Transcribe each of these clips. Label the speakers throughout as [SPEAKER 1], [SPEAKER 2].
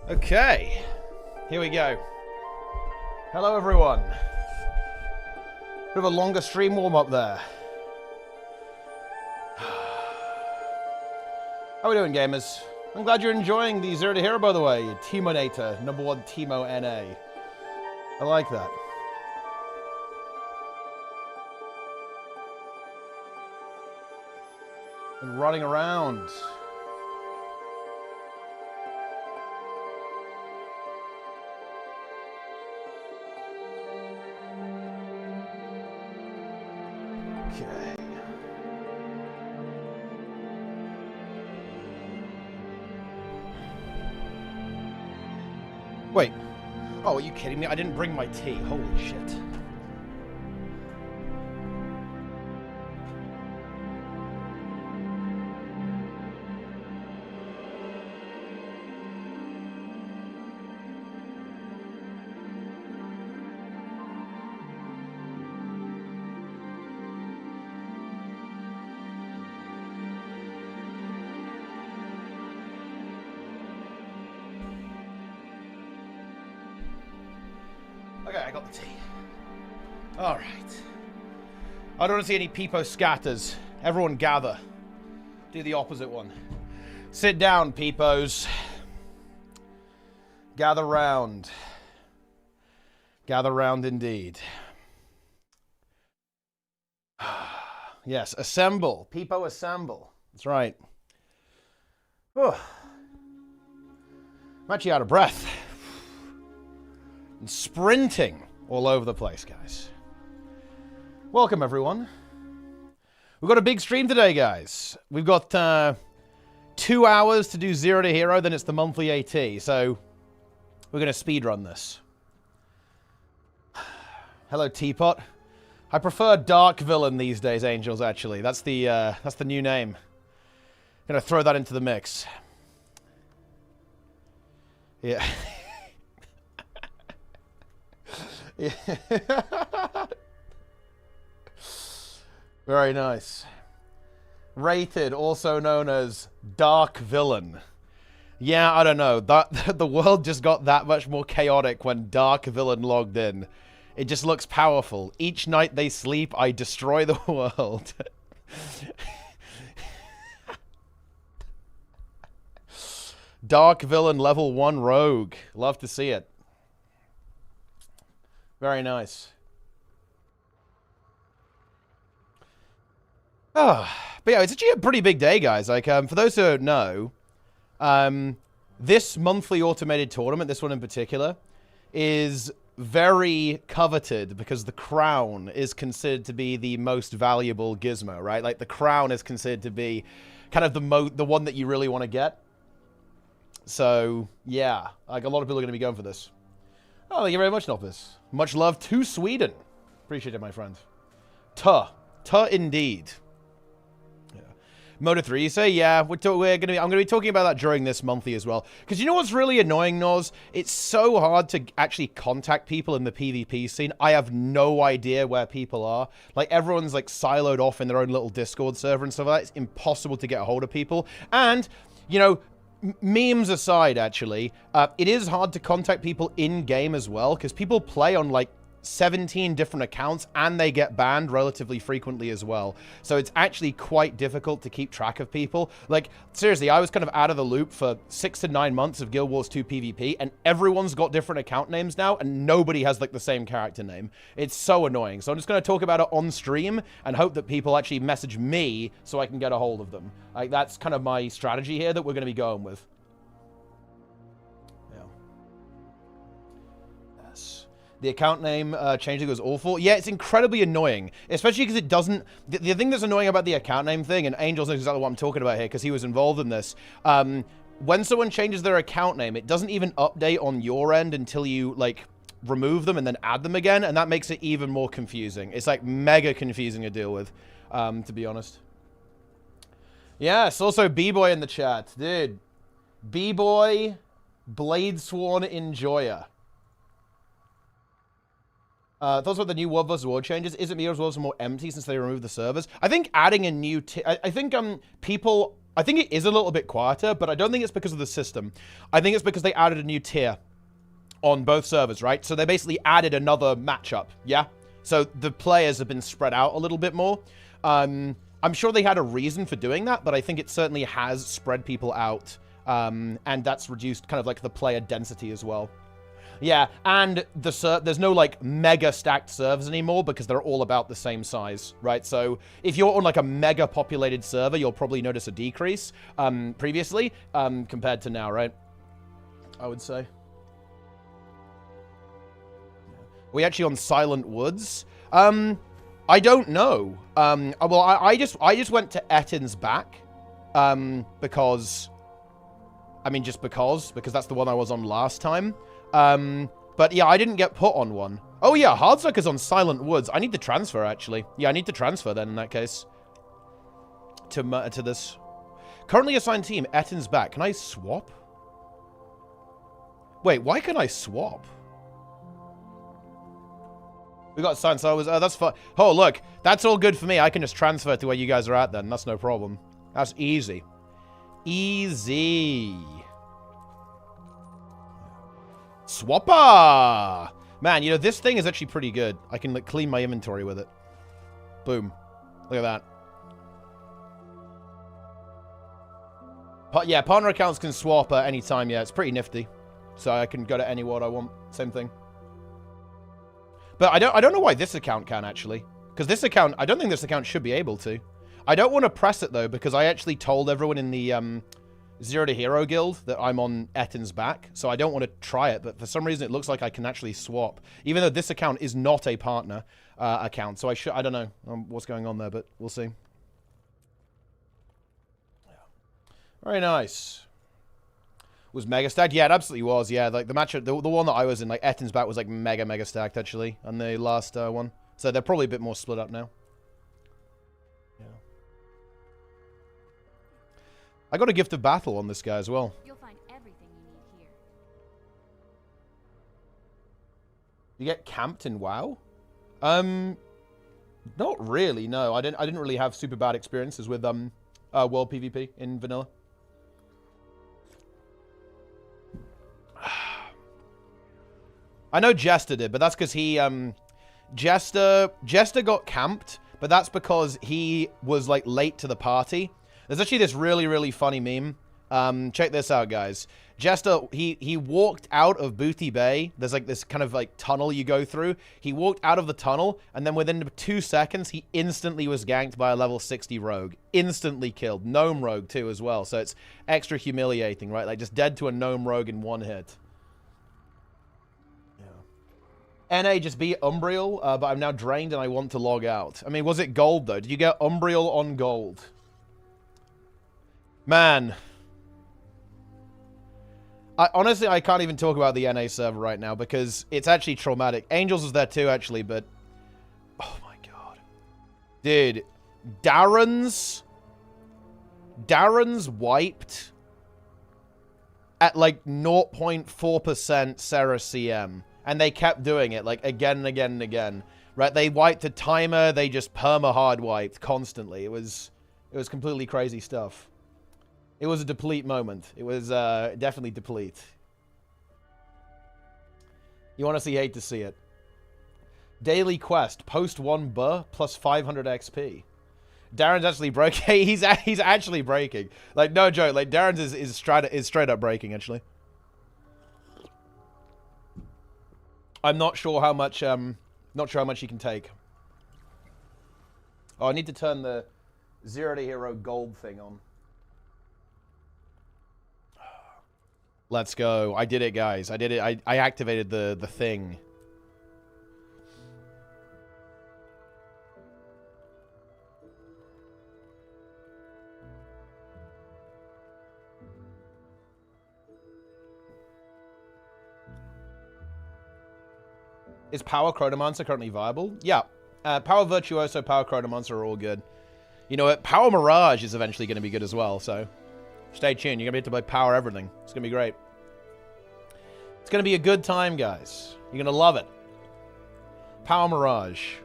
[SPEAKER 1] Okay, here we go. Hello everyone. Bit of a longer stream warm-up there. How we doing, gamers? I'm glad you're enjoying the Zero to Hero, by the way. Teamonator, #1 Teemo NA. I like that. And running around. Okay. Wait. Oh, are you kidding me? I didn't bring my tea. Holy shit. Okay, I got the tea. Alright. I don't want to see any peepo scatters. Everyone gather. Do the opposite one. Sit down, peepos. Gather round. Gather round indeed. Yes, assemble. Peepo assemble. That's right. Oh. I'm actually out of breath. And sprinting all over the place, guys. Welcome, everyone. We've got a big stream today, guys. We've got 2 hours to do Zero to Hero, then it's the monthly AT, so we're going to speedrun this. Hello, Teapot. I prefer Dark Villain these days, Angels, actually. That's the new name. Gonna throw that into the mix. Yeah. Yeah. Very nice. Rated, also known as Dark Villain. Yeah, I don't know. The world just got that much more chaotic when Dark Villain logged in. It just looks powerful. Each night they sleep, I destroy the world. Dark Villain level 1 rogue. Love to see it. Very nice. Oh, but yeah, it's actually a pretty big day, guys. Like, for those who don't know, this monthly automated tournament, this one in particular, is very coveted because the crown is considered to be the most valuable gizmo, right? Like, the crown is considered to be kind of the one that you really want to get. So, yeah, like, a lot of people are going to be going for this. Oh, thank you very much, Nopis. Much love to Sweden. Appreciate it, my friend. Tuh indeed. Yeah. MOTA3, you say? Yeah, I'm gonna be talking about that during this monthly as well. Because you know what's really annoying, Noz? It's so hard to actually contact people in the PvP scene. I have no idea where people are. Like, everyone's like siloed off in their own little Discord server and stuff like that. It's impossible to get a hold of people. And, you know, memes aside, actually, it is hard to contact people in-game as well, because people play on, like, 17 different accounts, and they get banned relatively frequently as well. So it's actually quite difficult to keep track of people. Like, seriously, I was kind of out of the loop for 6 to 9 months of Guild Wars 2 PvP, and everyone's got different account names now, and nobody has, like, the same character name. It's so annoying. So I'm just going to talk about it on stream, and hope that people actually message me so I can get a hold of them. Like, that's kind of my strategy here that we're going to be going with. The account name changing was awful. Yeah, it's incredibly annoying, especially because it doesn't... The thing that's annoying about the account name thing, and Angels knows exactly what I'm talking about here because he was involved in this, when someone changes their account name, it doesn't even update on your end until you, like, remove them and then add them again, and that makes it even more confusing. It's, like, mega confusing to deal with, to be honest. Yes, also B-Boy in the chat. Dude, B-Boy, Bladesworn Enjoyer. Thoughts about the new World vs. World changes? Isn't Mirror's Worlds more empty since they removed the servers? I think adding a new... I think people I think it is a little bit quieter, but I don't think it's because of the system. I think it's because they added a new tier on both servers, right? So they basically added another matchup, yeah? So the players have been spread out a little bit more. I'm sure they had a reason for doing that, but I think it certainly has spread people out. And that's reduced kind of like the player density as well. Yeah, and there's no like mega stacked servers anymore because they're all about the same size, right? So if you're on like a mega populated server, you'll probably notice a decrease previously compared to now, right? I would say. Are we actually on Silent Woods? I don't know. Well, I just went to Ettin's back because, I mean, just because that's the one I was on last time. But yeah, I didn't get put on one. Oh yeah, Hardstuck is on Silent Woods. I need to transfer, actually. Yeah, I need to transfer then in that case. To this. Currently assigned team, Ettin's back. Can I swap? Wait, why can I swap? We got assigned, so I was, that's fine. Oh, look, that's all good for me. I can just transfer to where you guys are at then. That's no problem. That's easy. Easy. Swapper! Man, you know, this thing is actually pretty good. I can like, clean my inventory with it. Boom. Look at that. Yeah, partner accounts can swap at any time. Yeah, it's pretty nifty. So I can go to any ward I want. Same thing. But I don't know why this account can, actually. Because this account, I don't think this account should be able to. I don't want to press it, though, because I actually told everyone in the Zero to Hero guild that I'm on Ettin's back. So I don't want to try it, but for some reason it looks like I can actually swap. Even though this account is not a partner account. So I don't know what's going on there, but we'll see. Very nice. Was mega stacked? Yeah, it absolutely was. Yeah, like the match, the one that I was in, like Ettin's back was like mega stacked actually on the last one. So they're probably a bit more split up now. Yeah. I got a gift of battle on this guy as well.
[SPEAKER 2] You'll find everything you need here.
[SPEAKER 1] You get camped in WoW? Not really. No, I didn't really have super bad experiences with world PvP in vanilla. I know Jester did, but that's because he, Jester got camped, but that's because he was, like, late to the party. There's actually this really funny meme. Check this out, guys. Jester, he walked out of Booty Bay. There's, like, this kind of, like, tunnel you go through. He walked out of the tunnel, and then within 2 seconds, he instantly was ganked by a level 60 rogue. Instantly killed. Gnome rogue, too, as well. So it's extra humiliating, right? Like, just dead to a gnome rogue in 1 hit. NA just beat Umbriel, but I'm now drained and I want to log out. I mean, was it gold, though? Did you get Umbriel on gold? Man. Honestly, I can't even talk about the NA server right now because it's actually traumatic. Angels was there too, actually, but... Oh, my God. Dude, Darren's wiped at, like, 0.4% Sarah CM. And they kept doing it, like, again and again and again. Right? They wiped a timer. They just perma-hard wiped constantly. It was completely crazy stuff. It was a deplete moment. It was definitely deplete. You honestly hate to see it. Daily quest. Post 1 buh plus 500 XP. Darren's actually breaking. He's actually breaking. Like, no joke. Like, Darren's is straight up breaking, actually. I'm not sure how much he can take. Oh, I need to turn the Zero to Hero gold thing on. Let's go. I did it, guys. I did it. I activated the thing. Is Power Chronomancer currently viable? Yeah. Power Virtuoso, Power Chronomancer are all good. You know what? Power Mirage is eventually going to be good as well, so stay tuned. You're going to be able to power everything. It's going to be great. It's going to be a good time, guys. You're going to love it. Power Mirage.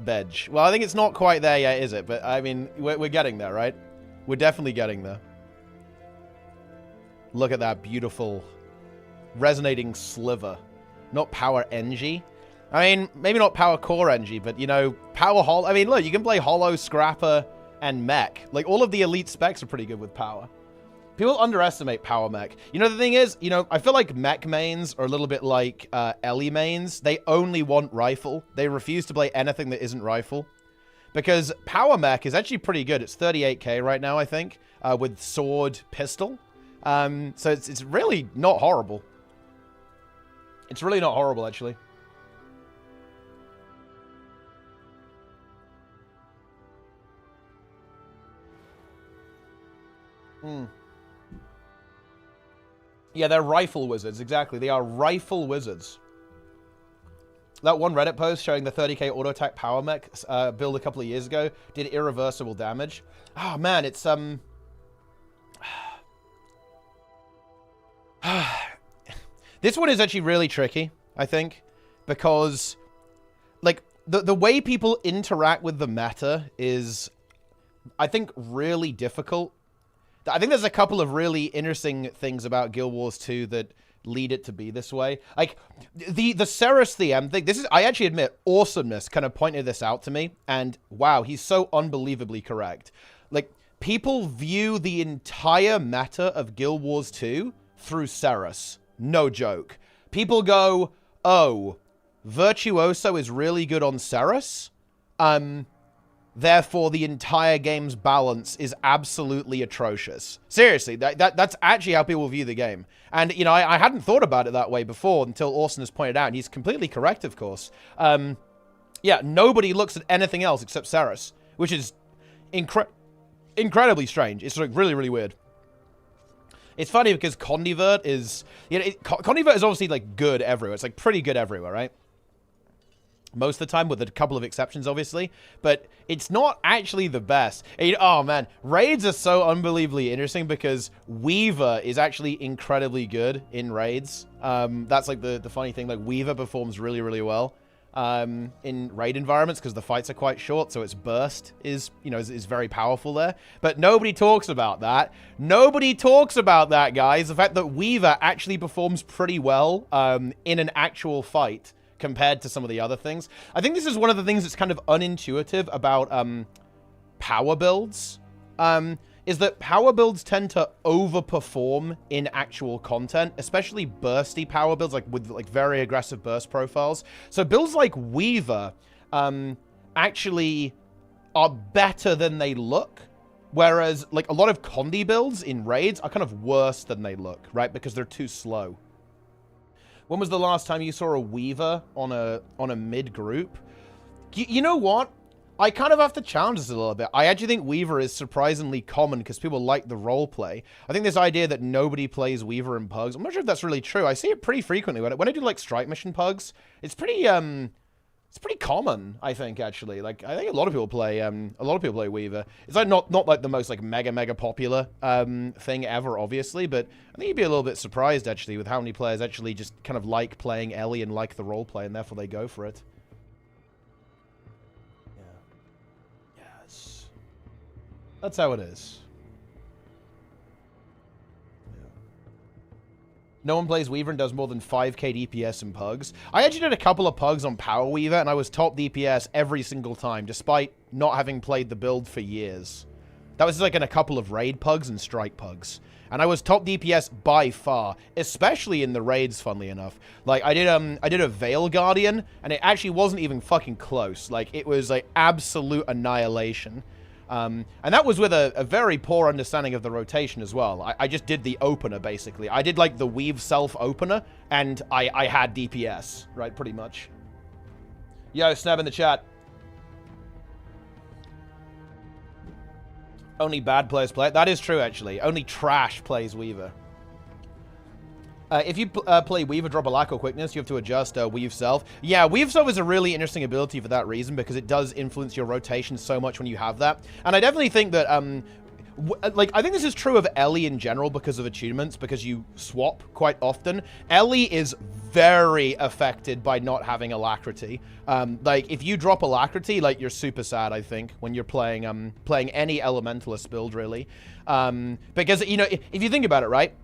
[SPEAKER 1] Bedge. Well, I think it's not quite there yet, is it? But, I mean, we're getting there, right? We're definitely getting there. Look at that beautiful resonating sliver. Not power NG. I mean, maybe not power core NG, but, you know, power holo. I mean, look, you can play holo, scrapper, and mech. Like, all of the elite specs are pretty good with power. People underestimate power mech. You know, the thing is, you know, I feel like mech mains are a little bit like Ellie mains. They only want rifle. They refuse to play anything that isn't rifle. Because power mech is actually pretty good. It's 38k right now, I think, with sword, pistol. So it's really not horrible. It's really not horrible, actually. Yeah, they're rifle wizards, exactly. They are rifle wizards. That one Reddit post showing the 30k auto attack power mech build a couple of years ago did irreversible damage. Oh man, it's this one is actually really tricky, I think, because like the way people interact with the meta is, I think, really difficult. I think there's a couple of really interesting things about Guild Wars 2 that lead it to be this way. Like, the Ceres TM thing, this is, I actually admit, Awesomeness kind of pointed this out to me, and wow, he's so unbelievably correct. Like, people view the entire meta of Guild Wars 2 through Ceres. No joke. People go, oh, Virtuoso is really good on Ceres? Therefore, the entire game's balance is absolutely atrocious. Seriously, that's actually how people view the game. And, you know, I hadn't thought about it that way before until Orson has pointed out, and he's completely correct, of course. Yeah, nobody looks at anything else except Ceres, which is incredibly strange. It's like really, really weird. It's funny because Condivert is, you know, Condivert is obviously like good everywhere. It's like pretty good everywhere, right? Most of the time, with a couple of exceptions, obviously. But it's not actually the best. And, oh, man. Raids are so unbelievably interesting because Weaver is actually incredibly good in raids. That's, like, the funny thing. Like, Weaver performs really, really well in raid environments because the fights are quite short. So its burst is, you know, is very powerful there. But nobody talks about that. Nobody talks about that, guys. The fact that Weaver actually performs pretty well in an actual fight compared to some of the other things. I think this is one of the things that's kind of unintuitive about power builds, is that power builds tend to overperform in actual content, especially bursty power builds, like with like very aggressive burst profiles. So builds like Weaver actually are better than they look, whereas like a lot of Condi builds in raids are kind of worse than they look, right? Because they're too slow. When was the last time you saw a Weaver on a mid group? You know what? I kind of have to challenge this a little bit. I actually think Weaver is surprisingly common because people like the roleplay. I think this idea that nobody plays Weaver in pugs, I'm not sure if that's really true. I see it pretty frequently when I do like strike mission pugs. It's pretty common, I think, actually. Like, I think a lot of people play Weaver. It's like not like the most like mega popular thing ever, obviously, but I think you'd be a little bit surprised actually with how many players actually just kind of like playing Ellie and like the roleplay, and therefore they go for it. Yeah. Yes. That's how it is. No one plays Weaver and does more than 5k DPS in pugs. I actually did a couple of pugs on Power Weaver, and I was top DPS every single time, despite not having played the build for years. That was like in a couple of raid pugs and strike pugs. And I was top DPS by far, especially in the raids, funnily enough. Like, I did a Veil Guardian, and it actually wasn't even fucking close. Like, it was like absolute annihilation. And that was with a very poor understanding of the rotation as well. I just did the opener, basically. I did, like, the Weave self-opener, and I had DPS, right, pretty much. Yo, Snab in the chat. Only bad players play it. That is true, actually. Only trash plays Weaver. If you play Weaver, drop a lack or quickness, you have to adjust Weave Self. Yeah, Weave Self is a really interesting ability for that reason, because it does influence your rotation so much when you have that. And I definitely think that, like, I think this is true of Ellie in general because of attunements, because you swap quite often. Ellie is very affected by not having Alacrity. Like, if you drop Alacrity, like, you're super sad, I think, when you're playing any Elementalist build, really. Because, you know, if you think about it, right?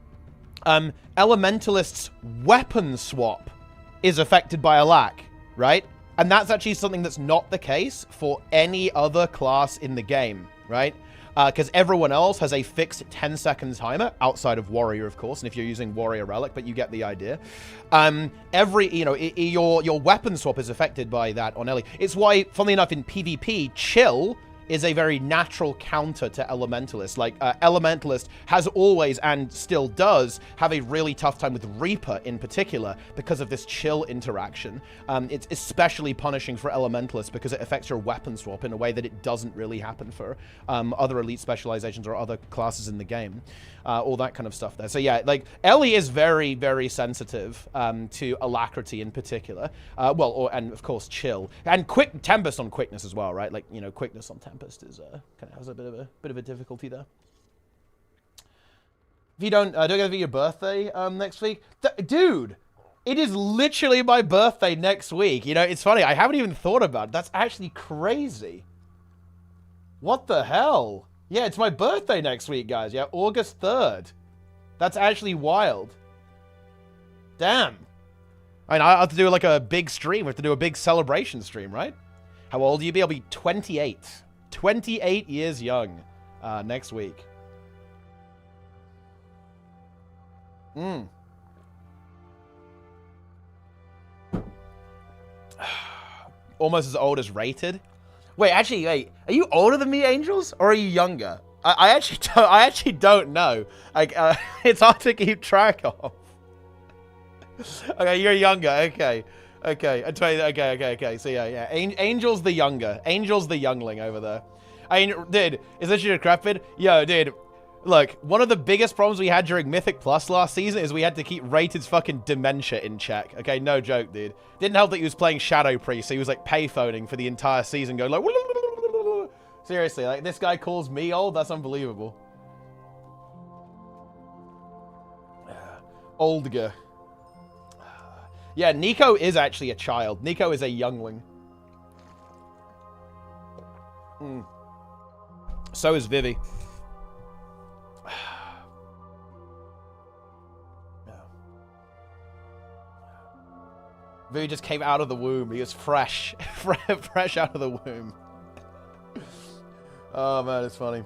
[SPEAKER 1] Elementalist's weapon swap is affected by a lack, right? And that's actually something that's not the case for any other class in the game, right? Because everyone else has a fixed 10-second timer, outside of Warrior, of course, and if you're using Warrior Relic, but you get the idea. Your weapon swap is affected by that on Ellie. It's why, funnily enough, in PvP, Chill is a very natural counter to Elementalist. Like, Elementalist has always, and still does, have a really tough time with Reaper in particular because of this chill interaction. It's especially punishing for Elementalist because it affects your weapon swap in a way that it doesn't really happen for other elite specializations or other classes in the game. All that kind of stuff there. So yeah, like, Ellie is very, very sensitive to Alacrity in particular. And of course, Chill. And Tempest on quickness as well, right? Like, you know, quickness on Tempest is kind of has a bit of a difficulty there. If you don't get to be your birthday next week, dude, it is literally my birthday next week. You know, it's funny. I haven't even thought about it. That's actually crazy. What the hell? Yeah, it's my birthday next week, guys. Yeah, August 3rd. That's actually wild. Damn. I mean, I have to do like a big stream. We have to do a big celebration stream, right? How old will you be? I'll be 28. 28 years young next week. Almost as old as Rated. Wait, actually, are you older than me, Angels, or are you younger? I actually don't know. Like, it's hard to keep track of. Okay, you're younger. Okay. Okay. So yeah. Angel's the younger. Angel's the youngling over there. I mean, dude, is this your crap vid? Yo, dude. Look, one of the biggest problems we had during Mythic Plus last season is we had to keep Rated's fucking dementia in check. Okay, no joke, dude. Didn't help that he was playing Shadow Priest, so he was like payphoning for the entire season, going like... Seriously, like, this guy calls me old? That's unbelievable. Oldger. Yeah, Nico is actually a child. Nico is a youngling. So is Vivi. Vivi just came out of the womb. He was fresh. Fresh out of the womb. Oh, man, it's funny.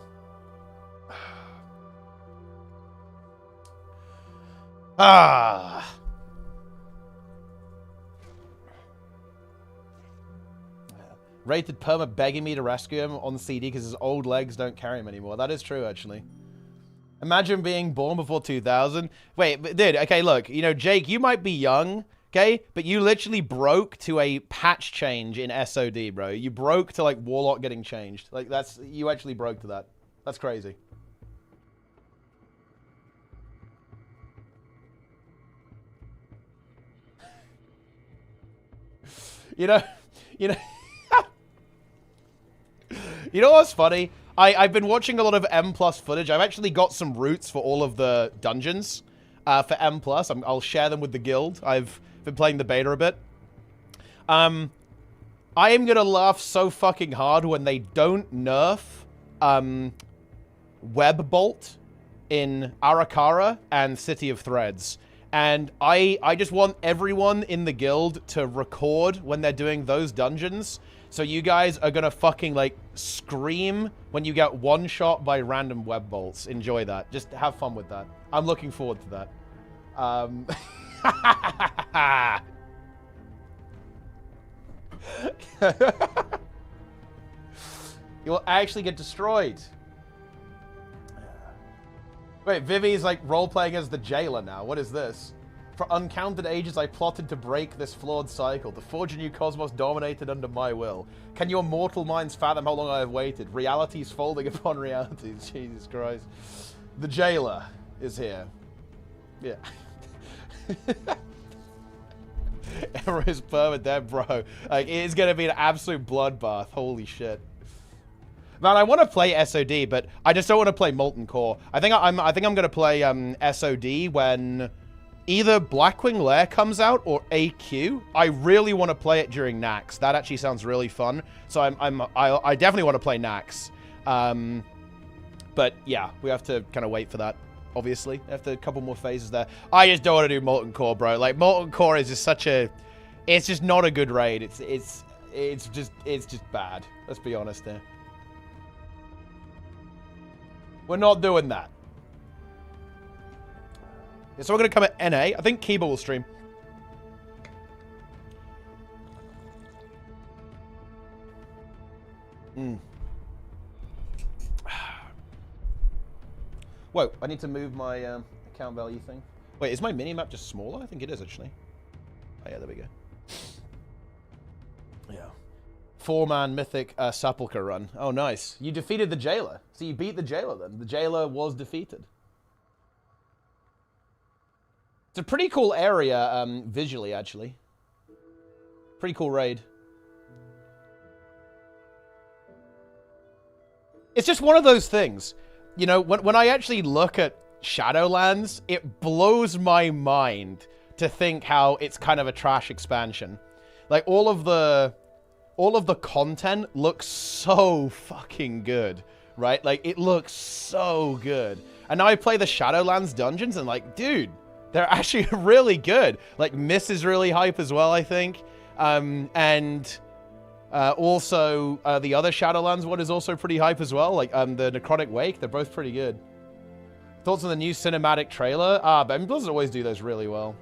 [SPEAKER 1] Rated perma begging me to rescue him on CD because his old legs don't carry him anymore. That is true, actually. Imagine being born before 2000. Wait, but dude, okay, look. You know, Jake, you might be young, okay? But you literally broke to a patch change in SOD, bro. You broke to, like, Warlock getting changed. Like, you actually broke to that. That's crazy. You know... You know what's funny? I've been watching a lot of M+ footage. I've actually got some routes for all of the dungeons for M+. I'll share them with the guild. I've been playing the beta a bit. I am going to laugh so fucking hard when they don't nerf Web Bolt in Arakara and City of Threads. And I just want everyone in the guild to record when they're doing those dungeons. So you guys are going to fucking, like, scream when you get one shot by random web bolts. Enjoy that. Just have fun with that. I'm looking forward to that. You'll actually get destroyed. Wait, Vivi's, like, role-playing as the jailer now. What is this? For uncounted ages, I plotted to break this flawed cycle. To forge a new cosmos dominated under my will. Can your mortal minds fathom how long I have waited? Realities folding upon realities. Jesus Christ. The jailer is here. Yeah. Emma is perma-dead, bro. Like, it is going to be an absolute bloodbath. Holy shit. Man, I want to play SOD, but I just don't want to play Molten Core. I think I'm going to play SOD when either Blackwing Lair comes out or AQ. I really want to play it during Nax. That actually sounds really fun. So I definitely want to play Nax. But yeah, we have to kind of wait for that. obviously, after a couple more phases there. I just don't want to do Molten Core, bro. Like, Molten Core is just such a... It's just not a good raid. It's just bad. Let's be honest here. We're not doing that. Yeah, so we're going to come at NA. I think Kiba will stream. Whoa, I need to move my account value thing. Wait, is my minimap just smaller? I think it is, actually. Oh, yeah, there we go. Yeah. 4-man mythic Sepulchre run. Oh, nice. You defeated the Jailer. So you beat the Jailer, then. The Jailer was defeated. It's a pretty cool area, visually, actually. Pretty cool raid. It's just one of those things. You know, when I actually look at Shadowlands, it blows my mind to think how it's kind of a trash expansion. Like, all of the content looks so fucking good, right? Like, it looks so good. And now I play the Shadowlands dungeons and like, dude, they're actually really good. Like, Miss is really hype as well, I think. Also, the other Shadowlands one is also pretty hype as well. Like, the Necrotic Wake, they're both pretty good. Thoughts on the new cinematic trailer? But Blizzard always do those really well.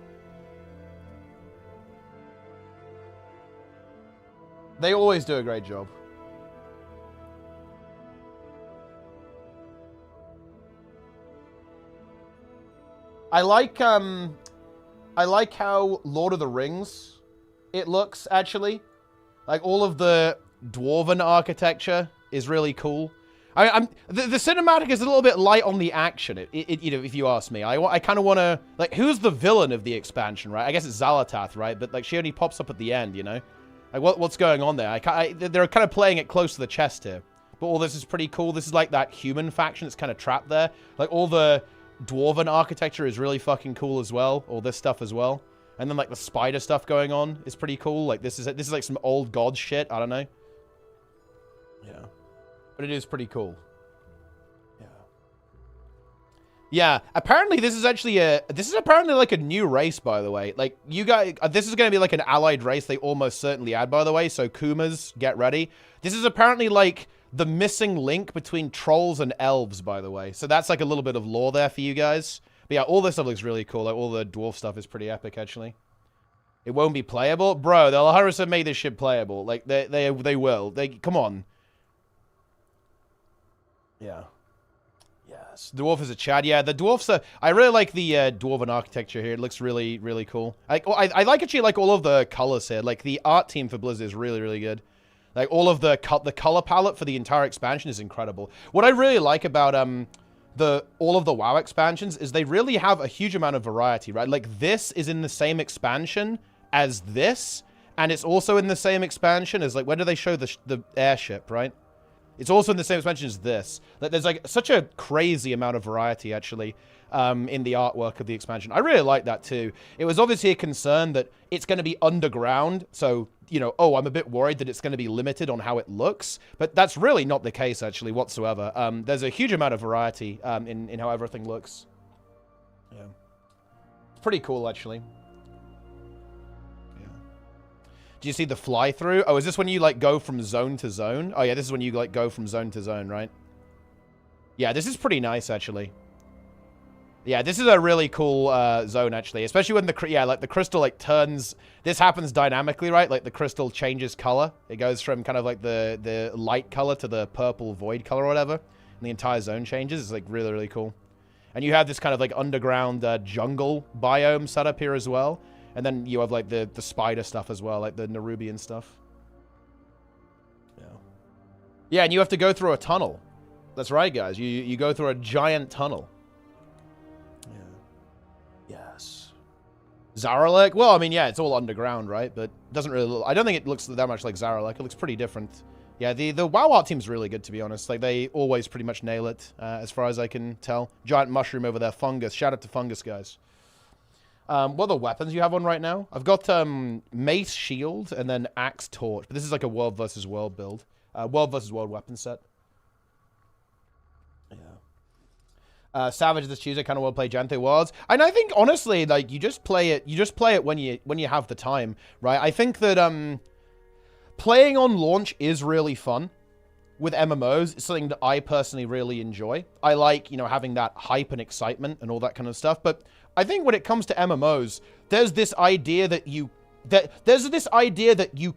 [SPEAKER 1] They always do a great job. I like how Lord of the Rings it looks, actually. Like, all of the dwarven architecture is really cool. The cinematic is a little bit light on the action, you know, if you ask me. I kind of want to... Like, who's the villain of the expansion, right? I guess it's Xalatath, right? But, like, she only pops up at the end, you know? Like, what's going on there? They're kind of playing it close to the chest here. But all this is pretty cool. This is, like, that human faction that's kind of trapped there. Like, all the dwarven architecture is really fucking cool as well. All this stuff as well. And then, like, the spider stuff going on is pretty cool. Like, this is like some old god shit. I don't know. Yeah. But it is pretty cool. Yeah. Yeah. Apparently, this is apparently like a new race, by the way. Like, you guys, this is going to be like an allied race they almost certainly add, by the way. So, Kumas, get ready. This is apparently like the missing link between trolls and elves, by the way. So, that's like a little bit of lore there for you guys. But yeah, all this stuff looks really cool. Like, all the dwarf stuff is pretty epic, actually. It won't be playable? Bro, they'll 100% make this shit playable. Like, they will. Come on. Yeah. Yes. Dwarf is a Chad. Yeah, the dwarfs are... I really like the dwarven architecture here. It looks really, really cool. I like actually like all of the colors here. Like, the art team for Blizzard is really, really good. Like, all of the color palette for the entire expansion is incredible. What I really like about all of the WoW expansions is they really have a huge amount of variety, right? Like, this is in the same expansion as this, and it's also in the same expansion as, like, where do they show the airship, right? It's also in the same expansion as this. There's, like, such a crazy amount of variety, actually, in the artwork of the expansion. I really like that, too. It was obviously a concern that it's going to be underground, so, you know, I'm a bit worried that it's going to be limited on how it looks, but that's really not the case, actually, whatsoever. There's a huge amount of variety in how everything looks. Yeah. It's pretty cool, actually. Do you see the fly-through? Oh, is this when you, like, go from zone to zone? Oh, yeah, this is when you, like, go from zone to zone, right? Yeah, this is pretty nice, actually. Yeah, this is a really cool zone, actually. Especially when the crystal, like, turns... This happens dynamically, right? Like, the crystal changes color. It goes from kind of, like, the light color to the purple void color or whatever. And the entire zone changes. It's, like, really, really cool. And you have this kind of, like, underground jungle biome set up here as well. And then you have, like, the spider stuff as well, like the Nerubian stuff. Yeah. Yeah, and you have to go through a tunnel. That's right, guys. You go through a giant tunnel. Yeah. Yes. Zaralek? Well, I mean, yeah, it's all underground, right? But it doesn't really look... I don't think it looks that much like Zaralek. It looks pretty different. Yeah, the WoW art team's really good, to be honest. Like, they always pretty much nail it, as far as I can tell. Giant mushroom over there. Fungus. Shout out to Fungus, guys. What are the weapons you have on right now? I've got Mace Shield and then Axe Torch. But this is like a World versus World build. World versus World weapon set. Savage this Tuesday, kind of want to play Genthe Wilds. And I think, honestly, like, you just play it when you have the time, right? I think that, playing on launch is really fun. With MMOs, it's something that I personally really enjoy. I like, having that hype and excitement and all that kind of stuff. But I think when it comes to MMOs, there's this idea that you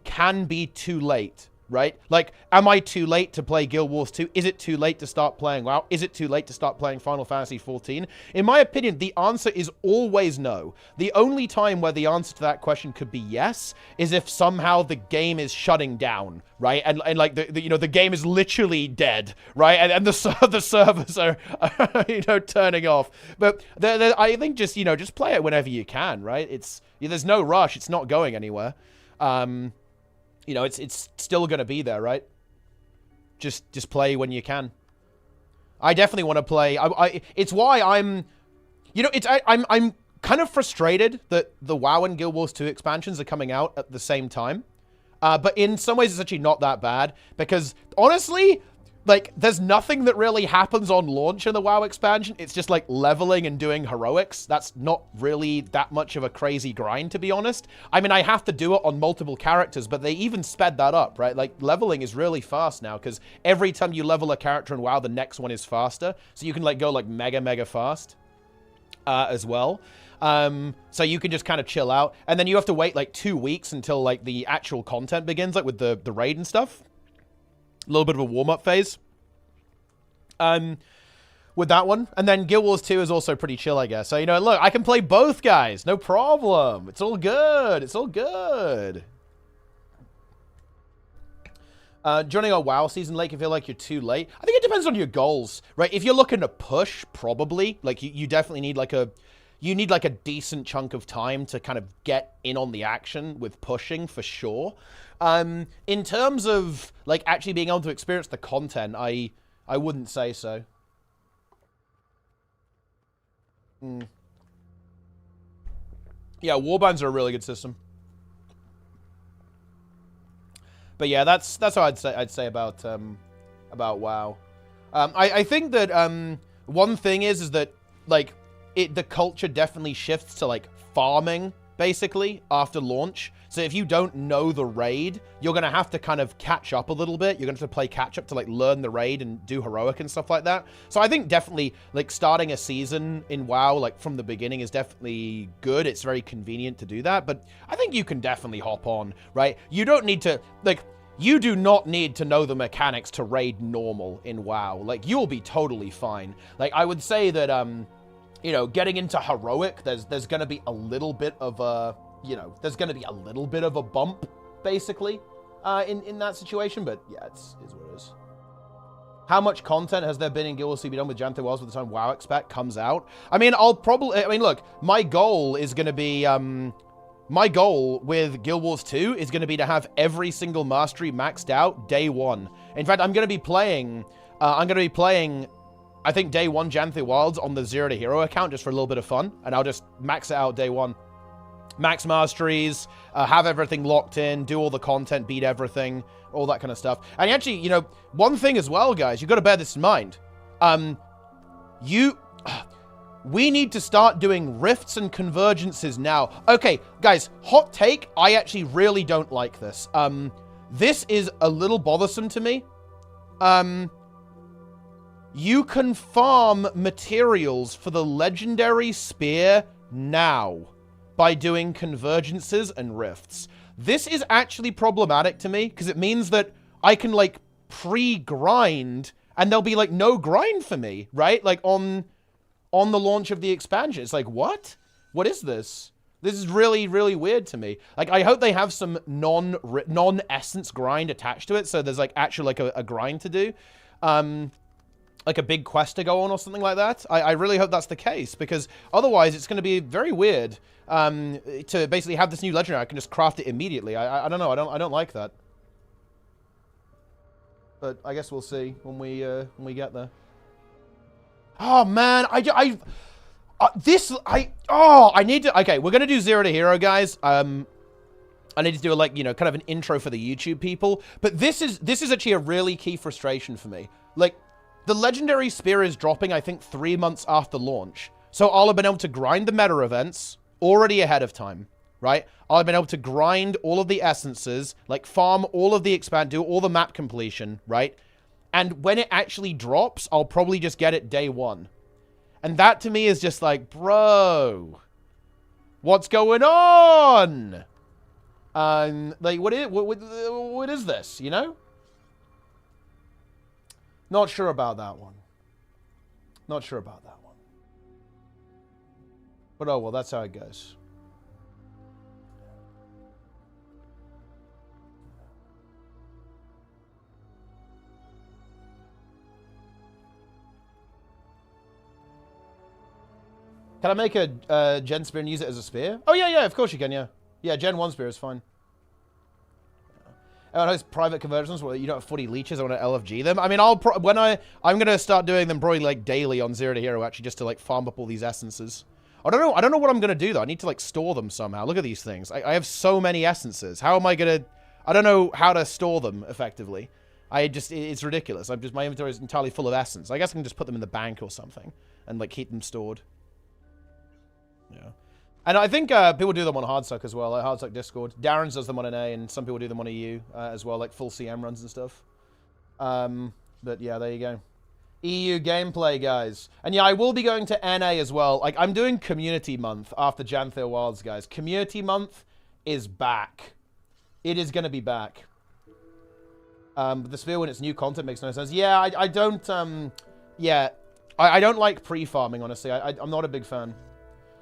[SPEAKER 1] can be too late, right? Like, am I too late to play Guild Wars 2? Is it too late to start playing WoW? Is it too late to start playing Final Fantasy XIV? In my opinion, the answer is always no. The only time where the answer to that question could be yes is if somehow the game is shutting down, right? And like, the game is literally dead, right? And the servers are, turning off. But I think just play it whenever you can, right? There's no rush. It's not going anywhere. It's still going to be there, right? Just play when you can. I definitely want to play. It's why I'm kind of frustrated that the WoW and Guild Wars 2 expansions are coming out at the same time. But in some ways, it's actually not that bad because honestly, like, there's nothing that really happens on launch in the WoW expansion. It's just, like, leveling and doing heroics. That's not really that much of a crazy grind, to be honest. I mean, I have to do it on multiple characters, but they even sped that up, right? Like, leveling is really fast now, because every time you level a character in WoW, the next one is faster. So you can, like, go, like, mega fast as well. So you can just kind of chill out. And then you have to wait, like, 2 weeks until, like, the actual content begins, like, with the raid and stuff. A little bit of a warm-up phase with that one. And then Guild Wars 2 is also pretty chill, I guess. So, look, I can play both, guys. No problem. It's all good. It's all good. Joining our WoW season late, you feel like you're too late. I think it depends on your goals, right? If you're looking to push, probably. Like, you definitely need, like, a decent chunk of time to kind of get in on the action with pushing, for sure. In terms of, like, actually being able to experience the content, I wouldn't say so. Yeah, Warbinds are a really good system. But yeah, that's what I'd say about WoW. I think that one thing is that, like, the culture definitely shifts to, like, farming, basically, after launch. So if you don't know the raid, you're going to have to kind of catch up a little bit. You're going to have to play catch up to, like, learn the raid and do heroic and stuff like that. So I think definitely, like, starting a season in WoW, like, from the beginning is definitely good. It's very convenient to do that. But I think you can definitely hop on, right? You don't need to, like, you do not need to know the mechanics to raid normal in WoW. Like, you'll be totally fine. Like, I would say that, getting into heroic, there's going to be a little bit of a, there's going to be a little bit of a bump, basically, in that situation. But yeah, it's what it is. How much content has there been in Guild Wars to be done with Genthe Wilds by the time WoW Expect comes out? I mean, look, my goal is going to be, my goal with Guild Wars 2 is going to be to have every single mastery maxed out day one. In fact, I'm going to be playing, I think, day one Genthe Wilds on the Zero to Hero account just for a little bit of fun. And I'll just max it out day one. Max masteries, have everything locked in, do all the content, beat everything, all that kind of stuff. And actually, one thing as well, guys, you've got to bear this in mind. We need to start doing rifts and convergences now. Okay, guys, hot take, I actually really don't like this. This is a little bothersome to me. You can farm materials for the legendary spear now by doing convergences and rifts. This is actually problematic to me because it means that I can, like, pre-grind and there'll be, like, no grind for me, right? Like, on the launch of the expansion. It's like, what? What is this? This is really, really weird to me. Like, I hope they have some non-essence grind attached to it, so there's, like, actually, like, a grind to do. Like a big quest to go on or something like that. I really hope that's the case, because otherwise it's going to be very weird to basically have this new legendary. I can just craft it immediately. I don't know. I don't like that. But I guess we'll see when we get there. Oh man, I need to. Okay, we're gonna do Zero to Hero, guys. I need to do a, like, kind of an intro for the YouTube people. But this is actually a really key frustration for me. Like, The Legendary Spear is dropping, I think, 3 months after launch. So I'll have been able to grind the meta events already ahead of time, right? I'll have been able to grind all of the essences, like farm all of the expand, do all the map completion, right? And when it actually drops, I'll probably just get it day 1. And that to me is just like, bro, what's going on? Like, what is this, you know? Not sure about that one. Not sure about that one. But oh well, that's how it goes. Can I make a Gen Spear and use it as a spear? Oh yeah, of course you can, yeah. Yeah, Gen 1 Spear is fine. Oh, those private conversions where you don't have 40 leeches. I want to LFG them. I mean, I'm gonna start doing them probably like daily on Zero to Hero actually, just to like farm up all these essences. I don't know what I'm gonna do though. I need to like store them somehow. Look at these things. I have so many essences. How am I gonna? I don't know how to store them effectively. It's ridiculous. My inventory is entirely full of essence. I guess I can just put them in the bank or something and like keep them stored. Yeah. And I think people do them on Hardstuck as well, like Hardstuck Discord. Darren's does them on an A, and some people do them on EU as well, like full CM runs and stuff. But yeah, there you go. EU gameplay, guys. And yeah, I will be going to NA as well. Like, I'm doing Community Month after Janthir Wilds, guys. Community Month is back. It is going to be back. But the Spear when it's new content makes no sense. Yeah, I don't, I don't like pre-farming, honestly. I'm not a big fan.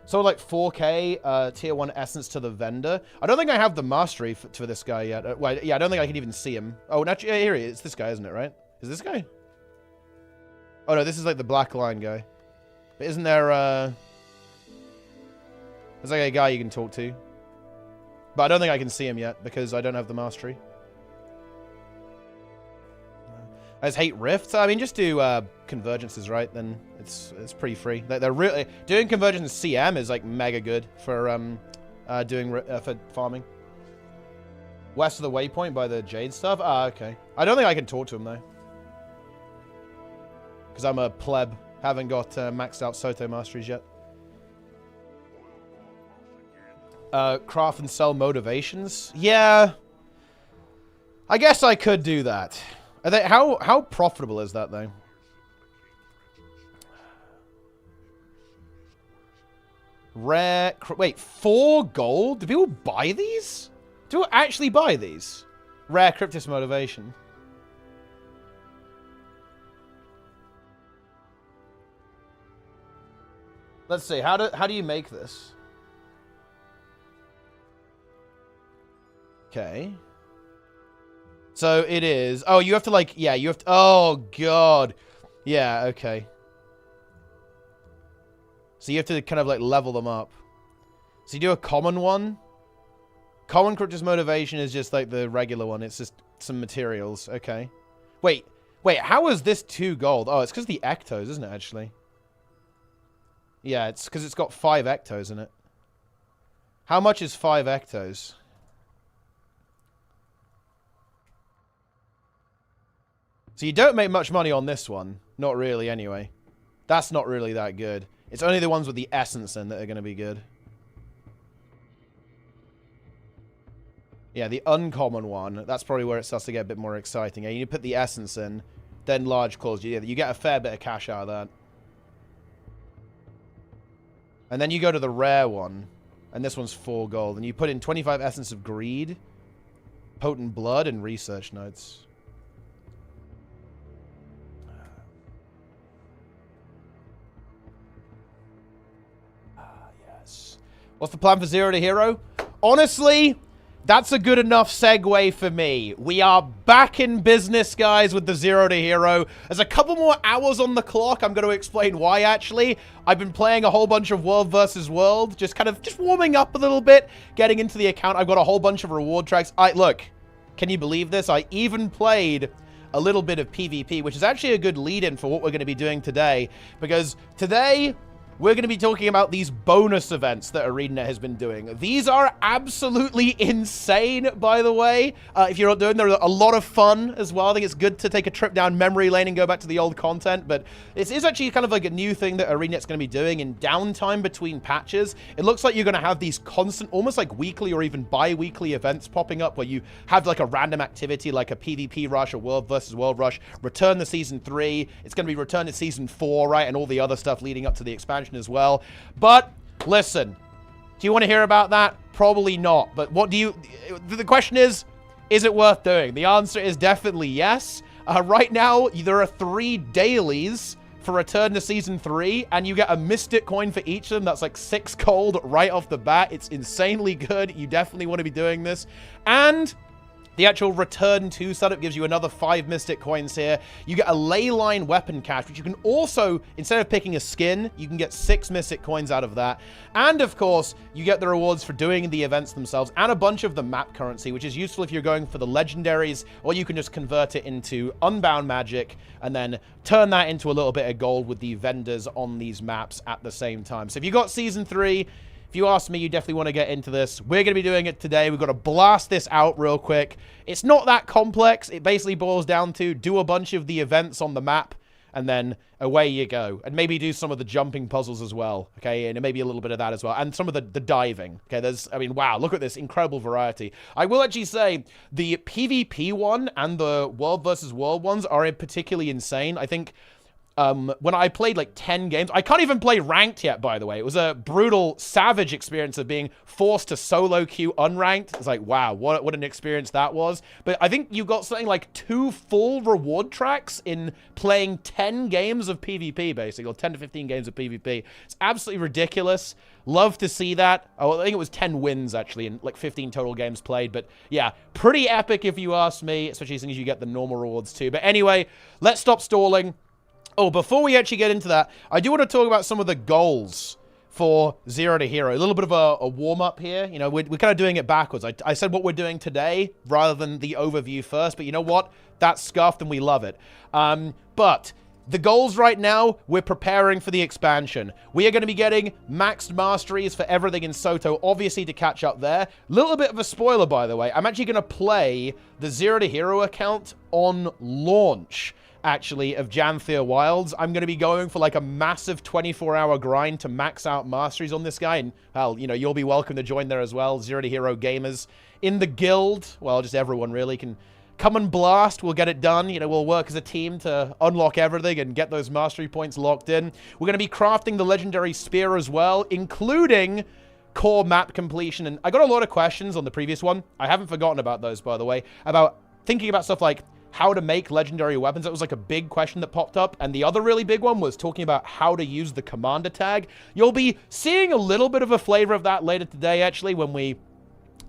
[SPEAKER 1] So, like, 4K tier 1 essence to the vendor. I don't think I have the mastery for this guy yet. Well, yeah, I don't think I can even see him. Oh, naturally, yeah, here he is. It's this guy, isn't it, right? Is this guy? Oh, no, this is, like, the black line guy. But isn't there, there's, like, a guy you can talk to. But I don't think I can see him yet, because I don't have the mastery. I just hate rifts. I mean, just do convergences, right? Then it's pretty free. They're really doing convergence CM is like mega good for for farming. West of the waypoint by the Jade stuff. Ah, okay. I don't think I can talk to him though, because I'm a pleb. Haven't got maxed out Soto masteries yet. Craft and sell motivations. Yeah, I guess I could do that. Are they, how profitable is that though? Rare. Wait, 4 gold? Do people buy these? Do people actually buy these? Rare Cryptis motivation. Let's see. How do you make this? Okay. So it is. Oh, you have to like, yeah, you have to. Oh, God. Yeah, okay. So you have to kind of like level them up. So you do a common one. Common Cryptis motivation is just like the regular one. It's just some materials. Okay. Wait, how is this 2 gold? Oh, it's because the ectos, isn't it, actually? Yeah, it's because it's got 5 ectos in it. How much is 5 ectos? So you don't make much money on this one. Not really, anyway. That's not really that good. It's only the ones with the essence in that are going to be good. Yeah, the uncommon one, that's probably where it starts to get a bit more exciting. Yeah, you put the essence in, then large claws. You get a fair bit of cash out of that. And then you go to the rare one, and this one's 4 gold. And you put in 25 essence of greed, potent blood, and research notes. What's the plan for Zero to Hero? Honestly, that's a good enough segue for me. We are back in business, guys, with the Zero to Hero. There's a couple more hours on the clock. I'm going to explain why, actually. I've been playing a whole bunch of World versus World, just warming up a little bit, getting into the account. I've got a whole bunch of reward tracks. Look, can you believe this? I even played a little bit of PvP, which is actually a good lead-in for what we're going to be doing today, because today we're going to be talking about these bonus events that ArenaNet has been doing. These are absolutely insane, by the way. If you're not doing, they're a lot of fun as well. I think it's good to take a trip down memory lane and go back to the old content, but this is actually kind of like a new thing that ArenaNet's going to be doing in downtime between patches. It looks like you're going to have these constant, almost like weekly or even bi-weekly events popping up where you have like a random activity like a PvP rush or World versus World rush, return to Season 3. It's going to be returned to Season 4, right? And all the other stuff leading up to the expansion as well. But listen, do you want to hear about that? Probably not. But what do you... The question is it worth doing? The answer is definitely yes. Right now, there are 3 dailies for return to Season 3, and you get a Mystic coin for each of them. That's like 6 gold right off the bat. It's insanely good. You definitely want to be doing this. And the actual Return to setup gives you another 5 Mystic coins here. You get a Leyline weapon cache, which you can also, instead of picking a skin, you can get 6 Mystic coins out of that. And, of course, you get the rewards for doing the events themselves and a bunch of the map currency, which is useful if you're going for the legendaries, or you can just convert it into Unbound Magic and then turn that into a little bit of gold with the vendors on these maps at the same time. So if you got Season 3... if you ask me, you definitely want to get into this. We're going to be doing it today. We've got to blast this out real quick. It's not that complex. It basically boils down to do a bunch of the events on the map, and then away you go. And maybe do some of the jumping puzzles as well, okay? And maybe a little bit of that as well. And some of the diving, okay? I mean, wow, look at this incredible variety. I will actually say the PvP one and the World versus World ones are particularly insane. I think... when I played like 10 games, I can't even play ranked yet, by the way. It was a brutal, savage experience of being forced to solo queue unranked. It's like, wow, what an experience that was. But I think you got something like 2 full reward tracks in playing 10 games of PvP, basically, or 10 to 15 games of PvP. It's absolutely ridiculous. Love to see that. Oh, I think it was 10 wins, actually, and like 15 total games played. But yeah, pretty epic if you ask me, especially as soon as you get the normal rewards too. But anyway, let's stop stalling. Oh, before we actually get into that, I do want to talk about some of the goals for Zero to Hero. A little bit of a warm-up here. You know, we're kind of doing it backwards. I said what we're doing today rather than the overview first, but you know what? That's scuffed and we love it. But the goals right now, we're preparing for the expansion. We are going to be getting maxed masteries for everything in Soto, obviously, to catch up there. Little bit of a spoiler, by the way. I'm actually going to play the Zero to Hero account on launch, actually, of Janthea Wilds. I'm going to be going for like a massive 24-hour grind to max out masteries on this guy. And, well, you know, you'll be welcome to join there as well. Zero to Hero gamers in the guild. Well, just everyone really can come and blast. We'll get it done. You know, we'll work as a team to unlock everything and get those mastery points locked in. We're going to be crafting the legendary spear as well, including core map completion. And I got a lot of questions on the previous one. I haven't forgotten about those, by the way, about thinking about stuff like how to make legendary weapons. That was like a big question that popped up. And the other really big one was talking about how to use the commander tag. You'll be seeing a little bit of a flavor of that later today, actually, when we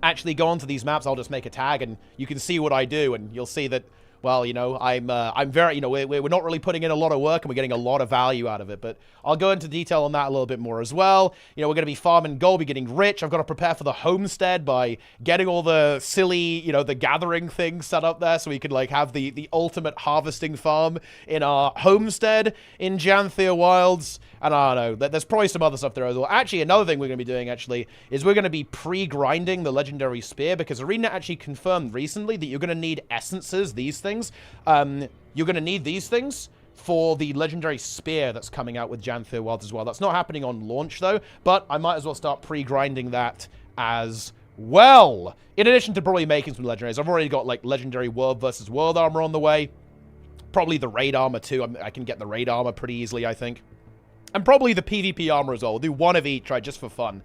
[SPEAKER 1] actually go onto these maps. I'll just make a tag and you can see what I do, and you'll see that, well, you know, I'm very, you know, we're not really putting in a lot of work and we're getting a lot of value out of it. But I'll go into detail on that a little bit more as well. You know, we're going to be farming gold, be getting rich. I've got to prepare for the homestead by getting all the silly, you know, the gathering things set up there so we can like have the ultimate harvesting farm in our homestead in Janthea Wilds. And I don't know, there's probably some other stuff there as well. Actually, another thing we're going to be doing, actually, is we're going to be pre-grinding the legendary spear, because ArenaNet actually confirmed recently that you're going to need essences, these things. You're going to need these things for the legendary spear that's coming out with Janthea Wilds as well. That's not happening on launch, though, but I might as well start pre-grinding that as well. In addition to probably making some legendaries, I've already got, like, legendary World versus World armor on the way. Probably the raid armor, too. I can get the raid armor pretty easily, I think. And probably the PvP armor as well. We'll do one of each, right, just for fun,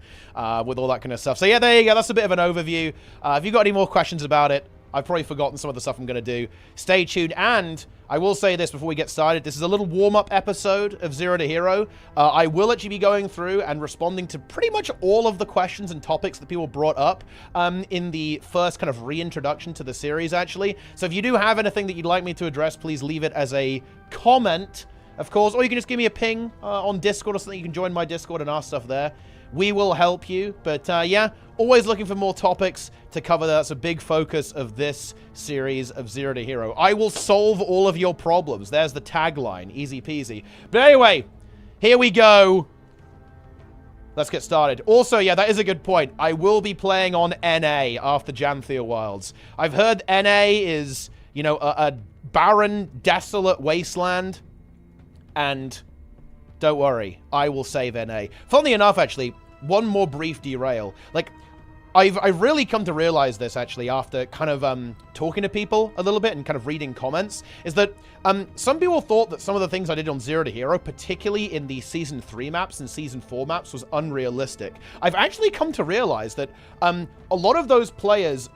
[SPEAKER 1] with all that kind of stuff. So yeah, there you go. That's a bit of an overview. If you've got any more questions about it, I've probably forgotten some of the stuff I'm going to do. Stay tuned. And I will say this before we get started. This is a little warm-up episode of Zero to Hero. I will actually be going through and responding to pretty much all of the questions and topics that people brought up in the first kind of reintroduction to the series, actually. So if you do have anything that you'd like me to address, please leave it as a comment, of course, or you can just give me a ping on Discord or something. You can join my Discord and ask stuff there. We will help you. But yeah, always looking for more topics to cover. That's a big focus of this series of Zero to Hero. I will solve all of your problems. There's the tagline. Easy peasy. But anyway, here we go. Let's get started. Also, yeah, that is a good point. I will be playing on NA after Janthea Wilds. I've heard NA is, you know, a barren, desolate wasteland. And don't worry, I will save NA. Funnily enough, actually, one more brief derail. Like, I've really come to realize this, actually, after kind of talking to people a little bit and kind of reading comments, is that some people thought that some of the things I did on Zero to Hero, particularly in the Season 3 maps and Season 4 maps, was unrealistic. I've actually come to realize that a lot of those players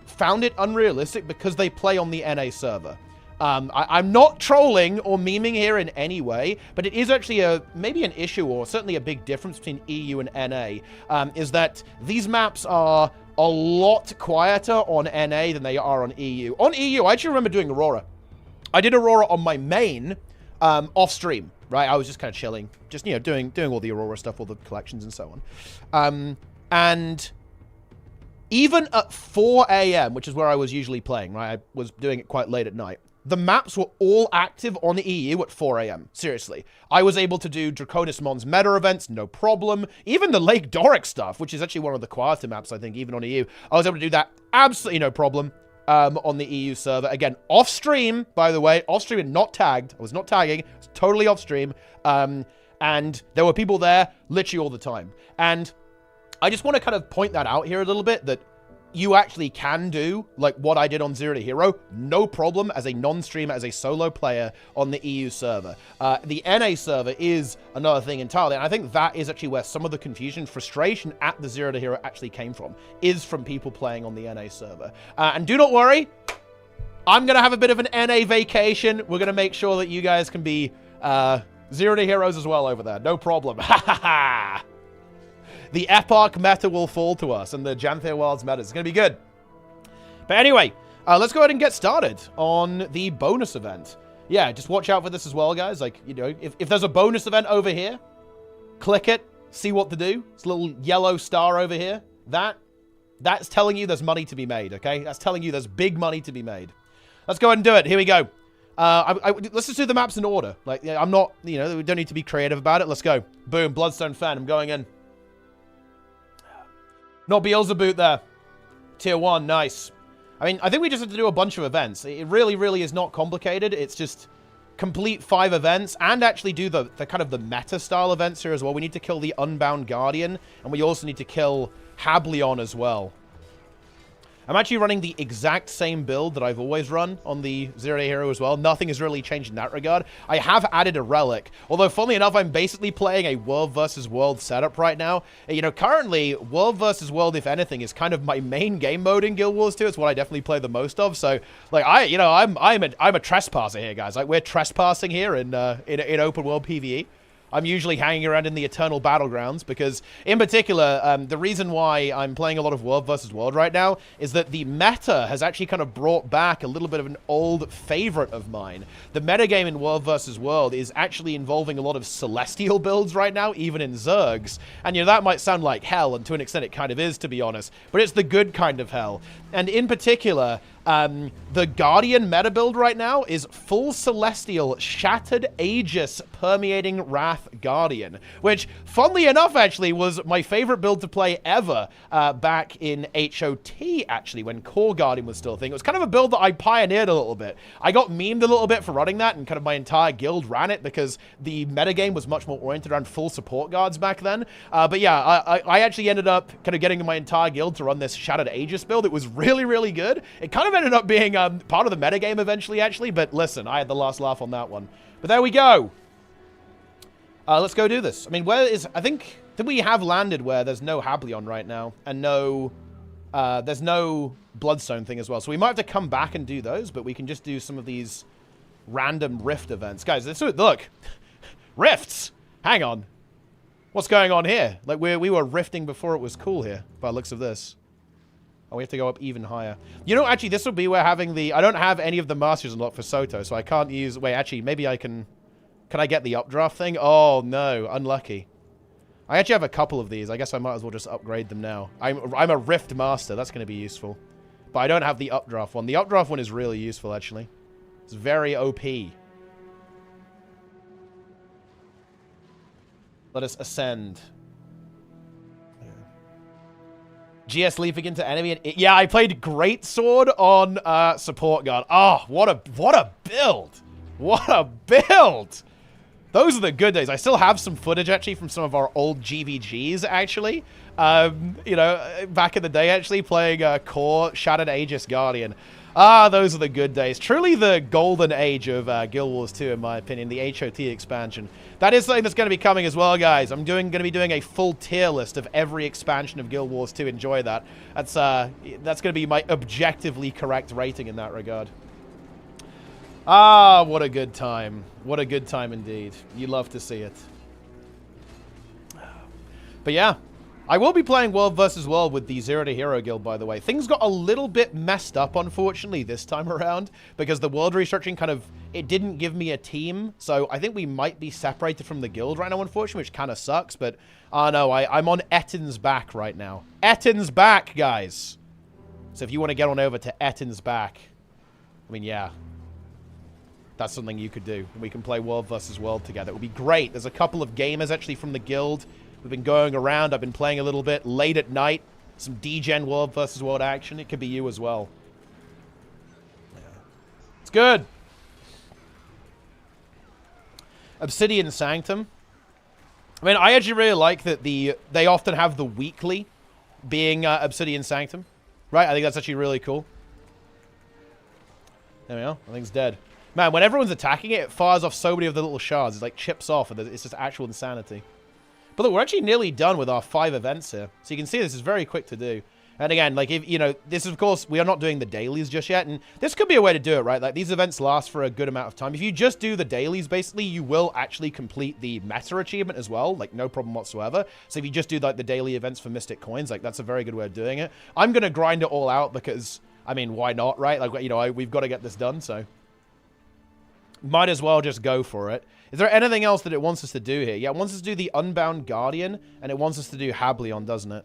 [SPEAKER 1] found it unrealistic because they play on the NA server. I'm not trolling or memeing here in any way, but it is actually maybe an issue or certainly a big difference between EU and NA, is that these maps are a lot quieter on NA than they are on EU. On EU, I actually remember doing Aurora. I did Aurora on my main off stream, right? I was just kind of chilling, just, you know, doing all the Aurora stuff, all the collections and so on. And even at 4 a.m., which is where I was usually playing, right? I was doing it quite late at night. The maps were all active on EU at 4 a.m. Seriously. I was able to do Draconis Mons meta events, no problem. Even the Lake Doric stuff, which is actually one of the quieter maps, I think, even on EU. I was able to do that absolutely no problem on the EU server. Again, off stream, by the way. Off stream and not tagged. I was not tagging. It was totally off stream. And there were people there literally all the time. And I just want to kind of point that out here a little bit, that you actually can do, like, what I did on Zero to Hero, no problem, as a non-streamer, as a solo player on the EU server. The NA server is another thing entirely, and I think that is actually where some of the confusion, frustration at the Zero to Hero actually came from, is from people playing on the NA server. And do not worry, I'm going to have a bit of an NA vacation. We're going to make sure that you guys can be Zero to Heroes as well over there. No problem. Ha ha ha! The Epoch meta will fall to us, and the Janthea Wilds meta is going to be good. But anyway, let's go ahead and get started on the bonus event. Yeah, just watch out for this as well, guys. Like, you know, if there's a bonus event over here, click it, see what to do. It's a little yellow star over here. That's telling you there's money to be made, okay? That's telling you there's big money to be made. Let's go ahead and do it. Here we go. Let's just do the maps in order. Like, I'm not, you know, we don't need to be creative about it. Let's go. Boom, Bloodstone Fen. I'm going in. Not Beelzebub there. Tier 1, nice. I mean, I think we just have to do a bunch of events. It really, really is not complicated. It's just complete 5 events and actually do the kind of the meta-style events here as well. We need to kill the Unbound Guardian, and we also need to kill Hablion as well. I'm actually running the exact same build that I've always run on the Zero Day Hero as well. Nothing has really changed in that regard. I have added a relic, although funnily enough, I'm basically playing a World versus World setup right now. You know, currently, World versus World, if anything, is kind of my main game mode in Guild Wars 2. It's what I definitely play the most of. So, like, I'm a trespasser here, guys. Like, we're trespassing here in open world PvE. I'm usually hanging around in the Eternal Battlegrounds because, in particular, the reason why I'm playing a lot of World versus World right now is that the meta has actually kind of brought back a little bit of an old favorite of mine. The metagame in World versus World is actually involving a lot of Celestial builds right now, even in Zergs. And, you know, that might sound like hell, and to an extent it kind of is, to be honest, but it's the good kind of hell. And in particular, the Guardian meta build right now is full Celestial Shattered Aegis Permeating Wrath Guardian, which, funnily enough, actually, was my favorite build to play ever back in HOT, actually, when Core Guardian was still a thing. It was kind of a build that I pioneered a little bit. I got memed a little bit for running that, and kind of my entire guild ran it because the metagame was much more oriented around full support guards back then. But yeah, I actually ended up kind of getting my entire guild to run this Shattered Aegis build. It was really, really good. It kind of ended up being part of the metagame eventually, actually, but listen, I had the last laugh on that one. But there we go. Let's go do this. I mean, I think we have landed where there's no Hablion right now, and there's no Bloodstone thing as well. So we might have to come back and do those, but we can just do some of these random Rift events. Guys, look. Rifts! Hang on. What's going on here? Like, we were rifting before it was cool here, by the looks of this. Oh, we have to go up even higher. You know, actually, this will be where having the... I don't have any of the Masters unlocked for Soto, so I can't use... Wait, actually, maybe I can... Can I get the updraft thing? Oh, no. Unlucky. I actually have a couple of these. I guess I might as well just upgrade them now. I'm a Rift Master. That's going to be useful. But I don't have the updraft one. The updraft one is really useful, actually. It's very OP. Let us ascend. GS leaping into enemy. And yeah, I played Great Sword on Support Guard. Oh, what a build. What a build. Those are the good days. I still have some footage, actually, from some of our old GVGs, actually. You know, back in the day, actually, playing Core Shattered Aegis Guardian. Ah, those are the good days. Truly the golden age of Guild Wars 2, in my opinion, the HOT expansion. That is something that's going to be coming as well, guys. I'm going to be doing a full tier list of every expansion of Guild Wars 2. Enjoy that. That's going to be my objectively correct rating in that regard. Ah, what a good time. What a good time indeed. You love to see it. But yeah, I will be playing World vs. World with the Zero to Hero guild, by the way. Things got a little bit messed up, unfortunately, this time around, because the world restructuring kind of, it didn't give me a team. So I think we might be separated from the guild right now, unfortunately, which kind of sucks. But, no, I'm on Ettin's back right now. Ettin's back, guys. So if you want to get on over to Ettin's back, I mean, yeah. That's something you could do. We can play World vs. World together. It would be great. There's a couple of gamers, actually, from the guild. We've been going around. I've been playing a little bit late at night. Some D-Gen World vs. World action. It could be you as well. Yeah. It's good. Obsidian Sanctum. I mean, I actually really like that they often have the weekly being Obsidian Sanctum. Right? I think that's actually really cool. There we go. I think it's dead. Man, when everyone's attacking it, it fires off so many of the little shards. It like chips off, and it's just actual insanity. But look, we're actually nearly done with our 5 events here. So you can see this is very quick to do. And again, like, if, you know, this is, of course, we are not doing the dailies just yet. And this could be a way to do it, right? Like, these events last for a good amount of time. If you just do the dailies, basically, you will actually complete the meta achievement as well. Like, no problem whatsoever. So if you just do, like, the daily events for Mystic Coins, like, that's a very good way of doing it. I'm going to grind it all out because, I mean, why not, right? Like, you know, we've got to get this done, so might as well just go for it. Is there anything else that it wants us to do here? Yeah, it wants us to do the Unbound Guardian, and it wants us to do Hablion, doesn't it?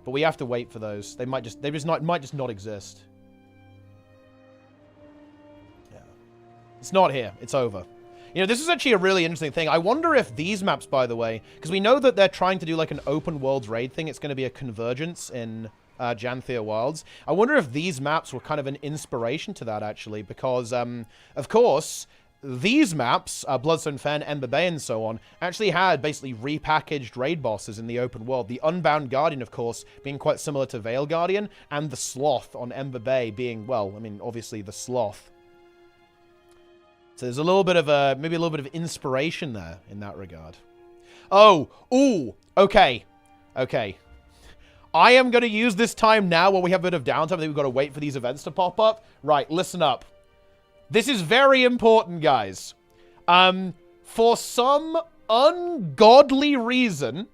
[SPEAKER 1] But we have to wait for those. They might just not exist. Yeah. It's not here. It's over. You know, this is actually a really interesting thing. I wonder if these maps, by the way, because we know that they're trying to do like an open worlds raid thing. It's going to be a convergence in Janthea Wilds. I wonder if these maps were kind of an inspiration to that, actually, because, of course, these maps, Bloodstone Fen, Ember Bay, and so on, actually had basically repackaged raid bosses in the open world. The Unbound Guardian, of course, being quite similar to Veil Guardian, and the Sloth on Ember Bay being, well, I mean, obviously the Sloth. So there's a little bit of a, maybe a little bit of inspiration there in that regard. Oh, ooh, okay, okay. I am going to use this time now while we have a bit of downtime. I think we've got to wait for these events to pop up. Right, listen up. This is very important, guys. For some ungodly reason,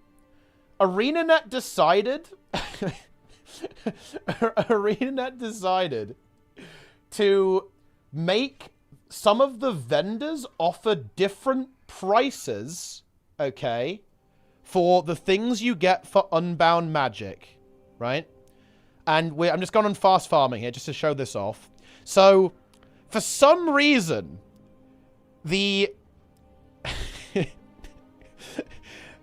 [SPEAKER 1] ArenaNet decided... ArenaNet decided to make some of the vendors offer different prices, okay, for the things you get for Unbound Magic, right? And I'm just going on fast farming here just to show this off. So, for some reason, the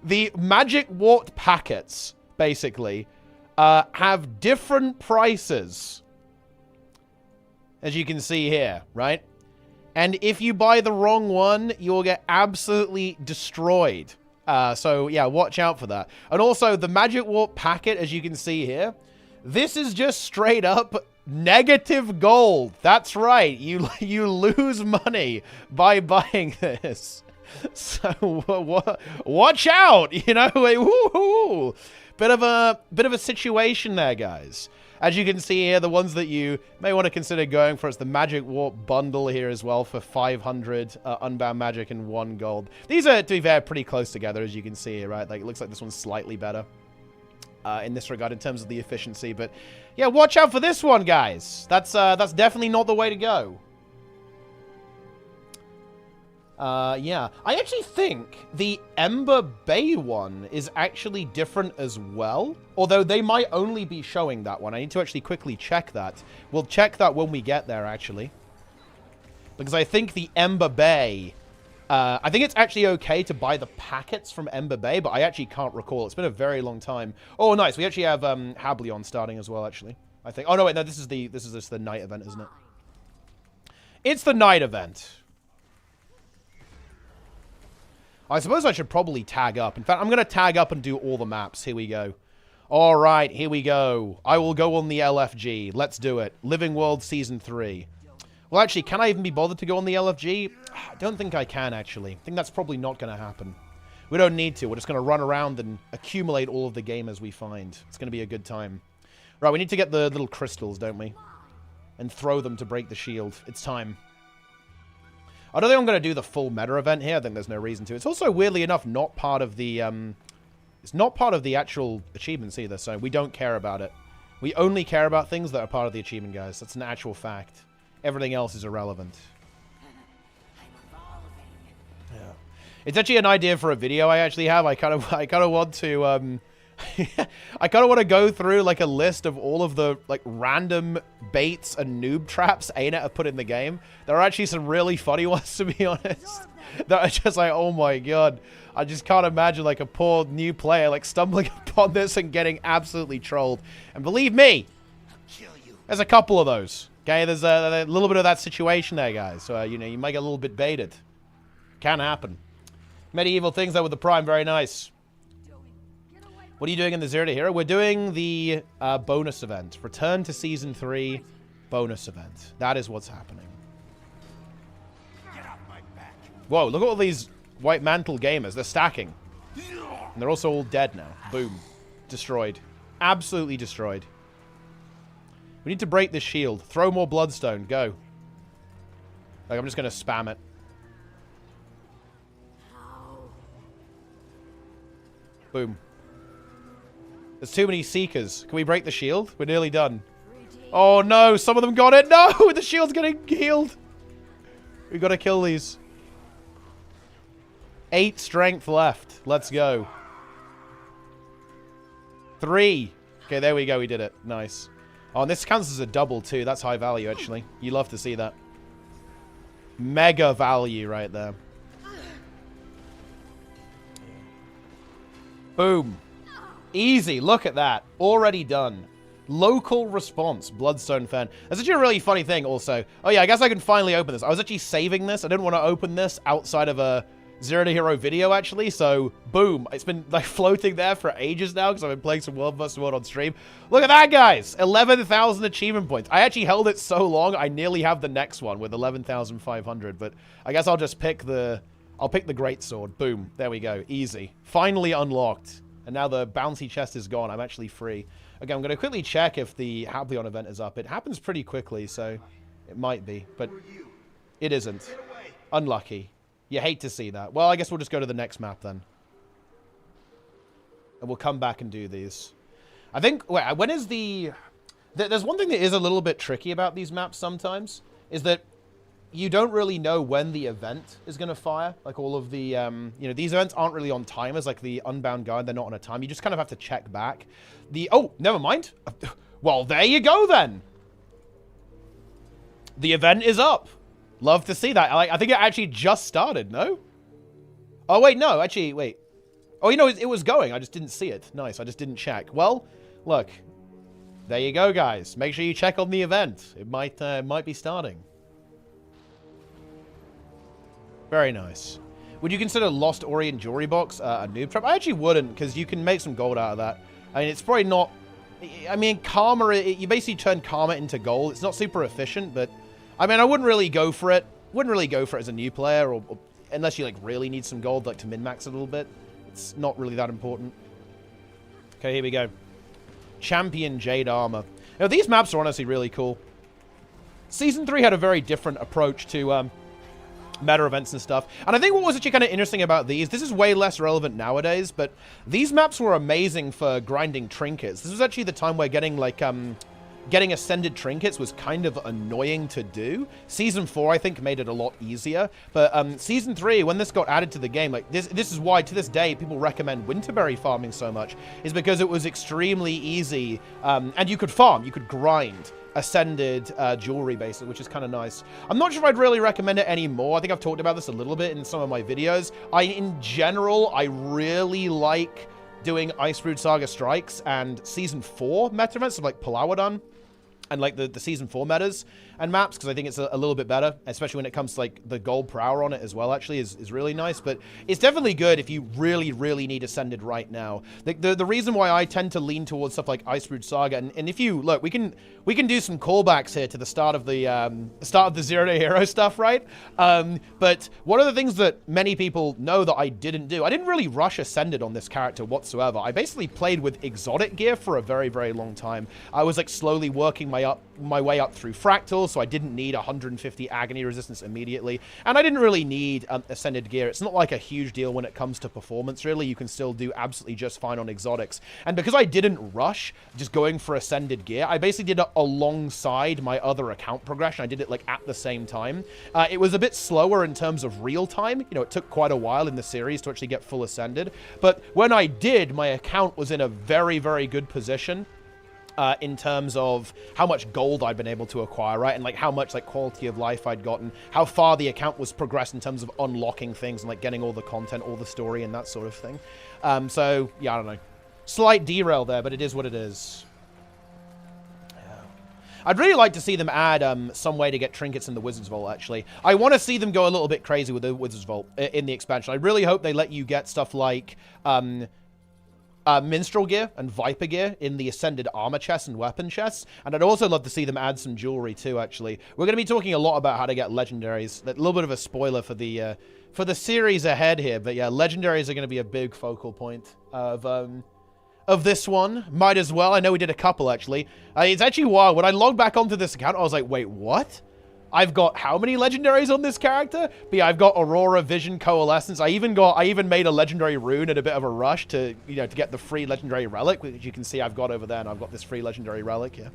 [SPEAKER 1] the Magic Wart packets, basically, have different prices, as you can see here, right? And if you buy the wrong one, you'll get absolutely destroyed. So, yeah, watch out for that. And also, the Magic Warp packet, as you can see here, this is just straight up negative gold. That's right. You lose money by buying this. So, watch out, you know? Woo-hoo. Bit of a situation there, guys. As you can see here, the ones that you may want to consider going for is the Magic Warp bundle here as well for 500 Unbound Magic and 1 gold. These are, to be fair, pretty close together, as you can see here, right? Like, it looks like this one's slightly better in this regard in terms of the efficiency. But, yeah, watch out for this one, guys. That's definitely not the way to go. Yeah. I actually think the Ember Bay one is actually different as well. Although they might only be showing that one. I need to actually quickly check that. We'll check that when we get there, actually. Because I think the Ember Bay I think it's actually okay to buy the packets from Ember Bay, but I actually can't recall. It's been a very long time. Oh, nice. We actually have Hableon starting as well, actually. I think. Oh, no, wait. No, this is just the night event, isn't it? It's the night event. I suppose I should probably tag up. In fact, I'm going to tag up and do all the maps. Here we go. All right, here we go. I will go on the LFG. Let's do it. Living World Season 3. Well, actually, can I even be bothered to go on the LFG? I don't think I can, actually. I think that's probably not going to happen. We don't need to. We're just going to run around and accumulate all of the gamers we find. It's going to be a good time. Right, we need to get the little crystals, don't we? And throw them to break the shield. It's time. I don't think I'm going to do the full meta event here. I think there's no reason to. It's also, weirdly enough, not part of the... It's not part of the actual achievements either, so we don't care about it. We only care about things that are part of the achievement, guys. That's an actual fact. Everything else is irrelevant. Yeah. It's actually an idea for a video I actually have. I kind of want to I kind of want to go through like a list of all of the like random baits and noob traps ArenaNet have put in the game. There are actually some really funny ones, to be honest. That are just like, oh my god. I just can't imagine like a poor new player like stumbling upon this and getting absolutely trolled. And believe me, there's a couple of those. Okay, there's a little bit of that situation there, guys. So, you know, you might get a little bit baited. Can happen. Medieval things though with the Prime, very nice. What are you doing in the Zero to Hero? We're doing the bonus event. Return to Season 3 bonus event. That is what's happening. Whoa, look at all these White Mantle gamers. They're stacking. And they're also all dead now. Boom. Destroyed. Absolutely destroyed. We need to break this shield. Throw more bloodstone. Go. Like, I'm just going to spam it. Boom. There's too many Seekers. Can we break the shield? We're nearly done. Oh, no. Some of them got it. No! The shield's getting healed. We've got to kill these. 8 strength left. Let's go. 3. Okay, there we go. We did it. Nice. Oh, and this counts as a double, too. That's high value, actually. You love to see that. Mega value right there. Boom. Easy. Look at that. Already done. Local response. Bloodstone fan. That's actually a really funny thing, also. Oh, yeah, I guess I can finally open this. I was actually saving this. I didn't want to open this outside of a Zero to Hero video, actually, so boom. It's been like floating there for ages now because I've been playing some World vs. World on stream. Look at that, guys. 11,000 achievement points. I actually held it so long, I nearly have the next one with 11,500, but I guess I'll just pick the... I'll pick the Greatsword. Boom. There we go. Easy. Finally unlocked. And now the bouncy chest is gone. I'm actually free. Okay, I'm going to quickly check if the Hableon event is up. It happens pretty quickly, so it might be, but it isn't. Unlucky. You hate to see that. Well, I guess we'll just go to the next map then. And we'll come back and do these. I think... Wait, when is the... There's one thing that is a little bit tricky about these maps sometimes. Is that you don't really know when the event is going to fire. Like all of the... you know, these events aren't really on timers. Like the Unbound Guard, they're not on a time. You just kind of have to check back. Oh, never mind. Well, there you go then. The event is up. Love to see that. I think it actually just started, no? Oh, wait, no. Actually, wait. Oh, you know, it was going. I just didn't see it. Nice. I just didn't check. Well, look. There you go, guys. Make sure you check on the event. It might be starting. Very nice. Would you consider Lost Orient Jewelry Box a noob trap? I actually wouldn't, because you can make some gold out of that. I mean, it's probably not... I mean, Karma... You basically turn Karma into gold. It's not super efficient, but... I mean, I wouldn't really go for it. Wouldn't really go for it as a new player, or unless you like really need some gold, like to min-max a little bit. It's not really that important. Okay, here we go. Champion Jade Armor. Now, these maps are honestly really cool. Season 3 had a very different approach to meta events and stuff. And I think what was actually kind of interesting about these, this is way less relevant nowadays, but these maps were amazing for grinding trinkets. This was actually the time where getting like getting ascended trinkets was kind of annoying to do. Season 4, I think, made it a lot easier. But Season 3, when this got added to the game, like this is why, to this day, people recommend Winterberry farming so much, is because it was extremely easy, and you could farm, you could grind. Ascended jewelry, basically, which is kind of nice. I'm not sure if I'd really recommend it anymore. I think I've talked about this a little bit in some of my videos. In general, I really like doing Icebrood Saga Strikes and Season 4 meta events of, like, Palawadon and, like, the Season 4 metas and maps, because I think it's a little bit better, especially when it comes to, like, the gold per hour on it as well, actually, is really nice. But it's definitely good if you really, really need Ascended right now. The reason why I tend to lean towards stuff like Icebrood Saga, and if you, look, we can do some callbacks here to the start of the Zero Day Hero stuff, right? But one of the things that many people know that I didn't do, I didn't really rush Ascended on this character whatsoever. I basically played with exotic gear for a very, very long time. I was, like, slowly working my way up through fractals, so I didn't need 150 agony resistance immediately, and I didn't really need Ascended gear. It's not like a huge deal when it comes to performance, really. You can still do absolutely just fine on exotics, and because I didn't rush just going for Ascended gear, I basically did it alongside my other account progression. I did it, like, at the same time. It was a bit slower in terms of real time. You know, it took quite a while in the series to actually get full Ascended, but when I did, my account was in a very, very good position in terms of how much gold I'd been able to acquire, right? And, like, how much, like, quality of life I'd gotten, how far the account was progressed in terms of unlocking things and, like, getting all the content, all the story and that sort of thing. So, yeah, I don't know. Slight derail there, but it is what it is. I'd really like to see them add some way to get trinkets in the Wizard's Vault, actually. I want to see them go a little bit crazy with the Wizard's Vault in the expansion. I really hope they let you get stuff like Minstrel gear and Viper gear in the Ascended armor chests and weapon chests. And I'd also love to see them add some jewelry too, actually. We're going to be talking a lot about how to get legendaries. A little bit of a spoiler for the series ahead here. But yeah, legendaries are going to be a big focal point of this one. Might as well. I know we did a couple, actually. It's actually wild. When I logged back onto this account, I was like, wait, what? I've got how many legendaries on this character? But yeah, I've got Aurora, Vision, Coalescence. I even made a legendary rune at a bit of a rush to get the free legendary relic, which you can see I've got over there, and I've got this free legendary relic here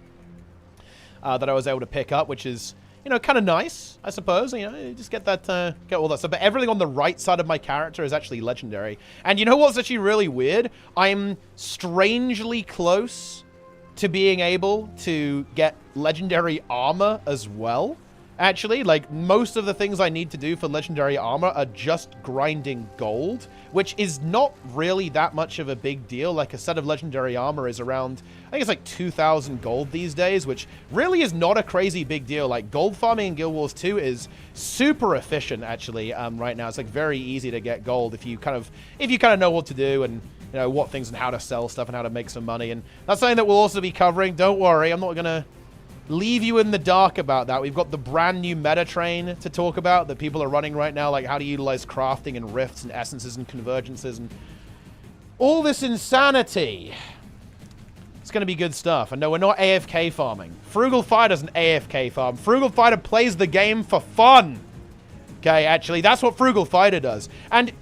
[SPEAKER 1] that I was able to pick up, which is, kind of nice, I suppose. You just get that, get all that stuff. But everything on the right side of my character is actually legendary. And you know what's actually really weird? I'm strangely close to being able to get legendary armor as well. Actually, like, most of the things I need to do for legendary armor are just grinding gold, which is not really that much of a big deal. Like, a set of legendary armor is around, I think it's like 2,000 gold these days, which really is not a crazy big deal. Like, gold farming in Guild Wars 2 is super efficient, actually, right now. It's, like, very easy to get gold if you kind of know what to do and, what things and how to sell stuff and how to make some money. And that's something that we'll also be covering. Don't worry, I'm not going to leave you in the dark about that. We've got the brand new meta train to talk about that people are running right now, like how to utilize crafting and rifts and essences and convergences and all this insanity. It's going to be good stuff. And no, we're not AFK farming. Frugal Fire doesn't AFK farm. Frugal Fighter plays the game for fun. Okay, actually, that's what Frugal Fighter does. And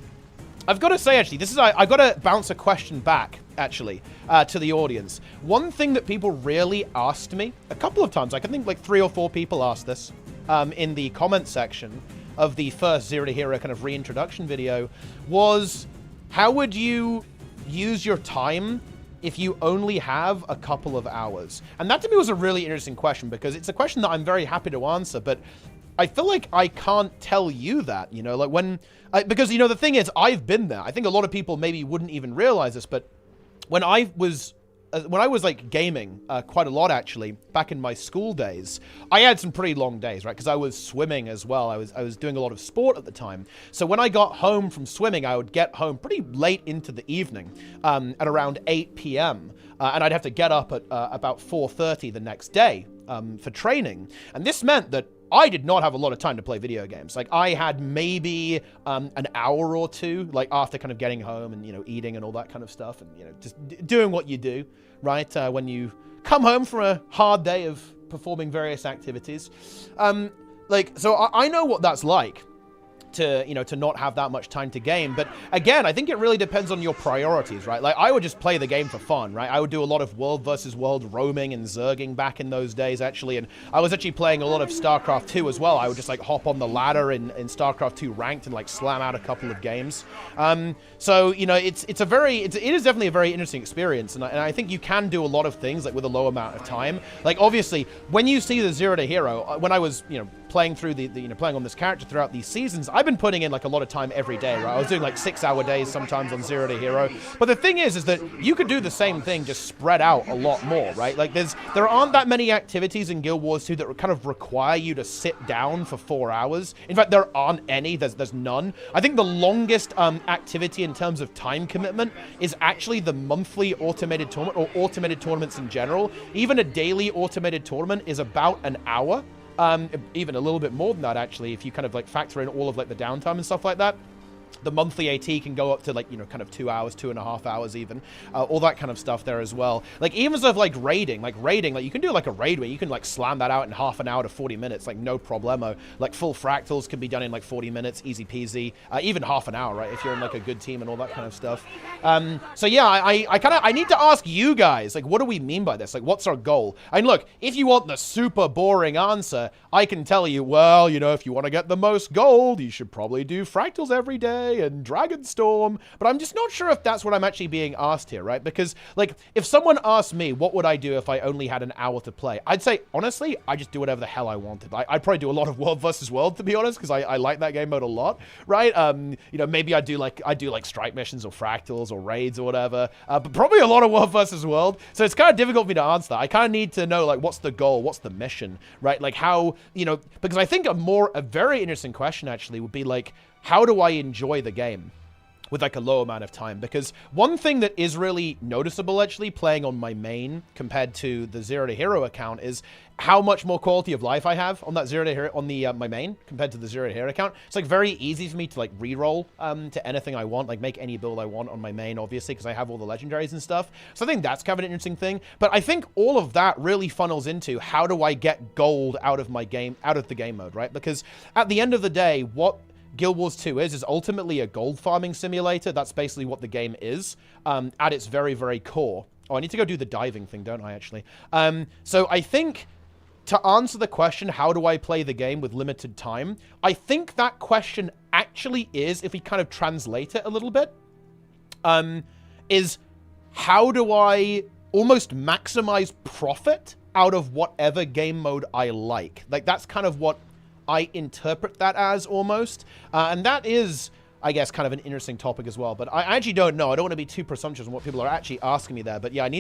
[SPEAKER 1] I've got to say, actually, I've got to bounce a question back, actually, to the audience. One thing that people really asked me a couple of times, I can think like 3 or 4 people asked this in the comment section of the first Zero to Hero kind of reintroduction video, was how would you use your time if you only have a couple of hours? And that to me was a really interesting question, because it's a question that I'm very happy to answer, but I feel like I can't tell you that, like because, the thing is, I've been there. I think a lot of people maybe wouldn't even realize this, but when I was like gaming quite a lot, actually, back in my school days, I had some pretty long days, right? Because I was swimming as well. I was doing a lot of sport at the time. So when I got home from swimming, I would get home pretty late into the evening, at around 8 p.m. And I'd have to get up at about 4:30 the next day for training. And this meant that I did not have a lot of time to play video games. Like, I had maybe an hour or two, like, after kind of getting home and, eating and all that kind of stuff, and, just doing what you do, right, when you come home from a hard day of performing various activities. So I know what that's like. to, you know, to not have that much time to game. But again, I think it really depends on your priorities, right? Like, I would just play the game for fun, right? I would do a lot of world versus world roaming and zerging back in those days, actually. And I was actually playing a lot of StarCraft 2 as well. I would just, like, hop on the ladder in StarCraft 2 ranked and, like, slam out a couple of games. So, you know, it is definitely a very interesting experience. And I think you can do a lot of things, like, with a low amount of time. Like, obviously, when you see the Zero to Hero, when I was, you know, playing through playing on this character throughout these seasons, I've been putting in like a lot of time every day, right? I was doing like 6-hour days sometimes on Zero to Hero. But the thing is that you could do the same thing just spread out a lot more, right? Like there aren't that many activities in Guild Wars 2 that kind of require you to sit down for 4 hours. In fact, there aren't any. There's none. I think the longest activity in terms of time commitment is actually the monthly automated tournament or automated tournaments in general. Even a daily automated tournament is about an hour. Even a little bit more than that, actually, if you kind of like factor in all of like the downtime and stuff like that. The monthly AT can go up to like, you know, kind of 2 hours, 2.5 hours even. All that kind of stuff there as well. Like even stuff like raiding, like you can do like a raid where you can like slam that out in half an hour to 40 minutes, like no problemo. Like full fractals can be done in like 40 minutes, easy peasy. Even half an hour, right? If you're in like a good team and all that kind of stuff. So yeah, I need to ask you guys, like, what do we mean by this? Like, what's our goal? And look, if you want the super boring answer, I can tell you, well, you know, if you want to get the most gold, you should probably do fractals every day and Dragonstorm, but I'm just not sure if that's what I'm actually being asked here, right? Because, like, if someone asked me, what would I do if I only had an hour to play? I'd say, honestly, I just do whatever the hell I wanted. I'd probably do a lot of World versus World, to be honest, because I like that game mode a lot, right? You know, maybe I do like strike missions or fractals or raids or whatever, but probably a lot of World versus World. So it's kind of difficult for me to answer that. I kind of need to know, like, what's the goal? What's the mission, right? Like, how, you know, because I think a very interesting question actually would be like, how do I enjoy the game with like a low amount of time? Because one thing that is really noticeable actually playing on my main compared to the Zero to Hero account is how much more quality of life I have on that Zero to Hero, on the my main compared to the Zero to Hero account. It's like very easy for me to like reroll to anything I want, like make any build I want on my main, obviously, because I have all the legendaries and stuff. So I think that's kind of an interesting thing. But I think all of that really funnels into how do I get gold out of my game, out of the game mode, right? Because at the end of the day, what Guild Wars 2 is ultimately a gold farming simulator. That's basically what the game is at its very, very core. Oh, I need to go do the diving thing, don't I, actually? So I think to answer the question, how do I play the game with limited time? I think that question actually is, if we kind of translate it a little bit, is how do I almost maximize profit out of whatever game mode I like? Like, that's kind of what I interpret that as almost. And that is, I guess, kind of an interesting topic as well. But I actually don't know. I don't want to be too presumptuous on what people are actually asking me there. But yeah, I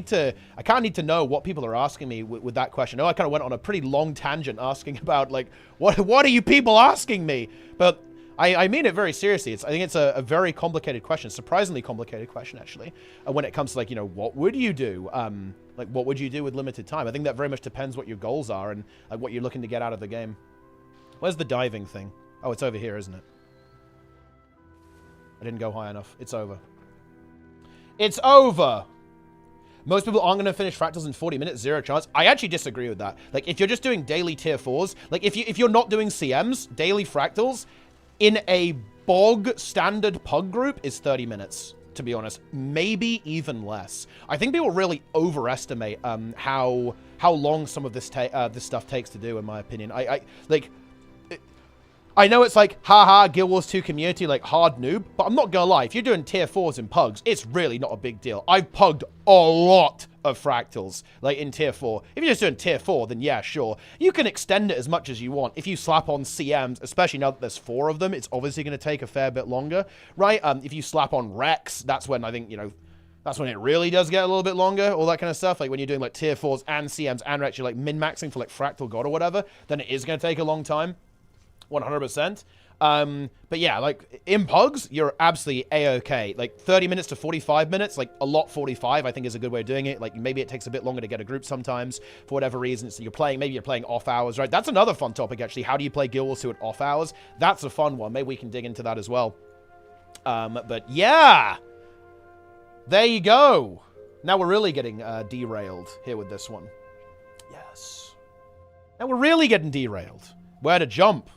[SPEAKER 1] kind of need to know what people are asking me with that question. I know I kind of went on a pretty long tangent asking about, like, what are you people asking me? But I mean it very seriously. I think it's a very complicated question, surprisingly complicated question, actually, when it comes to, like, you know, what would you do? Like, what would you do with limited time? I think that very much depends what your goals are and like what you're looking to get out of the game. Where's the diving thing? Oh, it's over here, isn't it? I didn't go high enough. It's over. It's over! Most people aren't going to finish fractals in 40 minutes, zero chance. I actually disagree with that. Like, if you're just doing daily tier 4s, like, if you're not doing CMs, daily fractals, in a bog standard pug group is 30 minutes, to be honest. Maybe even less. I think people really overestimate how long some of this stuff takes to do, in my opinion. I know it's like, haha, Guild Wars 2 community, like, hard noob, but I'm not gonna lie, if you're doing tier 4s in pugs, it's really not a big deal. I've pugged a lot of fractals, like, in tier 4. If you're just doing tier 4, then yeah, sure. You can extend it as much as you want. If you slap on CMs, especially now that there's 4 of them, it's obviously gonna take a fair bit longer, right? If you slap on Rex, that's when I think, you know, that's when it really does get a little bit longer, all that kind of stuff. Like, when you're doing, like, tier 4s and CMs and Rex, you're, like, min-maxing for, like, Fractal God or whatever, then it is gonna take a long time. 100%. But yeah, like, in pugs, you're absolutely A-okay. Like, 30 minutes to 45 minutes, like, a lot 45, I think, is a good way of doing it. Like, maybe it takes a bit longer to get a group sometimes, for whatever reason. So maybe you're playing off hours, right? That's another fun topic, actually. How do you play Guild Wars 2 at off hours? That's a fun one. Maybe we can dig into that as well. But yeah! There you go! Now we're really getting derailed here with this one. Yes. Now we're really getting derailed. Where to jump?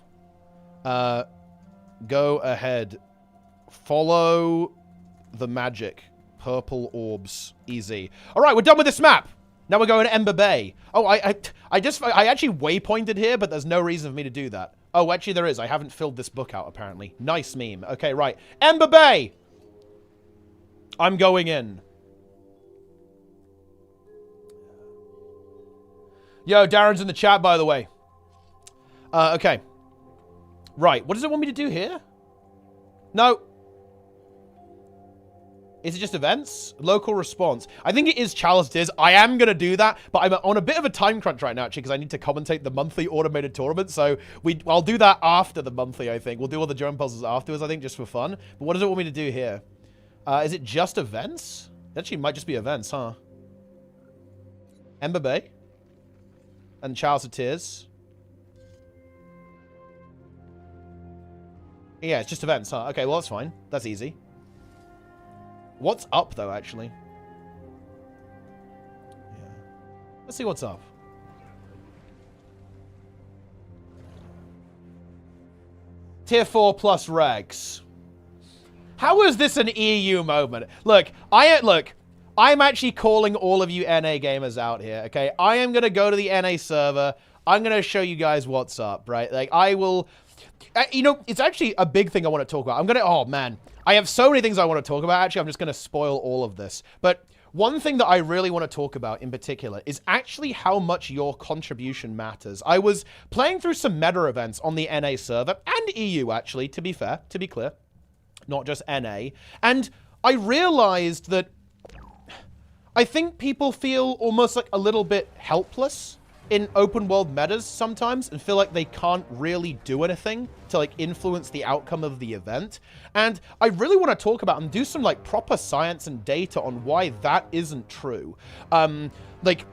[SPEAKER 1] Go ahead. Follow the magic. Purple orbs. Easy. All right, we're done with this map. Now we're going to Ember Bay. Oh, I actually waypointed here, but there's no reason for me to do that. Oh, actually there is. I haven't filled this book out, apparently. Nice meme. Okay, right. Ember Bay! I'm going in. Yo, Darren's in the chat, by the way. Okay. Right. What does it want me to do here? No. Is it just events? Local response. I think it is Chalice Tears. I am going to do that, but I'm on a bit of a time crunch right now, actually, because I need to commentate the monthly automated tournament. So I'll do that after the monthly, I think. We'll do all the drone puzzles afterwards, I think, just for fun. But what does it want me to do here? Is it just events? It actually might just be events, huh? Ember Bay. And Chalice of Tears. Yeah, it's just events, huh? Okay, well, that's fine. That's easy. What's up, though, actually? Yeah. Let's see what's up. Tier 4 plus regs. How is this an EU moment? Look, I'm actually calling all of you NA gamers out here, okay? I am going to go to the NA server. I'm going to show you guys what's up, right? Like, I will... you know, it's actually a big thing I want to talk about. I'm going to... Oh, man. I have so many things I want to talk about. Actually, I'm just going to spoil all of this. But one thing that I really want to talk about in particular is actually how much your contribution matters. I was playing through some meta events on the NA server, and EU, actually, to be fair, to be clear. Not just NA. And I realized that I think people feel almost like a little bit helpless in open world metas sometimes and feel like they can't really do anything to like influence the outcome of the event. And I really want to talk about and do some like proper science and data on why that isn't true. Like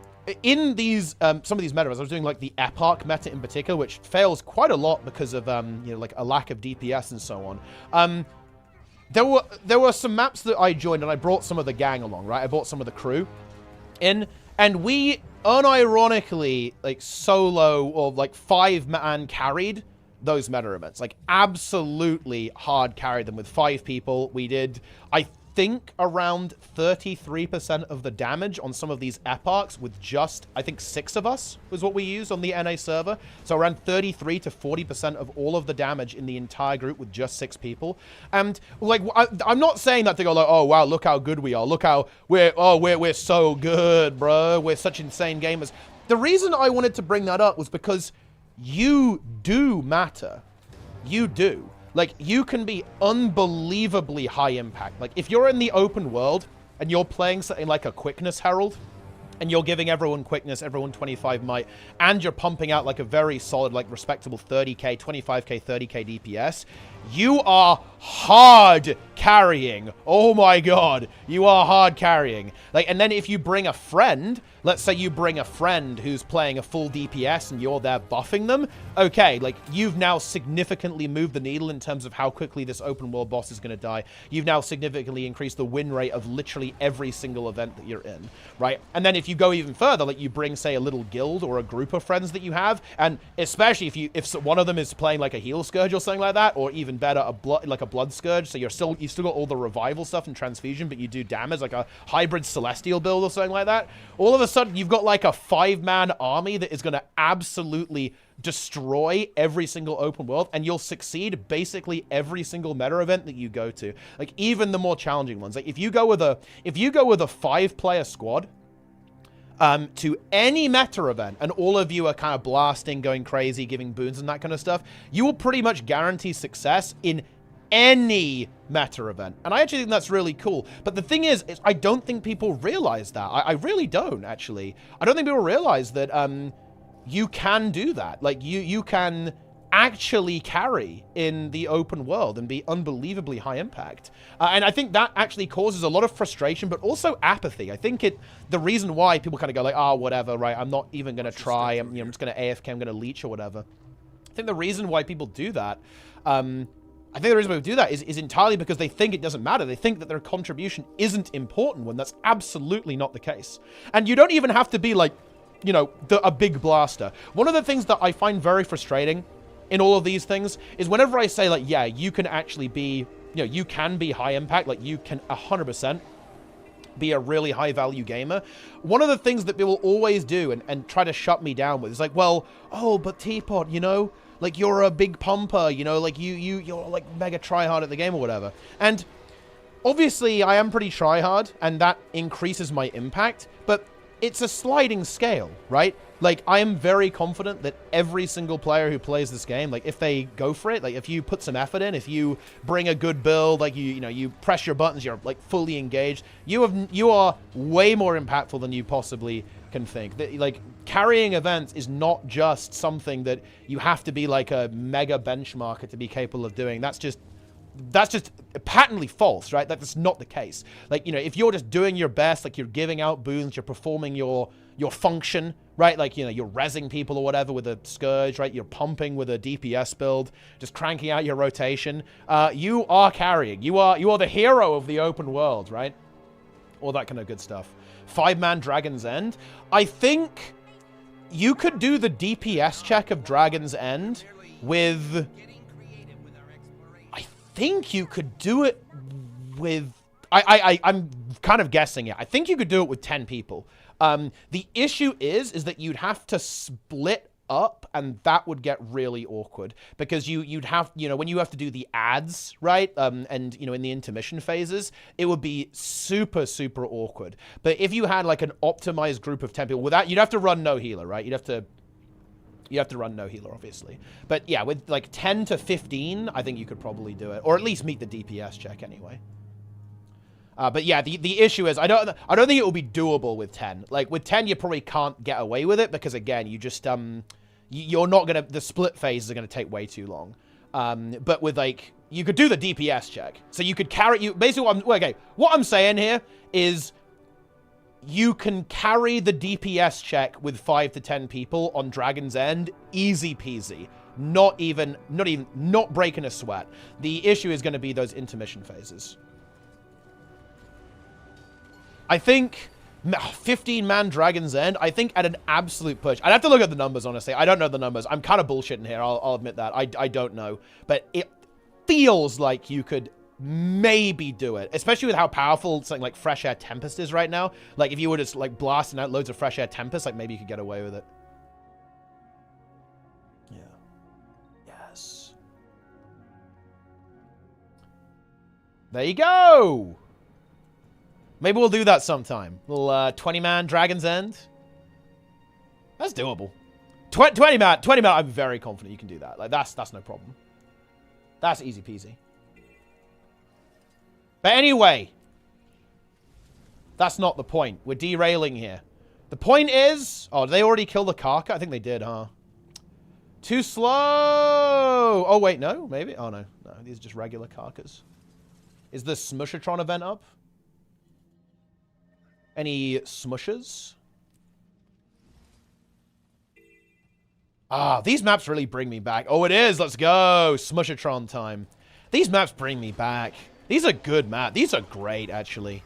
[SPEAKER 1] in these, some of these metas, I was doing like the Epoch meta in particular, which fails quite a lot because of, you know, like a lack of DPS and so on. There were some maps that I joined and I brought some of the gang along, right? I brought some of the crew in, and we unironically like solo or like 5-man carried those meta events. Like absolutely hard carried them with 5 people. We did, I think, around 33% of the damage on some of these epochs with just, I think, 6 of us was what we used on the NA server. So around 33 to 40% of all of the damage in the entire group with just 6 people. And like, I'm not saying that to go like, oh wow, look how good we are. Look how we're so good, bro. We're such insane gamers. The reason I wanted to bring that up was because you do matter. You do. Like, you can be unbelievably high impact. Like, if you're in the open world and you're playing something like a Quickness Herald, and you're giving everyone quickness, everyone 25 might, and you're pumping out like a very solid, like respectable 30k, 25k, 30k DPS, you are hard carrying. Oh my god, you are hard carrying. Like, and then if you bring a friend, let's say you bring a friend who's playing a full DPS and you're there buffing them, okay, like you've now significantly moved the needle in terms of how quickly this open world boss is going to die. You've now significantly increased the win rate of literally every single event that you're in, right? And then if you go even further, like you bring, say, a little guild or a group of friends that you have, and especially if one of them is playing like a heal scourge or something like that, or even better, a blood scourge, so you've still got all the revival stuff and transfusion, but you do damage, like a hybrid celestial build or something like that. All of a sudden, you've got like a 5-man army that is going to absolutely destroy every single open world, and you'll succeed basically every single meta event that you go to. Like even the more challenging ones. Like if you go with a 5-player squad to any meta event, and all of you are kind of blasting, going crazy, giving boons and that kind of stuff, you will pretty much guarantee success in any meta event. And I actually think that's really cool. But the thing is I don't think people realize that. I really don't, actually. I don't think people realize that you can do that. Like, you can actually carry in the open world and be unbelievably high impact. And I think that actually causes a lot of frustration, but also apathy. I think the reason why people kind of go like, oh, whatever, right, I'm not even going to try. I'm just going to AFK, I'm going to leech or whatever. I think the reason why people do that, is entirely because they think it doesn't matter. They think that their contribution isn't important, when that's absolutely not the case. And you don't even have to be like, you know, a big blaster. One of the things that I find very frustrating in all of these things is whenever I say, like, yeah, you can actually be, you know, you can be high impact, like, you can 100% be a really high value gamer. One of the things that people always do and try to shut me down with is like, well, oh, but Teapot, you know, like, you're a big pumper, you know, like, you're like mega tryhard at the game or whatever. And obviously I am pretty tryhard and that increases my impact, but it's a sliding scale, right? Like, I am very confident that every single player who plays this game, like, if they go for it, like, if you put some effort in, if you bring a good build, like, you know, you press your buttons, you're, like, fully engaged, you are way more impactful than you possibly can think. That, like, carrying events is not just something that you have to be, like, a mega benchmarker to be capable of doing. That's just patently false, right? That's not the case. Like, you know, if you're just doing your best, like, you're giving out boons, you're performing your function, right? Like, you know, you're rezzing people or whatever with a Scourge, right? You're pumping with a DPS build, just cranking out your rotation. You are carrying. You are the hero of the open world, right? All that kind of good stuff. 5-man Dragon's End. I think you could do the DPS check of Dragon's End with... I think you could do it with... I'm kind of guessing it. I think you could do it with 10 people. The issue is that you'd have to split up, and that would get really awkward because you'd have, you know, when you have to do the ads, right? And, you know, in the intermission phases, it would be super, super awkward. But if you had like an optimized group of 10 people, without, you'd have to run no healer, right? You have to run no healer, obviously. But yeah, with like 10 to 15, I think you could probably do it, or at least meet the DPS check anyway. But yeah, the issue is I don't think it will be doable with 10. Like with 10, you probably can't get away with it because again, you just you're not gonna, the split phases are gonna take way too long. But with like, you could do the DPS check, so you could carry basically what I'm saying here is you can carry the DPS check with 5 to 10 people on Dragon's End, easy peasy. Not breaking a sweat. The issue is going to be those intermission phases. I think 15-man Dragon's End, I think at an absolute push. I'd have to look at the numbers, honestly. I don't know the numbers. I'm kind of bullshitting here. I'll admit that. I don't know. But it feels like you could maybe do it, especially with how powerful something like Fresh Air Tempest is right now. Like, if you were just, like, blasting out loads of Fresh Air Tempest, like, maybe you could get away with it. Yeah. Yes. There you go! Maybe we'll do that sometime. Little 20-man Dragon's End. That's doable. 20-man, I'm very confident you can do that. Like, that's no problem. That's easy peasy. But anyway, that's not the point. We're derailing here. The point is... Oh, did they already kill the Karka? I think they did, huh? Too slow! Oh, wait, no? Maybe? Oh, no. No, these are just regular Karkas. Is the Smushatron event up? Any smushers? Ah, these maps really bring me back. Oh, it is. Let's go. Smushatron time. These maps bring me back. These are good maps. These are great, actually.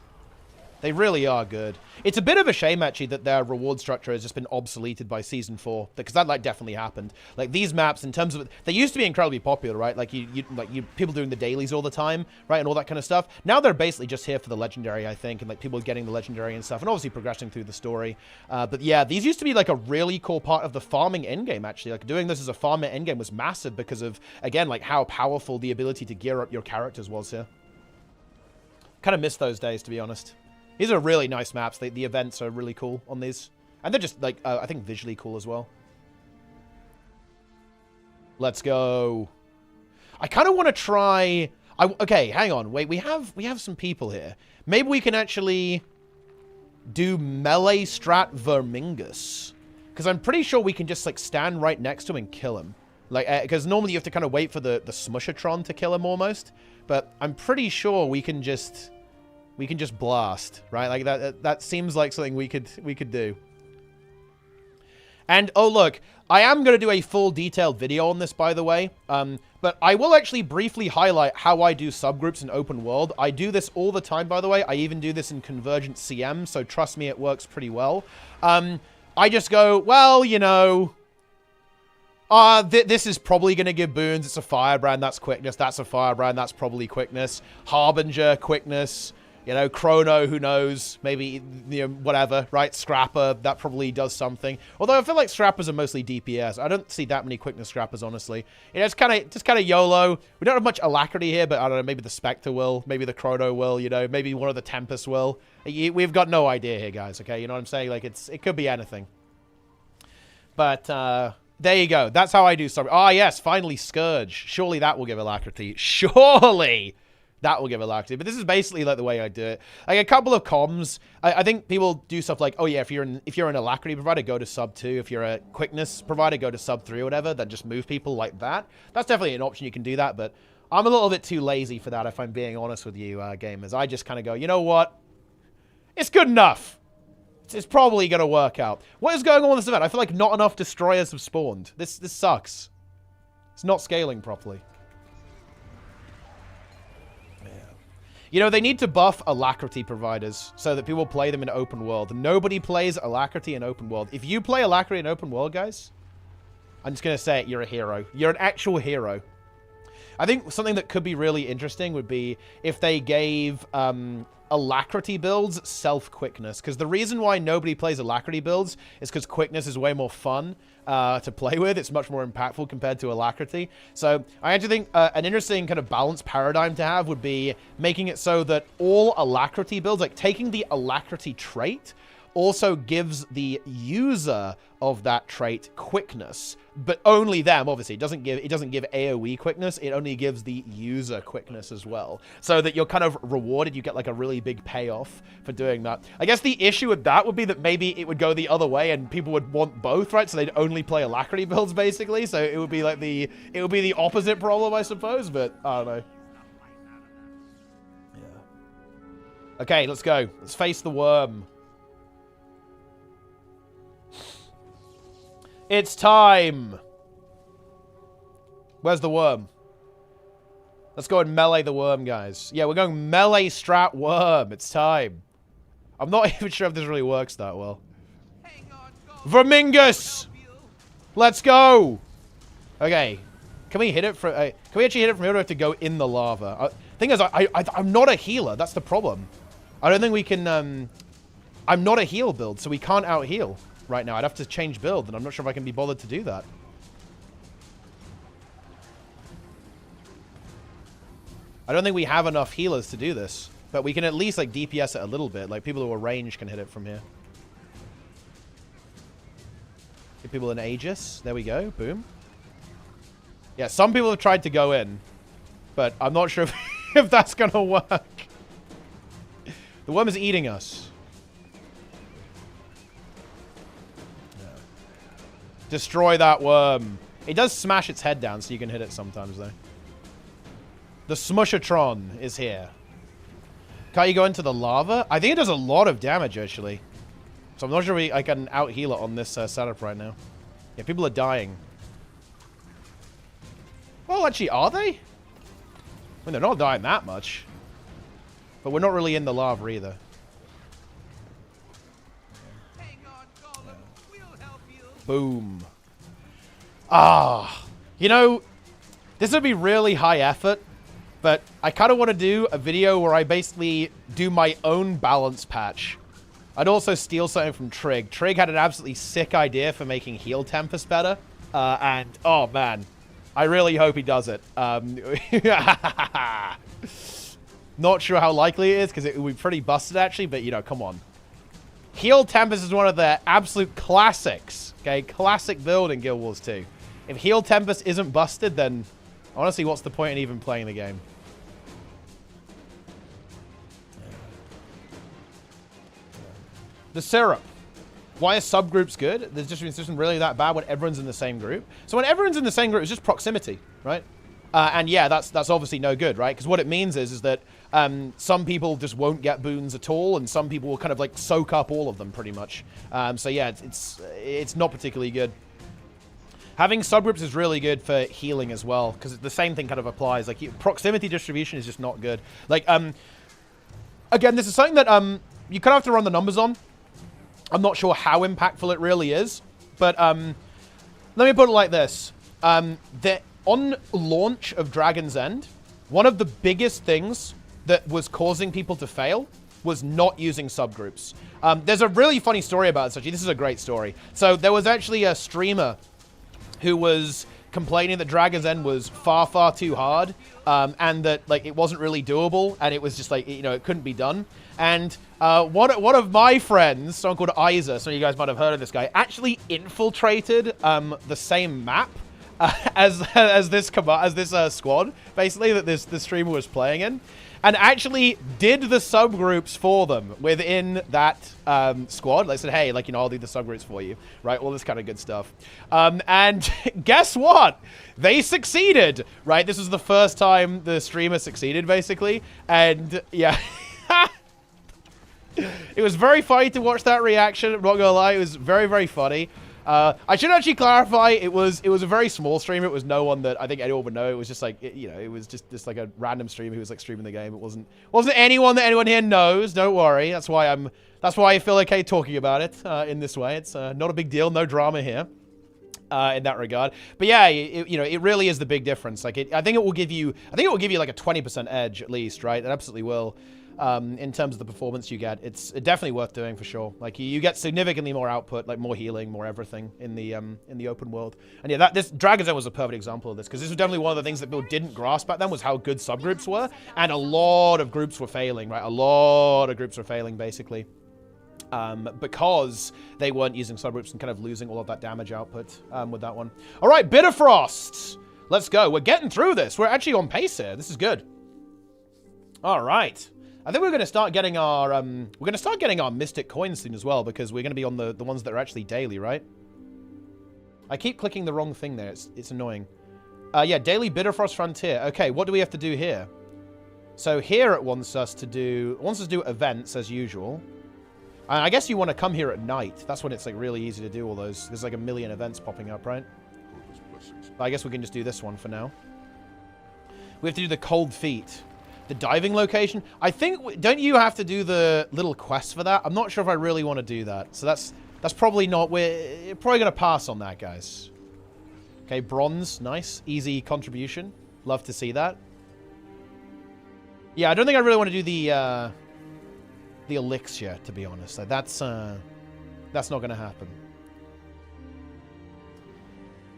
[SPEAKER 1] They really are good. It's a bit of a shame, actually, that their reward structure has just been obsoleted by Season 4. Because that, like, definitely happened. Like, these maps, in terms of... They used to be incredibly popular, right? Like, people doing the dailies all the time, right? And all that kind of stuff. Now they're basically just here for the legendary, I think. And, like, people getting the legendary and stuff. And obviously progressing through the story. But, yeah, these used to be, like, a really cool part of the farming endgame, actually. Like, doing this as a farming endgame was massive because of, again, like, how powerful the ability to gear up your characters was here. Kind of miss those days, to be honest. These are really nice maps. The events are really cool on these. And they're just, like, I think visually cool as well. Let's go. I kind of want to try... okay, hang on. Wait, we have some people here. Maybe we can actually do melee strat Vermingus. Because I'm pretty sure we can just, like, stand right next to him and kill him. Like, because normally you have to kind of wait for the Smushatron to kill him almost. But I'm pretty sure we can just blast, right? Like that seems like something we could do. And oh look, I am going to do a full detailed video on this, by the way. But I will actually briefly highlight how I do subgroups in open world. I do this all the time, by the way. I even do this in Convergent CM, so trust me, it works pretty well. I just go, well, you know, This is probably going to give boons. It's a firebrand, that's quickness. That's a firebrand, that's probably quickness. Harbinger, quickness. You know, Chrono, who knows? Maybe, you know, whatever, right? Scrapper, that probably does something. Although I feel like Scrappers are mostly DPS. I don't see that many quickness Scrappers, honestly. You know, it's just kind of YOLO. We don't have much alacrity here, but I don't know, maybe the Spectre will. Maybe the Chrono will, you know. Maybe one of the Tempest will. We've got no idea here, guys, okay? You know what I'm saying? Like, it could be anything. But, there you go. That's how I do something. Ah, yes, finally Scourge. Surely that will give alacrity. Surely that will give alacrity. But this is basically like the way I do it. Like a couple of comms. I think people do stuff like, oh yeah, if you're an alacrity provider, go to sub 2. If you're a quickness provider, go to sub 3 or whatever. Then just move people like that. That's definitely an option. You can do that. But I'm a little bit too lazy for that, if I'm being honest with you, gamers. I just kind of go, you know what? It's good enough. It's probably going to work out. What is going on with this event? I feel like not enough destroyers have spawned. This sucks. It's not scaling properly. Yeah. You know, they need to buff alacrity providers so that people play them in open world. Nobody plays alacrity in open world. If you play alacrity in open world, guys, I'm just going to say it, you're a hero. You're an actual hero. I think something that could be really interesting would be if they gave alacrity builds self-quickness. Because the reason why nobody plays alacrity builds is because quickness is way more fun to play with. It's much more impactful compared to alacrity. So I actually think an interesting kind of balanced paradigm to have would be making it so that all alacrity builds, like taking the alacrity trait, also gives the user of that trait quickness, but only them. Obviously, it doesn't give AoE quickness. It only gives the user quickness as well, so that you're kind of rewarded. You get like a really big payoff for doing that. I guess the issue with that would be that maybe it would go the other way, and people would want both, right? So they'd only play alacrity builds basically. So it would be like the opposite problem, I suppose. But I don't know. Yeah. Okay, let's go. Let's face the worm. It's time. Where's the worm? Let's go and melee the worm, guys. Yeah, we're going melee strat worm. It's time. I'm not even sure if this really works that well. Vermingus! Let's go! Okay. Can we hit it from... can we actually hit it from here, or do we have to go in the lava? Thing is, I'm not a healer. That's the problem. I don't think we can... I'm not a heal build, so we can't out-heal right now. I'd have to change build, and I'm not sure if I can be bothered to do that. I don't think we have enough healers to do this, but we can at least like DPS it a little bit. Like people who are ranged can hit it from here. Give people an Aegis. There we go. Boom. Yeah, some people have tried to go in, but I'm not sure if that's gonna work. The worm is eating us. Destroy that worm. It does smash its head down, so you can hit it sometimes, though. The Smushatron is here. Can't you go into the lava? I think it does a lot of damage, actually. So I'm not sure I can out-heal it on this setup right now. Yeah, people are dying. Well, actually, are they? I mean, they're not dying that much. But we're not really in the lava, either. Boom. Ah. You know, this would be really high effort, but I kind of want to do a video where I basically do my own balance patch. I'd also steal something from Trig. Trig had an absolutely sick idea for making Heal Tempest better. And, oh man, I really hope he does it. Not sure how likely it is, because it would be pretty busted, actually, but, you know, come on. Heal Tempest is one of the absolute classics. Okay, classic build in Guild Wars 2. If Heal Tempest isn't busted, then honestly, what's the point in even playing the game? The syrup. Why are subgroups good? The distribution system really that bad when everyone's in the same group? So when everyone's in the same group, it's just proximity, right? And yeah, that's obviously no good, right? Because what it means is that some people just won't get boons at all, and some people will kind of like soak up all of them pretty much. So yeah, it's not particularly good. Having subgroups is really good for healing as well, because the same thing kind of applies. Like proximity distribution is just not good. Like again, this is something that you kind of have to run the numbers on. I'm not sure how impactful it really is, but let me put it like this. On launch of Dragon's End, one of the biggest things that was causing people to fail was not using subgroups. There's a really funny story about this, actually. This is a great story. So there was actually a streamer who was complaining that Dragon's End was far, far too hard, and that, like, it wasn't really doable, and it was just, like, you know, it couldn't be done. And one of my friends, someone called Isa, some of you guys might have heard of this guy, actually infiltrated the same map as this squad, basically, that this streamer was playing in, and actually did the subgroups for them within that squad. They said, hey, like, you know, I'll do the subgroups for you, right? All this kind of good stuff. And guess what? They succeeded, right? This was the first time the streamer succeeded, basically. And yeah. It was very funny to watch that reaction. I'm not gonna lie, it was very, very funny. I should actually clarify, it was a very small stream. It was no one that I think anyone would know. It was just like, you know, it was just like a random streamer who was like streaming the game. It wasn't anyone that anyone here knows. Don't worry. That's why I feel okay talking about it in this way. It's not a big deal. No drama here. In that regard. But yeah, you know, it really is the big difference. Like, I think it will give you like a 20% edge at least, right? It absolutely will. In terms of the performance you get, it's definitely worth doing for sure. Like, you get significantly more output, like more healing, more everything in the open world. And yeah, this Dragon's Den was a perfect example of this, because this was definitely one of the things that people didn't grasp back then, was how good subgroups were, and a lot of groups were failing, right? A lot of groups were failing, basically. Because they weren't using subgroups and kind of losing all of that damage output with that one. All right, Bitterfrost. Let's go. We're getting through this. We're actually on pace here. This is good. All right. I think we're going to start getting our Mystic coins soon as well, because we're going to be on the ones that are actually daily, right? I keep clicking the wrong thing there. It's annoying. Yeah, daily Bitterfrost Frontier. Okay, what do we have to do here? So here it wants us to do events as usual. And I guess you want to come here at night. That's when it's like really easy to do all those. There's like a million events popping up, right? But I guess we can just do this one for now. We have to do the Cold Feet. The diving location. I think, don't you have to do the little quest for that? I'm not sure if I really want to do that. So that's probably not, we're probably going to pass on that, guys. Okay, bronze. Nice. Easy contribution. Love to see that. Yeah, I don't think I really want to do the elixir, to be honest. Like, that's not going to happen.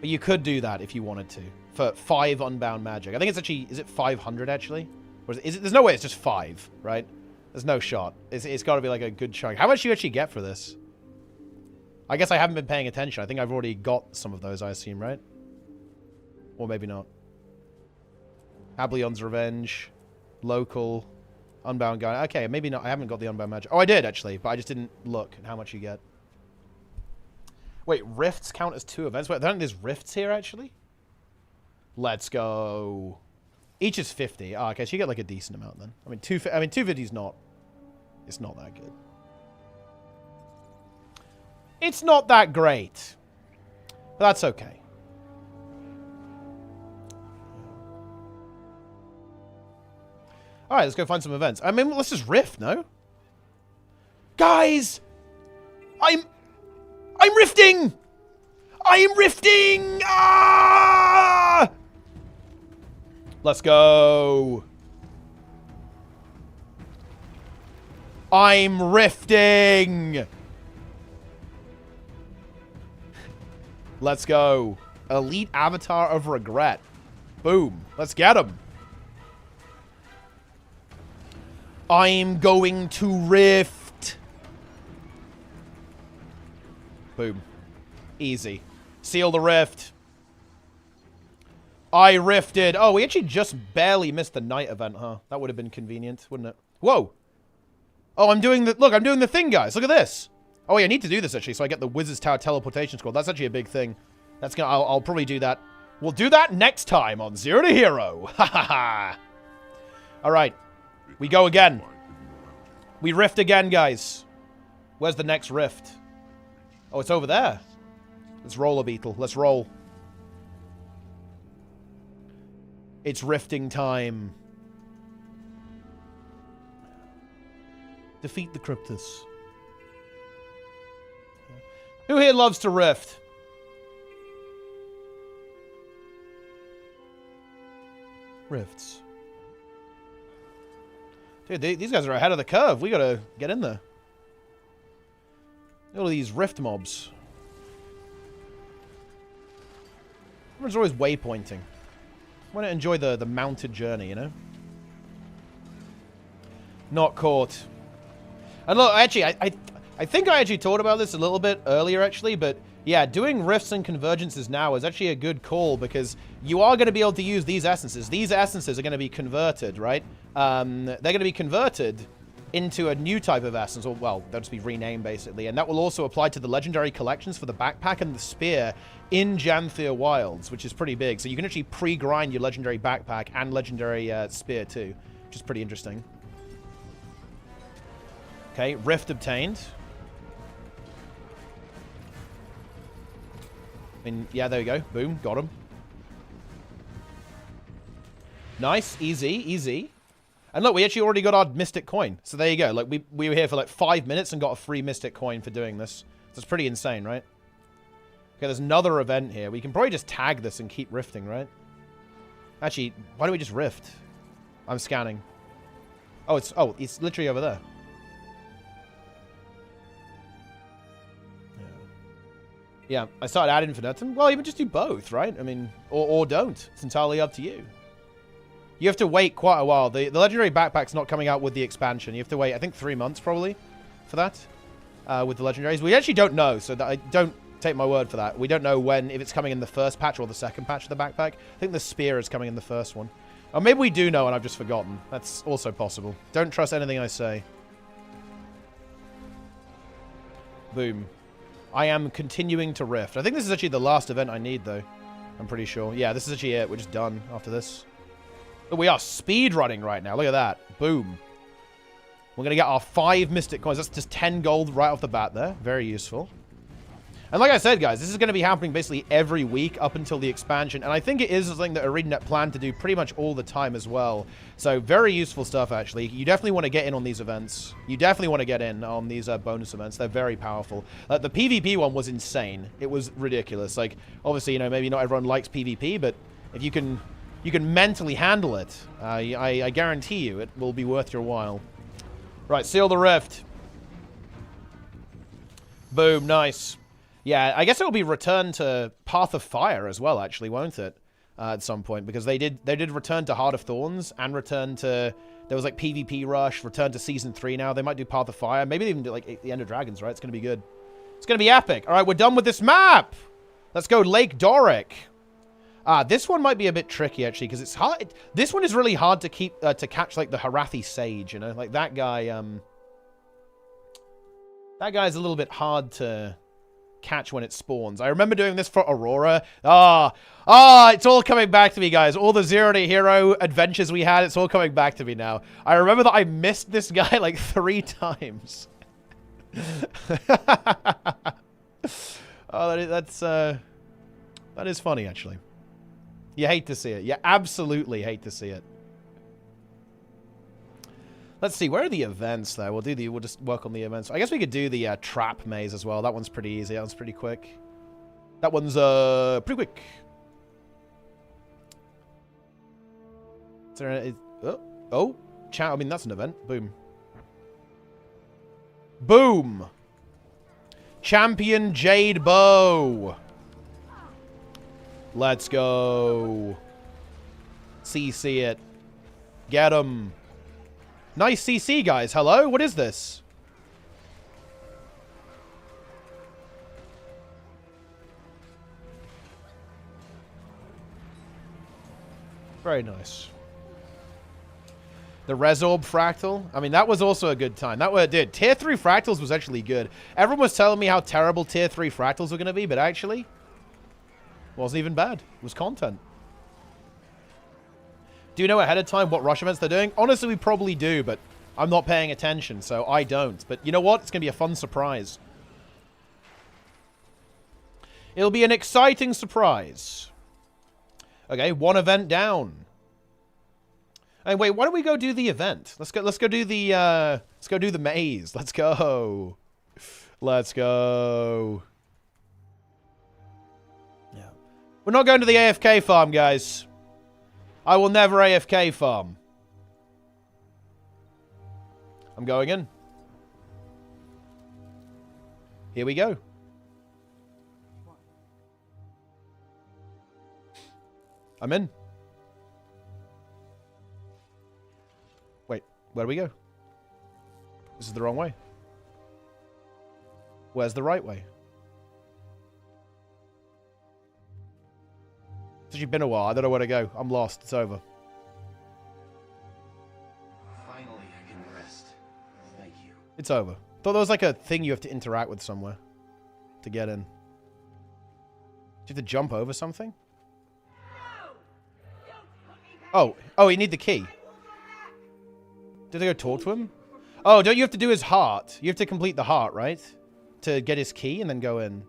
[SPEAKER 1] But you could do that if you wanted to. For 5 unbound magic. I think it's actually, is it 500 actually? Or is it, there's no way it's just 5, right? There's no shot. It's got to be like a good chunk. How much do you actually get for this? I guess I haven't been paying attention. I think I've already got some of those, I assume, right? Or maybe not. Ableon's Revenge. Local. Unbound guy. Okay, maybe not. I haven't got the unbound magic. Oh, I did, actually. But I just didn't look at how much you get. Wait, rifts count as 2 events? Wait, there's rifts here, actually? Let's go. Each is 50. Oh, okay, so you get like a decent amount then. I mean, 250 is not... It's not that good. It's not that great. But that's okay. Alright, let's go find some events. I mean, let's just rift, no? Guys! I'm rifting! I am rifting! Ah! Let's go. I'm rifting. Let's go. Elite Avatar of Regret. Boom. Let's get him. I'm going to rift. Boom. Easy. Seal the rift. I rifted. Oh, we actually just barely missed the night event, huh? That would have been convenient, wouldn't it? Whoa. Oh, I'm doing the thing, guys. Look at this. Oh, yeah, I need to do this, actually, so I get the Wizard's Tower teleportation squad. That's actually a big thing. I'll probably do that. We'll do that next time on Zero to Hero. Ha ha ha. All right. We go again. We rift again, guys. Where's the next rift? Oh, it's over there. Let's roll a beetle. Let's roll. It's rifting time. Defeat the Cryptus. Who here loves to rift? Rifts. Dude, these guys are ahead of the curve. We gotta get in there. Look at all these rift mobs. Everyone's always waypointing. I want to enjoy the mounted journey, you know? Not caught. And look, actually, I think I actually talked about this a little bit earlier, actually, but yeah, doing rifts and convergences now is actually a good call because you are going to be able to use these essences. These essences are going to be converted, right? They're going to be converted into a new type of essence, or, well, they'll just be renamed, basically. And that will also apply to the legendary collections for the backpack and the spear in Janthea Wilds, which is pretty big. So you can actually pre-grind your legendary backpack and legendary spear, too, which is pretty interesting. Okay, rift obtained. Yeah, there we go. Boom, got him. Nice, easy, easy. And look, we actually already got our Mystic Coin. So there you go. Like, we were here for like 5 minutes and got a free Mystic Coin for doing this. So it's pretty insane, right? Okay, there's another event here. We can probably just tag this and keep rifting, right? Actually, why don't we just rift? I'm scanning. Oh, it's literally over there. Yeah, I started ad infinitum. Well, you can just do both, right? I mean, or don't. It's entirely up to you. You have to wait quite a while. The legendary backpack's not coming out with the expansion. You have to wait, I think, 3 months probably for that with the legendaries. We actually don't know, so that I don't take my word for that. We don't know if it's coming in the first patch or the second patch of the backpack. I think the spear is coming in the first one. Or maybe we do know and I've just forgotten. That's also possible. Don't trust anything I say. Boom. I am continuing to rift. I think this is actually the last event I need, though. I'm pretty sure. Yeah, this is actually it. We're just done after this. But we are speed running right now. Look at that. Boom. We're going to get our 5 Mystic Coins. That's just 10 gold right off the bat there. Very useful. And like I said, guys, this is going to be happening basically every week up until the expansion. And I think it is something that ArenaNet planned to do pretty much all the time as well. So very useful stuff, actually. You definitely want to get in on these events. You definitely want to get in on these bonus events. They're very powerful. The PvP one was insane. It was ridiculous. Like, obviously, you know, maybe not everyone likes PvP, but if you can mentally handle it, I guarantee you it will be worth your while. Right, seal the rift. Boom, nice. Yeah, I guess it will be returned to Path of Fire as well, actually, won't it? At some point, because they did return to Heart of Thorns and return to, there was like PvP Rush, return to Season 3 now. They might do Path of Fire. Maybe they even do like the End of Dragons, right? It's going to be good. It's going to be epic. All right, we're done with this map. Let's go Lake Doric. This one might be a bit tricky, actually, because it's hard. This one is really hard to keep, to catch like the Harathi Sage, you know? Like that guy, that guy's a little bit hard to catch when it spawns. I remember doing this for Aurora. It's all coming back to me, guys. All the Zero to Hero adventures we had, it's all coming back to me now. I remember that I missed this guy like 3 times. Oh, that is funny, actually. You hate to see it. You absolutely hate to see it. Let's see, where are the events, though? We'll just work on the events. I guess we could do the trap maze as well. That one's pretty easy. That one's pretty quick. That one's pretty quick. Is there chat. I mean, that's an event. Boom. Boom. Champion Jade Bow. Let's go. CC it. Get him. Nice CC, guys. Hello? What is this? Very nice. The Resorb Fractal. I mean, that was also a good time. Dude, Tier 3 Fractals was actually good. Everyone was telling me how terrible Tier 3 Fractals were going to be, but actually, wasn't even bad. It was content. Do you know ahead of time what rush events they're doing? Honestly, we probably do, but I'm not paying attention, so I don't. But you know what? It's going to be a fun surprise. It'll be an exciting surprise. Okay, 1 event down. Hey, wait, why don't we go do the event? Let's go do the maze. Let's go. Let's go. Yeah. We're not going to the AFK farm, guys. I will never AFK farm. I'm going in. Here we go. I'm in. Wait, where do we go? This is the wrong way. Where's the right way? It's actually been a while. I don't know where to go. I'm lost. It's over.
[SPEAKER 3] Finally, I can rest. Thank you.
[SPEAKER 1] It's over. Thought there was like a thing you have to interact with somewhere to get in. Do you have to jump over something? Oh, you need the key. Did I go talk to him? Oh, don't you have to do his heart? You have to complete the heart, right? To get his key and then go in.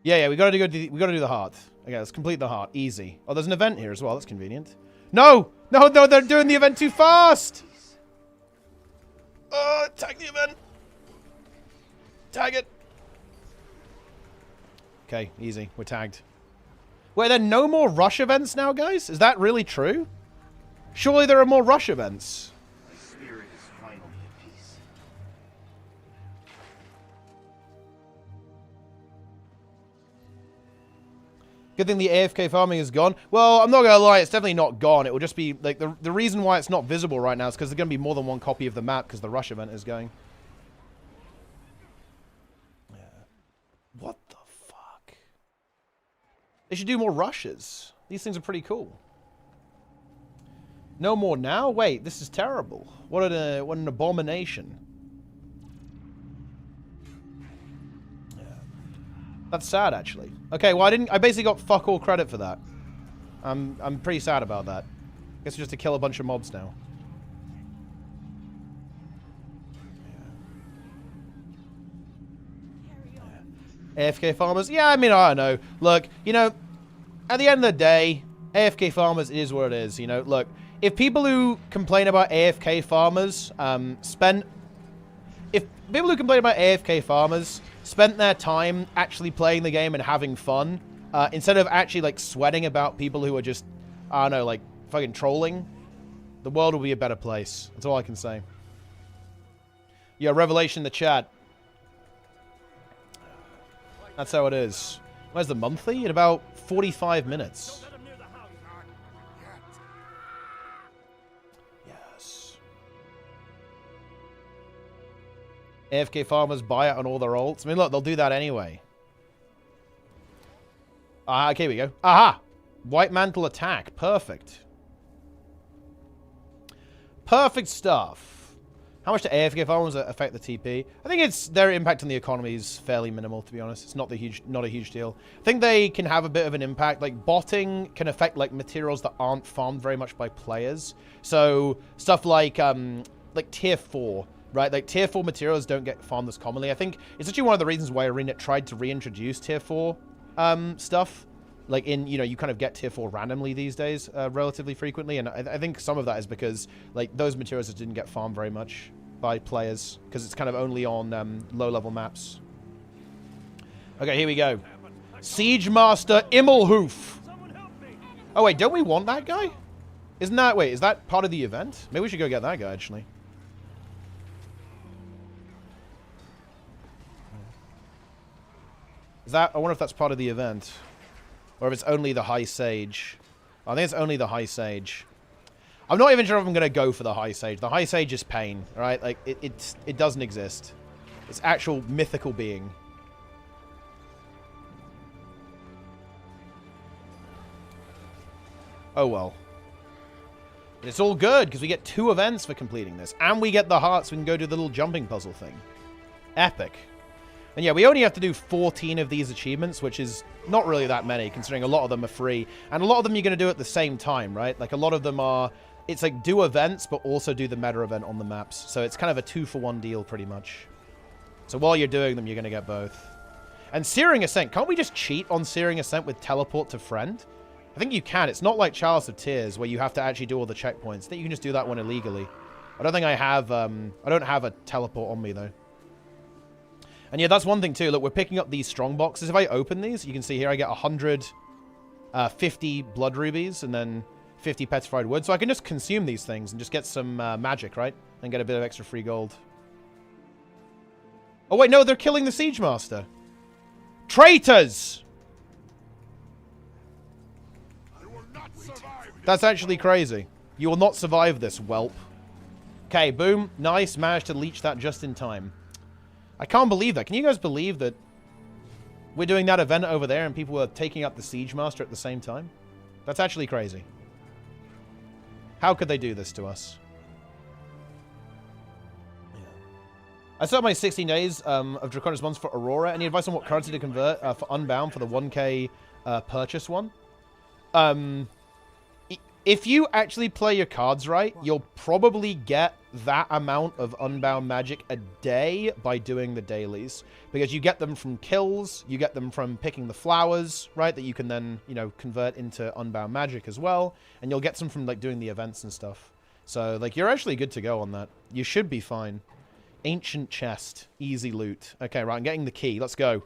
[SPEAKER 1] Yeah, we gotta do the heart. Okay, let's complete the heart. Easy. Oh, there's an event here as well. That's convenient. No, they're doing the event too fast. Oh, tag the event. Tag it. Okay, easy. We're tagged. Wait, are there no more rush events now, guys? Is that really true? Surely there are more rush events.
[SPEAKER 3] My spirit is finally at peace.
[SPEAKER 1] Good thing the AFK farming is gone. Well, I'm not going to lie, it's definitely not gone. It will just be, like, the reason why it's not visible right now is because there's going to be more than one copy of the map because the rush event is going. Yeah. What the fuck? They should do more rushes. These things are pretty cool. No more now? Wait, this is terrible. What an abomination. Yeah. That's sad, actually. Okay, well, I basically got fuck all credit for that. I'm pretty sad about that. Guess just to kill a bunch of mobs now. Yeah. AFK farmers? Yeah, I mean, I don't know. Look, you know, at the end of the day, AFK farmers is what it is, you know. Look, if people who complain about AFK farmers spent their time actually playing the game and having fun, instead of actually, like, sweating about people who are just, I don't know, like, fucking trolling, the world will be a better place. That's all I can say. Yeah, Revelation in the chat. That's how it is. Where's the monthly? In about 45 minutes. AFK farmers buy it on all their alts. I mean, look, they'll do that anyway. Okay, here we go. Aha! White Mantle attack. Perfect. Perfect stuff. How much do AFK farmers affect the TP? I think their impact on the economy is fairly minimal, to be honest. It's not a huge deal. I think they can have a bit of an impact. Like, botting can affect, like, materials that aren't farmed very much by players. So, stuff like tier 4. Right, like tier 4 materials don't get farmed as commonly. I think it's actually one of the reasons why ArenaNet tried to reintroduce tier 4 stuff. Like you know, you kind of get tier 4 randomly these days, relatively frequently. And I think some of that is because, like, those materials just didn't get farmed very much by players. Because it's kind of only on low-level maps. Okay, here we go. Siege Master Immelhoof. Oh, wait, don't we want that guy? Isn't that... Wait, is that part of the event? Maybe we should go get that guy, actually. I wonder if that's part of the event. Or if it's only the High Sage. I think it's only the High Sage. I'm not even sure if I'm going to go for the High Sage. The High Sage is pain, right? Like, it doesn't exist. It's actual mythical being. Oh, well. But it's all good, because we get 2 events for completing this. And we get the hearts, so we can go do the little jumping puzzle thing. Epic. And yeah, we only have to do 14 of these achievements, which is not really that many, considering a lot of them are free. And a lot of them you're going to do at the same time, right? Like, a lot of them are... It's like, do events, but also do the meta event on the maps. So it's kind of a 2-for-1 deal, pretty much. So while you're doing them, you're going to get both. And Searing Ascent. Can't we just cheat on Searing Ascent with Teleport to Friend? I think you can. It's not like Chalice of Tears, where you have to actually do all the checkpoints. I think you can just do that one illegally. I don't think I have... I don't have a Teleport on me, though. And yeah, that's one thing too. Look, we're picking up these strong boxes. If I open these, you can see here I get 150 blood rubies and then 50 petrified wood. So I can just consume these things and just get some magic, right? And get a bit of extra free gold. Oh wait, no, they're killing the Siege Master. Traitors! That's actually crazy. You will not survive this, whelp. Okay, boom. Nice. Managed to leech that just in time. I can't believe that. Can you guys believe that we're doing that event over there and people were taking up the Siege Master at the same time? That's actually crazy. How could they do this to us? Yeah. I set up my 16 days of Draconis Bonds for Aurora. Any advice on what currency to convert for Unbound for the 1k purchase one? If you actually play your cards right, you'll probably get that amount of Unbound magic a day by doing the dailies. Because you get them from kills, you get them from picking the flowers, right? That you can then, you know, convert into Unbound magic as well. And you'll get some from, like, doing the events and stuff. So, like, you're actually good to go on that. You should be fine. Ancient chest. Easy loot. Okay, right, I'm getting the key. Let's go.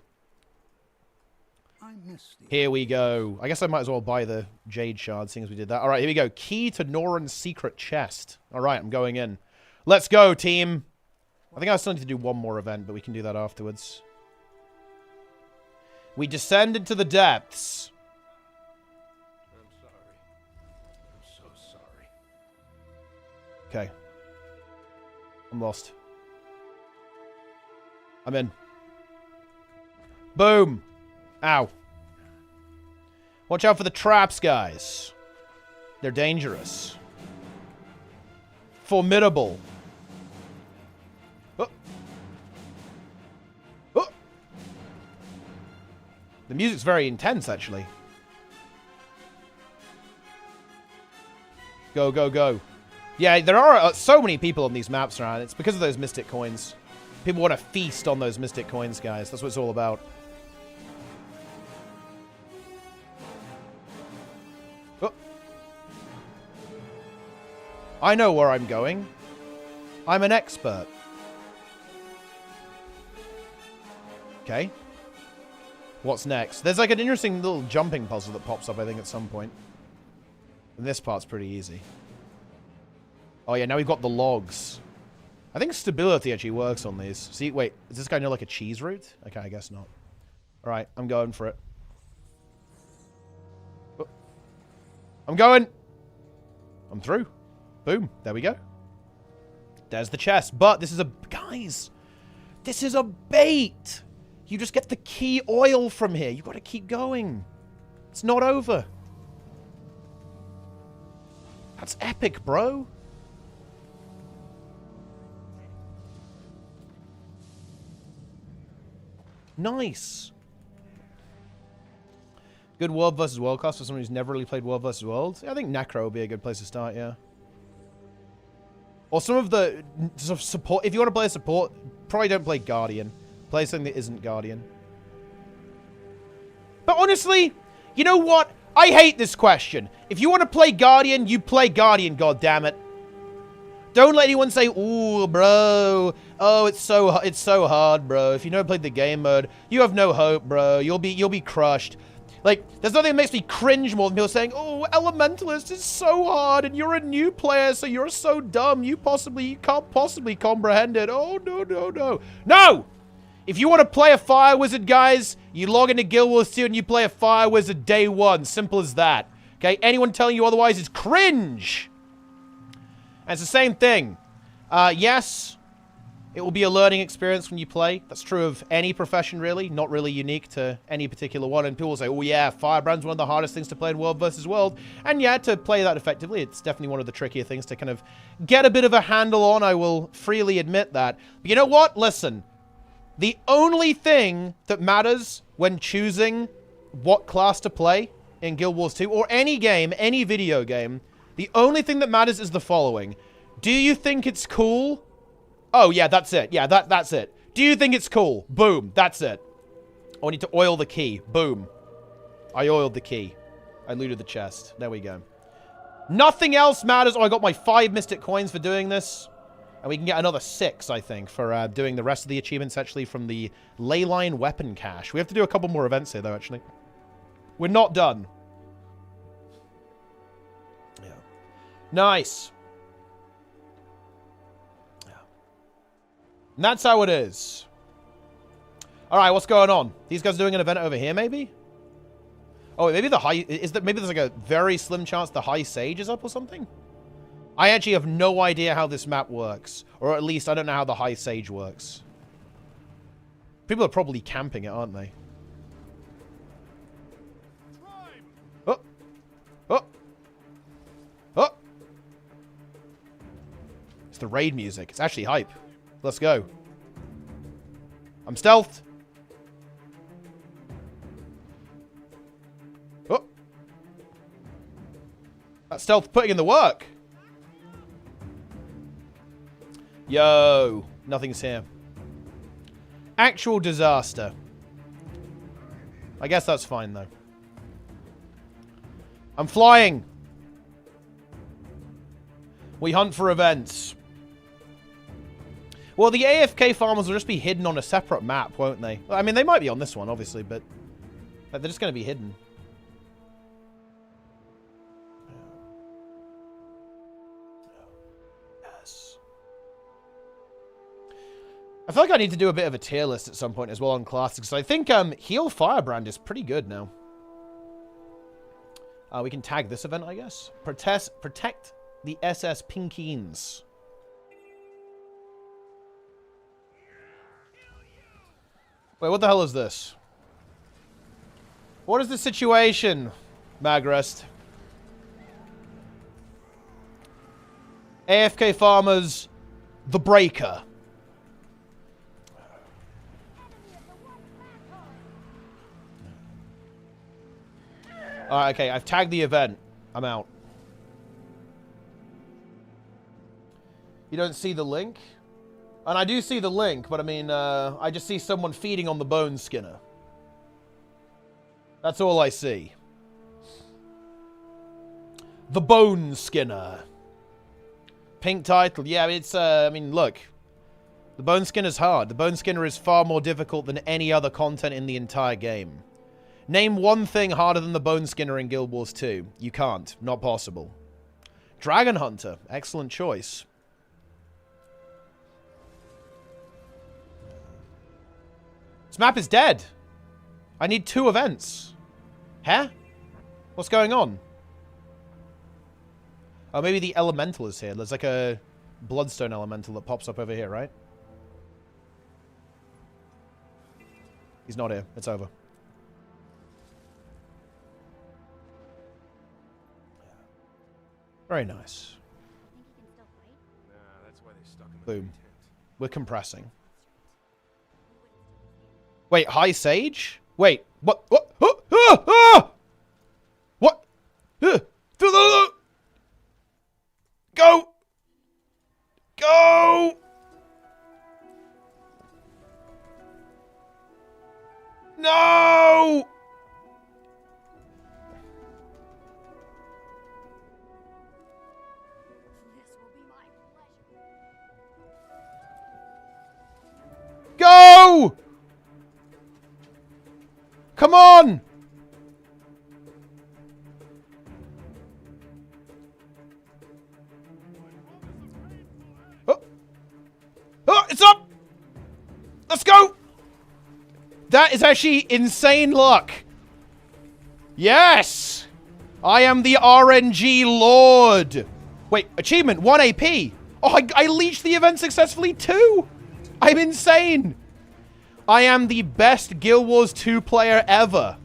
[SPEAKER 1] Here we go. I guess I might as well buy the Jade Shard, seeing as we did that. All right, here we go. Key to Noran's secret chest. All right, I'm going in. Let's go, team. I think I still need to do one more event, but we can do that afterwards. We descend into the depths.
[SPEAKER 4] I'm sorry. I'm so sorry.
[SPEAKER 1] Okay. I'm lost. I'm in. Boom. Ow. Watch out for the traps, guys. They're dangerous. Formidable. Oh. Oh. The music's very intense, actually. Go, go, go. Yeah, there are so many people on these maps around. It's because of those mystic coins. People want to feast on those mystic coins, guys. That's what it's all about. I know where I'm going. I'm an expert. Okay. What's next? There's like an interesting little jumping puzzle that pops up, I think, at some point. And this part's pretty easy. Oh, yeah, now we've got the logs. I think stability actually works on these. See, wait, is this guy know like a cheese route? Okay, I guess not. All right, I'm going for it. Oh. I'm going. I'm through. Boom. There we go. There's the chest. But this is a... Guys! This is a bait! You just get the key oil from here. You gotta keep going. It's not over. That's epic, bro. Nice. Good World vs. World class for someone who's never really played World vs. World. Yeah, I think Necro would be a good place to start, yeah. Or some of the sort of support. If you want to play a support, probably don't play Guardian. Play something that isn't Guardian. But honestly, you know what? I hate this question. If you want to play Guardian, you play Guardian, goddammit. Don't let anyone say, ooh, bro. Oh, it's so hard, bro. If you never played the game mode, you have no hope, bro. You'll be crushed. Like, there's nothing that makes me cringe more than people saying, oh, Elementalist is so hard, and you're a new player, so you're so dumb, you can't possibly comprehend it. Oh, no, no, no. No! If you want to play a Fire Wizard, guys, you log into Guild Wars 2 and you play a Fire Wizard day one. Simple as that. Okay? Anyone telling you otherwise is cringe! And it's the same thing. Yes, it will be a learning experience when you play. That's true of any profession, really. Not really unique to any particular one. And people will say, oh yeah, Firebrand's one of the hardest things to play in World vs. World. And yeah, to play that effectively, it's definitely one of the trickier things to kind of get a bit of a handle on. I will freely admit that. But you know what? Listen. The only thing that matters when choosing what class to play in Guild Wars 2, or any game, any video game, the only thing that matters is the following. Do you think it's cool? Oh, yeah, that's it. Yeah, that's it. Do you think it's cool? Boom. That's it. Oh, I need to oil the key. Boom. I oiled the key. I looted the chest. There we go. Nothing else matters. Oh, I got my 5 Mystic Coins for doing this. And we can get another 6, I think, for doing the rest of the achievements, actually, from the Leyline Weapon Cache. We have to do a couple more events here, though, actually. We're not done. Yeah. Nice. Yeah. And that's how it is. All right, what's going on? These guys are doing an event over here, maybe? Oh, maybe the high... maybe there's like a very slim chance the High Sage is up or something? I actually have no idea how this map works. Or at least I don't know how the High Sage works. People are probably camping it, aren't they? Oh! Oh! Oh! It's the raid music. It's actually hype. Let's go. I'm stealthed. Oh! That stealth putting in the work. Yo, nothing's here. Actual disaster. I guess that's fine, though. I'm flying. We hunt for events. Well, the AFK farmers will just be hidden on a separate map, won't they? I mean, they might be on this one, obviously, but they're just going to be hidden. I feel like I need to do a bit of a tier list at some point as well on classes, because I think Heal Firebrand is pretty good now. We can tag this event, I guess. Protect the SS Pinkines. Wait, what the hell is this? What is the situation, Magrest? AFK Farmers, The Breaker. Alright, okay, I've tagged the event. I'm out. You don't see the link? And I do see the link, but I mean, I just see someone feeding on the Bone Skinner. That's all I see. The Bone Skinner. Pink title. Yeah, it's, I mean, look. The Bone Skinner's hard. The Bone Skinner is far more difficult than any other content in the entire game. Name one thing harder than the Bone Skinner in Guild Wars 2. You can't. Not possible. Dragon Hunter. Excellent choice. This map is dead. I need 2 events. Huh? What's going on? Oh, maybe the Elemental is here. There's like a Bloodstone Elemental that pops up over here, right? He's not here. It's over. Very nice.
[SPEAKER 4] Nah, that's why they stuck him in
[SPEAKER 1] Boom.
[SPEAKER 4] the tent.
[SPEAKER 1] We're compressing. Wait, High Sage? Wait, what? What? What? Go! Go! No! Go! Come on! Oh. Oh, it's up! Let's go! That is actually insane luck. Yes! I am the RNG Lord. Wait, achievement, 1 AP. Oh, I leached the event successfully too. I'm insane. I am the best Guild Wars 2 player ever.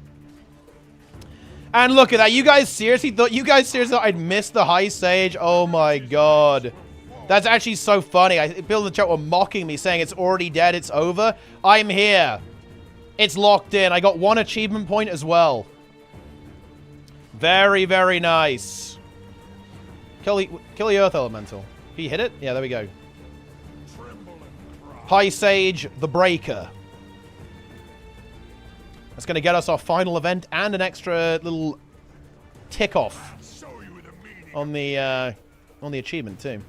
[SPEAKER 1] And look at that. You guys seriously thought I'd miss the High Sage? Oh my god. That's actually so funny. People in the chat were mocking me, saying it's already dead, it's over. I'm here. It's locked in. I got 1 achievement point as well. Very, very nice. Kill the Earth Elemental. He hit it? Yeah, there we go. High Sage, the Breaker. That's going to get us our final event and an extra little tick off on the achievement too.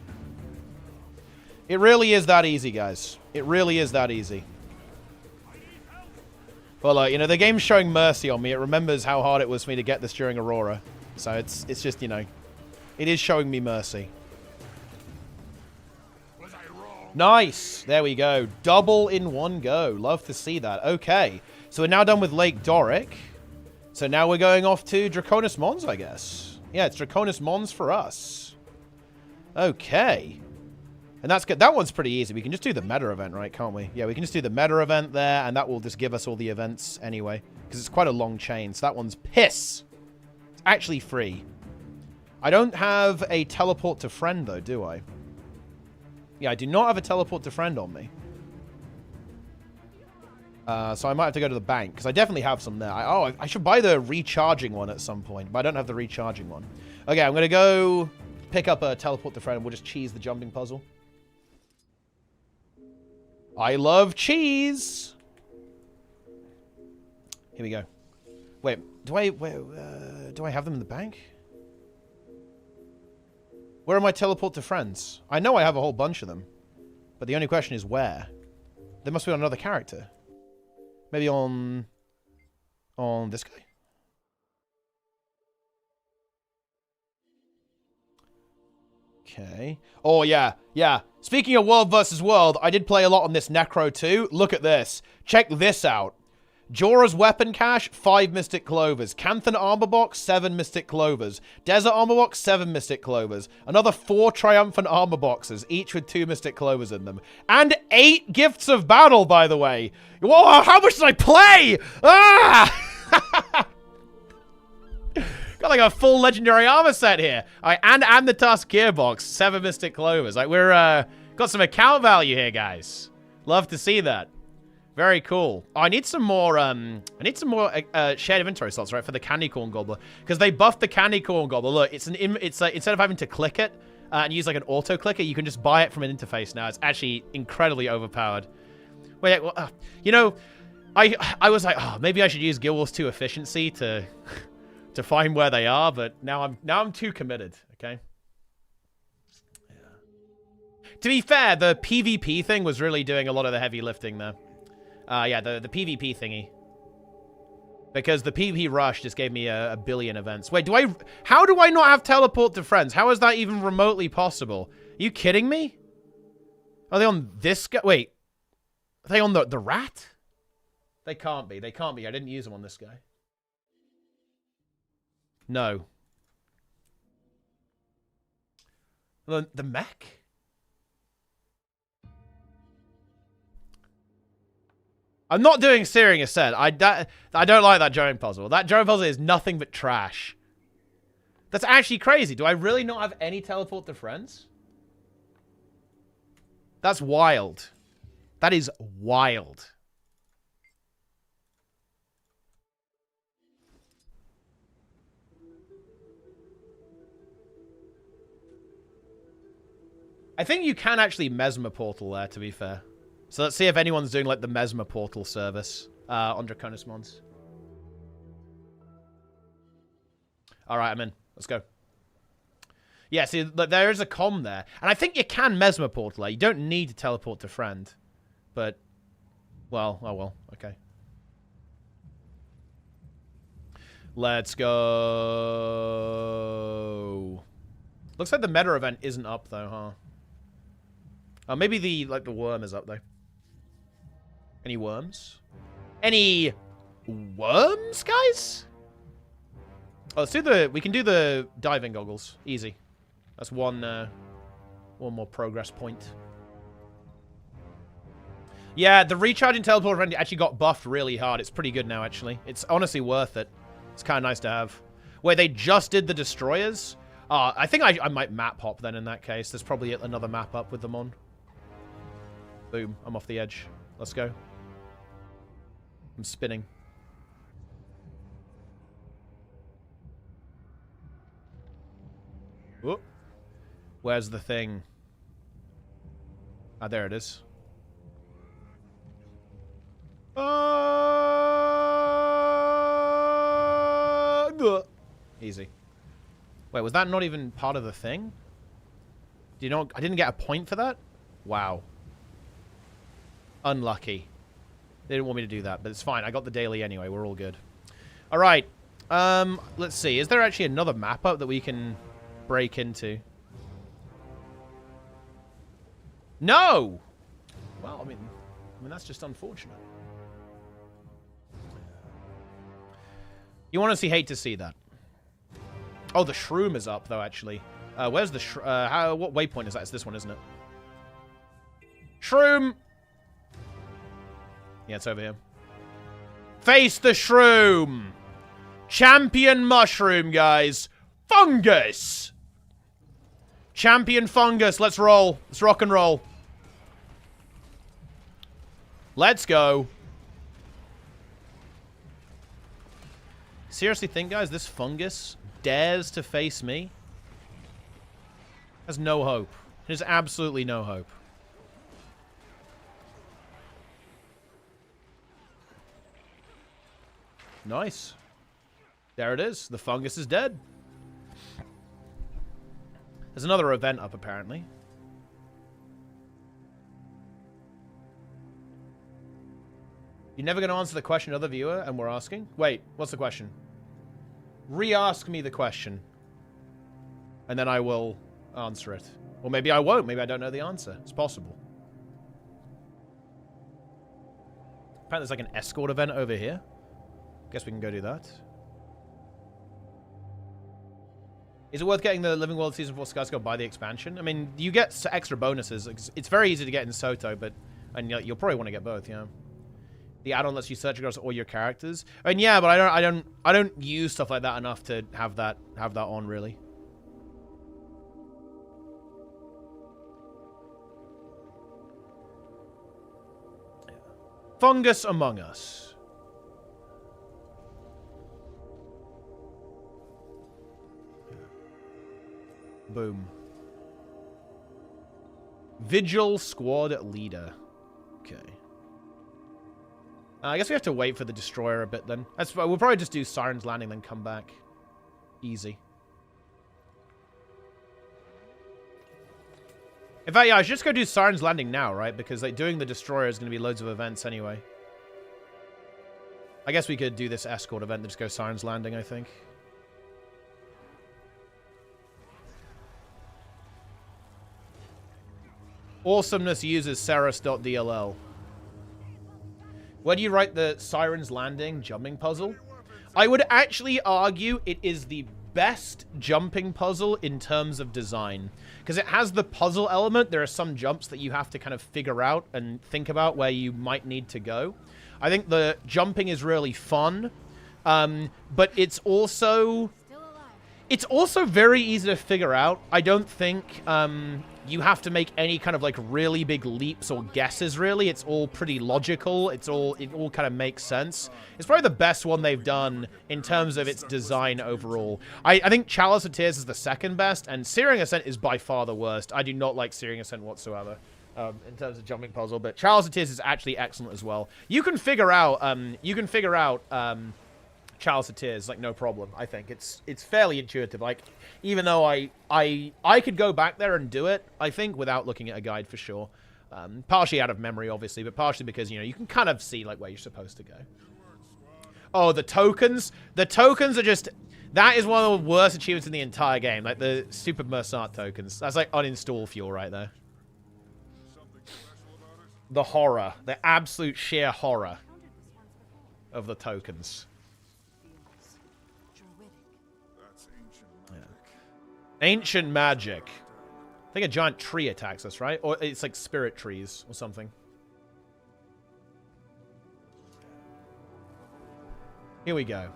[SPEAKER 1] It really is that easy, guys. It really is that easy. Well, you know, the game's showing mercy on me. It remembers how hard it was for me to get this during Aurora. So it's just, you know, it is showing me mercy. Nice. There we go. Double in one go. Love to see that. Okay. So we're now done with Lake Doric. So now we're going off to Draconis Mons, I guess. Yeah, it's Draconis Mons for us. Okay. And that's good. That one's pretty easy. We can just do the meta event, right? Can't we? Yeah, we can just do the meta event there, and that will just give us all the events anyway. Because it's quite a long chain. So that one's piss. It's actually free. I don't have a teleport to friend, though, do I? Yeah, I do not have a teleport to friend on me. So I might have to go to the bank, because I definitely have some there. I should buy the recharging one at some point, but I don't have the recharging one. Okay, I'm going to go pick up a teleport to friend, and we'll just cheese the jumping puzzle. I love cheese! Here we go. Wait, do I have them in the bank? Where are my teleport to friends? I know I have a whole bunch of them. But the only question is where? They must be on another character. Maybe on this guy? Okay. Oh, yeah. Yeah. Speaking of World versus World, I did play a lot on this Necro too. Look at this. Check this out. Jorah's Weapon Cache, 5 Mystic Clovers. Canthan Armor Box, 7 Mystic Clovers. Desert Armor Box, 7 Mystic Clovers. Another 4 Triumphant Armor Boxes, each with 2 Mystic Clovers in them. And 8 Gifts of Battle, by the way. Whoa, how much did I play? Ah! Got like a full Legendary Armor set here. All right, and the Tusk Gearbox, 7 Mystic Clovers. Like, we're, got some account value here, guys. Love to see that. Very cool. Oh, I need some more shared inventory slots, right, for the Candy Corn Gobbler, because they buffed the Candy Corn Gobbler. Look, it's instead of having to click it and use like an auto clicker, you can just buy it from an interface now. It's actually incredibly overpowered. Wait, well, you know, I was like, oh, maybe I should use Guild Wars 2 efficiency to find where they are, but now I'm too committed. Okay. Yeah. To be fair, the PvP thing was really doing a lot of the heavy lifting there. Yeah, the PvP thingy. Because the PvP rush just gave me a billion events. Wait, how do I not have teleport to friends? How is that even remotely possible? Are you kidding me? Are they on this guy? Wait. Are they on the rat? They can't be. They can't be. I didn't use them on this guy. No. The mech? I'm not doing Searing Ascent. I don't like that jumping puzzle. That jumping puzzle is nothing but trash. That's actually crazy. Do I really not have any teleport to friends? That's wild. That is wild. I think you can actually Mesmer Portal there, to be fair. So let's see if anyone's doing, like, the Mesmer Portal service on Draconis Mons. Alright, I'm in. Let's go. Yeah, see, there is a comm there. And I think you can Mesmer Portal there. You don't need to teleport to friend. But, well, oh well. Okay. Let's go. Looks like the meta event isn't up, though, huh? Oh, maybe the worm is up, though. Any worms? Any worms, guys? Oh, we can do the diving goggles. Easy. That's one more progress point. Yeah, the recharging teleport friend actually got buffed really hard. It's pretty good now, actually. It's honestly worth it. It's kind of nice to have. Wait, they just did the destroyers? I think I might map hop then in that case. There's probably another map up with them on. Boom. I'm off the edge. Let's go. I'm spinning. Whoop. Where's the thing? Ah, there it is. Easy. Wait, was that not even part of the thing? Do you know? I didn't get a point for that? Wow. Unlucky. They didn't want me to do that, but it's fine. I got the daily anyway. We're all good. All right. Let's see. Is there actually another map up that we can break into? No! Well, I mean, that's just unfortunate. You honestly hate to see that. Oh, the shroom is up, though, actually. Where's the what waypoint is that? It's this one, isn't it? Shroom! Yeah, it's over here. Face the shroom! Champion mushroom, guys. Fungus! Champion fungus. Let's roll. Let's rock and roll. Let's go. Seriously think, guys, this fungus dares to face me? Has no hope. There's absolutely no hope. Nice. There it is. The fungus is dead. There's another event up, apparently. You're never going to answer the question another viewer and we're asking? Wait, what's the question? Re-ask me the question. And then I will answer it. Or maybe I won't. Maybe I don't know the answer. It's possible. Apparently there's like an escort event over here. Guess we can go do that. Is it worth getting the Living World Season 4 Skyscraper by the expansion? I mean, you get extra bonuses. It's very easy to get in Soto, but... And you'll probably want to get both, yeah. The add-on lets you search across all your characters. And yeah, but I don't use stuff like that enough to have that on, really. Fungus Among Us. Boom. Vigil Squad Leader. Okay. I guess we have to wait for the Destroyer a bit then. We'll probably just do Siren's Landing, then come back. Easy. In fact, yeah, I should just go do Siren's Landing now, right? Because like doing the Destroyer is going to be loads of events anyway. I guess we could do this escort event and just go Siren's Landing, I think. Awesomeness uses Ceres.dll. Where do you write the Siren's Landing jumping puzzle? I would actually argue it is the best jumping puzzle in terms of design. Because it has the puzzle element. There are some jumps that you have to kind of figure out and think about where you might need to go. I think the jumping is really fun. But it's also very easy to figure out. I don't think you have to make any kind of like really big leaps or guesses, really. It's all pretty logical. It all kind of makes sense. It's probably the best one they've done in terms of its design overall. I think Chalice of Tears is the second best, and Searing Ascent is by far the worst. I do not like Searing Ascent whatsoever in terms of jumping puzzle, but Chalice of Tears is actually excellent as well. You can figure out Chalice of Tears, like, no problem, I think. It's fairly intuitive. Like, even though I could go back there and do it, I think, without looking at a guide for sure. Partially out of memory, obviously, but partially because, you know, you can kind of see, like, where you're supposed to go. Oh, the tokens. The tokens are just... That is one of the worst achievements in the entire game. Like, the stupid Mersat tokens. That's, like, uninstall fuel right there. The horror. The absolute sheer horror of the tokens. Ancient magic. I think a giant tree attacks us, right? Or it's like spirit trees or something. Here we go.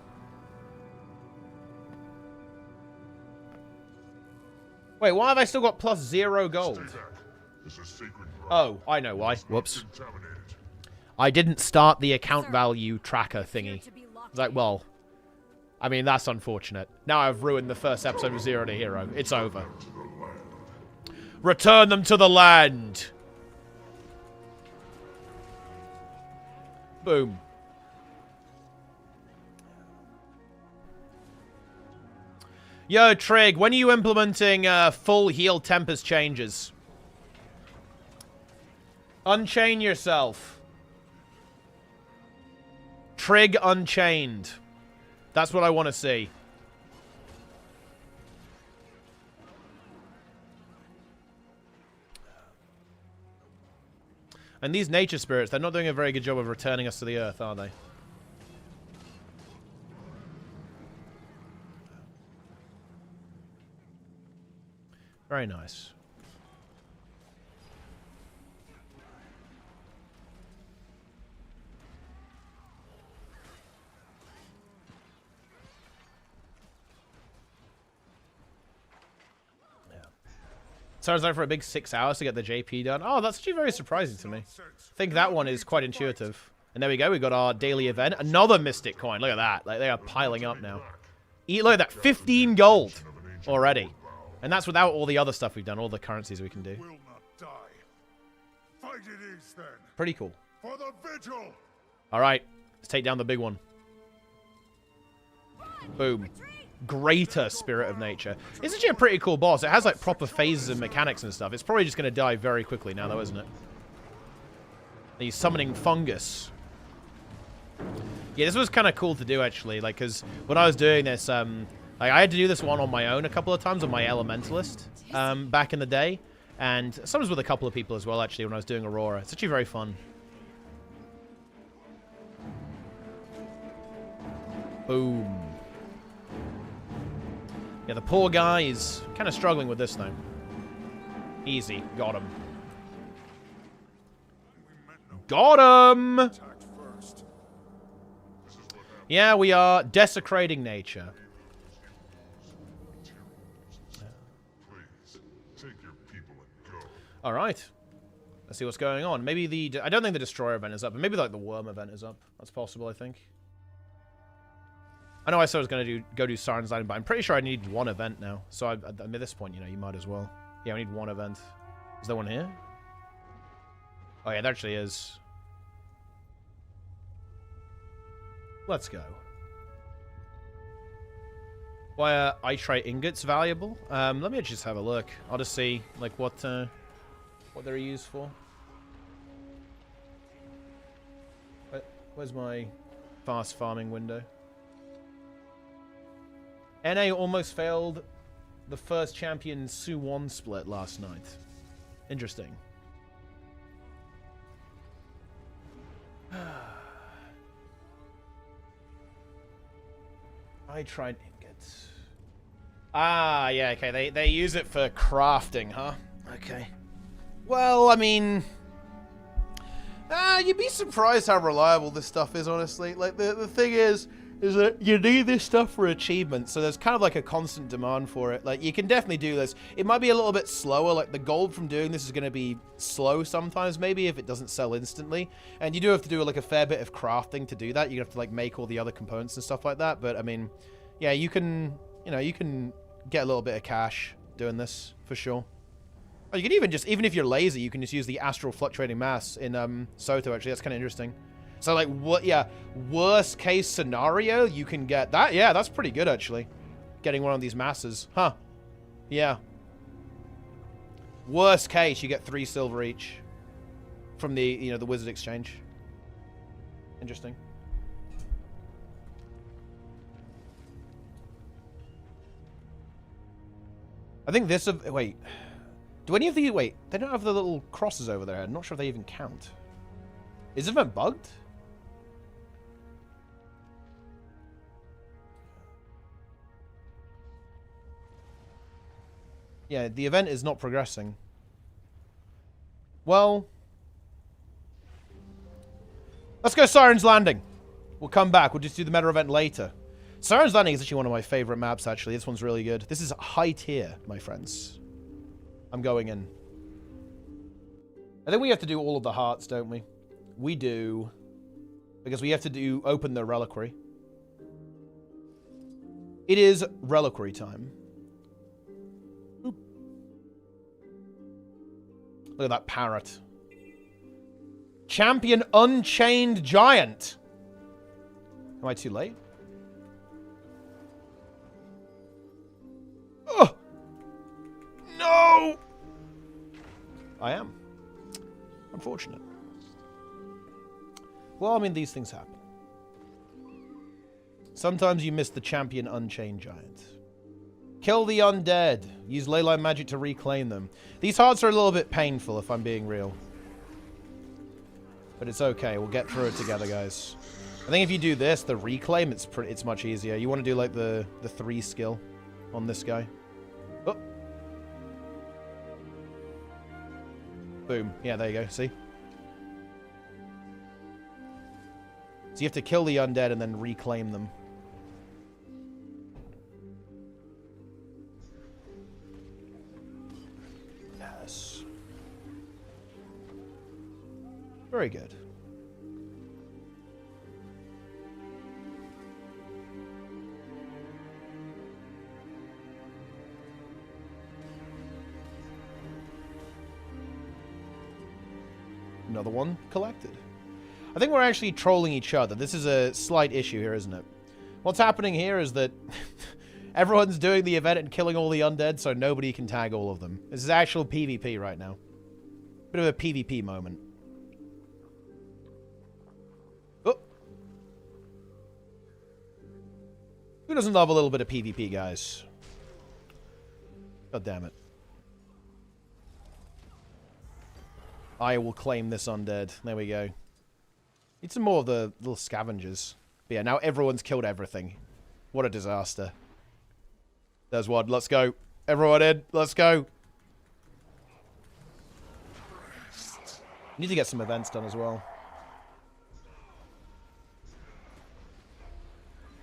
[SPEAKER 1] Wait, why have I still got plus 0 gold? Oh, I know why. Whoops. I didn't start the account value tracker thingy. It's like, well... I mean, that's unfortunate. Now I've ruined the first episode of Zero to Hero. It's over. Return them to the land! Boom. Yo, Trig, when are you implementing full heal Tempest changes? Unchain yourself. Trig unchained. That's what I want to see. And these nature spirits, they're not doing a very good job of returning us to the earth, are they? Very nice. So I was there for a big 6 hours to get the JP done. Oh, that's actually very surprising to me. I think that one is quite intuitive. And there we go. We got our daily event. Another Mystic coin. Look at that. Like, they are piling up now. Look at that. 15 gold already. And that's without all the other stuff we've done. All the currencies we can do.
[SPEAKER 5] Will not die. Fight it is, then.
[SPEAKER 1] Pretty cool.
[SPEAKER 5] For the vigil.
[SPEAKER 1] All right. Let's take down the big one. Boom. Greater Spirit of Nature. It's actually a pretty cool boss. It has like proper phases and mechanics and stuff. It's probably just going to die very quickly now though, isn't it? And he's summoning fungus. Yeah, this was kind of cool to do actually, like, because when I was doing this, like, I had to do this one on my own a couple of times on my Elementalist back in the day, and sometimes with a couple of people as well actually when I was doing Aurora. It's actually very fun. Boom. Yeah, the poor guy is kind of struggling with this thing. Easy. Got him. Got him! Yeah, we are desecrating nature. Alright. Let's see what's going on. Maybe the... I don't think the Destroyer event is up, but maybe like the Worm event is up. That's possible, I think. I know I said I was going to go do Siren's Landing, but I'm pretty sure I need one event now. So at this point, you know, you might as well. Yeah, we need one event. Is there one here? Oh yeah, there actually is. Let's go. Why are Itrite ingots valuable? Let me just have a look. I'll just see like what they're used for. Where's my fast farming window? NA almost failed the first champion Su-1 split last night. Interesting. I tried ingots. Ah, yeah, okay. They use it for crafting, huh? Okay. Well, I mean... you'd be surprised how reliable this stuff is, honestly. Like, the thing is that you need this stuff for achievements, so there's kind of like a constant demand for it. Like, you can definitely do this. It might be a little bit slower, like the gold from doing this is going to be slow sometimes, maybe, if it doesn't sell instantly. And you do have to do like a fair bit of crafting to do that. You have to like make all the other components and stuff like that. But I mean, yeah, you can, you know, you can get a little bit of cash doing this for sure. Or you can even if you're lazy, you can just use the astral fluctuating mass in Soto. Actually, that's kind of interesting. So, like, what? Yeah, worst case scenario, you can get that. Yeah, that's pretty good, actually. Getting one of these masses. Huh. Yeah. Worst case, you get 3 silver each from the, you know, the Wizard Exchange. Interesting. I think this... Wait. Do any of the... Wait. They don't have the little crosses over there. I'm not sure if they even count. Is the event bugged? Yeah, the event is not progressing. Well... Let's go Siren's Landing. We'll come back. We'll just do the meta event later. Siren's Landing is actually one of my favorite maps, actually. This one's really good. This is high tier, my friends. I'm going in. I think we have to do all of the hearts, don't we? We do. Because we have to open the reliquary. It is reliquary time. Oop. Look at that parrot. Champion Unchained Giant. Am I too late? Oh! No! I am. I'm Unfortunate. Well, I mean, these things happen. Sometimes you miss the champion Unchained Giant. Kill the undead. Use leyline magic to reclaim them. These hearts are a little bit painful, if I'm being real. But it's okay. We'll get through it together, guys. I think if you do this, the reclaim, it's much easier. You want to do, like, the 3 skill on this guy. Oh. Boom. Yeah, there you go. See? So you have to kill the undead and then reclaim them. Yes. Very good. Another one collected. I think we're actually trolling each other. This is a slight issue here, isn't it? What's happening here is that everyone's doing the event and killing all the undead, so nobody can tag all of them. This is actual PvP right now. Bit of a PvP moment. Oh. Who doesn't love a little bit of PvP, guys? God damn it. I will claim this undead. There we go. Need some more of the little scavengers. But yeah, now everyone's killed everything. What a disaster. There's one. Let's go. Everyone in. Let's go. Need to get some events done as well.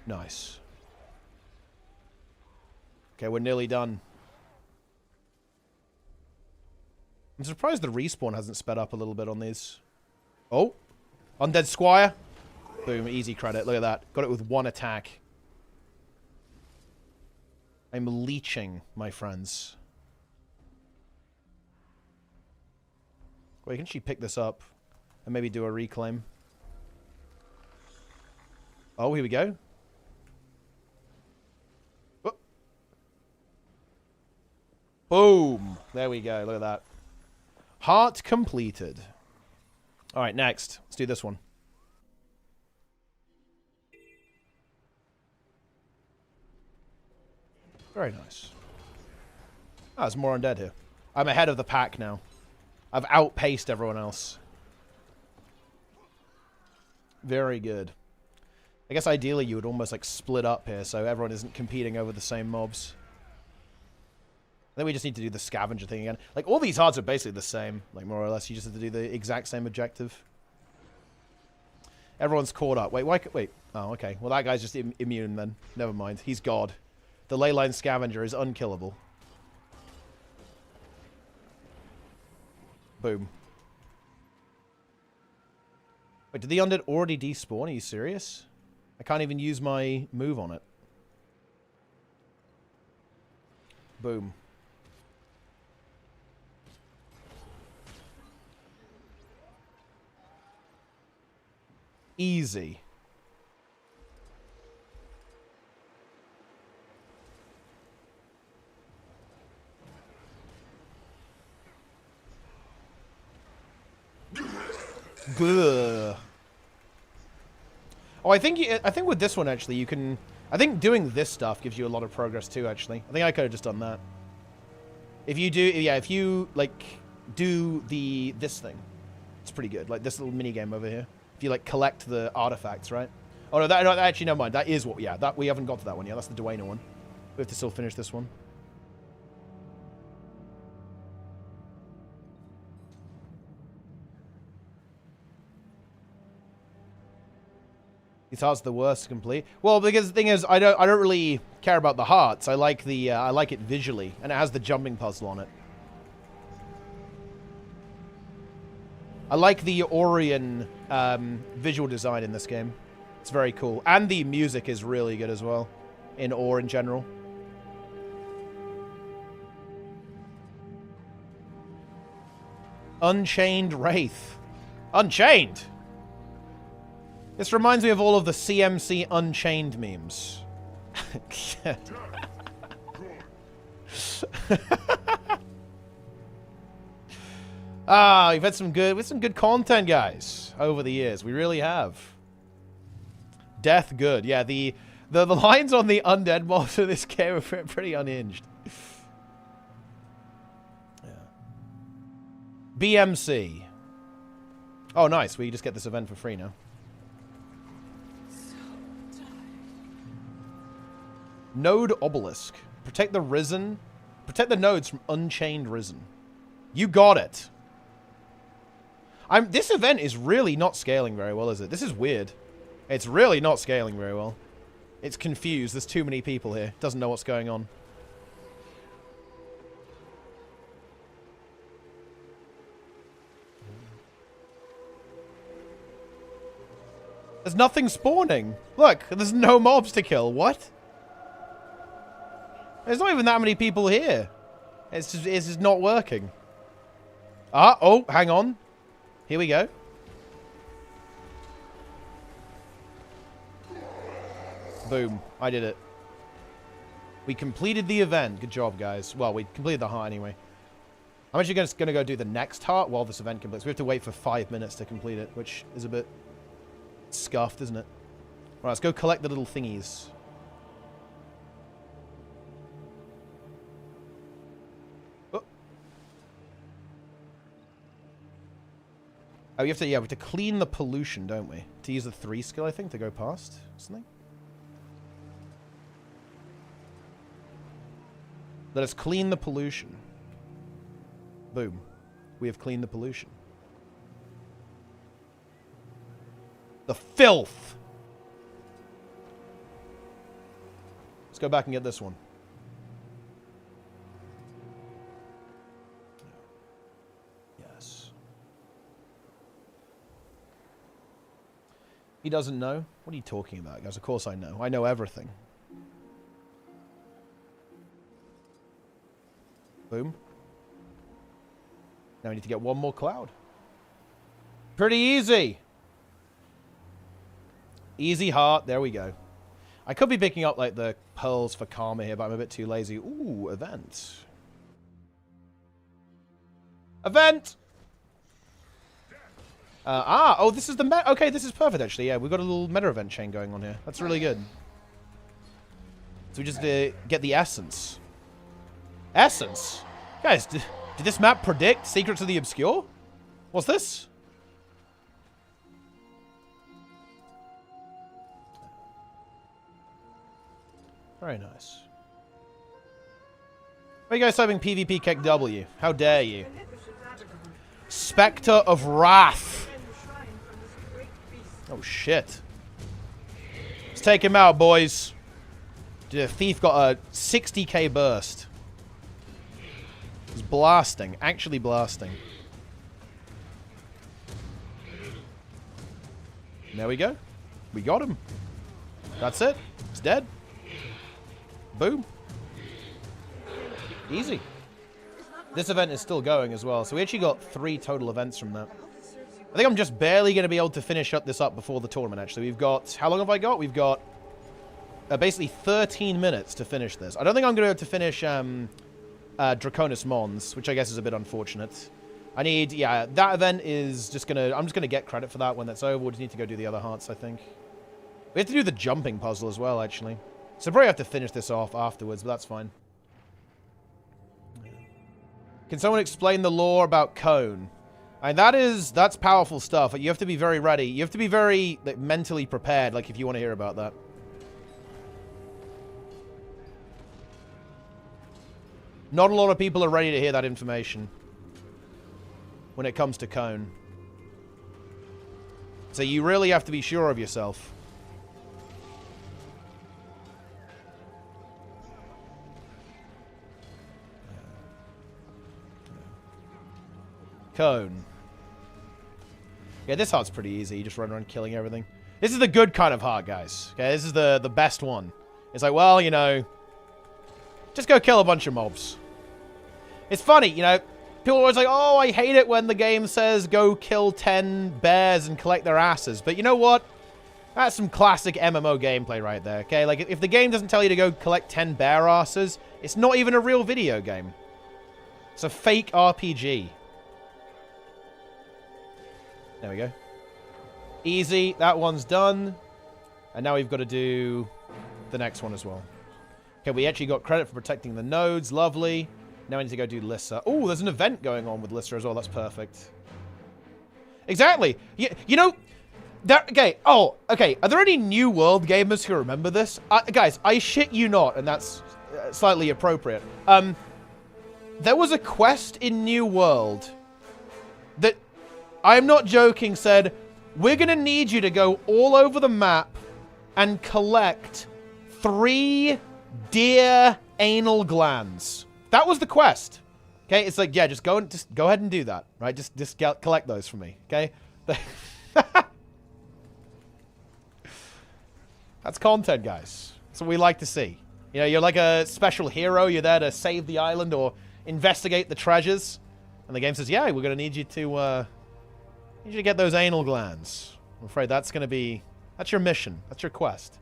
[SPEAKER 1] Nice. Okay, we're nearly done. I'm surprised the respawn hasn't sped up a little bit on these. Oh. Undead Squire. Boom. Easy credit. Look at that. Got it with 1 attack. I'm leeching, my friends. Wait, can she pick this up and maybe do a reclaim? Oh, here we go. Oh. Boom. There we go. Look at that. Heart completed. All right, next. Let's do this one. Very nice. Ah, there's more undead here. I'm ahead of the pack now. I've outpaced everyone else. Very good. I guess ideally you would almost like split up here so everyone isn't competing over the same mobs. Then we just need to do the scavenger thing again. Like, all these hearts are basically the same. Like, more or less. You just have to do the exact same objective. Everyone's caught up. Wait, why? Wait. Oh, okay. Well, that guy's just immune then. Never mind. He's God. The leyline scavenger is unkillable. Boom. Wait, did the undead already despawn? Are you serious? I can't even use my move on it. Boom. Easy. Ugh. Oh, I think with this one actually you can. I think doing this stuff gives you a lot of progress too. Actually, I think I could have just done that. If you do, yeah, if you like do this thing, it's pretty good. Like this little mini game over here. If you like collect the artifacts, right? Oh no, no, actually never mind. That is what. Yeah, that we haven't got to that one yet. That's the Duena one. We have to still finish this one. These hearts are the worst to complete. Well, because the thing is, I don't really care about the hearts. I like the I like it visually, and it has the jumping puzzle on it. I like the Orion visual design in this game. It's very cool, and the music is really good as well, in Ore in general. Unchained Wraith. Unchained. This reminds me of all of the CMC Unchained memes. Ah, we've had some good content, guys, over the years. We really have. Death good. Yeah, the lines on the undead mobs of this game are pretty unhinged. Yeah. BMC. Oh, nice. We just get this event for free now. Node Obelisk. Protect the Risen. Protect the nodes from Unchained Risen. You got it. This event is really not scaling very well, is it? This is weird. It's really not scaling very well. It's confused. There's too many people here. Doesn't know what's going on. There's nothing spawning. Look, there's no mobs to kill. What? There's not even that many people here. It's just not working. Oh, hang on. Here we go. Boom. I did it. We completed the event. Good job, guys. Well, we completed the heart anyway. I'm actually just going to go do the next heart while this event completes. We have to wait for 5 minutes to complete it, which is a bit scuffed, isn't it? Right, let's go collect the little thingies. Oh, we have to clean the pollution, don't we? To use the 3 skill, I think, to go past something. Let us clean the pollution. Boom. We have cleaned the pollution. The filth! Let's go back and get this one. Yes. He doesn't know? What are you talking about, guys? Of course I know. I know everything. Boom. Now we need to get one more cloud. Pretty easy. Easy heart. There we go. I could be picking up, like, the pearls for karma here, but I'm a bit too lazy. Ooh, event. Event! Oh, this is the meta. Okay, this is perfect, actually. Yeah, we've got a little meta event chain going on here. That's really good. So we just get the essence. Essence? Guys, did this map predict Secrets of the Obscure? What's this? Very nice. Why are you guys typing PvP Keck W? How dare you? Spectre of Wrath. Oh, shit. Let's take him out, boys. The thief got a 60k burst. He's blasting. Actually blasting. There we go. We got him. That's it. He's dead. Boom. Easy. This event is still going as well. So we actually got 3 total events from that. I think I'm just barely going to be able to finish this up before the tournament, actually. We've got... How long have I got? We've got basically 13 minutes to finish this. I don't think I'm going to be able to finish Draconis Mons, which I guess is a bit unfortunate. I need... Yeah, that event is just going to... I'm just going to get credit for that when that's over. We'll just need to go do the other hearts, I think. We have to do the jumping puzzle as well, actually. So probably have to finish this off afterwards, but that's fine. Can someone explain the lore about Cone? And that's powerful stuff. You have to be very ready. You have to be very mentally prepared, like, if you want to hear about that. Not a lot of people are ready to hear that information when it comes to Cone. So you really have to be sure of yourself. Cone. Yeah, this heart's pretty easy. You just run around killing everything. This is the good kind of heart, guys. Okay, this is the best one. It's like, well, you know, just go kill a bunch of mobs. It's funny, you know, people are always like, oh, I hate it when the game says go kill 10 bears and collect their asses. But you know what? That's some classic MMO gameplay right there, okay? Like, if the game doesn't tell you to go collect 10 bear asses, it's not even a real video game. It's a fake RPG. There we go. Easy. That one's done. And now we've got to do the next one as well. Okay, we actually got credit for protecting the nodes. Lovely. Now I need to go do Lissa. Oh, there's an event going on with Lissa as well. That's perfect. Exactly. You know... okay. Oh, okay. Are there any New World gamers who remember this? Guys, I shit you not, and that's slightly appropriate. There was a quest in New World that, I'm not joking, said, we're going to need you to go all over the map and collect 3 deer anal glands. That was the quest. Okay, it's like, yeah, just go ahead and do that, right? Just collect those for me, okay? That's content, guys. That's what we like to see. You know, you're like a special hero. You're there to save the island or investigate the treasures. And the game says, yeah, we're going to need you to get those anal glands. I'm afraid that's going to be... That's your mission. That's your quest.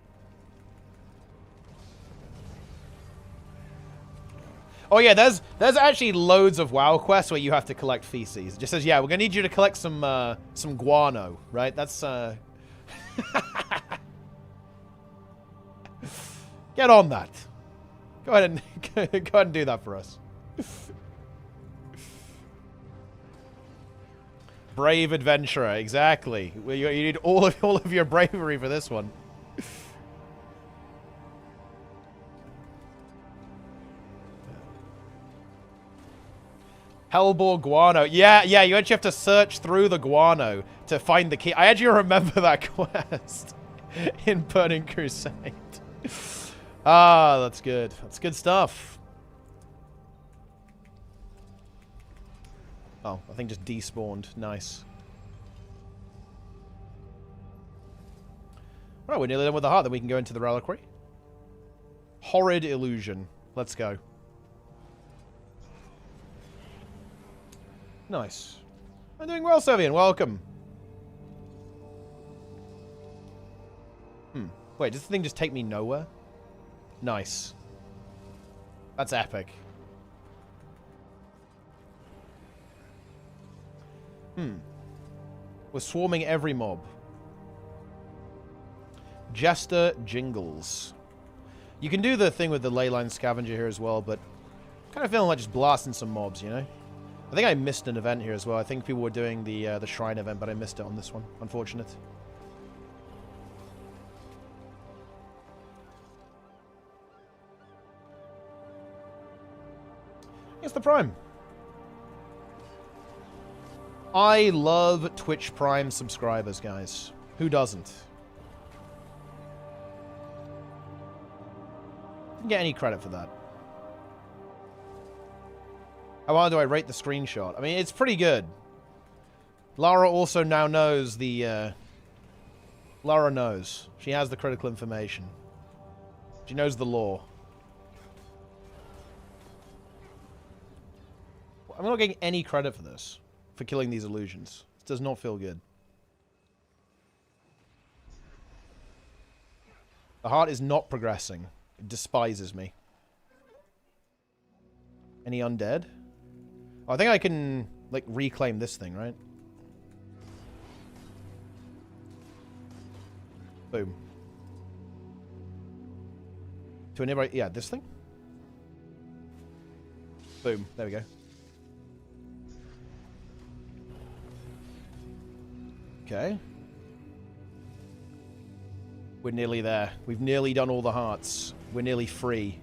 [SPEAKER 1] Oh, yeah, there's actually loads of WoW quests where you have to collect feces. It just says, yeah, we're going to need you to collect some guano, right? That's... Get on that. Go ahead and do that for us. Brave adventurer, exactly. You need all of your bravery for this one. Hellbore guano. Yeah, you actually have to search through the guano to find the key. I actually remember that quest in Burning Crusade. Ah, that's good. That's good stuff. Oh, I think just despawned. Nice. Alright, we're nearly done with the heart. Then we can go into the reliquary. Horrid illusion. Let's go. Nice. I'm doing well, Servian. Welcome. Wait, does the thing just take me nowhere? Nice. That's epic. We're swarming every mob. Jester Jingles. You can do the thing with the leyline scavenger here as well, but I'm kind of feeling like just blasting some mobs, you know? I think I missed an event here as well. I think people were doing the shrine event, but I missed it on this one. Unfortunate. It's the Prime. I love Twitch Prime subscribers, guys. Who doesn't? Didn't get any credit for that. How do I rate the screenshot? I mean, it's pretty good. Lara also now knows the... Lara knows. She has the critical information. She knows the lore. I'm not getting any credit for this. For killing these illusions. It does not feel good. The heart is not progressing. It despises me. Any undead? Oh, I think I can, like, reclaim this thing, right? Boom. To a nearby... Yeah, this thing? Boom. There we go. Okay. We're nearly there. We've nearly done all the hearts. We're nearly free.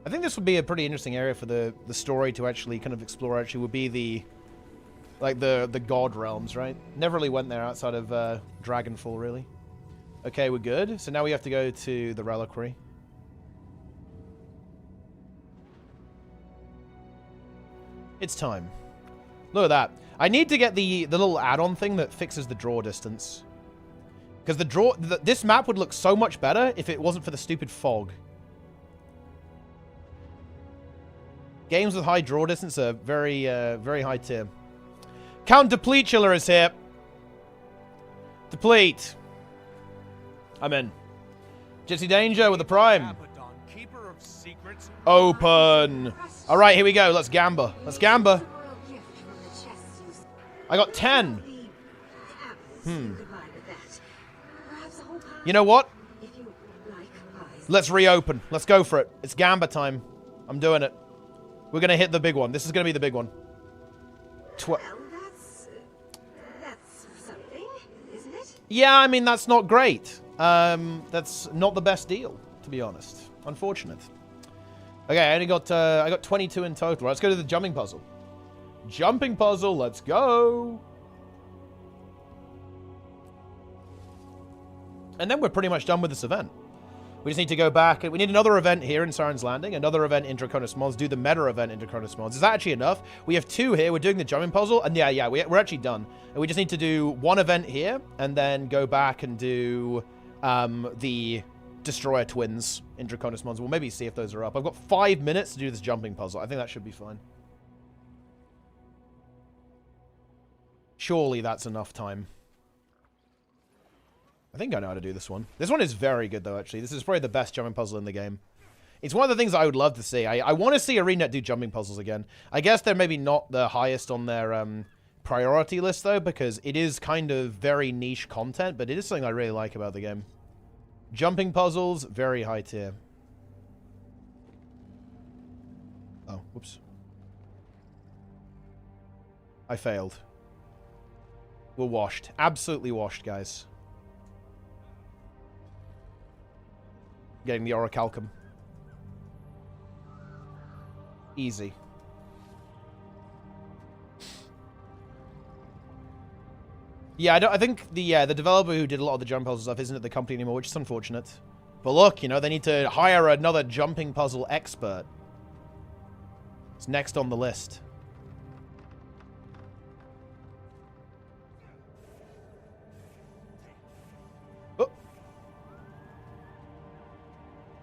[SPEAKER 1] I think this would be a pretty interesting area for the story to actually kind of explore. Actually, would be the god realms, right? Never really went there outside of Dragonfall, really. Okay, we're good. So now we have to go to the reliquary. It's time. Look at that. I need to get the little add-on thing that fixes the draw distance. Because this map would look so much better if it wasn't for the stupid fog. Games with high draw distance are very, very high tier. Count Deplete Chiller is here. Deplete. I'm in. Jesse Danger with the Prime. Open. All right, here we go. Let's gamba. Let's gamba. I got 10. You know what? Let's reopen. Let's go for it. It's gamba time. I'm doing it. We're going to hit the big one. This is going to be the big one.
[SPEAKER 6] Well, that's something, isn't it?
[SPEAKER 1] Yeah, I mean, that's not great. That's not the best deal, to be honest. Unfortunate. Okay, I got 22 in total. Let's go to the jumping puzzle. Jumping puzzle, let's go. And then we're pretty much done with this event. We just need to go back. We need another event here in Siren's Landing, another event in Draconis Mods, do the meta event in Draconis Mods. Is that actually enough? We have 2 here. We're doing the jumping puzzle, and yeah, we're actually done. And we just need to do 1 event here, and then go back and do the Destroyer Twins in Draconis Mods. We'll maybe see if those are up. I've got 5 minutes to do this jumping puzzle. I think that should be fine. Surely that's enough time. I think I know how to do this one. This one is very good, though, actually. This is probably the best jumping puzzle in the game. It's one of the things I would love to see. I want to see ArenaNet do jumping puzzles again. I guess they're maybe not the highest on their priority list, though, because it is kind of very niche content, but it is something I really like about the game. Jumping puzzles, very high tier. Oh, whoops. I failed. We're washed. Absolutely washed, guys. Getting the orichalcum. Easy. Yeah, I think the developer who did a lot of the jump puzzle stuff isn't at the company anymore, which is unfortunate. But look, you know, they need to hire another jumping puzzle expert. It's next on the list.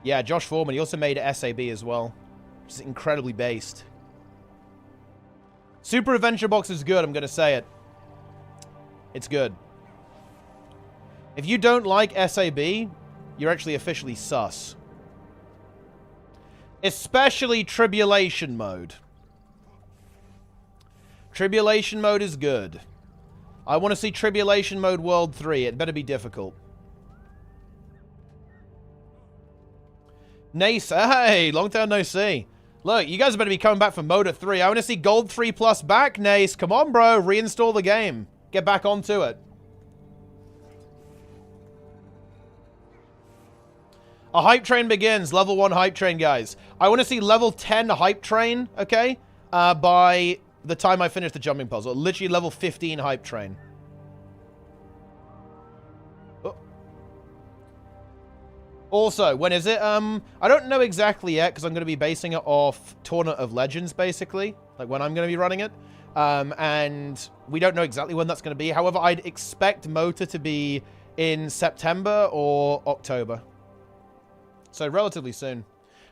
[SPEAKER 1] Yeah, Josh Foreman. He also made SAB as well, which is incredibly based. Super Adventure Box is good, I'm going to say it. It's good. If you don't like SAB, you're actually officially sus. Especially Tribulation Mode. Tribulation Mode is good. I want to see Tribulation Mode World 3. It better be difficult. Nace, hey, long time no see. Look, you guys better be coming back for MOTA3. I want to see Gold 3 Plus back, Nace. Come on, bro. Reinstall the game. Get back onto it. A hype train begins. Level 1 hype train, guys. I want to see level 10 hype train, okay? By the time I finish the jumping puzzle. Literally level 15 hype train. Also, when is it? I don't know exactly yet, because I'm going to be basing it off Tournament of Legends, basically. Like, when I'm going to be running it. And we don't know exactly when that's going to be. However, I'd expect MOTA to be in September or October. So, relatively soon.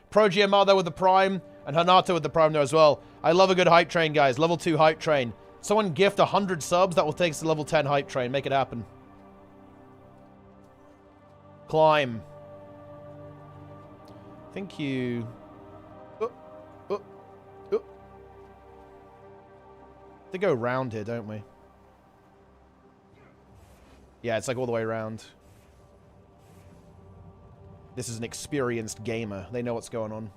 [SPEAKER 1] Pro GMR there with the Prime, and Hanato with the Prime there as well. I love a good hype train, guys. Level 2 hype train. Someone gift 100 subs, that will take us to level 10 hype train. Make it happen. Climb. Think you... They go round here, don't we? Yeah, it's like all the way around. This is an experienced gamer. They know what's going on.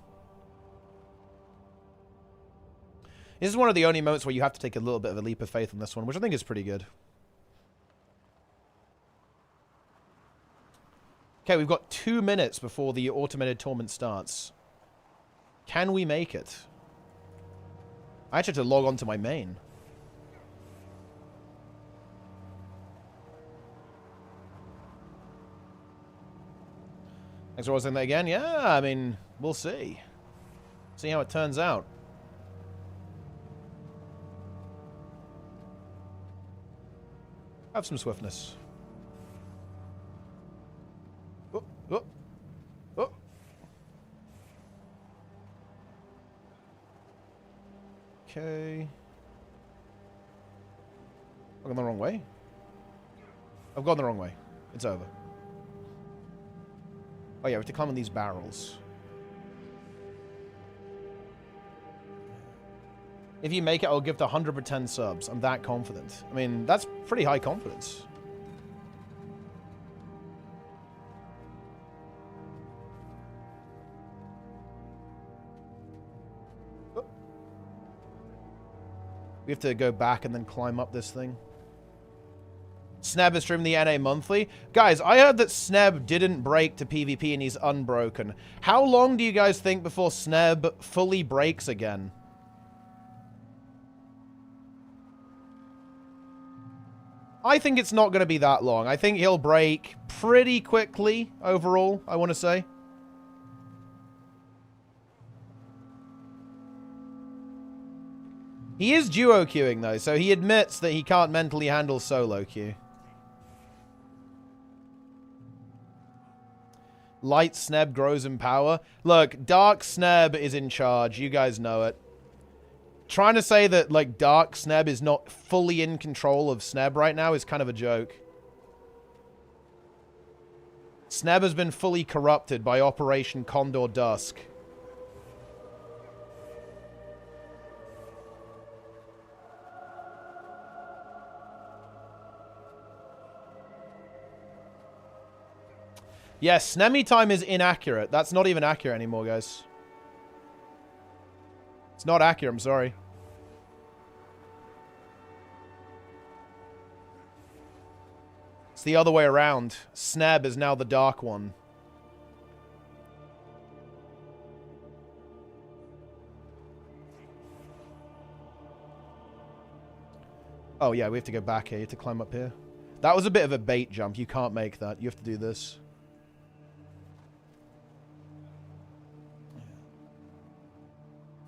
[SPEAKER 1] This is one of the only moments where you have to take a little bit of a leap of faith on this one, which I think is pretty good. Okay, we've got 2 minutes before the automated tournament starts. Can we make it? I actually have to log on to my main. Thanks for watching that again. Yeah, I mean, we'll see. See how it turns out. Have some swiftness. Oh, oh, oh. Okay. I've gone the wrong way. I've gone the wrong way. It's over. Oh yeah, we have to climb on these barrels. If you make it, I'll give the 110 subs. I'm that confident. I mean, that's pretty high confidence. We have to go back and then climb up this thing. Sneb is streaming the NA monthly. Guys, I heard that Sneb didn't break to PvP and he's unbroken. How long do you guys think before Sneb fully breaks again? I think it's not going to be that long. I think he'll break pretty quickly overall, I want to say. He is duo queuing, though, so he admits that he can't mentally handle solo queue. Light Sneb grows in power. Look, Dark Sneb is in charge. You guys know it. Trying to say that, like, Dark Sneb is not fully in control of Sneb right now is kind of a joke. Sneb has been fully corrupted by Operation Condor Dusk. Yes, Snemi time is inaccurate. That's not even accurate anymore, guys. It's not accurate, I'm sorry. It's the other way around. Sneb is now the dark one. Oh, yeah, we have to go back here. You have to climb up here. That was a bit of a bait jump. You can't make that. You have to do this.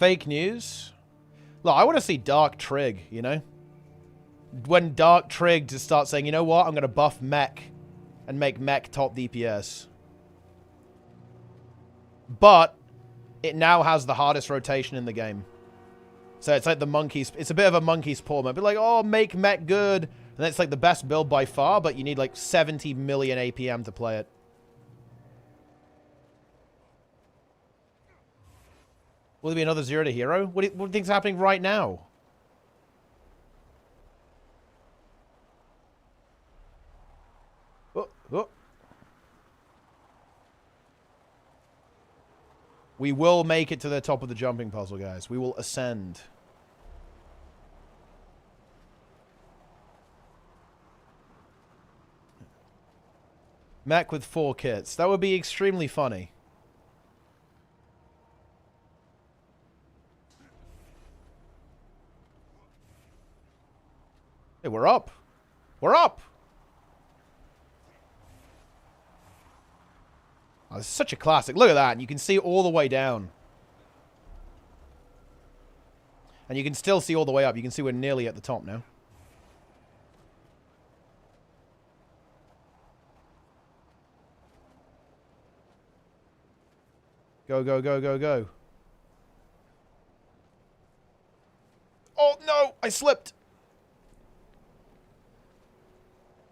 [SPEAKER 1] Fake news. Look, I want to see Dark Trig, you know? When Dark Trig to start saying, you know what? I'm going to buff mech and make mech top DPS. But it now has the hardest rotation in the game. So it's like the monkeys. It's a bit of a monkey's paw moment. But like, oh, make mech good. And it's like the best build by far, but you need like 70 million APM to play it. Will there be another 0 to hero? What do you think's happening right now? Oh, oh. We will make it to the top of the jumping puzzle, guys. We will ascend. Mech with 4 kits. That would be extremely funny. Hey, we're up. We're up. Oh, this is such a classic. Look at that. And you can see all the way down. And you can still see all the way up. You can see we're nearly at the top now. Go, go, go, go, go. Oh, no. I slipped.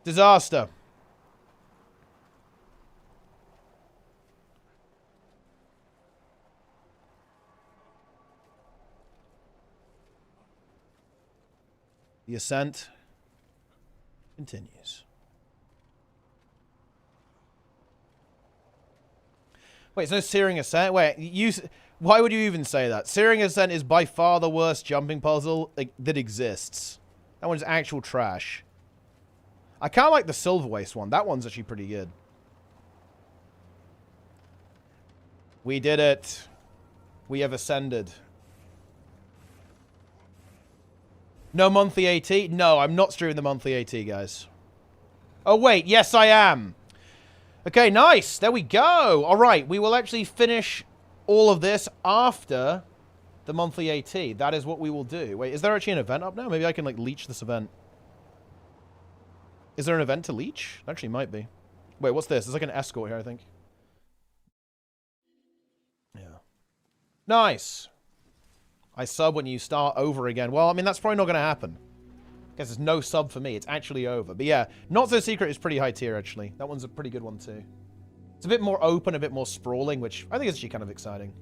[SPEAKER 1] Disaster. The ascent continues. Wait, so Searing Ascent? Wait, why would you even say that? Searing Ascent is by far the worst jumping puzzle that exists. That one's actual trash. I kind of like the Silver Waste one. That one's actually pretty good. We did it. We have ascended. No monthly AT? No, I'm not streaming the monthly AT, guys. Oh, wait. Yes, I am. Okay, nice. There we go. All right. We will actually finish all of this after the monthly AT. That is what we will do. Wait, is there actually an event up now? Maybe I can, like, leech this event. Is there an event to leech? There actually might be. Wait, what's this? There's like an escort here, I think. Yeah. Nice. I sub when you start over again. Well, I mean, that's probably not going to happen. I guess there's no sub for me. It's actually over. But yeah, Not So Secret is pretty high tier, actually. That one's a pretty good one, too. It's a bit more open, a bit more sprawling, which I think is actually kind of exciting.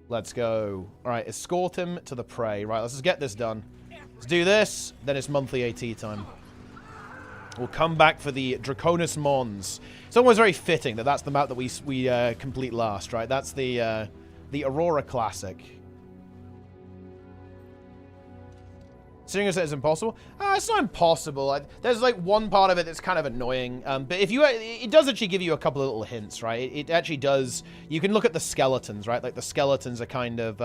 [SPEAKER 1] Let's go. All right, escort him to the prey. Right, let's just get this done. Let's do this, then it's monthly AT time. We'll come back for the Draconis Mons. It's almost very fitting that that's the map that we complete last, right? That's the Aurora Classic. Seeing as it's impossible? It's not impossible. There's like one part of it that's kind of annoying. But if you, it does actually give you a couple of little hints, right? It actually does. You can look at the skeletons, right? Like the skeletons are kind of,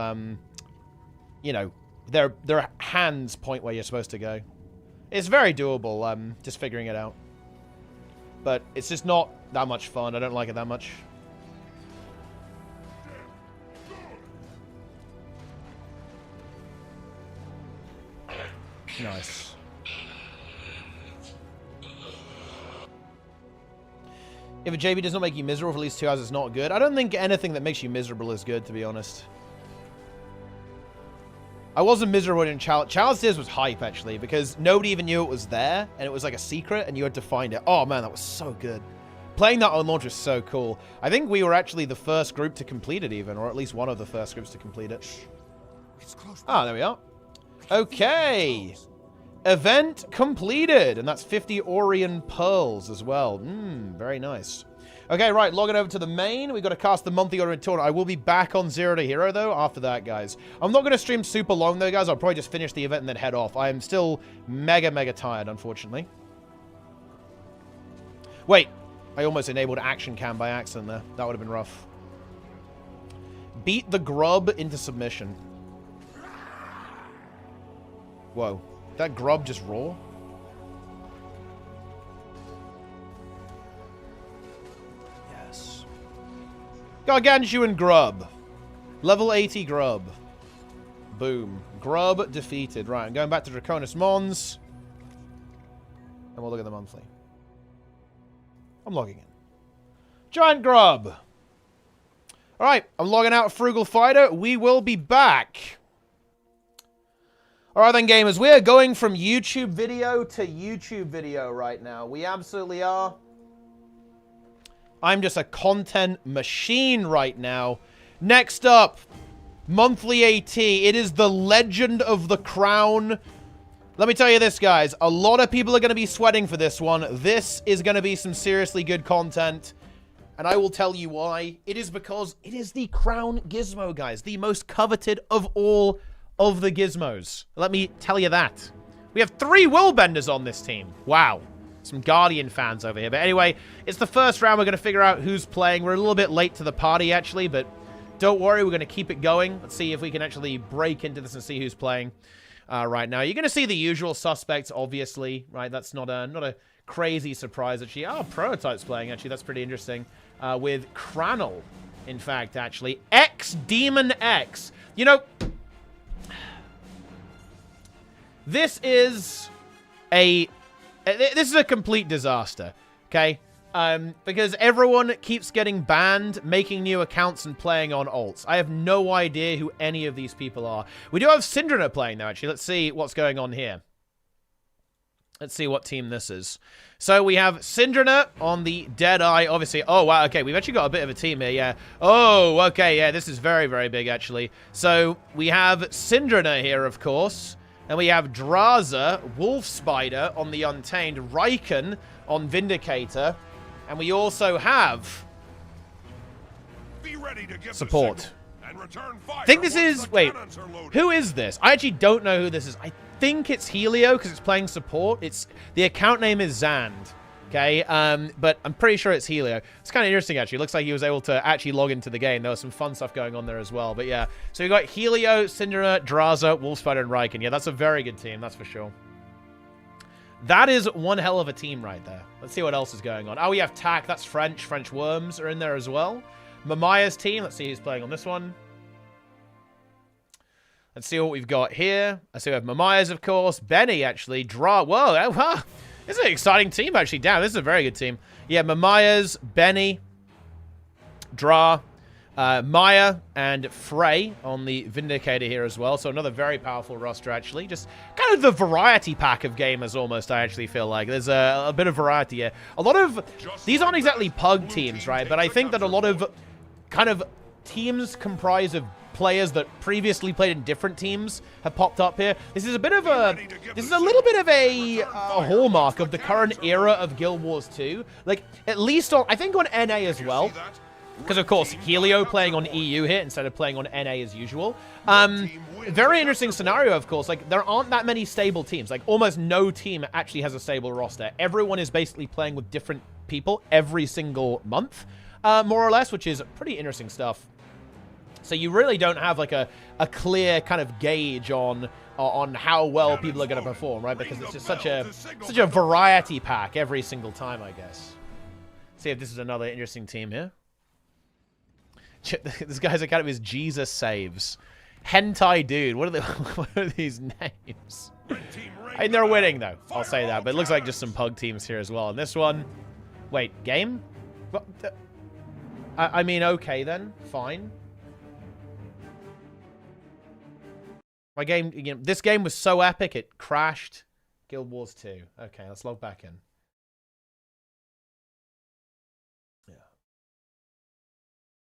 [SPEAKER 1] you know, their hands point where you're supposed to go. It's very doable, just figuring it out. But it's just not that much fun. I don't like it that much. Nice. If a JB does not make you miserable for at least 2 hours, it's not good. I don't think anything that makes you miserable is good, to be honest. I wasn't miserable in Chalice Tears was hype, actually, because nobody even knew it was there, and it was like a secret, and you had to find it. Oh, man, that was so good. Playing that on launch was so cool. I think we were actually the first group to complete it, even, or at least one of the first groups to complete it. Ah, there we are. Okay. Event completed. And that's 50 Orion Pearls as well. Very nice. Okay, right. Logging over to the main. We've got to cast the monthly Orion tournament. I will be back on 0 to Hero, though, after that, guys. I'm not going to stream super long, though, guys. I'll probably just finish the event and then head off. I am still mega, mega tired, unfortunately. Wait. I almost enabled action cam by accident there. That would have been rough. Beat the grub into submission. Whoa. That grub just raw? Yes. Gargantuan grub. Level 80 grub. Boom. Grub defeated. Right, I'm going back to Draconis Mons. And we'll look at the monthly. I'm logging in. Giant grub. Alright, I'm logging out Frugal Fighter. We will be back. Alright then, gamers, we are going from YouTube video to YouTube video right now. We absolutely are. I'm just a content machine right now. Next up, monthly AT. It is the Legend of the Crown. Let me tell you this, guys. A lot of people are going to be sweating for this one. This is going to be some seriously good content. And I will tell you why. It is because it is the Crown Gizmo, guys. The most coveted of all of the gizmos. Let me tell you that. We have 3 Willbenders on this team. Wow. Some Guardian fans over here. But anyway, it's the first round. We're going to figure out who's playing. We're a little bit late to the party, actually. But don't worry. We're going to keep it going. Let's see if we can actually break into this and see who's playing right now. You're going to see the usual suspects, obviously. Right? That's not a crazy surprise, actually. Oh, Prototype's playing, actually. That's pretty interesting. With Cranel, in fact, actually. Demon X. You know, this is a complete disaster, okay? Because everyone keeps getting banned, making new accounts and playing on alts. I have no idea who any of these people are. We do have Syndrome playing, though, actually. Let's see what's going on here. Let's see what team this is. So we have Syndrome on the Deadeye, obviously. Oh, wow, okay, we've actually got a bit of a team here, yeah. Oh, okay, yeah, this is very, very big, actually. So we have Syndrome here, of course. And we have Draza, Wolf Spider on the Untamed, Riken on Vindicator. And we also have
[SPEAKER 5] Be ready to give
[SPEAKER 1] support.
[SPEAKER 5] and return fire
[SPEAKER 1] I think this
[SPEAKER 5] once
[SPEAKER 1] is...
[SPEAKER 5] the
[SPEAKER 1] Wait,
[SPEAKER 5] cannons are loaded.
[SPEAKER 1] who is this? I actually don't know who this is. I think it's Helio because it's playing support. The account name is Zand. Okay, but I'm pretty sure it's Helio. It's kind of interesting, actually. It looks like he was able to actually log into the game. There was some fun stuff going on there as well. But yeah, so we got Helio, Syndra, Draza, Wolfspider, and Riken. Yeah, that's a very good team, that's for sure. That is one hell of a team right there. Let's see what else is going on. Oh, we have Tak. That's French. French Worms are in there as well. Mamaya's team. Let's see who's playing on this one. Let's see what we've got here. I see we have Mamaya's, of course. Benny, actually. Whoa, this is an exciting team, actually. Damn, this is a very good team. Yeah, Mamaya's, Benny, Dra, Maya, and Frey on the Vindicator here as well. So another very powerful roster, actually. Just kind of the variety pack of gamers, almost, I actually feel like. There's a bit of variety here. A lot of... These aren't exactly pug teams, right? But I think that a lot of kind of teams comprised of players that previously played in different teams have popped up here. This is a little bit of a hallmark of the current era of Guild Wars 2. Like, at least on, I think on NA as well. Because, of course, Helio playing on EU here instead of playing on NA as usual. Very interesting scenario, of course. Like, there aren't that many stable teams. Like, almost no team actually has a stable roster. Everyone is basically playing with different people every single month, more or less, which is pretty interesting stuff. So you really don't have, like, a clear kind of gauge on how well people are going to perform, right? Because it's just such a variety pack every single time, I guess. See if this is another interesting team here. This guy's academy is Jesus Saves. Hentai Dude. What are these names? I mean, they're winning, though. I'll say that. But it looks like just some pug teams here as well. And this one... Wait, game? What I mean, okay, then. Fine. My game... You know, this game was so epic, it crashed. Guild Wars 2. Okay, let's log back in.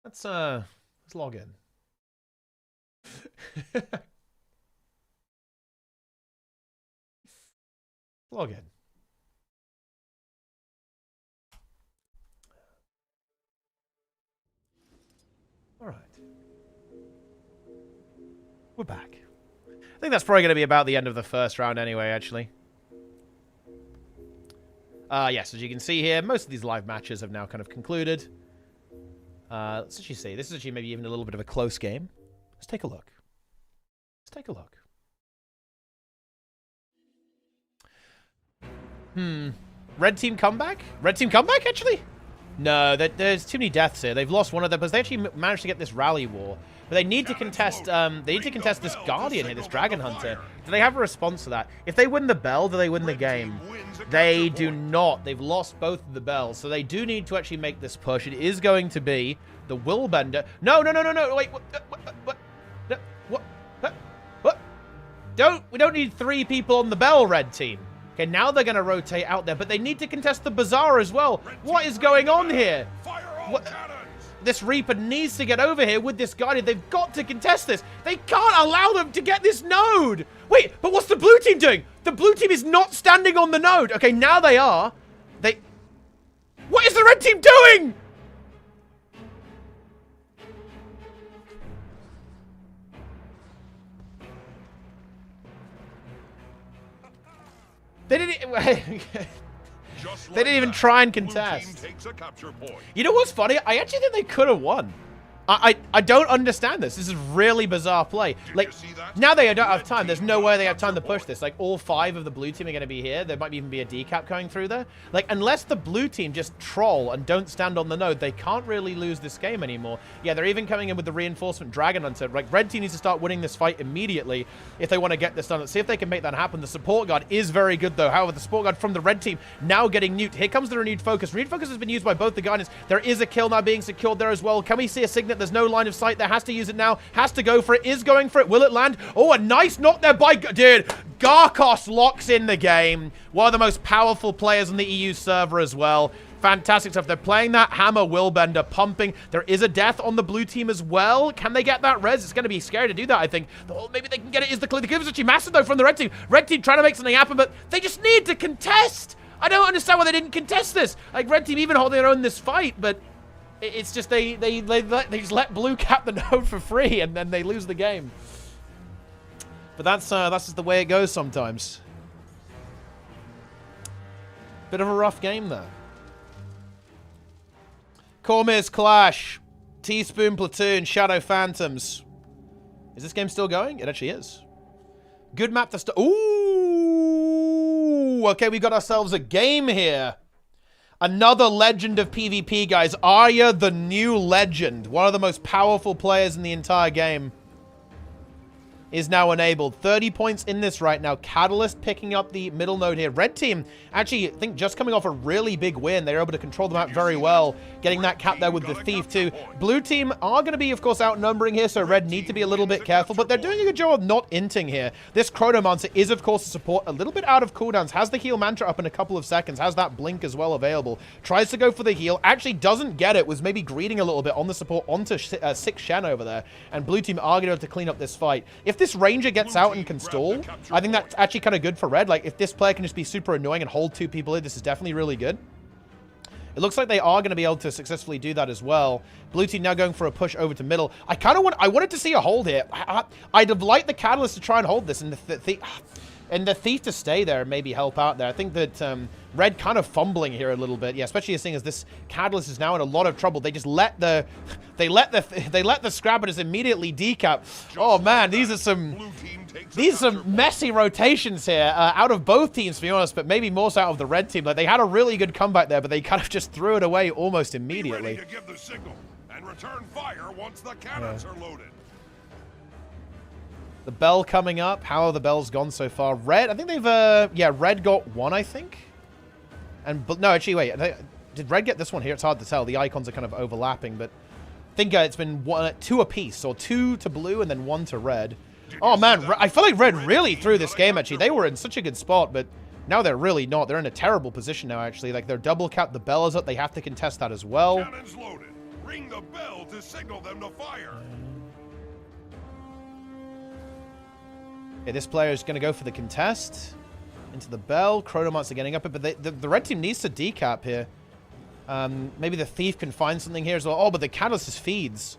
[SPEAKER 1] Let's log in. Log in. All right. We're back. I think that's probably going to be about the end of the first round anyway, actually. Yes, as you can see here, most of these live matches have now kind of concluded. Let's actually see. This is actually maybe even a little bit of a close game. Let's take a look. Let's take a look. Red team comeback? Red team comeback, actually? No, there's too many deaths here. They've lost one of them, but they actually managed to get this rally war. But they need to contest. They need to contest this Guardian here, this Dragon Hunter. Do they have a response to that? If they win the bell, do they win the game? They do not. They've lost both of the bells, so they do need to actually make this push. It is going to be the Willbender. No. Wait. What? We don't need 3 people on the bell, red team. Okay, now they're going to rotate out there, but they need to contest the Bazaar as well. What is going on here? This Reaper needs to get over here with this Guardian. They've got to contest this. They can't allow them to get this node. Wait, but what's the blue team doing? The blue team is not standing on the node. Okay, now they are. What is the red team doing? They didn't even try and contest. You know what's funny? I actually think they could have won. I don't understand this. This is really bizarre play. Like, now they don't have time. There's no way they have time to push this. Like, all 5 of the blue team are going to be here. There might even be a decap going through there. Like, unless the blue team just troll and don't stand on the node, they can't really lose this game anymore. Yeah, they're even coming in with the reinforcement Dragon Hunter. Like, red team needs to start winning this fight immediately if they want to get this done. Let's see if they can make that happen. The support guard is very good, though. However, the support guard from the red team now getting nuked. Here comes the renewed focus. Renewed focus has been used by both the Guardians. There is a kill now being secured there as well. Can we see a signet? There's no line of sight there. Has to use it now. Has to go for it. Is going for it. Will it land? Oh, a nice knock there by... Dude, Garkos locks in the game. One of the most powerful players on the EU server as well. Fantastic stuff. They're playing that Hammer Willbender, pumping. There is a death on the blue team as well. Can they get that res? It's going to be scary to do that, I think. Oh, maybe they can get it. Is the clip? The clip is actually massive, though, from the red team. Red team trying to make something happen, but they just need to contest. I don't understand why they didn't contest this. Like, red team even hold their own this fight, but... It's just they just let blue cap the node for free and then they lose the game. But that's just the way it goes sometimes. Bit of a rough game there. Cormier's Clash, Teaspoon Platoon, Shadow Phantoms. Is this game still going? It actually is. Good map to start. Ooh, okay, we got ourselves a game here. Another legend of PvP, guys. Arya, the new legend. One of the most powerful players in the entire game. is now enabled. 30 points in this right now. Catalyst picking up the middle node here. Red team, actually, I think just coming off a really big win. They're able to control the map very well, getting that cap there with the Thief too. Blue team are going to be, of course, outnumbering here, so Red need to be a little bit careful, but they're doing a good job of not inting here. This Chronomancer is, of course, a support, a little bit out of cooldowns, has the heal mantra up in a couple of seconds, has that blink as well available, tries to go for the heal, actually doesn't get it, was maybe greeding a little bit on the support onto 6 Shen over there, and Blue team are going to be able to clean up this fight. If this Ranger gets out and can stall, I think that's actually kind of good for Red. Like, if this player can just be super annoying and hold 2 people in, this is definitely really good. It looks like they are going to be able to successfully do that as well. Blue team now going for a push over to middle. I wanted to see a hold here. I'd have liked the Catalyst to try and hold this, and the Thief to stay there and maybe help out there. I think that Red kind of fumbling here a little bit. Yeah, especially seeing as this Catalyst is now in a lot of trouble. They just let the Scrapper just immediately decap. Oh man, these are some messy rotations here out of both teams, to be honest, but maybe more so out of the Red team. Like, they had a really good comeback there, but they kind of just threw it away almost immediately.
[SPEAKER 5] Be ready to give the signal and return fire once the cannons are loaded.
[SPEAKER 1] The bell coming up. How are the bells gone so far? Red, I think they've, yeah, Red got 1, I think. And, no, actually, wait. Did Red get this one here? It's hard to tell. The icons are kind of overlapping, but I think it's been 2 apiece. Or 2 to Blue and then 1 to Red. Oh, man. I feel like Red really threw this game, actually. They were in such a good spot, but now they're really not. They're in a terrible position now, actually. Like, they're double capped. The bell is up. They have to contest that as well.
[SPEAKER 5] Cannons loaded. Ring the bell to signal them to fire.
[SPEAKER 1] Okay, this player is going to go for the contest. Into the bell. Chronomancer getting up it, but the Red team needs to decap here. Maybe the Thief can find something here as well. Oh, but the Catalyst is feeds.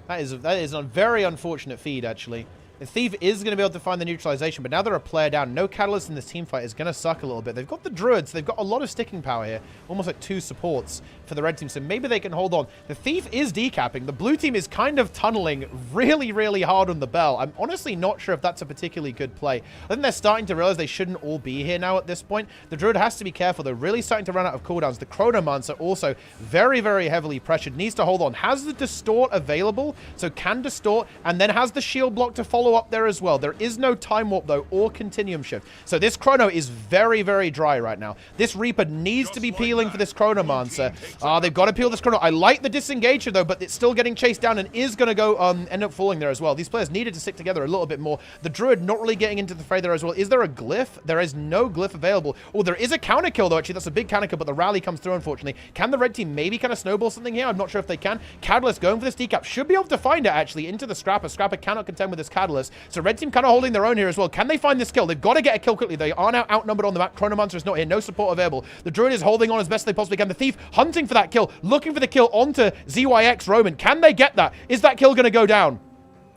[SPEAKER 1] That is a very unfortunate feed, actually. The Thief is going to be able to find the neutralization, but now they're a player down. No Catalyst in this team fight is going to suck a little bit. They've got the Druids. They've got a lot of sticking power here. Almost like 2 supports for the Red team, so maybe they can hold on. The Thief is decapping. The Blue team is kind of tunneling really, really hard on the bell. I'm honestly not sure if that's a particularly good play. I think they're starting to realize they shouldn't all be here now at this point. The Druid has to be careful. They're really starting to run out of cooldowns. The Chronomancer also very, very heavily pressured. Needs to hold on. Has the Distort available, so can Distort, and then has the shield block to follow up there as well. There is no Time Warp, though, or Continuum Shift. So this Chrono is very, very dry right now. This Reaper needs to be peeling for this Chronomancer. They've got to peel this Chrono. I like the Disengager, though, but it's still getting chased down and is going to go end up falling there as well. These players needed to stick together a little bit more. The Druid not really getting into the fray there as well. Is there a glyph? There is no glyph available. Oh, there is a counter kill, though. Actually, that's a big counter kill, but the rally comes through, unfortunately. Can the Red team maybe kind of snowball something here? I'm not sure if they can. Catalyst going for this decap. Should be able to find it, actually, into the Scrapper. Scrapper cannot contend with this Catalyst. So Red team kind of holding their own here as well. Can they find this kill? They've got to get a kill quickly. They are now outnumbered on the map. Chronomancer is not here. No support available. The Druid is holding on as best they possibly can. The Thief hunting for that kill. Looking for the kill onto ZYX Roman. Can they get that? Is that kill going to go down?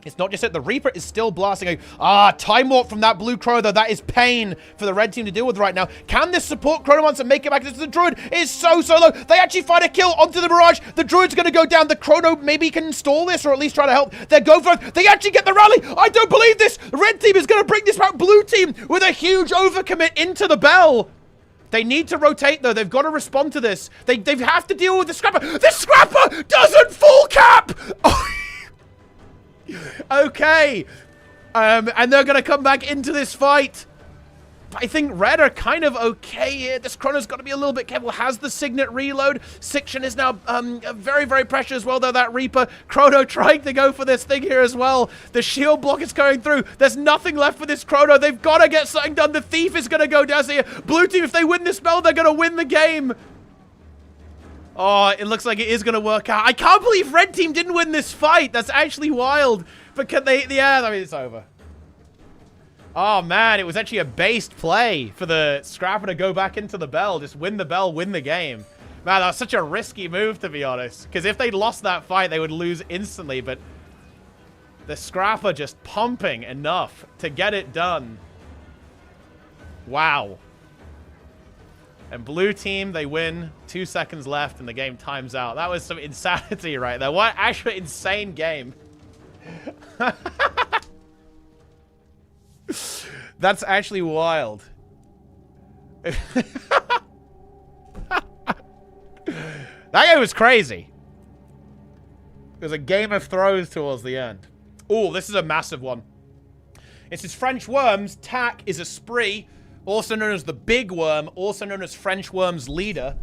[SPEAKER 1] It's not just it. The Reaper is still blasting. Time Warp from that blue Chrono, though. That is pain for the Red team to deal with right now. Can this support Chronomancer make it back? The Druid is so low. They actually find a kill onto the Mirage. The Druid's going to go down. The Chrono maybe can stall this or at least try to help. They go for it. They actually get the rally. I don't believe this. The Red team is going to bring this back. Blue team with a huge overcommit into the bell. They need to rotate, though. They've got to respond to this. They have to deal with the Scrapper. The Scrapper doesn't full cap. Okay. And they're going to come back into this fight. I think Red are kind of okay here. This Chrono's got to be a little bit careful. Has the Signet reload. Siction is now very, very pressured as well, though. That Reaper. Chrono trying to go for this thing here as well. The shield block is going through. There's nothing left for this Chrono. They've got to get something done. The Thief is going to go down here. Blue team, if they win this spell, they're going to win the game. Oh, it looks like it is going to work out. I can't believe Red team didn't win this fight. That's actually wild. But can they... Yeah, I mean, it's over. Oh, man, it was actually a based play for the Scrapper to go back into the bell. Just win the bell, win the game. Man, that was such a risky move, to be honest. Because if they'd lost that fight, they would lose instantly. But the Scrapper just pumping enough to get it done. Wow. And blue team, they win. 2 seconds left and the game times out. That was some insanity right there. What actually insane game. That's actually wild. That game was crazy. It was a Game of Thrones towards the end. Oh, this is a massive one. This is French Worms. Tak is a spree, also known as the Big Worm, also known as French Worm's leader,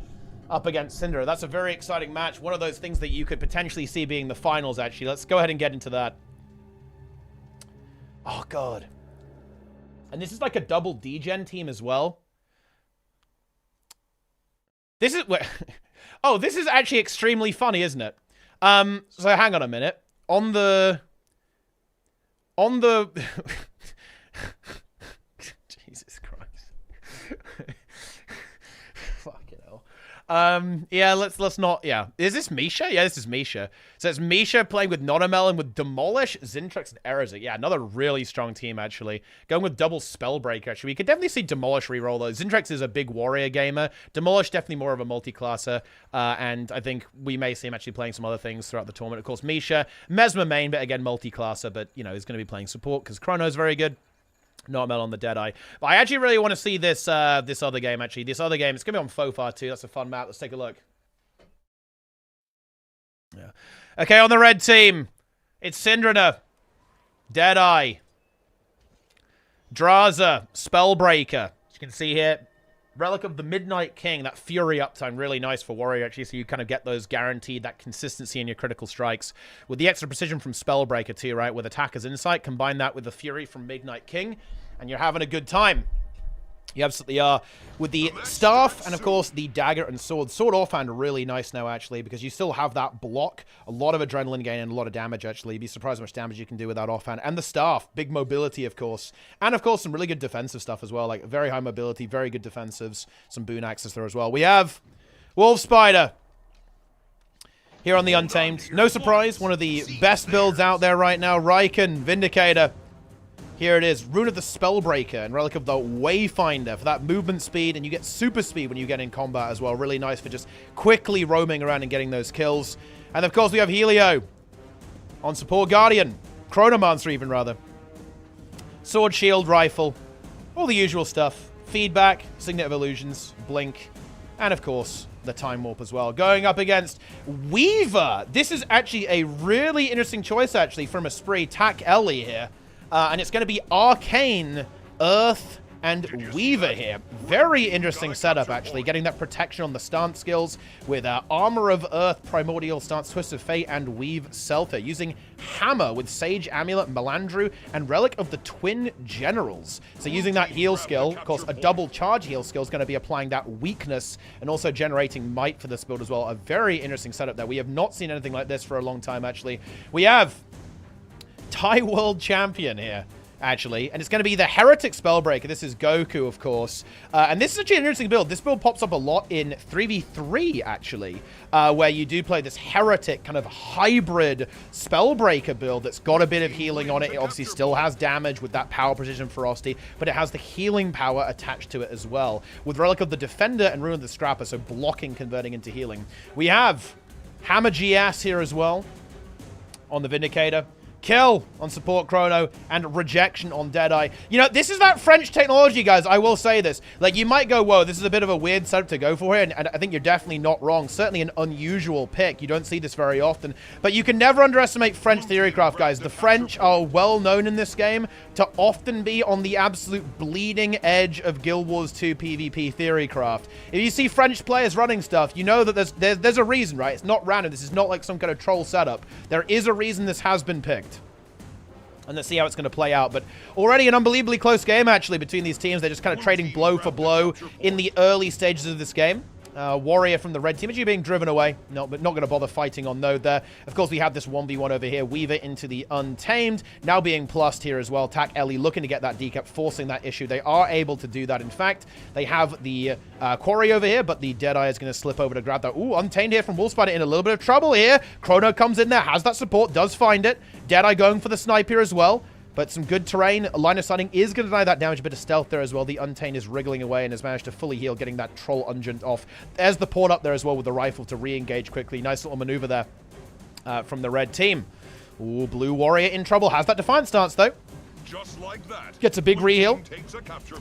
[SPEAKER 1] up against Syndra. That's a very exciting match. One of those things that you could potentially see being the finals, actually. Let's go ahead and get into that. Oh, God. And this is like a double D-Gen team as well. This is... Oh, this is actually extremely funny, isn't it? So hang on a minute. On the... Jesus Christ. Fucking hell. Yeah, let's not... Yeah. Is this Misha? Yeah, this is Misha. So it's Misha playing with Nonamelon with Demolish, Zintrax, and Erzik. Yeah, another really strong team, actually. Going with double Spellbreaker, actually. We could definitely see Demolish reroll, though. Zintrax is a big warrior gamer. Demolish, definitely more of a multi-classer. And I think we may see him actually playing some other things throughout the tournament. Of course, Misha, Mesmer main, but again, multi-classer. But, you know, he's going to be playing support because Chrono's very good. Not Mel on the Deadeye. But I actually really want to see this this other game, actually. This other game, it's going to be on Fofar, too. That's a fun map. Let's take a look. Yeah. Okay, on the red team, it's Syndra, Deadeye, Draza, Spellbreaker. As you can see here, Relic of the Midnight King, that Fury uptime, really nice for Warrior, actually, so you kind of get those guaranteed, that consistency in your critical strikes. With the extra precision from Spellbreaker, too, right, with Attacker's Insight, combine that with the Fury from Midnight King, and you're having a good time. You absolutely are. With the staff and, of course, the dagger and sword. Sword offhand really nice now, actually, because you still have that block. A lot of adrenaline gain and a lot of damage, actually. You'd be surprised how much damage you can do with that offhand. And the staff. Big mobility, of course. And, of course, some really good defensive stuff as well. Like, very high mobility, very good defensives. Some boon axes there as well. We have Wolf Spider here on the Untamed. No surprise, one of the best builds out there right now. Riken, Vindicator. Here it is, Rune of the Spellbreaker and Relic of the Wayfinder for that movement speed, and you get super speed when you get in combat as well. Really nice for just quickly roaming around and getting those kills. And of course we have Helio on support Guardian, Chronomancer even rather. Sword, shield, rifle, all the usual stuff. Feedback, Signet of Illusions, Blink, and of course the Time Warp as well. Going up against Weaver. This is actually a really interesting choice actually from a spree. Tak Ellie here. And it's going to be Arcane, Earth, and Weaver here. Very interesting setup, actually. Getting that protection on the stance skills with Armor of Earth, Primordial Stance, Twist of Fate, and Weave Selther. Using Hammer with Sage Amulet, Melandru, and Relic of the Twin Generals. So using that heal skill, of course, a double charge heal skill is going to be applying that weakness and also generating might for this build as well. A very interesting setup there. We have not seen anything like this for a long time, actually. We have Thai World Champion here, actually. And it's going to be the Heretic Spellbreaker. This is Goku, of course. And this is actually an interesting build. This build pops up a lot in 3v3, actually, where you do play this Heretic kind of hybrid Spellbreaker build that's got a bit of healing on it. It obviously still has damage with that power, precision, ferocity, but it has the healing power attached to it as well. With Relic of the Defender and Ruin of the Scrapper, so blocking, converting into healing. We have Hammer GS here as well on the Vindicator. Kill on support Chrono, and rejection on Deadeye. You know, this is that French technology, guys. I will say this. Like, you might go, whoa, this is a bit of a weird setup to go for here, and I think you're definitely not wrong. Certainly an unusual pick. You don't see this very often. But you can never underestimate French theorycraft, guys. The French are well known in this game to often be on the absolute bleeding edge of Guild Wars 2 PvP theorycraft. If you see French players running stuff, you know that there's a reason, right? It's not random. This is not like some kind of troll setup. There is a reason this has been picked. And let's see how it's going to play out. But already an unbelievably close game, actually, between these teams. They're just kind of trading blow for blow in the early stages of this game. Warrior from the red team actually being driven away. No, but not going to bother fighting on Node there. Of course, we have this 1v1 over here. Weaver into the Untamed. Now being plussed here as well. Tak Ellie looking to get that decap, forcing that issue. They are able to do that. In fact, they have the Quarry over here, but the Deadeye is going to slip over to grab that. Ooh, Untamed here from Wolfspider in a little bit of trouble here. Chrono comes in there, has that support, does find it. Deadeye going for the snipe here as well. But some good terrain. Line of sighting is going to deny that damage. A bit of stealth there as well. The Untamed is wriggling away and has managed to fully heal, getting that Troll Ungent off. There's the port up there as well with the rifle to re-engage quickly. Nice little maneuver there from the red team. Ooh, Blue Warrior in trouble. Has that Defiant stance, though.
[SPEAKER 5] Just like that.
[SPEAKER 1] Gets a big re-heal.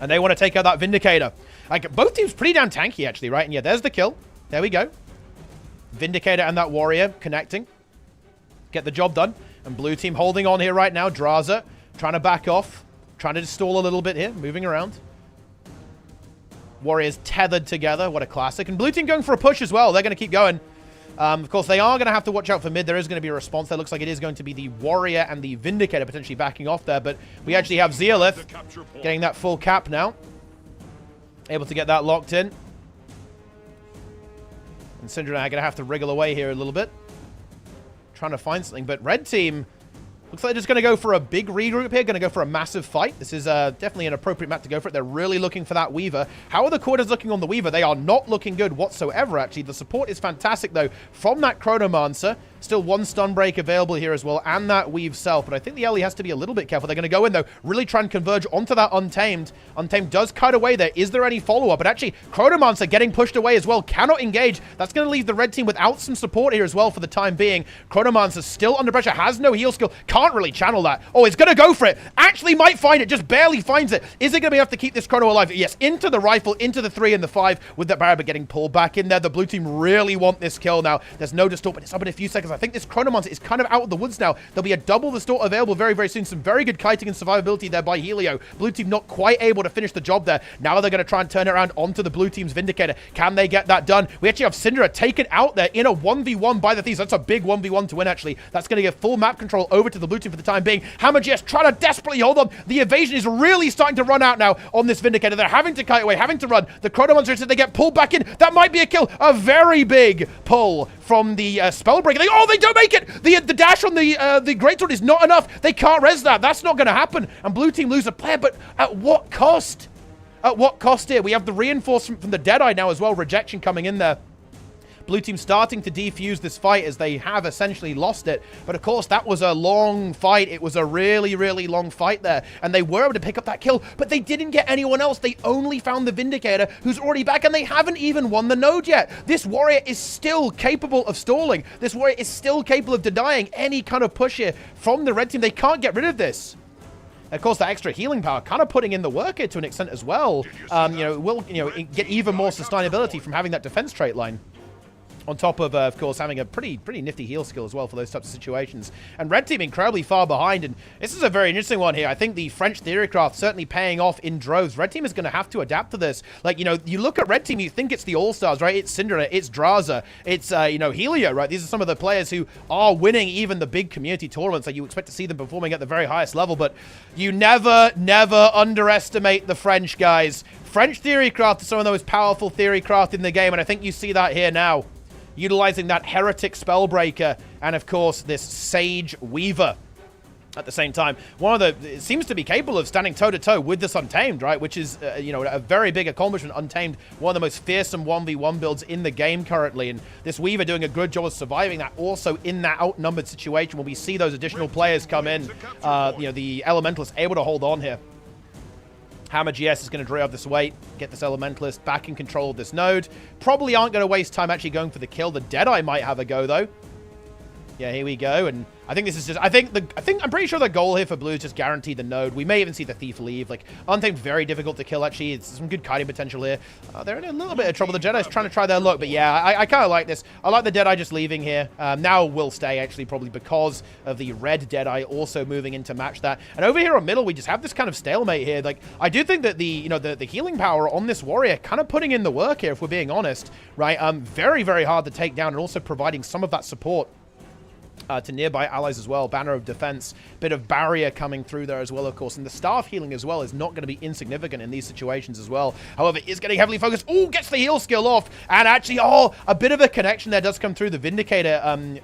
[SPEAKER 1] And they want to take out that Vindicator. Like, both teams pretty damn tanky, actually, right? And yeah, there's the kill. There we go. Vindicator and that Warrior connecting. Get the job done. And blue team holding on here right now. Draza trying to back off. Trying to stall a little bit here, moving around. Warriors tethered together. What a classic. And blue team going for a push as well. They're going to keep going. Of course, they are going to have to watch out for mid. There is going to be a response there. Looks like it is going to be the Warrior and the Vindicator potentially backing off there. But we actually have Zeolith getting that full cap now. Able to get that locked in. And Syndra and I are going to have to wriggle away here a little bit. Trying to find something. But red team looks like they're just going to go for a big regroup here. Going to go for a massive fight. This is definitely an appropriate map to go for it. They're really looking for that Weaver. How are the quarters looking on the Weaver? They are not looking good whatsoever, actually. The support is fantastic, though, from that Chronomancer. Still one stun break available here as well, and that Weave Self. But I think the Ellie has to be a little bit careful. They're going to go in, though, really try and converge onto that Untamed. Untamed does cut away there. Is there any follow-up? But actually, Chronomancer getting pushed away as well. Cannot engage. That's going to leave the red team without some support here as well for the time being. Chronomancer still under pressure. Has no heal skill. Can't really channel that. Oh, it's going to go for it. Actually might find it. Just barely finds it. Is it going to be enough to keep this Chrono alive? Yes, into the rifle, into the 3 and the 5 with that barrier, but getting pulled back in there. The blue team really want this kill now. There's no distort, but it's up in a few seconds. I think this Chronomancer is kind of out of the woods now. There'll be a double distort available very, very soon. Some very good kiting and survivability there by Helio. Blue team not quite able to finish the job there. Now they're going to try and turn it around onto the blue team's Vindicator. Can they get that done? We actually have Syndra taken out there in a 1v1 by the Thieves. That's a big 1v1 to win, actually. That's going to give full map control over to the blue team for the time being. Hammer GS trying to desperately hold on. The evasion is really starting to run out now on this Vindicator. They're having to kite away, having to run. The Chronomancer said they get pulled back in. That might be a kill. A very big pull from the Spellbreaker. They don't make it. The dash on the Greatsword is not enough. They can't res that. That's not going to happen. And blue team lose a player, but at what cost? At what cost here? We have the reinforcement from the Deadeye now as well. Rejection coming in there. Blue team starting to defuse this fight as they have essentially lost it. But of course, that was a long fight. It was a really, really long fight there. And they were able to pick up that kill, but they didn't get anyone else. They only found the Vindicator, who's already back, and they haven't even won the node yet. This Warrior is still capable of stalling. This Warrior is still capable of denying any kind of push here from the red team. They can't get rid of this. Of course, that extra healing power kind of putting in the work here to an extent as well. Will get even more sustainability from having that defense trait line. On top of course, having a pretty nifty heal skill as well for those types of situations. And red team incredibly far behind. And this is a very interesting one here. I think the French Theorycraft certainly paying off in droves. Red team is going to have to adapt to this. Like, you look at red team, you think it's the All-Stars, right? It's Syndra, it's Draza, it's, Helio, right? These are some of the players who are winning even the big community tournaments. Like, you expect to see them performing at the very highest level. But you never underestimate the French, guys. French Theorycraft is some of the most powerful Theorycraft in the game. And I think you see that here now. Utilizing that Heretic Spellbreaker and, of course, this Sage Weaver at the same time. It seems to be capable of standing toe-to-toe with this Untamed, right? Which is, a very big accomplishment. Untamed, one of the most fearsome 1v1 builds in the game currently. And this Weaver doing a good job of surviving that also in that outnumbered situation when we see those additional players come in. The Elementalist able to hold on here. Hammer GS is going to drive this weight, get this Elementalist back in control of this node. Probably aren't going to waste time actually going for the kill. The Deadeye might have a go, though. Yeah, here we go. And I think this is just... I'm pretty sure the goal here for blue is just guarantee the node. We may even see the Thief leave. Like, Untamed, very difficult to kill, actually. It's some good kiting potential here. They're in a little bit of trouble. The Jedi's trying to try their luck. But yeah, I kind of like this. I like the Deadeye just leaving here. Now will stay, actually, probably because of the red Deadeye also moving in to match that. And over here on middle, we just have this kind of stalemate here. Like, I do think that the healing power on this Warrior kind of putting in the work here, if we're being honest, right? Very, very hard to take down and also providing some of that support to nearby allies as well. Banner of defense, bit of barrier coming through there as well, of course. And the staff healing as well is not going to be insignificant in these situations as well. However, is getting heavily focused. Oh, gets the heal skill off. And actually, a bit of a connection there does come through. The Vindicator,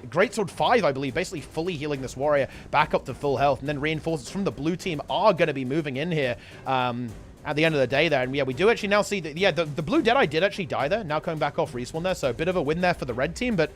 [SPEAKER 1] Greatsword 5, I believe, basically fully healing this Warrior back up to full health. And then reinforcements from the blue team are going to be moving in here. At the end of the day there. And yeah, we do actually now see that, yeah, the blue Deadeye did actually die there. Now coming back off respawn there. So a bit of a win there for the red team, but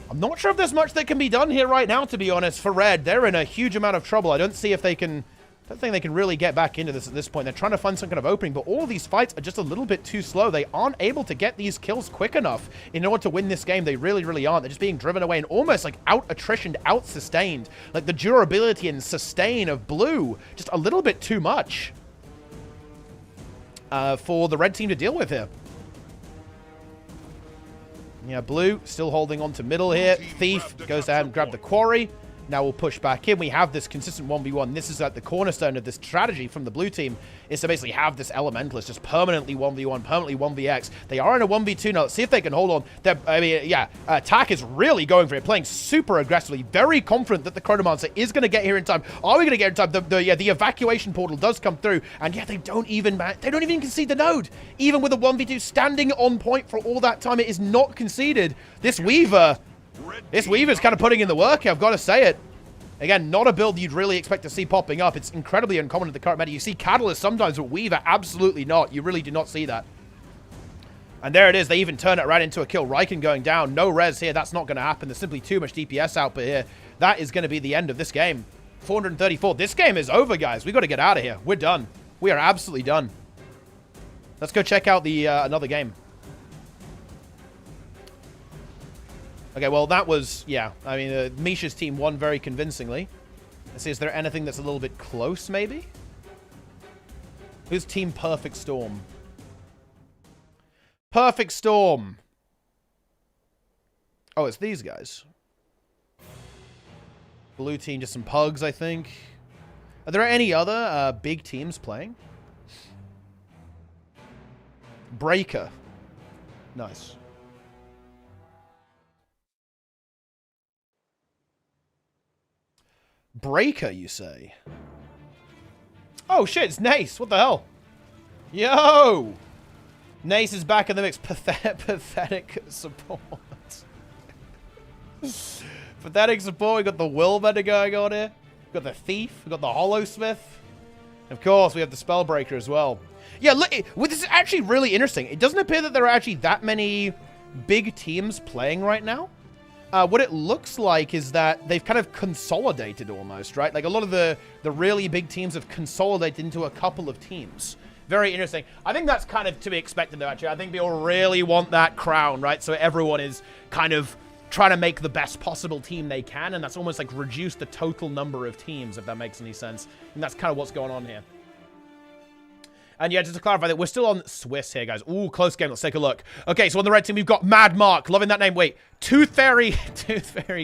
[SPEAKER 1] I'm not sure if there's much that can be done here right now, to be honest, for red. They're in a huge amount of trouble. I don't see if they can... I don't think they can really get back into this at this point. They're trying to find some kind of opening, but all of these fights are just a little bit too slow. They aren't able to get these kills quick enough in order to win this game. They really, really aren't. They're just being driven away and almost like out-attritioned, out-sustained. Like the durability and sustain of blue, just a little bit too much for the red team to deal with here. Yeah, blue still holding on to middle here. Thief goes ahead and grab the quarry. Now we'll push back in. We have this consistent 1v1. This is like the cornerstone of this strategy from the blue team, is to basically have this Elementalist just permanently 1v1, permanently 1vx. They are in a 1v2 now. Let's see if they can hold on. I mean, yeah, attack is really going for it, playing super aggressively, very confident that the Chronomancer is going to get here in time. Are we going to get in time? The evacuation portal does come through, and yeah, they don't even concede the node. Even with a 1v2 standing on point for all that time, it is not conceded. This Weaver's kind of putting in the work, I've got to say it. Again, not a build you'd really expect to see popping up. It's incredibly uncommon in the current meta. You see Catalyst sometimes, but Weaver, absolutely not. You really do not see that. And there it is. They even turn it right into a kill. Riken going down. No res here. That's not going to happen. There's simply too much DPS output here. That is going to be the end of this game. 434. This game is over, guys. We've got to get out of here. We're done. We are absolutely done. Let's go check out the another game. Okay, well, that was, yeah. I mean, Misha's team won very convincingly. Let's see, is there anything that's a little bit close, maybe? Who's Team Perfect Storm? Perfect Storm. Oh, it's these guys. Blue team, just some pugs, I think. Are there any other big teams playing? Breaker. Nice. Breaker, you say? Oh, shit, it's Nace. What the hell? Yo! Nace is back in the mix. Pathetic support. Pathetic support. We got the Willbender going on here. We got the Thief. We got the Hollowsmith. Of course, we have the Spellbreaker as well. Yeah, look, this is actually really interesting. It doesn't appear that there are actually that many big teams playing right now. What it looks like is that they've kind of consolidated almost, right? Like a lot of the really big teams have consolidated into a couple of teams. Very interesting. I think that's kind of to be expected, though, actually. I think people really want that crown, right? So everyone is kind of trying to make the best possible team they can, and that's almost like reduce the total number of teams, if that makes any sense. And that's kind of what's going on here. And yeah, just to clarify that we're still on Swiss here, guys. Ooh, close game. Let's take a look. Okay, so on the red team, we've got Mad Mark. Loving that name. Wait, Tooth Fairy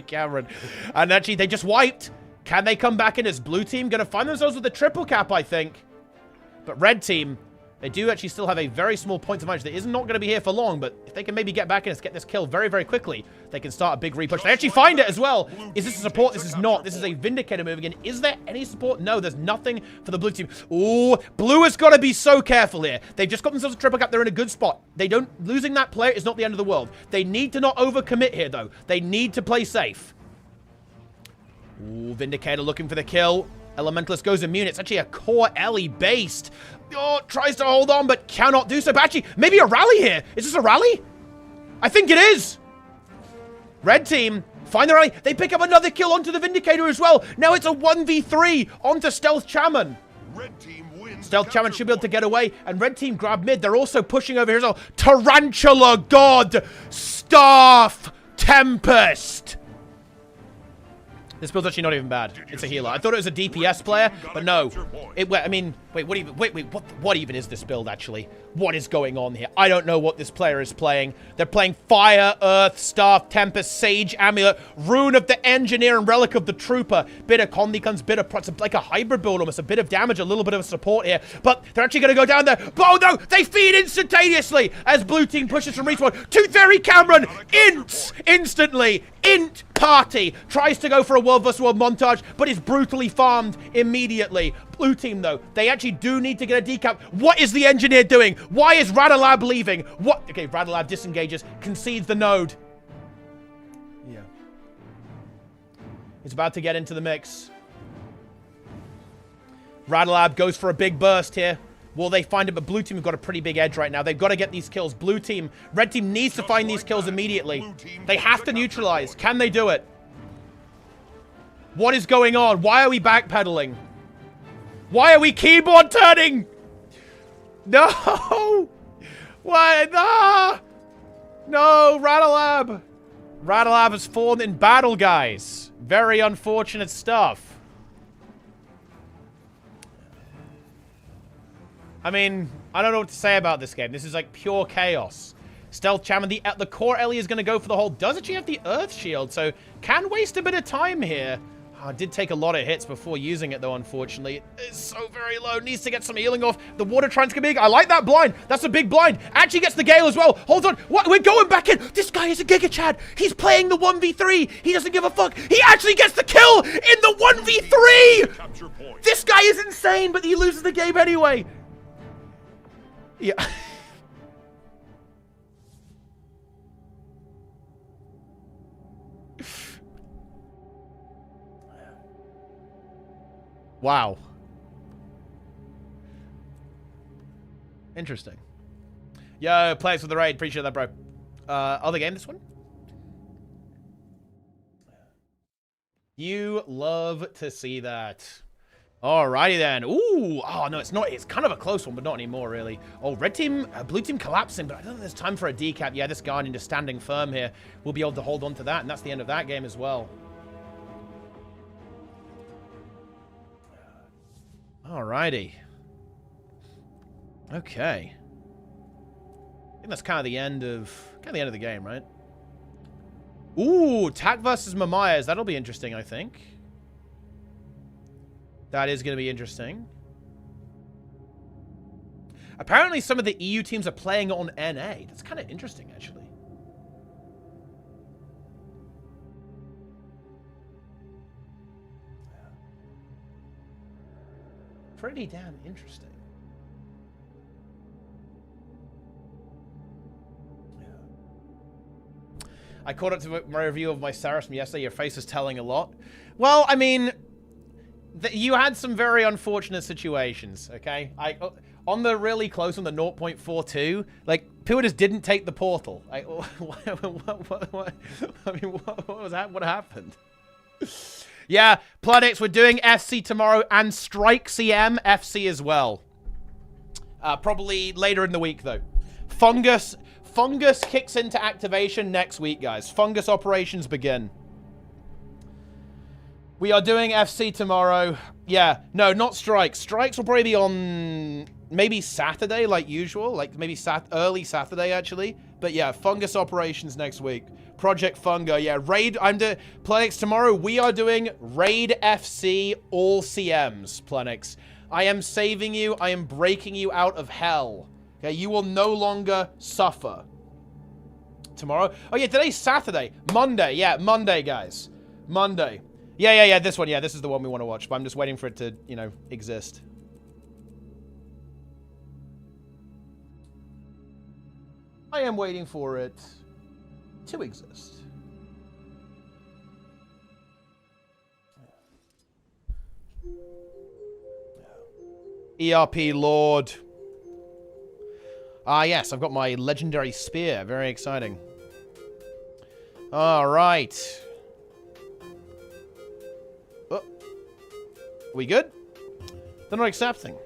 [SPEAKER 1] Cameron. And actually, they just wiped. Can they come back in as blue team? Gonna find themselves with a triple cap, I think. But red team, they do actually still have a very small point of advantage. That is not going to be here for long, but if they can maybe get back in and get this kill very, very quickly, they can start a big repush. They actually find it as well. Is this a support? This is not. This is a Vindicator moving in. Is there any support? No, there's nothing for the blue team. Ooh, blue has got to be so careful here. They've just got themselves a triple cap. They're in a good spot. Losing that player is not the end of the world. They need to not overcommit here, though. They need to play safe. Ooh, Vindicator looking for the kill. Elementalist goes immune. It's actually a core Ellie based. Oh, tries to hold on, but cannot do so. But actually, maybe a rally here. Is this a rally? I think it is. Red team, find the rally. They pick up another kill onto the Vindicator as well. Now it's a 1v3 onto Stealth Chairman.
[SPEAKER 5] Red team wins.
[SPEAKER 1] Stealth Chairman should be able to get away. And red team grab mid. They're also pushing over here as well. Tarantula God. Staff Tempest. This build's actually not even bad. It's a healer. I thought it was a DPS player, but no. I mean, wait, what even is this build, actually? What is going on here? I don't know what this player is playing. They're playing Fire, Earth, Staff, Tempest, Sage, Amulet, Rune of the Engineer, and Relic of the Trooper. Bit of Condicons, bit of Prots, like a hybrid build almost. A bit of damage, a little bit of support here. But they're actually going to go down there. But oh no, they feed instantaneously as blue team pushes from respawn. Tooth Fairy Cameron, ints instantly. Int party tries to go for a world vs. world montage, but is brutally farmed immediately. Blue team, though, they actually do need to get a decap. What is the engineer doing? Why is Radalab leaving? What? Okay, Radalab disengages, concedes the node. Yeah. He's about to get into the mix. Radalab goes for a big burst here. Will they find it? But blue team have got a pretty big edge right now. They've got to get these kills. Blue team, red team needs to find these kills immediately. They have to neutralize. Can they do it? What is going on? Why are we backpedaling? Why are we keyboard turning? No! Why? No! No, Radalab! Radalab has fallen in battle, guys. Very unfortunate stuff. I mean, I don't know what to say about this game. This is like pure chaos. Stealth Chairman, the core Ellie is going to go for the hold. Does actually have the Earth Shield, so can waste a bit of time here. I did take a lot of hits before using it, though, unfortunately. It's so very low. Needs to get some healing off. The water trans can be big. I like that blind. That's a big blind. Actually gets the Gale as well. Hold on. What? We're going back in. This guy is a Giga Chad. He's playing the 1v3. He doesn't give a fuck. He actually gets the kill in the 1v3.
[SPEAKER 5] Capture point.
[SPEAKER 1] This guy is insane, but he loses the game anyway. Yeah. Wow. Interesting. Yo, players for the raid. Appreciate that, bro. Other game, this one? You love to see that. Alrighty then. Ooh. Oh, no, it's not. It's kind of a close one, but not anymore, really. Oh, red team, blue team collapsing, but I don't think there's time for a decap. Yeah, this Guardian just standing firm here. We'll be able to hold on to that, and that's the end of that game as well. Alrighty. Okay. I think that's kind of the end of the game, right? Ooh, Tak versus Mamaya's. That'll be interesting, I think. That is going to be interesting. Apparently, some of the EU teams are playing on NA. That's kind of interesting, actually. Pretty damn interesting. Yeah. I caught up to my review of my Siren from yesterday. Your face is telling a lot. Well, I mean, you had some very unfortunate situations, okay? On the really close, on the 0.42, like, people just didn't take the portal. Like, what I mean, what was that? What happened? Yeah, Planets, we're doing FC tomorrow and Strike CM FC as well. Probably later in the week, though. Fungus kicks into activation next week, guys. Fungus operations begin. We are doing FC tomorrow. Yeah, no, not Strikes. Strikes will probably be on maybe Saturday, like usual. Like maybe early Saturday, actually. But yeah, Fungus operations next week. Project Funga, yeah. Raid, Planix, tomorrow we are doing Raid FC all CMs, Planix. I am saving you. I am breaking you out of hell. Okay, you will no longer suffer. Tomorrow? Oh yeah, today's Saturday. Monday, yeah, Monday, guys. Monday. Yeah, this one, yeah, this is the one we want to watch, but I'm just waiting for it to, you know, exist. I am waiting for it to exist. ERP Lord. Ah, yes, I've got my legendary spear. Very exciting. All right. Oh. We good? They're not accepting.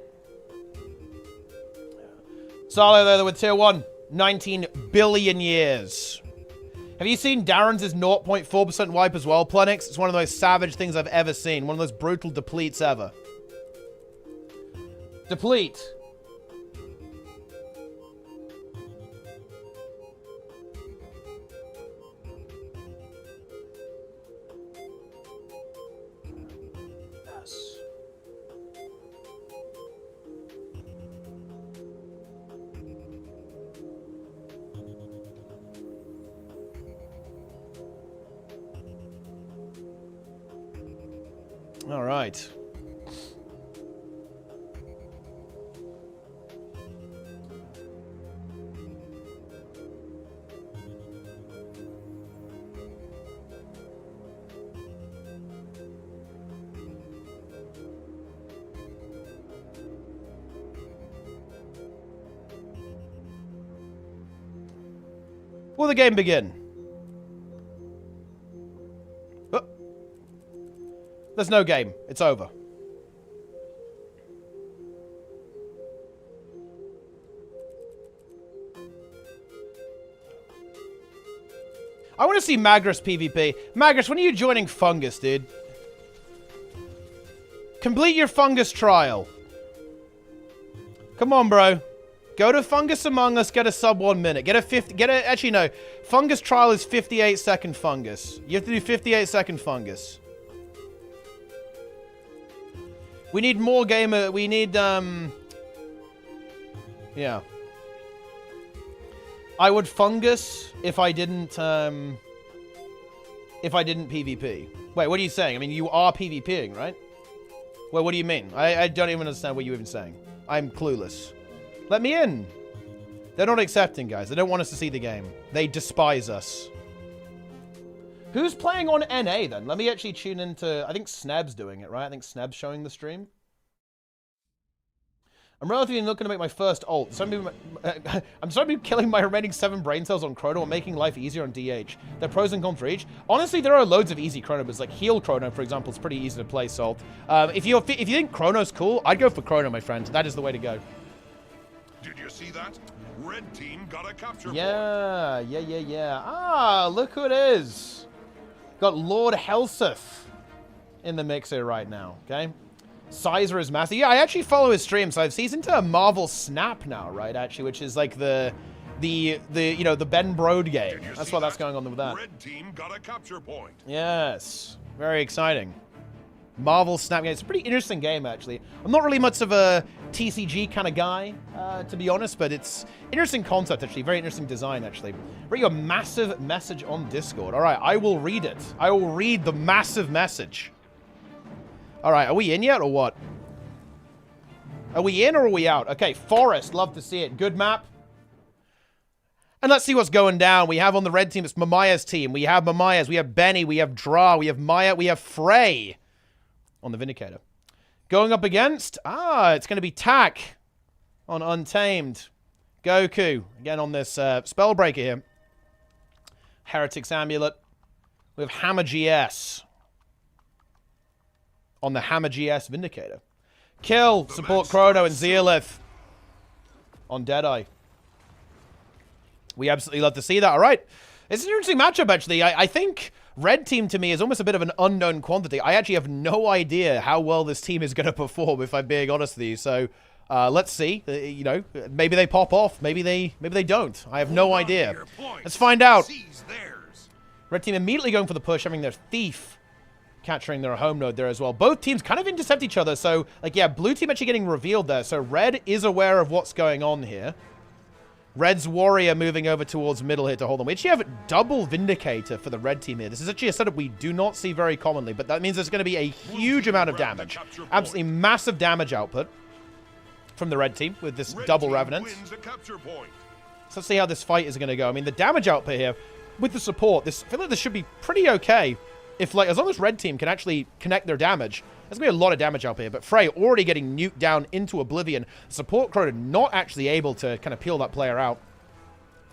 [SPEAKER 1] Salo, though, with tier 1. 19 billion years. Have you seen Darren's 0.4% wipe as well, Plenix? It's one of the most savage things I've ever seen. One of the most brutal depletes ever. Deplete. Yes. All right. Will the game begin? Oh. There's no game. It's over. I want to see Magris PvP. Magris, when are you joining Fungus, dude? Complete your Fungus trial. Come on, bro. Go to Fungus Among Us, get a sub 1 minute. Actually, no. Fungus trial is 58-second Fungus. You have to do 58-second Fungus. We need more gamer. We need, yeah. I would fungus if I didn't PvP. Wait, what are you saying? I mean, you are PvPing, right? Well, what do you mean? I don't even understand what you're even saying. I'm clueless. Let me in. They're not accepting, guys. They don't want us to see the game. They despise us. Who's playing on NA, then? Let me actually tune into... I think Sneb's doing it, right? I think Sneb's showing the stream. I'm relatively looking to make my first ult. I'm starting to be killing my remaining 7 brain cells on Chrono and making life easier on DH. They're pros and cons for each. Honestly, there are loads of easy Chrono builds. Like Heal Chrono, for example, is pretty easy to play, Salt. If you think Chrono's cool, I'd go for Chrono, my friend. That is the way to go.
[SPEAKER 5] Did you see that? Red team got a capture point.
[SPEAKER 1] Yeah. Ah, look who it is. Got Lord Helseth in the mixer right now, okay? Sizer is massive. Yeah, I actually follow his stream, so he's into a Marvel Snap now, right? Actually, which is like the you know, the Ben Brode game. That's why that's going on with that.
[SPEAKER 5] Red team got a capture point.
[SPEAKER 1] Yes, very exciting. Marvel Snap game. It's a pretty interesting game, actually. I'm not really much of a TCG kind of guy, to be honest, but it's interesting concept, actually. Very interesting design, actually. Bring you a massive message on Discord. All right, I will read it. I will read the massive message. All right, are we in yet or what? Are we in or are we out? Okay, Forest, love to see it. Good map. And let's see what's going down. We have on the red team, it's Mamaya's team. We have Mamaya's, we have Benny, we have Dra, we have Maya, we have Frey on the Vindicator. Going up against, it's going to be Tak on Untamed. Goku, again on this Spellbreaker here. Heretic's Amulet. We have Hammer GS on the Hammer GS Vindicator. Kill, support Chrono and Zeolith on Deadeye. We absolutely love to see that. All right. It's an interesting matchup, actually. I think red team, to me, is almost a bit of an unknown quantity. I actually have no idea how well this team is going to perform, if I'm being honest with you. So, let's see. You know, maybe they pop off. Maybe they don't. I have no idea. Let's find out. Red team immediately going for the push, having their Thief capturing their home node there as well. Both teams kind of intercept each other. So, like, yeah, blue team actually getting revealed there. So, red is aware of what's going on here. Red's Warrior moving over towards middle here to hold on. We actually have a double Vindicator for the red team here. This is actually a setup we do not see very commonly, but that means there's going to be a huge amount of damage. Absolutely massive damage output from the red team with this double Revenant. So let's see how this fight is going to go. I mean, the damage output here with the support, I feel like this should be pretty okay. If, like, as long as red team can actually connect their damage, there's going to be a lot of damage out here. But Frey already getting nuked down into oblivion. Support Chrono not actually able to kind of peel that player out,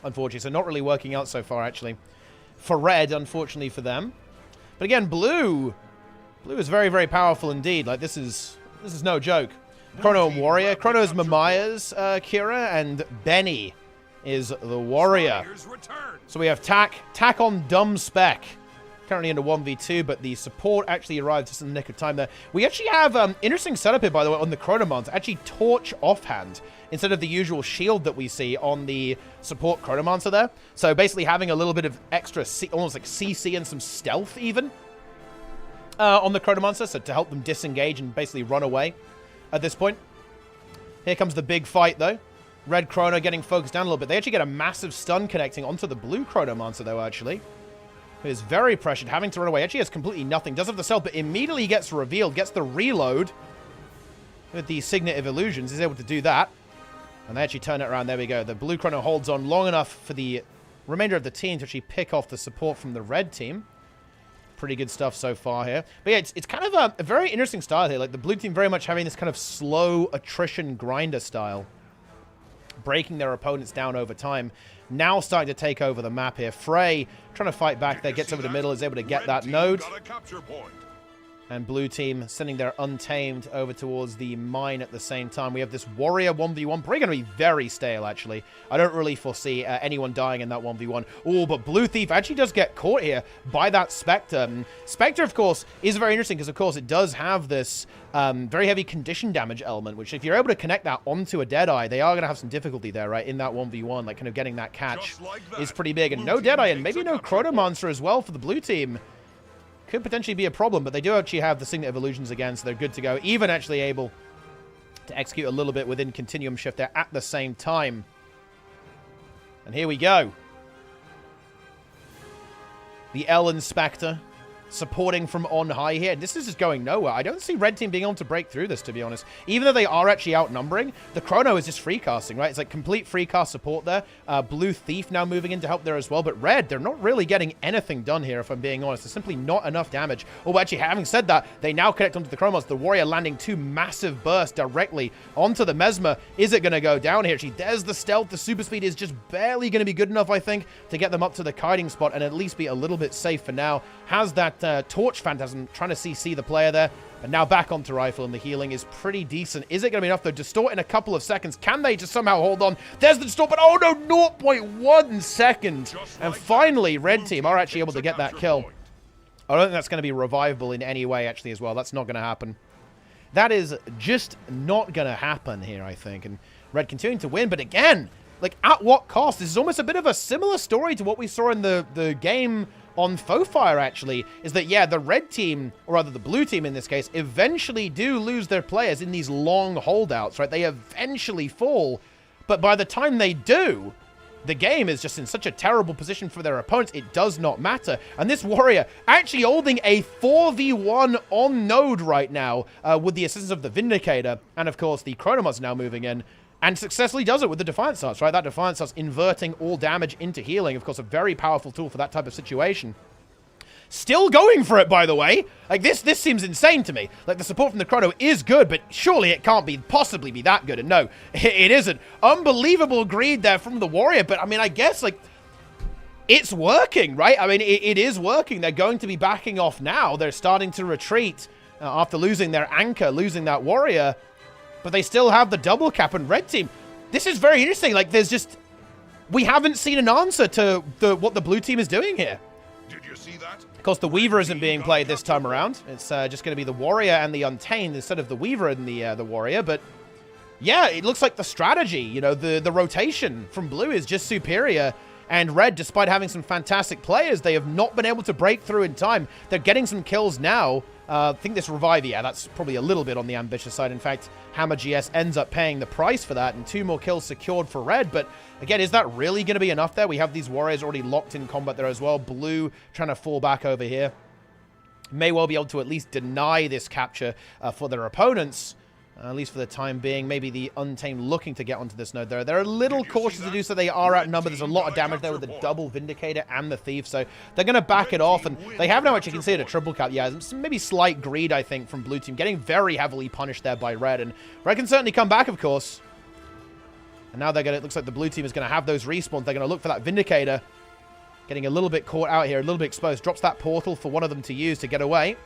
[SPEAKER 1] unfortunately. So not really working out so far, actually, for red, unfortunately for them. But again, blue is very, very powerful indeed. Like, this is no joke. Chrono and Warrior. Chrono's Mamaya's Kira, and Benny is the Warrior. So we have Tak on dumb spec. Currently in a 1v2, but the support actually arrived just in the nick of time there. We actually have interesting setup here, by the way, on the Chronomancer. Actually, Torch offhand instead of the usual shield that we see on the support Chronomancer there. So basically having a little bit of extra, almost like CC and some stealth even on the Chronomancer, so to help them disengage and basically run away at this point. Here comes the big fight, though. Red Chrono getting focused down a little bit. They actually get a massive stun connecting onto the blue Chronomancer, though, actually. Who is very pressured, having to run away. Actually has completely nothing. Does have the stealth, but immediately gets revealed. Gets the reload with the Signet of Illusions. He's able to do that. And they actually turn it around. There we go. The blue Chrono holds on long enough for the remainder of the team to actually pick off the support from the red team. Pretty good stuff so far here. But yeah, it's kind of a very interesting style here. Like, the blue team very much having this kind of slow attrition grinder style. Breaking their opponents down over time. Now starting to take over the map here. Frey trying to fight back there. Gets over the middle. Is able to get that node. And blue team sending their Untamed over towards the mine at the same time. We have this Warrior 1v1. Probably going to be very stale, actually. I don't really foresee anyone dying in that 1v1. Oh, but Blue Thief actually does get caught here by that Spectre. Spectre, of course, is very interesting because, of course, it does have this very heavy condition damage element, which if you're able to connect that onto a Deadeye, they are going to have some difficulty there, right, in that 1v1. Like, kind of getting that catch is pretty big. And no Deadeye and maybe no Chronomancer as well for the blue team. could potentially be a problem, but they do actually have the Signet of Illusions again, so they're good to go. Even actually able to execute a little bit within Continuum Shift there at the same time. And here we go. The Ellen Spectre supporting from on high here. This is just going nowhere. I don't see Red Team being able to break through this, to be honest. Even though they are actually outnumbering, the Chrono is just free casting, right? It's like complete free cast support there. Blue Thief now moving in to help there as well. But Red, they're not really getting anything done here, if I'm being honest. There's simply not enough damage. Oh, actually, having said that, they now connect onto the Chromos. The Warrior landing 2 massive bursts directly onto the Mesmer. Is it going to go down here? Actually, there's the stealth. The super speed is just barely going to be good enough, I think, to get them up to the kiting spot and at least be a little bit safe for now. Has that torch phantasm trying to CC the player there. And now back onto rifle, and the healing is pretty decent. Is it going to be enough, though? Distort in a couple of seconds. Can they just somehow hold on? There's the distort, but oh no, 0.1 second. And finally, Red Team are actually able to get that kill. I don't think that's going to be revivable in any way, actually, as well. That's not going to happen. That is just not going to happen here, I think. And Red continuing to win, but again, like, at what cost? This is almost a bit of a similar story to what we saw in the game on Fofire, actually, is that, yeah, the Red Team, or rather the Blue Team in this case, eventually do lose their players in these long holdouts, right? They eventually fall, but by the time they do, the game is just in such a terrible position for their opponents, it does not matter. And this Warrior actually holding a 4v1 on node right now with the assistance of the Vindicator, and of course the Chronomos now moving in, and successfully does it with the Defiance Darts, right? That Defiance Darts inverting all damage into healing. Of course, a very powerful tool for that type of situation. Still going for it, by the way. Like, this seems insane to me. Like, the support from the Chrono is good, but surely it can't possibly be that good. And no, it isn't. Unbelievable greed there from the Warrior, but I mean, I guess, like, it's working, right? I mean, it is working. They're going to be backing off now. They're starting to retreat after losing their anchor, losing that Warrior. But they still have the double cap, and Red Team, this is very interesting. Like, there's just, we haven't seen an answer to what the Blue Team is doing here.
[SPEAKER 5] Did you see that?
[SPEAKER 1] Of course, the Weaver isn't being played this time around. It's just going to be the Warrior and the Untamed instead of the Weaver and the Warrior. But yeah, it looks like the strategy, you know, the rotation from Blue is just superior. And Red, despite having some fantastic players, they have not been able to break through in time. They're getting some kills now. I think this revive, yeah, that's probably a little bit on the ambitious side. In fact, Hammer GS ends up paying the price for that, and 2 more kills secured for Red. But again, is that really going to be enough there? We have these Warriors already locked in combat there as well. Blue trying to fall back over here. May well be able to at least deny this capture for their opponents. At least for the time being. Maybe the Untamed looking to get onto this node there. They're a little cautious to do so. They are outnumbered. There's a lot of damage there with the double Vindicator and the Thief. So they're going to back it off. And they have now actually considered a triple cap. Yeah, maybe slight greed, I think, from Blue Team. Getting very heavily punished there by Red. And Red can certainly come back, of course. And now they're going to, it looks like the Blue Team is going to have those respawns. They're going to look for that Vindicator. Getting a little bit caught out here. A little bit exposed. Drops that portal for one of them to use to get away.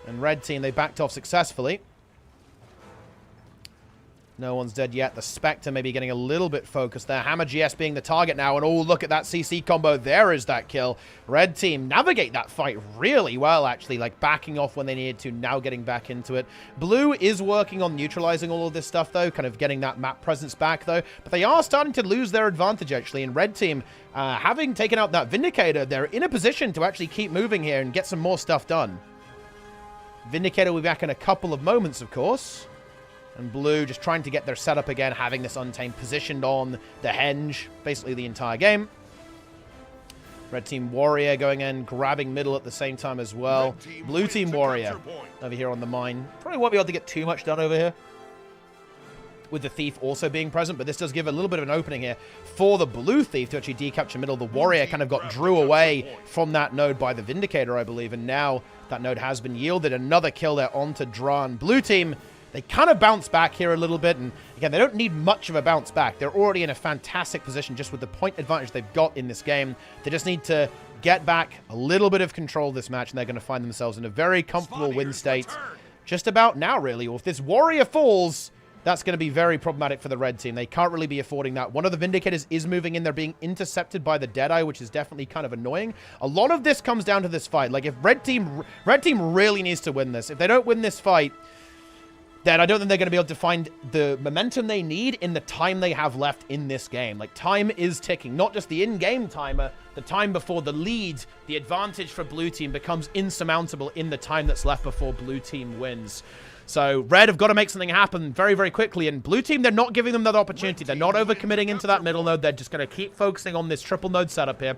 [SPEAKER 1] And Red Team, they backed off successfully. No one's dead yet. The Spectre maybe getting a little bit focused there. Hammer GS being the target now. And oh, look at that CC combo. There is that kill. Red Team navigate that fight really well, actually. Like, backing off when they needed to. Now getting back into it. Blue is working on neutralizing all of this stuff, though. Kind of getting that map presence back, though. But they are starting to lose their advantage, actually. And Red Team, having taken out that Vindicator, they're in a position to actually keep moving here and get some more stuff done. Vindicator will be back in a couple of moments, of course. And Blue just trying to get their setup again, having this Untamed positioned on the henge basically the entire game. Red Team Warrior going in, grabbing middle at the same time as well. Blue Team Warrior over here on the mine. Probably won't be able to get too much done over here, with the Thief also being present, but this does give a little bit of an opening here for the Blue Thief to actually decapture middle. The Warrior kind of got drew away from that node by the Vindicator, I believe, and now that node has been yielded. Another kill there onto Dran. Blue Team, they kind of bounce back here a little bit, and again, they don't need much of a bounce back. They're already in a fantastic position just with the point advantage they've got in this game. They just need to get back a little bit of control of this match, and they're going to find themselves in a very comfortable win state just about now, really. Or if this Warrior falls, that's going to be very problematic for the Red Team. They can't really be affording that. One of the Vindicators is moving in. They're being intercepted by the Deadeye, which is definitely kind of annoying. A lot of this comes down to this fight. Like, if Red Team really needs to win this. If they don't win this fight, then I don't think they're going to be able to find the momentum they need in the time they have left in this game. Like, time is ticking. Not just the in-game timer, the time before the lead, the advantage for blue team becomes insurmountable in the time that's left before blue team wins. So, Red have got to make something happen very, very quickly. And blue team, they're not giving them that opportunity. They're not overcommitting into that middle node. They're just going to keep focusing on this triple node setup here.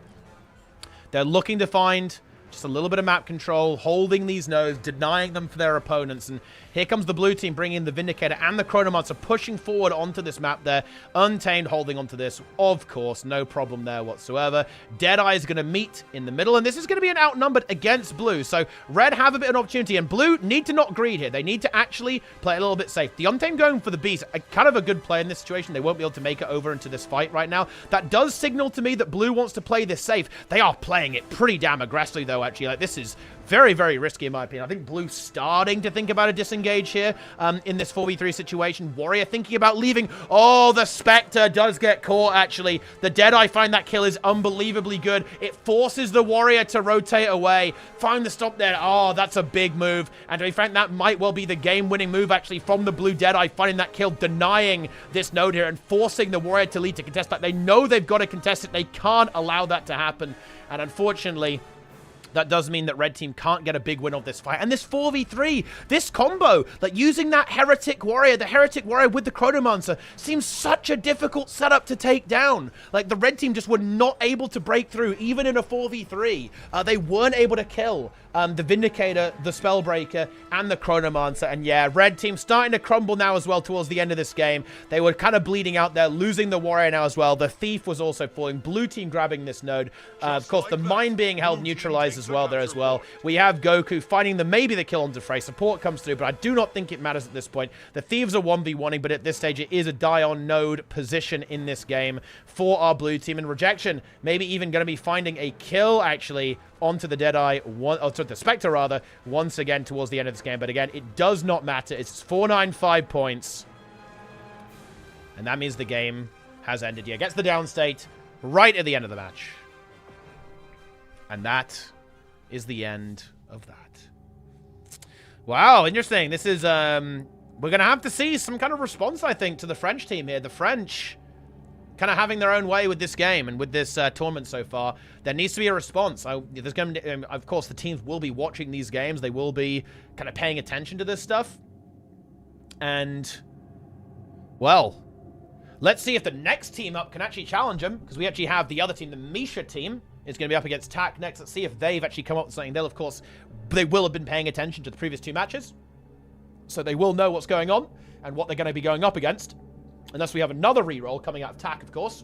[SPEAKER 1] They're looking to find just a little bit of map control, holding these nodes, denying them for their opponents. And here comes the blue team bringing the Vindicator and the Chronomancer pushing forward onto this map there. Untamed holding onto this, of course, no problem there whatsoever. Deadeye is going to meet in the middle, and this is going to be an outnumbered against blue. So Red have a bit of an opportunity, and blue need to not greed here. They need to actually play a little bit safe. The Untamed going for the beast, kind of a good play in this situation. They won't be able to make it over into this fight right now. That does signal to me that blue wants to play this safe. They are playing it pretty damn aggressively, though, actually. Like, this is very, very risky, in my opinion. I think Blue's starting to think about a disengage here in this 4v3 situation. Warrior thinking about leaving. Oh, the Spectre does get caught, actually. The Deadeye find that kill is unbelievably good. It forces the Warrior to rotate away. Find the stop there. Oh, that's a big move. And to be frank, that might well be the game-winning move, actually, from the Blue Deadeye, finding that kill, denying this node here, and forcing the Warrior to lead to contest that. They know they've got to contest it. They can't allow that to happen. And unfortunately, that does mean that Red Team can't get a big win of this fight. And this 4v3, this combo, like using that Heretic Warrior, the Heretic Warrior with the Chronomancer, seems such a difficult setup to take down. Like, the Red Team just were not able to break through, even in a 4v3. They weren't able to kill the Vindicator, the Spellbreaker, and the Chronomancer. And yeah, Red Team starting to crumble now as well towards the end of this game. They were kind of bleeding out there, losing the Warrior now as well. The Thief was also falling. Blue Team grabbing this node. Of course, the Mine being held neutralized as well there as well. We have Goku finding maybe the kill on Defray. Support comes through, but I do not think it matters at this point. The Thieves are 1v1ing, but at this stage it is a die-on node position in this game for our blue team. And Rejection maybe even going to be finding a kill, actually, onto the Deadeye, to the Spectre, rather, once again towards the end of this game. But again, it does not matter. It's 495 points. And that means the game has ended. Yeah, gets the downstate right at the end of the match. And that is the end of that. Wow, interesting. This is, we're going to have to see some kind of response, I think, to the French team here. The French kind of having their own way with this game and with this tournament so far. There needs to be a response. There's going to, of course, the teams will be watching these games. They will be kind of paying attention to this stuff. And, well, let's see if the next team up can actually challenge them, because we actually have the other team, the Misha team, is going to be up against TAC next. Let's see if they've actually come up with something. They'll, of course, they will have been paying attention to the previous two matches, so they will know what's going on and what they're going to be going up against. Unless we have another reroll coming out of TAC, of course,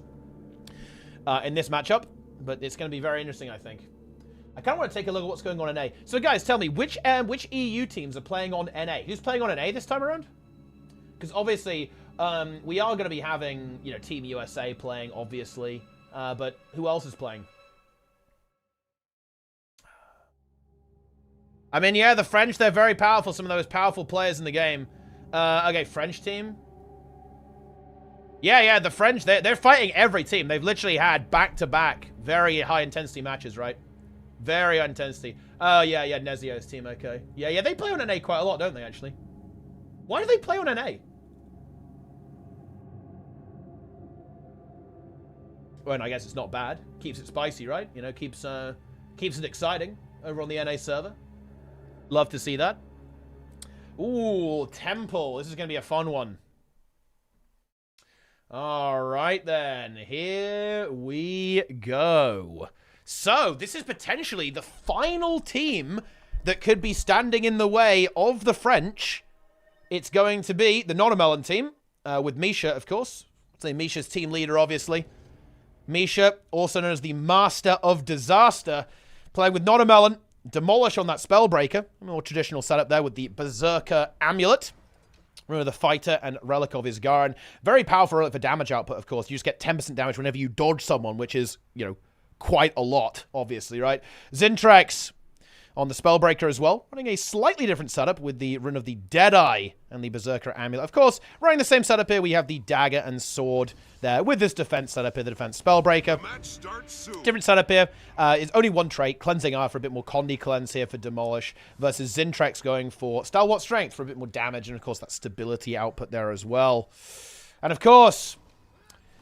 [SPEAKER 1] in this matchup. But it's going to be very interesting, I think. I kind of want to take a look at what's going on in NA. So, guys, tell me, which EU teams are playing on NA? Who's playing on NA this time around? Because, obviously, we are going to be having, you know, Team USA playing, obviously. But who else is playing? I mean, yeah, the French, they're very powerful. Some of those powerful players in the game. Okay, French team. Yeah, the French, they're fighting every team. They've literally had back-to-back very high-intensity matches, right? Very high intensity. Oh, yeah, Nezio's team, okay. Yeah, they play on NA quite a lot, don't they, actually? Why do they play on NA? Well, I guess it's not bad. Keeps it spicy, right? You know, keeps it exciting over on the NA server. Love to see that. Ooh, Temple. This is going to be a fun one. All right, then. Here we go. So, this is potentially the final team that could be standing in the way of the French. It's going to be the Nonamelon team, with Misha, of course. I'd say Misha's team leader, obviously. Misha, also known as the Master of Disaster, playing with Nonamelon. Demolish on that Spellbreaker. A more traditional setup there with the Berserker Amulet. Remember the Fighter and Relic of Isgaran. Very powerful relic for damage output, of course. You just get 10% damage whenever you dodge someone, which is, you know, quite a lot, obviously, right? Zintrex on the Spellbreaker as well. Running a slightly different setup with the rune of the Deadeye and the Berserker Amulet. Of course, running the same setup here, we have the Dagger and Sword there with this defense setup here, the Defense Spellbreaker. Different setup here. It's only one trait, Cleansing Eye for a bit more Condi Cleanse here for Demolish, versus Zintrex going for Stalwart Strength for a bit more damage, and of course that stability output there as well. And of course,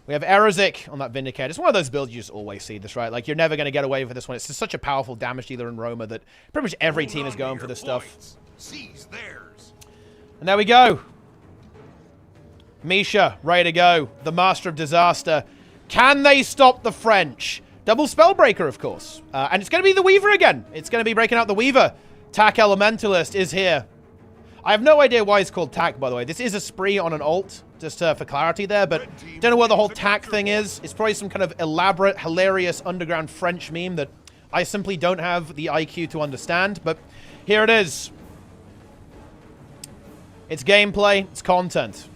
[SPEAKER 1] we have Erosic on that Vindicator. It's one of those builds you just always see this, right? Like, you're never going to get away with this one. It's just such a powerful damage dealer in Roma that pretty much every team is going for this stuff.
[SPEAKER 5] Seize theirs.
[SPEAKER 1] And there we go. Misha, ready to go. The Master of Disaster. Can they stop the French? Double Spellbreaker, of course. And it's going to be the Weaver again. It's going to be breaking out the Weaver. Tack Elementalist is here. I have no idea why it's called Tack, by the way. This is a spree on an alt, just for clarity there, but don't know what the whole Tack thing is. It's probably some kind of elaborate, hilarious underground French meme that I simply don't have the IQ to understand, but here it is. It's gameplay, it's content.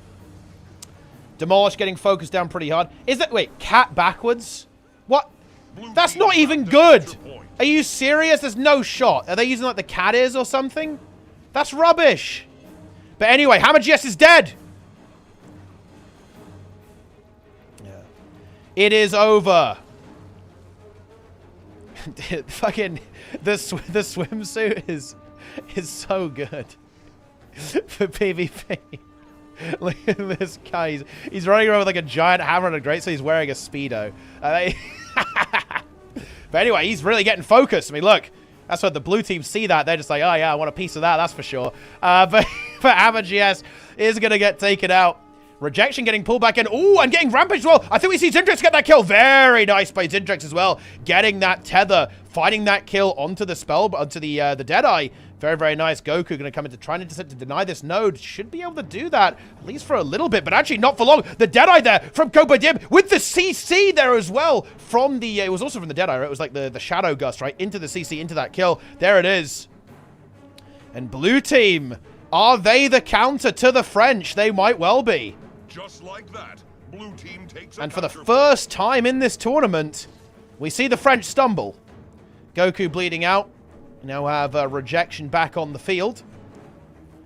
[SPEAKER 1] Demolish getting focused down pretty hard. Is that, wait, cat backwards? What? That's not even good. Are you serious? There's no shot. Are they using like the cat ears or something? That's rubbish. But anyway, Hammer GS is dead. Yeah. It is over. Fucking the swimsuit is so good for PvP. Look at this guy. He's running around with like a giant hammer and a great, so he's wearing a Speedo. But anyway, he's really getting focused. I mean, look. That's what the blue team see that. They're just like, oh, yeah, I want a piece of that. That's for sure. But Hammer GS is going to get taken out. Rejection getting pulled back in. Ooh, and getting Rampage as well. I think we see Zintrex get that kill. Very nice by Zintrex as well. Getting that tether. Finding that kill onto the spell, onto the Deadeye. Very, very nice. Goku going to come in to try and intercept to deny this node. Should be able to do that, at least for a little bit, but actually not for long. The Deadeye there from Copa Dim with the CC there as well. From the, it was also from the Deadeye, right? It was like the Shadow Gust, right? Into the CC, into that kill. There it is. And blue team, are they the counter to the French? They might well be.
[SPEAKER 5] Just like that, blue team takes.
[SPEAKER 1] And for the first time in this tournament, we see the French stumble. Goku bleeding out. Now have Rejection back on the field.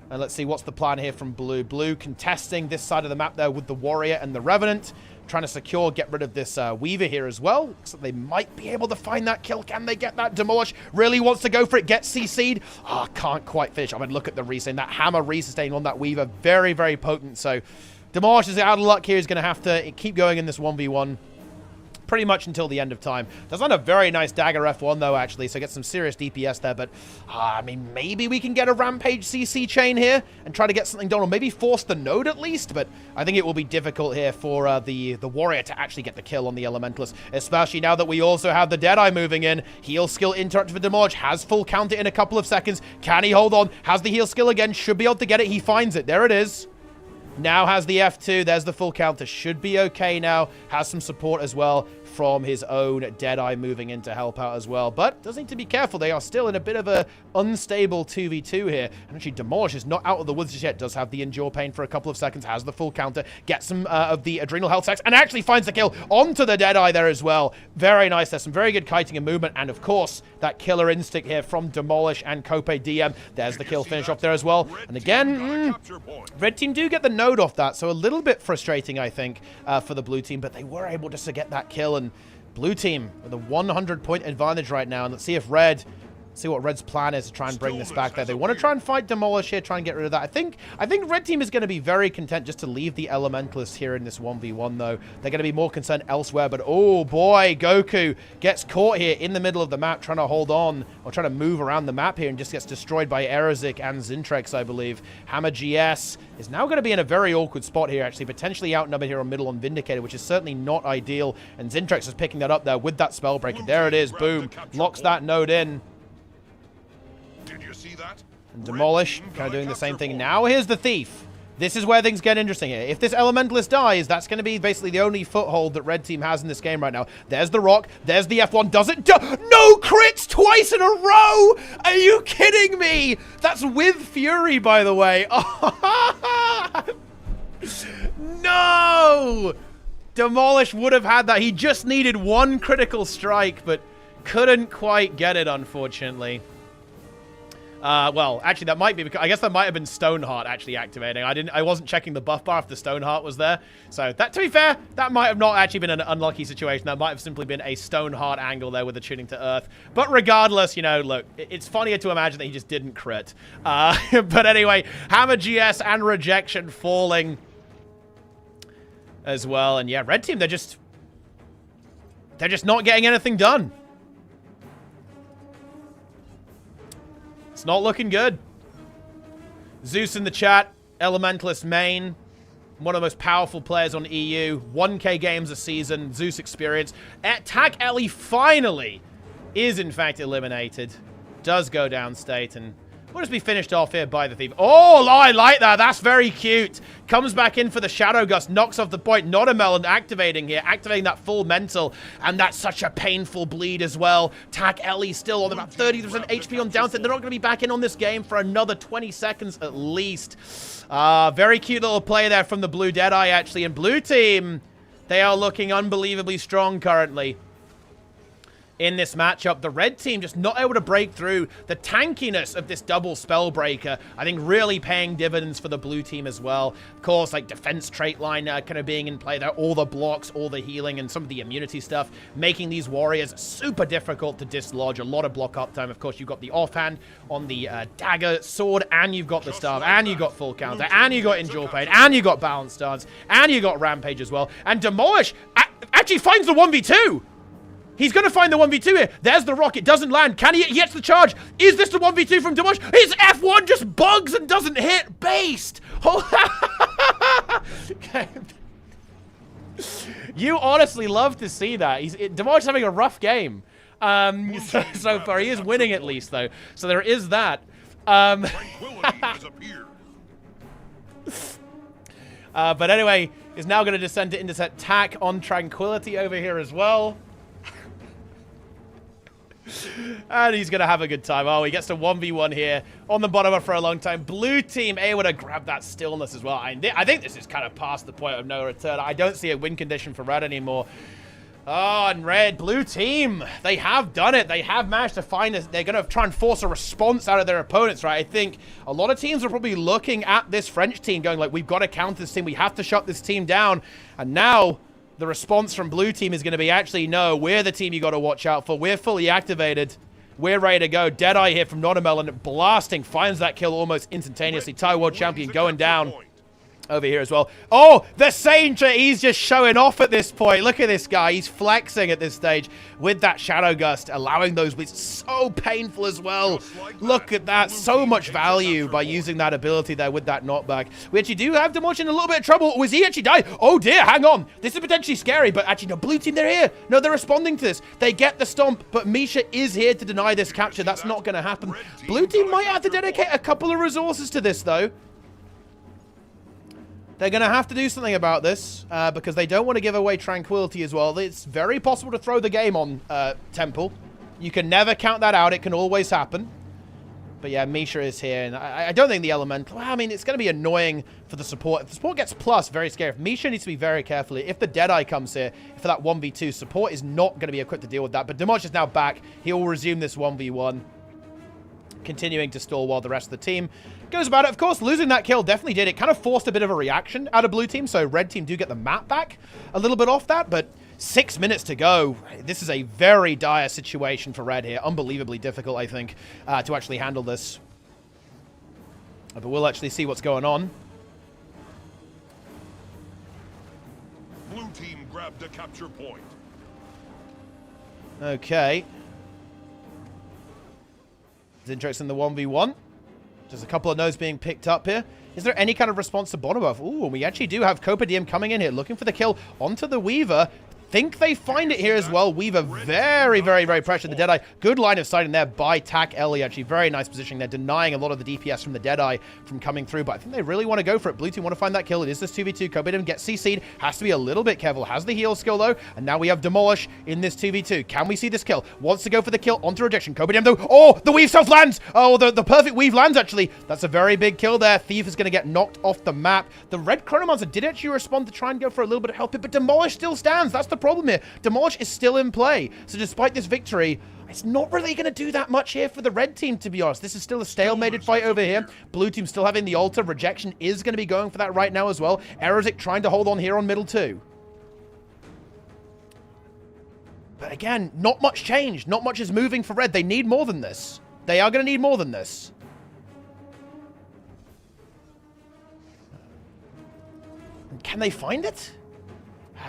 [SPEAKER 1] And let's see what's the plan here from Blue. Blue contesting this side of the map there with the Warrior and the Revenant. Trying to secure, get rid of this Weaver here as well. Looks like they might be able to find that kill. Can they get that? Demolish really wants to go for it. Get CC'd. Oh, can't quite finish. I mean, look at the resustain. That hammer resustain on that Weaver. Very, very potent. So Demolish is out of luck here. He's going to have to keep going in this 1v1. Pretty much until the end of time. Does not a very nice dagger F1 though, actually, so get some serious DPS there, but I mean, maybe we can get a Rampage CC chain here and try to get something done, or maybe force the node at least, but I think it will be difficult here for the Warrior to actually get the kill on the Elementalist, especially now that we also have the Deadeye moving in. Heal skill interrupt for Demolish, has full counter in a couple of seconds. Can he hold on? Has the heal skill again, should be able to get it. He finds it. There it is. Now has the F2. There's the full counter. Should be okay now. Has some support as well from his own Deadeye moving in to help out as well. But does need to be careful. They are still in a bit of a unstable 2v2 here. And actually, Demolish is not out of the woods just yet. Does have the Endure Pain for a couple of seconds. Has the full counter. Gets some of the Adrenal Health Stacks. And actually finds the kill onto the Deadeye there as well. Very nice. There's some very good kiting and movement. And of course, that killer instinct here from Demolish and Cope DM. There's the kill finish off there as well. And again, red team do get the node off that. So a little bit frustrating, I think, for the blue team. But they were able just to get that kill. And blue team with a 100-point advantage right now. And let's see if red, see what red's plan is to try and bring this back there. They want to try and fight Demolish here, try and get rid of that. I think red team is going to be very content just to leave the Elementalist here in this 1v1, though. They're going to be more concerned elsewhere. But, oh, boy, Goku gets caught here in the middle of the map trying to hold on or trying to move around the map here and just gets destroyed by Erosic and Zintrex, I believe. Hammer GS is now going to be in a very awkward spot here, actually, potentially outnumbered here on middle on Vindicator, which is certainly not ideal. And Zintrex is picking that up there with that Spellbreaker. There it is. Boom. Locks that node in.
[SPEAKER 5] Did you see that?
[SPEAKER 1] And Demolish kind of doing the same thing. Now here's the Thief. This is where things get interesting here. If this Elementalist dies, that's going to be basically the only foothold that red team has in this game right now. There's the rock. There's the F1. Does it? No crits twice in a row! Are you kidding me? That's with Fury, by the way. No! Demolish would have had that. He just needed one critical strike, but couldn't quite get it, unfortunately. Well, actually, that might be because I guess that might have been Stoneheart actually activating. I wasn't checking the buff bar if the Stoneheart was there. So that, to be fair, that might have not actually been an unlucky situation. That might have simply been a Stoneheart angle there with the tuning to Earth. But regardless, you know, look, it's funnier to imagine that he just didn't crit. But anyway, Hammer GS and Rejection falling as well. And yeah, red team, they're just not getting anything done. It's not looking good. Zeus in the chat, Elementalist main, one of the most powerful players on EU, 1K games a season, Zeus experience. Attack Ellie finally is in fact eliminated. Does go downstate and will just be finished off here by the Thief. Oh, I like that. That's very cute. Comes back in for the Shadow Gust. Knocks off the point. Not a melon activating here. Activating that full mental. And that's such a painful bleed as well. Tak Ellie still on about 30% HP on downside. They're not going to be back in on this game for another 20 seconds at least. Very cute little play there from the Blue Deadeye, actually. And Blue Team, they are looking unbelievably strong currently in this matchup. The red team just not able to break through. The tankiness of this double Spellbreaker, I think, really paying dividends for the blue team as well. Of course, like defense trait line kind of being in play there, all the blocks, all the healing, and some of the immunity stuff, making these warriors super difficult to dislodge. A lot of block uptime. Of course, you've got the offhand on the dagger sword, and you've got the staff, and you've got full counter, and you've got endure pain, and you've got balance stance, and you've got rampage as well. And Demolish actually finds the 1v2. He's going to find the 1v2 here. There's the rocket. Doesn't land. Can he? He gets the charge. Is this the 1v2 from Demolish? His F1 just bugs and doesn't hit. Based. Okay. You honestly love to see that. Demolish is having a rough game. So far. He is winning at least, though. So there is that. But anyway, is now going to descend to intercept Tak on Tranquility over here as well. And he's going to have a good time. Oh, he gets to 1v1 here on the bottom for a long time. Blue team able to grab that stillness as well. I think this is kind of past the point of no return. I don't see a win condition for red anymore. Oh, and red, blue team, they have done it. They have managed to find this. They're going to try and force a response out of their opponents, right? I think a lot of teams are probably looking at this French team going like, we've got to counter this team. We have to shut this team down. And now the response from blue team is going to be, actually, no, we're the team you got to watch out for. We're fully activated. We're ready to go. Deadeye here from Nonamelon, blasting, finds that kill almost instantaneously. Thai World Champion going down over here as well. Oh, the Saint, he's just showing off at this point. Look at this guy. He's flexing at this stage with that Shadow Gust, allowing those bleeds. So painful as well. Look at that. So much value by using that ability there with that knockback. We actually do have Demolish in a little bit of trouble. Was he actually die? Oh dear, hang on. This is potentially scary, but actually, no, blue team, they're here. No, they're responding to this. They get the stomp, but Misha is here to deny this capture. That's not going to happen. Blue team might have to dedicate a couple of resources to this, though. They're going to have to do something about this because they don't want to give away Tranquility as well. It's very possible to throw the game on Temple. You can never count that out. It can always happen. But yeah, Misha is here. And I don't think the Elemental... Well, I mean, it's going to be annoying for the support. If the support gets plus, very scary. Misha needs to be very careful. If the Deadeye comes here for that 1v2, support is not going to be equipped to deal with that. But Demolish is now back. He will resume this 1v1. Continuing to stall while the rest of the team goes about it. Of course, losing that kill definitely did. It kind of forced a bit of a reaction out of blue team, so red team do get the map back a little bit off that, but 6 minutes to go. This is a very dire situation for red here. Unbelievably difficult, I think, to actually handle this. But we'll actually see what's going on.
[SPEAKER 5] Blue team grabbed a capture point.
[SPEAKER 1] Okay. It's interesting, the 1v1. Just a couple of nodes being picked up here. Is there any kind of response to Bonobuff? Ooh, we actually do have Copadium coming in here, looking for the kill onto the Weaver. Think they find it here as well. Weaver very, very, very pressured. The Deadeye, good line of sight in there by Tak Ellie. Actually, very nice positioning there, denying a lot of the DPS from the Deadeye from coming through. But I think they really want to go for it. Blue team want to find that kill. It is this 2v2. Copadium gets CC'd. Has to be a little bit careful. Has the heal skill, though. And now we have Demolish in this 2v2. Can we see this kill? Wants to go for the kill onto Rejection. Copadium, though. Oh, the Weave self lands. Oh, the perfect Weave lands, actually. That's a very big kill there. Thief is going to get knocked off the map. The red Chronomancer did actually respond to try and go for a little bit of help here, but Demolish still stands. That's the problem here. Demolish is still in play. So despite this victory, it's not really going to do that much here for the red team, to be honest. This is still a stalemated fight over here. Blue team still having the altar. Rejection is going to be going for that right now as well. Erosic trying to hold on here on middle too. But again, not much change. Not much is moving for red. They need more than this. They are going to need more than this. Can they find it?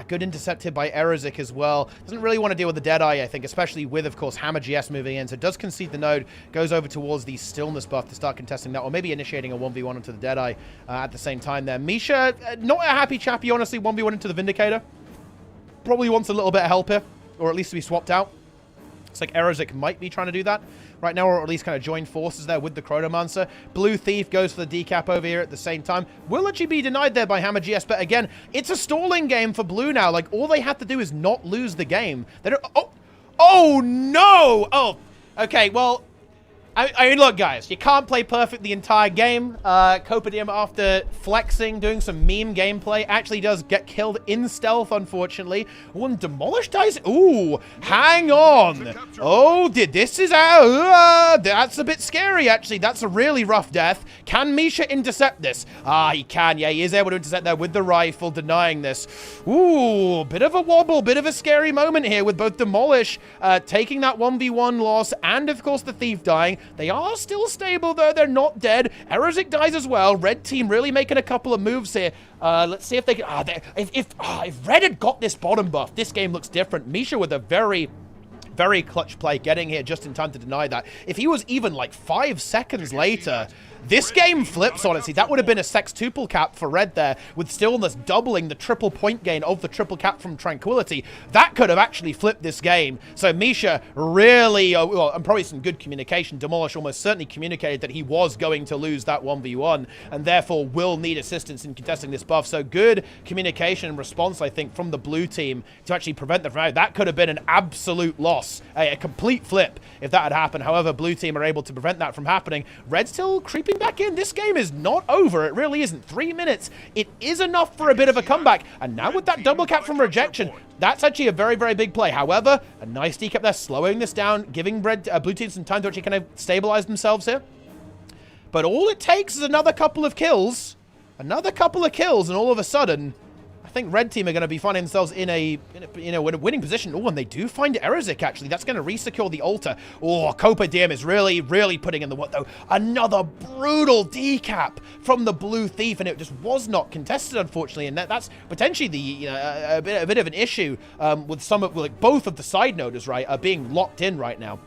[SPEAKER 1] Good intercept here by Erosic as well. Doesn't really want to deal with the Deadeye, I think, especially with, of course, Hammer GS moving in. So does concede the node, goes over towards the Stillness buff to start contesting that, or maybe initiating a 1v1 into the Deadeye at the same time there. Misha, not a happy chappy, honestly, 1v1 into the Vindicator. Probably wants a little bit of help here, or at least to be swapped out. It's like Erosic might be trying to do that right now, or at least kind of join forces there with the Chronomancer. Blue Thief goes for the decap over here at the same time. Will actually be denied there by Hammer GS, but again, it's a stalling game for Blue now. Like, all they have to do is not lose the game. They don't... Oh, no! Oh, okay, well... I mean, look, guys, you can't play perfect the entire game. Copadium, after flexing, doing some meme gameplay, actually does get killed in stealth, unfortunately. Oh, and Demolish dies. Ooh, hang on. Oh, this is that's a bit scary, actually. That's a really rough death. Can Misha intercept this? Ah, he can. Yeah, he is able to intercept there with the rifle, denying this. Ooh, bit of a wobble, bit of a scary moment here with both Demolish taking that 1v1 loss and, of course, the Thief dying. They are still stable, though. They're not dead. Erosic dies as well. Red team really making a couple of moves here. Let's see if they can... if Red had got this bottom buff, this game looks different. Misha with a very clutch play, getting here just in time to deny that. If he was even like 5 seconds later... This game flips, honestly. That would have been a sextuple cap for Red there, with Stillness doubling the triple point gain of the triple cap from Tranquility. That could have actually flipped this game. So Misha really, well, and probably some good communication. Demolish almost certainly communicated that he was going to lose that 1v1, and therefore will need assistance in contesting this buff. So good communication and response, I think, from the blue team to actually prevent the round. That could have been an absolute loss, a complete flip if that had happened. However, blue team are able to prevent that from happening. Red still creeping back in. This game is not over. It really isn't. 3 minutes. It is enough for a bit of a comeback. And now with that double cap from Rejection, that's actually a very, very big play. However, a nice decap there, slowing this down, giving blue team some time to actually kind of stabilize themselves here. But all it takes is another couple of kills. Another couple of kills, and all of a sudden... I think red team are going to be finding themselves in a winning position. Oh, and they do find Erosic, actually. That's going to resecure the altar. Oh, Copadium is really, really putting in the work, though. Another brutal decap from the Blue Thief, and it just was not contested, unfortunately. And that's potentially the a bit of an issue with some of, like, both of the side noders, right, are being locked in right now.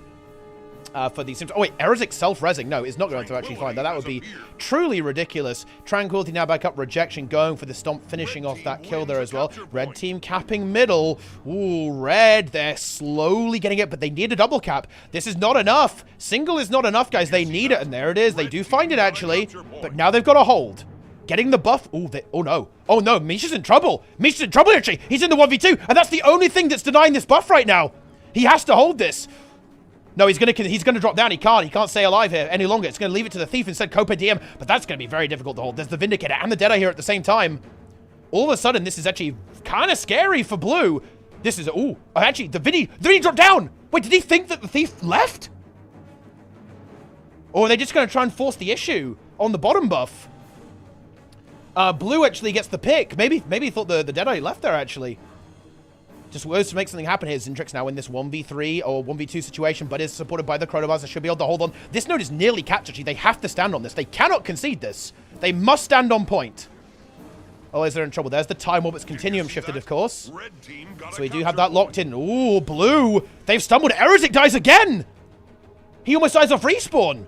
[SPEAKER 1] For these... Oh, wait, Erosic self-resing. No, is not going to actually find that. That would be truly ridiculous. Tranquility now back up. Rejection going for the stomp, finishing off that kill there as well. Red team capping middle. Ooh, Red, they're slowly getting it, but they need a double cap. This is not enough. Single is not enough, guys. They need it, and there it is. They do find it, actually, but now they've got a hold. Getting the buff. Ooh, oh, no. Oh, no, Misha's in trouble. Misha's in trouble, actually. He's in the 1v2, and that's the only thing that's denying this buff right now. He has to hold this. No, he's gonna drop down. He can't stay alive here any longer. It's gonna leave it to the Thief instead. Copadium, but that's gonna be very difficult to hold. There's the Vindicator and the Deadeye here at the same time. All of a sudden, this is actually kind of scary for Blue. This is actually the Vinny dropped down. Wait, did he think that the Thief left? Or are they just gonna try and force the issue on the bottom buff? Blue actually gets the pick. Maybe he thought the Deadeye left there actually. Just works to make something happen here. Zintrix now in this 1v3 or 1v2 situation, but is supported by the Chronomancer. Should be able to hold on. This node is nearly capped, actually. They have to stand on this. They cannot concede this. They must stand on point. Oh, is there in trouble? There's the time warp. It's continuum shifted, of course. So we do have that locked in. Ooh, Blue. They've stumbled. Erosic dies again. He almost dies off respawn.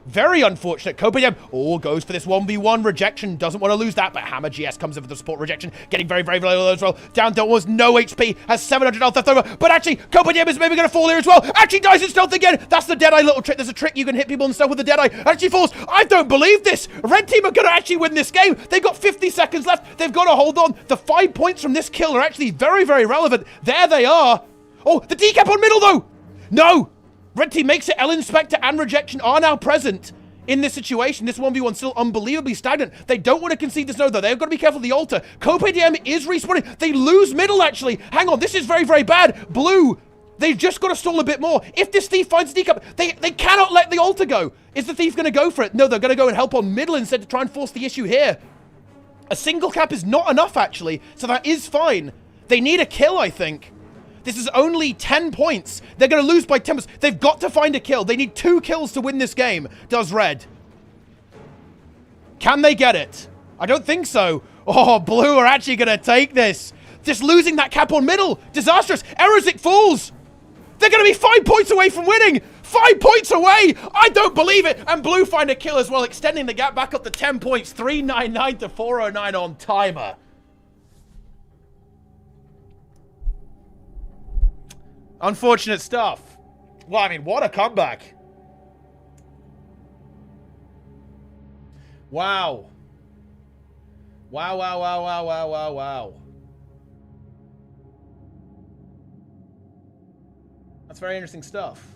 [SPEAKER 1] Very unfortunate. Copadium goes for this 1v1. Rejection doesn't want to lose that, but Hammer GS comes in for the support. Rejection getting very, very low as well. Down to almost no HP. Has 700 health left over. But actually, Copadium is maybe going to fall here as well. Actually dies in stealth again. That's the Deadeye little trick. There's a trick you can hit people in stealth with the Deadeye. Actually falls. I don't believe this. Red team are going to actually win this game. They've got 50 seconds left. They've got to hold on. The 5 points from this kill are actually very, very relevant. There they are. Oh, the decap on middle though. No. Red team makes it. L Inspector and Rejection are now present. in this situation. This 1v1 still unbelievably stagnant. They don't want to concede this node, though. They've got to be careful of the altar. CoPDM is respawning. They lose middle, actually. Hang on, this is very, very bad. Blue, they've just got to stall a bit more. If this thief finds a decap, they cannot let the altar go. Is the thief going to go for it? No, they're going to go and help on middle instead to try and force the issue here. A single cap is not enough, actually, so that is fine. They need a kill, I think. This is only 10 points. They're going to lose by 10 points. They've got to find a kill. They need 2 kills to win this game, does Red. Can they get it? I don't think so. Oh, Blue are actually going to take this. Just losing that cap on middle. Disastrous. Erosic falls. They're going to be 5 points away from winning. 5 points away. I don't believe it. And Blue find a kill as well, extending the gap back up to 10 points. 399 to 409 on timer. Unfortunate stuff. Well, I mean, what a comeback. Wow. Wow, wow, wow, wow, wow, wow, wow. That's very interesting stuff.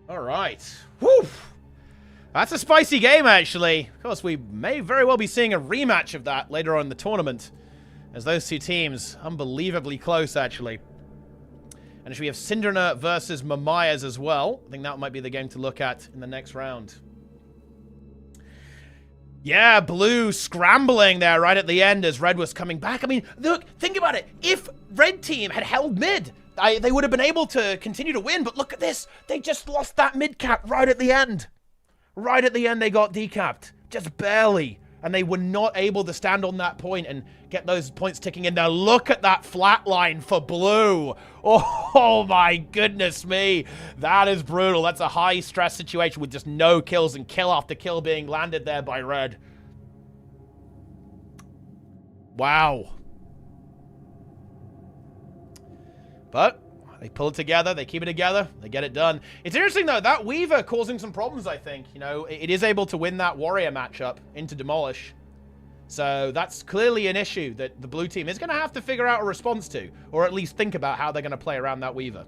[SPEAKER 1] All right. Whew. That's a spicy game, actually. Of course, we may very well be seeing a rematch of that later on in the tournament, as those two teams, unbelievably close, actually. And we have Syndrina versus Mamayas as well. I think that might be the game to look at in the next round. Yeah, Blue scrambling there right at the end as Red was coming back. I mean, look, think about it. If Red team had held mid, they would have been able to continue to win. But look at this. They just lost that mid cap right at the end. Right at the end, they got decapped. Just barely. And they were not able to stand on that point and get those points ticking in there. Look at that flat line for Blue. Oh my goodness me. That is brutal. That's a high stress situation with just no kills and kill after kill being landed there by Red. Wow. But they pull it together, they keep it together, they get it done. It's interesting, though, that Weaver causing some problems, I think. You know, it is able to win that Warrior matchup into Demolish. So that's clearly an issue that the blue team is going to have to figure out a response to, or at least think about how they're going to play around that Weaver.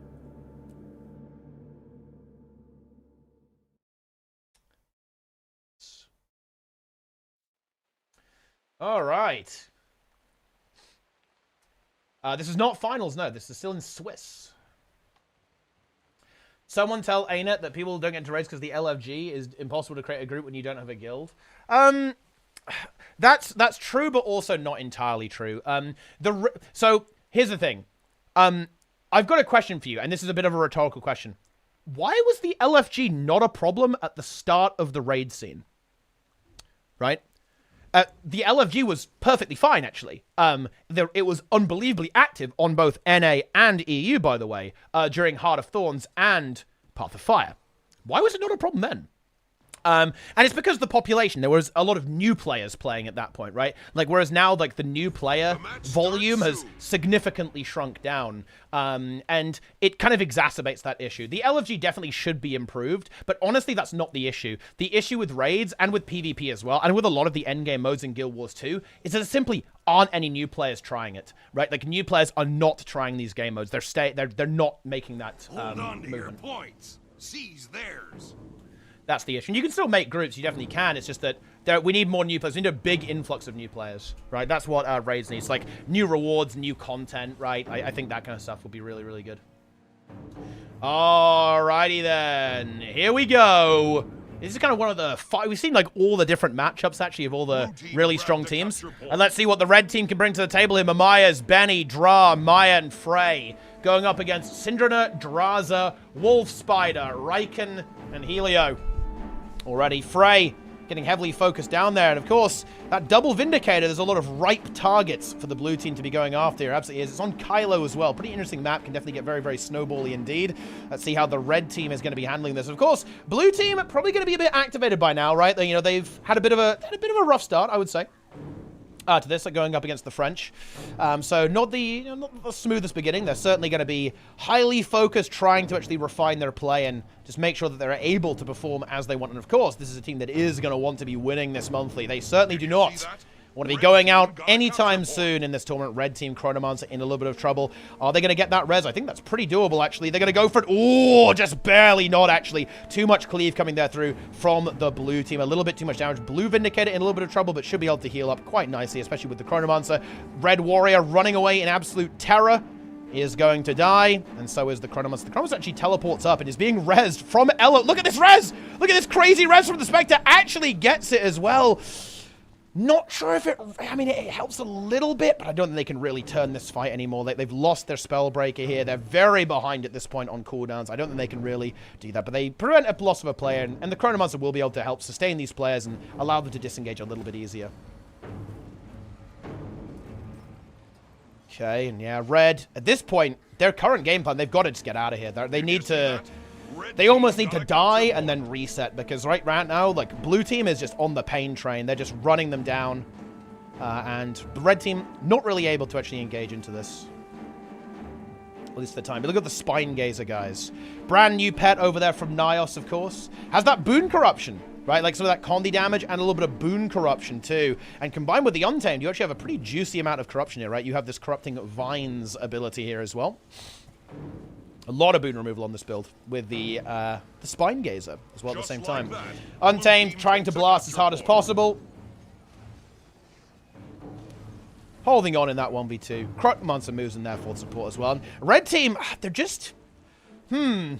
[SPEAKER 1] All right. This is not finals, no. This is still in Swiss. Someone tell ArenaNet that people don't get into raids because the LFG is impossible to create a group when you don't have a guild. That's true, but also not entirely true. So here's the thing. I've got a question for you, and this is a bit of a rhetorical question. Why was the LFG not a problem at the start of the raid scene? Right? The LFG was perfectly fine, actually. It was unbelievably active on both NA and EU, by the way, during Heart of Thorns and Path of Fire. Why was it not a problem then? And it's because of the population. There was a lot of new players playing at that point, right? Like, whereas now, like, the new player volume has significantly shrunk down. And it kind of exacerbates that issue. The LFG definitely should be improved, but honestly, that's not the issue. The issue with raids and with PvP as well, and with a lot of the endgame modes in Guild Wars 2, is that there simply aren't any new players trying it, right? Like, new players are not trying these game modes. They're not making that
[SPEAKER 5] Hold on to your
[SPEAKER 1] movement.
[SPEAKER 5] points. Seize theirs.
[SPEAKER 1] That's the issue. And you can still make groups. You definitely can. It's just that we need more new players. We need a big influx of new players, right? That's what raids needs. Like, new rewards, new content, right? I think that kind of stuff will be really, really good. Alrighty then. Here we go. This is kind of one of the... We've seen, like, all the different matchups, actually, of all the really strong teams. And let's see what the red team can bring to the table here. Mamayas, Benny, Dra, Maya, and Frey. Going up against Syndrina, Draza, Wolf Spider, Riken, and Helio. Already, Frey getting heavily focused down there. And of course, that double Vindicator, there's a lot of ripe targets for the blue team to be going after here. Absolutely is. It's on Kylo as well. Pretty interesting map. Can definitely get very, very snowbally indeed. Let's see how the red team is going to be handling this. Of course, blue team probably going to be a bit activated by now, right? You know, they've had a bit of a rough start, I would say. To this, like going up against the French. So not the smoothest beginning. They're certainly going to be highly focused, trying to actually refine their play and just make sure that they're able to perform as they want. And of course, this is a team that is going to want to be winning this monthly. They certainly do not want to be going out anytime soon in this tournament. Red team, Chronomancer in a little bit of trouble. Are they going to get that res? I think that's pretty doable, actually. They're going to go for it. Oh, just barely not, actually. Too much cleave coming there through from the blue team. A little bit too much damage. Blue Vindicator in a little bit of trouble, but should be able to heal up quite nicely, especially with the Chronomancer. Red Warrior running away in absolute terror is going to die, and so is the Chronomancer. The Chronomancer actually teleports up and is being rezzed from Elo. Look at this res! Look at this crazy res from the Spectre. Actually gets it as well. Not sure if it... I mean, it helps a little bit, but I don't think they can really turn this fight anymore. They've lost their Spellbreaker here. They're very behind at this point on cooldowns. I don't think they can really do that, but they prevent a loss of a player, and the Chronomancer will be able to help sustain these players and allow them to disengage a little bit easier. Okay, and yeah, Red, at this point, their current game plan, they've got to just get out of here. They need to... They almost need to die and then reset, because right now, like, blue team is just on the pain train. They're just running them down. And the red team not really able to actually engage into this. At least for the time. But look at the Spine Gazer, guys. Brand new pet over there from Nios, of course. Has that Boon Corruption, right? Like some of that Condi damage and a little bit of Boon Corruption, too. And combined with the Untamed, you actually have a pretty juicy amount of corruption here, right? You have this Corrupting Vines ability here as well. A lot of boon removal on this build with the Spine Gazer as well at the same time. Untamed, trying to blast as hard as possible. Holding on in that 1v2. Chronomancer moves in there for support as well. And red team, they're just... they're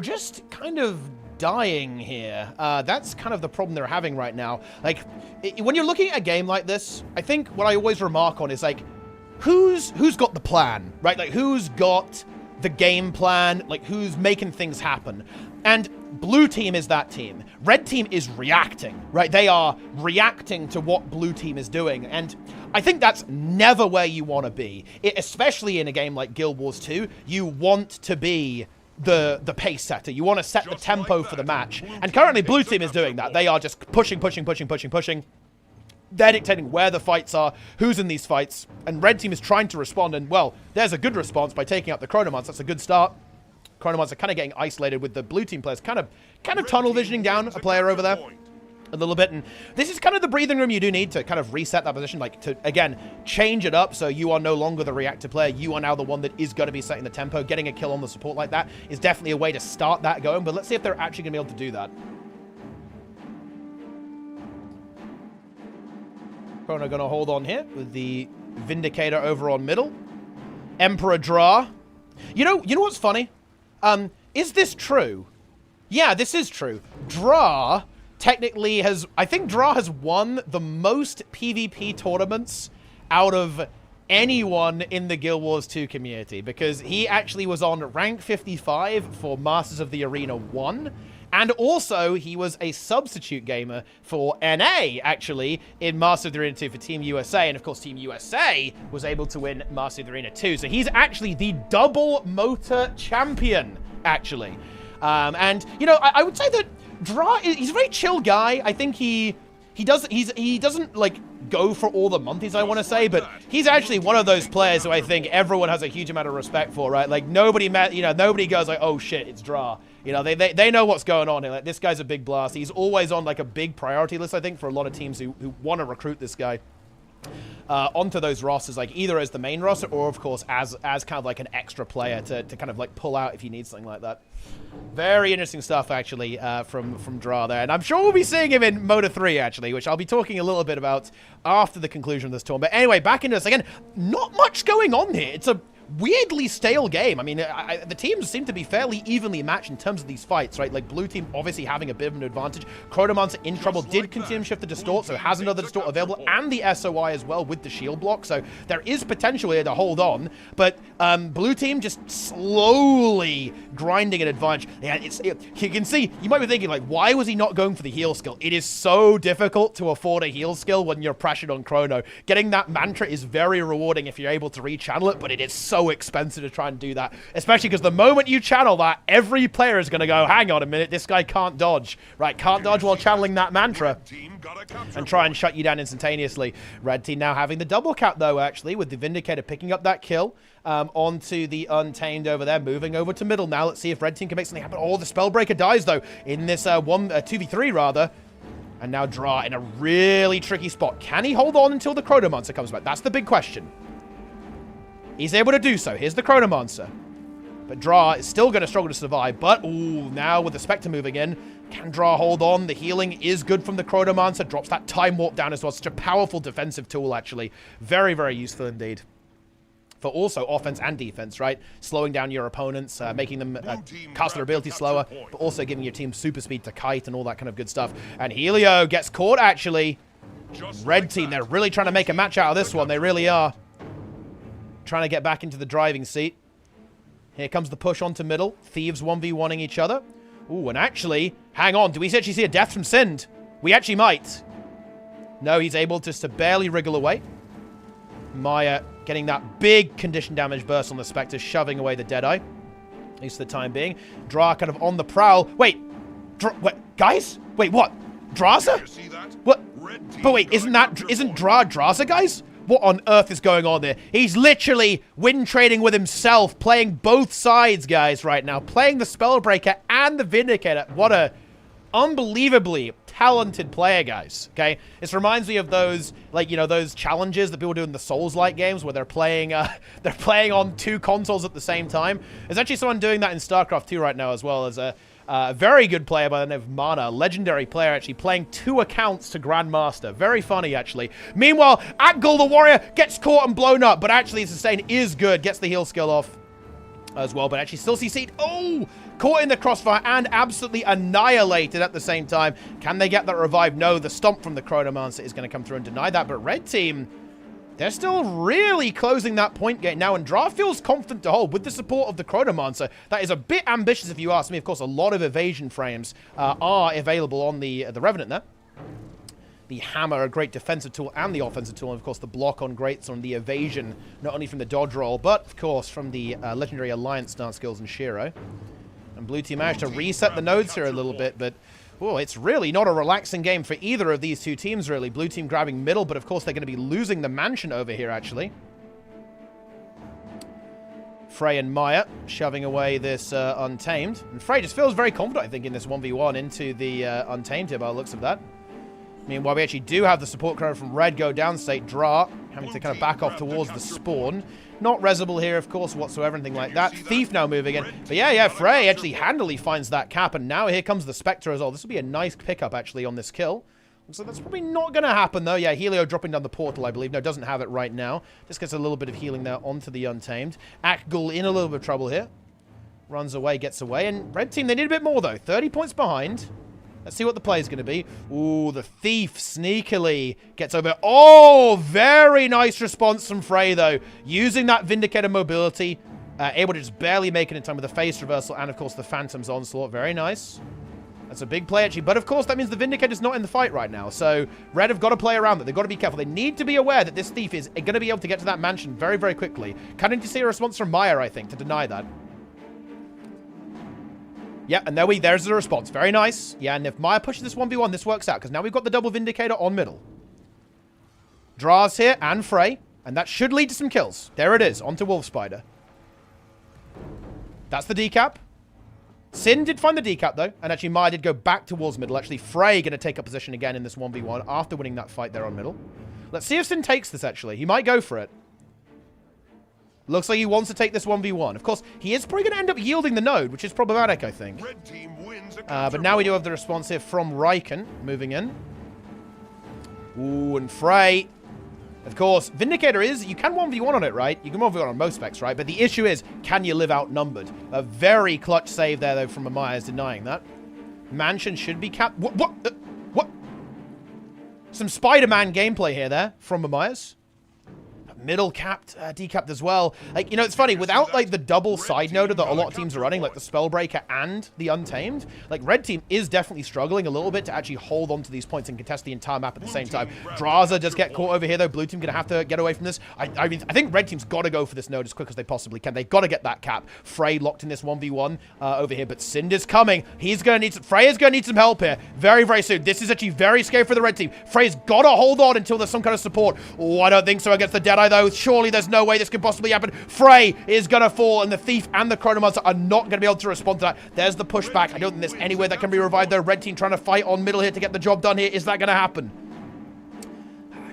[SPEAKER 1] just kind of dying here. That's kind of the problem they're having right now. Like, when you're looking at a game like this, I think what I always remark on is, like, who's got the plan, right? Like, who's got the game plan? Like, who's making things happen? And blue team is that team. Red team is reacting, right? They are reacting to what blue team is doing. And I think that's never where you want to be. Especially in a game like Guild Wars 2, you want to be the pace setter. You want to set the tempo for the match. And currently, blue team is doing that. They are just pushing. They're dictating where the fights are, who's in these fights, and red team is trying to respond, and, well, there's a good response by taking out the Chronomancer. That's a good start. Chronomancer kind of getting isolated with the blue team players, kind of tunnel visioning down a player over there a little bit, and this is kind of the breathing room you do need to kind of reset that position, like, to, again, change it up so you are no longer the reactive player. You are now the one that is going to be setting the tempo. Getting a kill on the support like that is definitely a way to start that going, but let's see if they're actually going to be able to do that. Chrono going to hold on here with the Vindicator over on middle. Emperor Dra. You know what's funny? Is this true? Yeah, this is true. Dra technically has... I think Dra has won the most PvP tournaments out of anyone in the Guild Wars 2 community, because he actually was on rank 55 for Masters of the Arena 1. And also, he was a substitute gamer for NA, actually, in Master of the Arena 2 for Team USA. And, of course, Team USA was able to win Master of the Arena 2. So he's actually the double MOTA champion, actually. And, you know, I would say that Dra, he's a very chill guy. I think he doesn't, like, go for all the monthlies, I want to say, but he's actually one of those players who I think everyone has a huge amount of respect for, right? Like, nobody goes like, oh, shit, it's Dra. You know, they know what's going on here. Like, this guy's a big blast. He's always on, like, a big priority list, I think, for a lot of teams who want to recruit this guy onto those rosters, like, either as the main roster or, of course, as kind of, like, an extra player to kind of, like, pull out if you need something like that. Very interesting stuff, actually, from Dra there. And I'm sure we'll be seeing him in MOTA3, actually, which I'll be talking a little bit about after the conclusion of this tournament. But anyway, back into this. Again, not much going on here. It's a weirdly stale game. I mean, the teams seem to be fairly evenly matched in terms of these fights, right? Like, blue team obviously having a bit of an advantage. Chronomancer in trouble, did continue to shift the Distort, so has another Distort available, and the SOI as well with the shield block, so there is potential here to hold on, but blue team just slowly grinding an advantage. Yeah, you can see, you might be thinking, like, why was he not going for the heal skill? It is so difficult to afford a heal skill when you're pressured on Chrono. Getting that mantra is very rewarding if you're able to rechannel it, but it is so expensive to try and do that, especially because the moment you channel that, every player is going to go, hang on a minute, this guy can't dodge, right? Can't dodge while channeling that mantra and try and shut you down instantaneously. Red team now having the double cap, though, actually, with the Vindicator picking up that kill onto the Untamed over there, moving over to middle now. Let's see if red team can make something happen. Oh, the Spellbreaker dies, though, in this 2v3, rather. And now Dra in a really tricky spot. Can he hold on until the Chronomancer comes back? That's the big question. He's able to do so. Here's the Chronomancer. But Dra is still going to struggle to survive. But, ooh, now with the Spectre moving in, can Dra hold on? The healing is good from the Chronomancer. Drops that Time Warp down as well. Such a powerful defensive tool, actually. Very, very useful indeed. For also offense and defense, right? Slowing down your opponents, making them cast their ability slower, but also giving your team super speed to kite and all that kind of good stuff. And Helio gets caught, actually. Red team, they're really trying to make a match out of this one. They really are. Trying to get back into the driving seat. Here comes the push onto middle. Thieves 1v1ing each other. Ooh, and actually, hang on. Do we actually see a death from Sind? We actually might. No, he's able just to barely wriggle away. Maya getting that big condition damage burst on the Spectre, shoving away the Deadeye. At least for the time being. Dra kind of on the prowl. Wait. Wait, guys? Wait, what? Draza? What? But wait, isn't Dra Draza, guys? What on earth is going on there? He's literally win trading with himself, playing both sides, guys, right now. Playing the Spellbreaker and the Vindicator. What a unbelievably talented player, guys. Okay? This reminds me of those, like, you know, those challenges that people do in the Souls-like games where they're playing on 2 consoles at the same time. There's actually someone doing that in StarCraft 2 right now as well, as a very good player by the name of Mana, legendary player, actually playing 2 accounts to Grandmaster. Very funny, actually. Meanwhile, Akgul the Warrior gets caught and blown up, but actually his sustain is good. Gets the heal skill off as well, but actually still CC'd. Oh! Caught in the crossfire and absolutely annihilated at the same time. Can they get that revive? No, the stomp from the Chronomancer is going to come through and deny that, but Red Team, they're still really closing that point gate now, and Dra feels confident to hold with the support of the Chronomancer. That is a bit ambitious if you ask me. Of course, a lot of evasion frames are available on the Revenant there. The hammer, a great defensive tool and the offensive tool, and of course the block on greats on the evasion, not only from the dodge roll, but of course from the legendary alliance stance skills in Shiro. And Blue Team managed to reset the nodes here a little bit, but oh, it's really not a relaxing game for either of these 2 teams, really. Blue Team grabbing middle, but of course they're going to be losing the mansion over here, actually. Frey and Maya shoving away this Untamed. And Frey just feels very confident, I think, in this 1v1 into the Untamed here by the looks of that. Meanwhile, we actually do have the support chrono from Red go downstate. Dra having to kind of back off towards the spawn. Not resible here, of course, whatsoever, anything like that. Thief now moving in. But yeah, Frey actually handily finds that cap, and now here comes the Spectre as well. This will be a nice pickup, actually, on this kill. So that's probably not going to happen, though. Yeah, Helio dropping down the portal, I believe. No, doesn't have it right now. Just gets a little bit of healing there onto the Untamed. Akgul in a little bit of trouble here. Runs away, gets away. And Red Team, they need a bit more, though. 30 points behind. Let's see what the play is going to be. Ooh, the Thief sneakily gets over. Oh, very nice response from Frey, though. Using that Vindicator mobility. Able to just barely make it in time with the face reversal and, of course, the Phantom's onslaught. Very nice. That's a big play, actually. But, of course, that means the Vindicator's not in the fight right now. So, Red have got to play around that. They've got to be careful. They need to be aware that this Thief is going to be able to get to that mansion very, very quickly. Can't you see a response from Maya, I think, to deny that? Yeah, and there's the response. Very nice. Yeah, and if Maya pushes this 1v1, this works out, because now we've got the double Vindicator on middle. Dra's here, and Frey, and that should lead to some kills. There it is, onto Wolf Spider. That's the decap. Sin did find the decap, though, and actually Maya did go back towards middle. Actually, Frey going to take up position again in this 1v1 after winning that fight there on middle. Let's see if Sin takes this, actually. He might go for it. Looks like he wants to take this 1v1. Of course, he is probably going to end up yielding the node, which is problematic, I think.
[SPEAKER 5] Red team wins
[SPEAKER 1] but now we do have the response here from Riken moving in. Ooh, and Frey. Of course, Vindicator is, you can 1v1 on it, right? You can 1v1 on most specs, right? But the issue is, can you live outnumbered? A very clutch save there, though, from Amaya denying that. Mansion should be capped. What? Some Spider-Man gameplay here there from Amaya's. Middle capped, decapped as well. Like, you know, it's funny, without, like, the double side node that a lot of teams are running, like the Spellbreaker and the Untamed, like, Red Team is definitely struggling a little bit to actually hold on to these points and contest the entire map at the same time. Draza does get caught over here, though. Blue Team gonna have to get away from this. I mean, I think Red Team's got to go for this node as quick as they possibly can. They've got to get that cap. Frey locked in this 1v1 over here, but Cinder's coming. He's gonna need some, Frey is gonna need some help here very, very soon. This is actually very scary for the Red Team. Frey's got to hold on until there's some kind of support. Oh, I don't think so against the Deadeye, though. though. Surely there's no way this could possibly happen. Frey is going to fall, and the Thief and the Chronomancer are not going to be able to respond to that. There's the pushback. I don't think there's any way that can be revived, though. Red team trying to fight on middle here to get the job done here. Is that going to happen?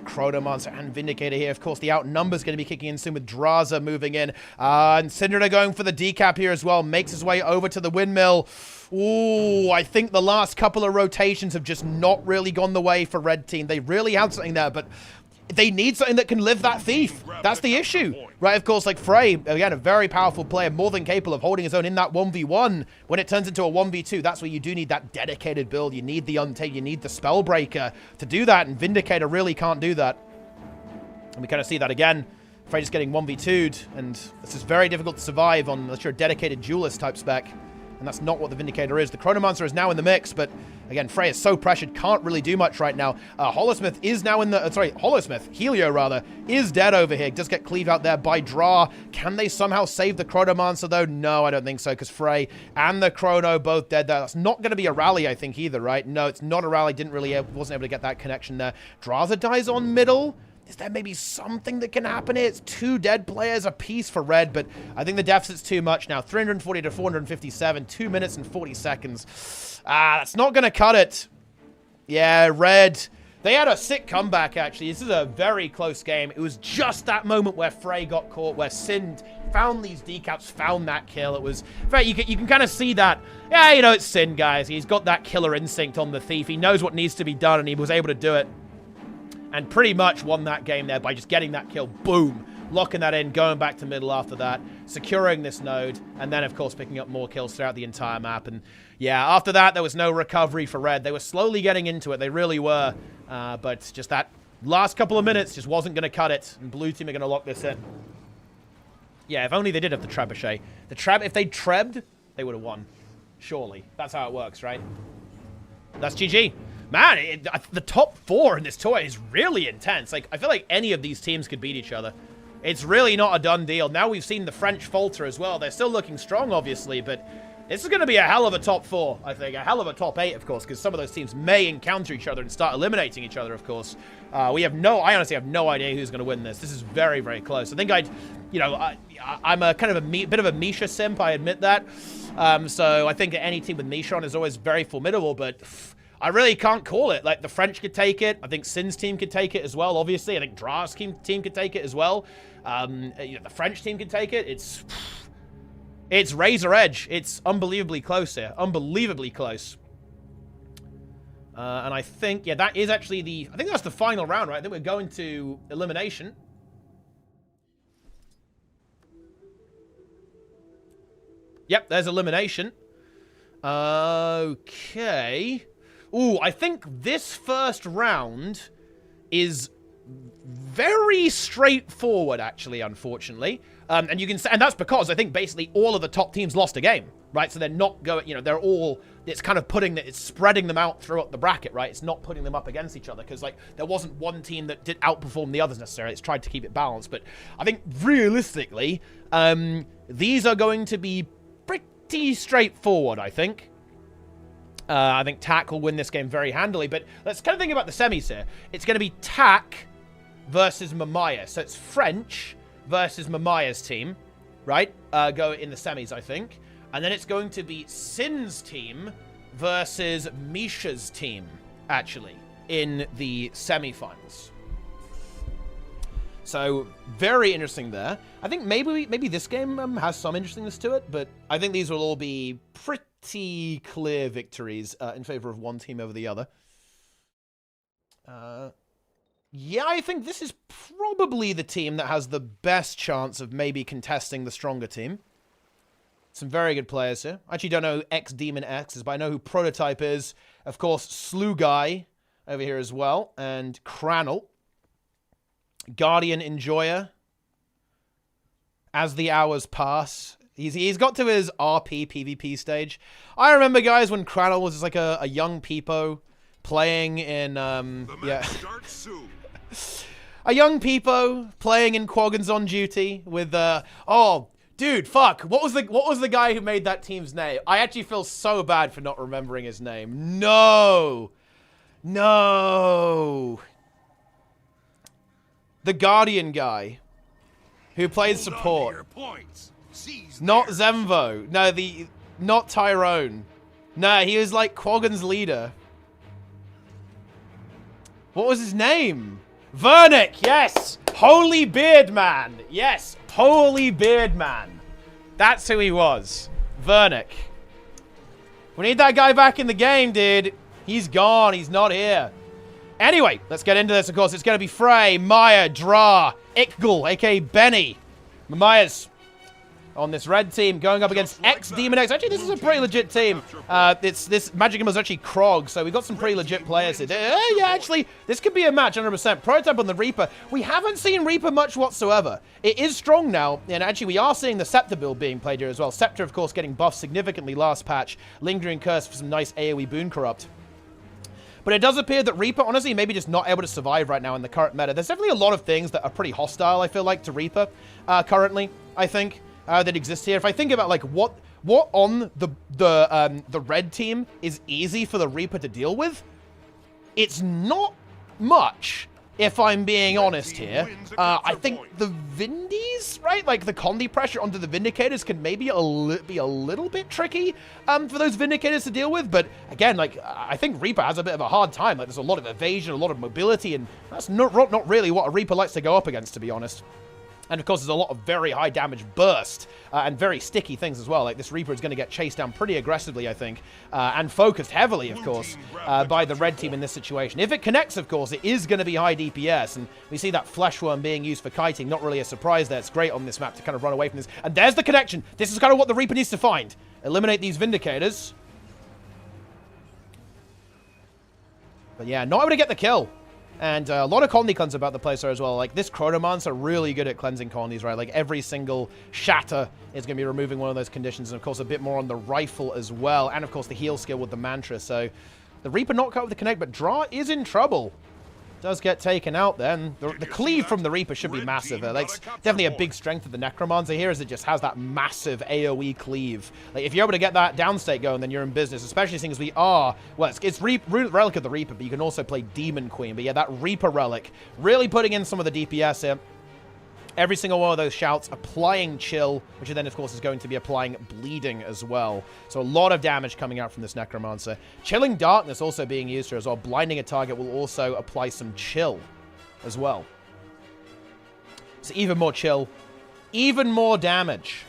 [SPEAKER 1] Chronomancer and Vindicator here. Of course, the outnumber's going to be kicking in soon with Draza moving in. And Syndra going for the decap here as well. Makes his way over to the windmill. Ooh, I think the last couple of rotations have just not really gone the way for Red team. They really had something there, but they need something that can live that Thief. That's the issue. Right, of course, like Frey, again, a very powerful player, more than capable of holding his own in that 1v1. When it turns into a 1v2, that's where you do need that dedicated build. You need the Untamed, you need the Spellbreaker to do that, and Vindicator really can't do that. And we kind of see that again. Frey just getting 1v2'd, and this is very difficult to survive on unless you're a dedicated duelist type spec. And that's not what the Vindicator is. The Chronomancer is now in the mix, but again, Frey is so pressured, can't really do much right now. Holosmith is now in the... Holosmith, Helio rather, is dead over here. Does get cleaved out there by Dra. Can they somehow save the Chronomancer, though? No, I don't think so, because Frey and the Chrono both dead there. That's not going to be a rally, I think, either, right? No, it's not a rally. Wasn't able to get that connection there. Draza dies on middle. Is there maybe something that can happen here? It's 2 dead players apiece for Red, but I think the deficit's too much now. 340 to 457, 2 minutes and 40 seconds. That's not going to cut it. Yeah, Red. They had a sick comeback, actually. This is a very close game. It was just that moment where Frey got caught, where Sind found these decaps, found that kill. It was... You can kind of see that. Yeah, you know, it's Sind, guys. He's got that killer instinct on the Thief. He knows what needs to be done, and he was able to do it. And pretty much won that game there by just getting that kill. Boom. Locking that in, going back to middle after that, securing this node, and then, of course, picking up more kills throughout the entire map. And, yeah, after that, there was no recovery for Red. They were slowly getting into it. They really were. But just that last couple of minutes just wasn't going to cut it. And Blue team are going to lock this in. Yeah, if only they did have the Trebuchet. If they'd trebbed, they would have won. Surely. That's how it works, right? That's GG. Man, the top 4 in this tour is really intense. Like, I feel like any of these teams could beat each other. It's really not a done deal. Now we've seen the French falter as well. They're still looking strong, obviously, but this is going to be a hell of a top 4, I think. A hell of a top 8, of course, because some of those teams may encounter each other and start eliminating each other, of course. I honestly have no idea who's going to win this. This is very, very close. I think I'm a kind of a bit of a Misha simp, I admit that. So I think any team with Misha on is always very formidable, but... I really can't call it. Like, the French could take it. I think Sin's team could take it as well, obviously. I think Dra's team could take it as well. The French team could take it. It's razor edge. It's unbelievably close here. Unbelievably close. And I think, yeah, that is actually I think that's the final round, right? I think we're going to elimination. Yep, there's elimination. Okay. Ooh, I think this first round is very straightforward, actually, unfortunately. And you can say, and that's because I think basically all of the top teams lost a game, right? So they're not going, they're all, it's kind of it's spreading them out throughout the bracket, right? It's not putting them up against each other because, like, there wasn't one team that did outperform the others necessarily. It's tried to keep it balanced. But I think realistically, these are going to be pretty straightforward, I think. I think TAC will win this game very handily, but let's kind of think about the semis here. It's going to be TAC versus Mamaya. So it's French versus Mamaya's team, right? Go in the semis, I think. And then it's going to be Sin's team versus Misha's team, actually, in the semifinals. So, very interesting there. I think maybe this game has some interestingness to it, but I think these will all be pretty clear victories in favor of one team over the other. Yeah, I think this is probably the team that has the best chance of maybe contesting the stronger team. Some very good players here. I actually don't know who X-Demon X is, but I know who Prototype is. Of course, Slew Guy over here as well, and Cranel. Guardian Enjoyer. As the hours pass, he's got to his RP PvP stage. I remember, guys, when Cranel was just like a young peepo playing in yeah. A young peepo playing in Quaggan's on duty with oh, dude, fuck. What was the guy who made that team's name? I actually feel so bad for not remembering his name. No. The Guardian guy. who plays
[SPEAKER 5] Hold on to
[SPEAKER 1] support.
[SPEAKER 5] your points. Seize
[SPEAKER 1] Not
[SPEAKER 5] theirs.
[SPEAKER 1] Zemvo. No, not Tyrone. No, he was like Quaggan's leader. What was his name? Vernick, yes! Holy Beard Man. Yes, Holy Beard Man. That's who he was. Vernick. We need that guy back in the game, dude. He's gone. He's not here. Anyway, let's get into this, of course. It's going to be Frey, Maya, Dra, Ikgul, a.k.a. Benny. Maya's on this red team going up against X-Demon X. Actually, this is a pretty legit team. This Magic Game was actually Krog, so we got some pretty legit players here. Yeah, actually, this could be a match, 100%. Prototype on the Reaper. We haven't seen Reaper much whatsoever. It is strong now, and actually, we are seeing the Scepter build being played here as well. Scepter, of course, getting buffed significantly last patch. Lingering Curse for some nice AoE Boon Corrupt. But it does appear that Reaper, honestly, maybe just not able to survive right now in the current meta. There's definitely a lot of things that are pretty hostile, I feel like, to Reaper currently, I think. That exists here. If I think about like what on the red team is easy for the Reaper to deal with, it's not much. If I'm being honest here, I think the Vindies, right? Like the Condi pressure onto the Vindicators can maybe be a little bit tricky for those Vindicators to deal with. But again, like I think Reaper has a bit of a hard time. Like there's a lot of evasion, a lot of mobility, and that's not really what a Reaper likes to go up against, to be honest. And of course, there's a lot of very high damage burst and very sticky things as well. Like this Reaper is going to get chased down pretty aggressively, I think, and focused heavily, of course, by the red team in this situation. If it connects, of course, it is going to be high DPS, and we see that Fleshworm being used for kiting. Not really a surprise there. It's great on this map to kind of run away from this. And there's the connection. This is kind of what the Reaper needs to find. Eliminate these Vindicators. But yeah, not able to get the kill. And a lot of colony cleanse about the place there as well. Like, this Chronomancer are really good at cleansing colonies, right? Like, every single shatter is going to be removing one of those conditions. And, of course, a bit more on the rifle as well. And, of course, the heal skill with the mantra. So, the Reaper not cut with the connect, but Dra is in trouble. Does get taken out then. The cleave from the Reaper should be massive. That's definitely a big strength of the Necromancer here, as it just has that massive AoE cleave. Like, if you're able to get that downstate going, then you're in business, especially seeing as we are... Well, it's Relic of the Reaper, but you can also play Demon Queen. But yeah, that Reaper Relic, really putting in some of the DPS here. Every single one of those shouts applying chill, which then, of course, is going to be applying bleeding as well. So a lot of damage coming out from this Necromancer. Chilling Darkness also being used here as well. Blinding a target will also apply some chill as well. So even more chill, even more damage.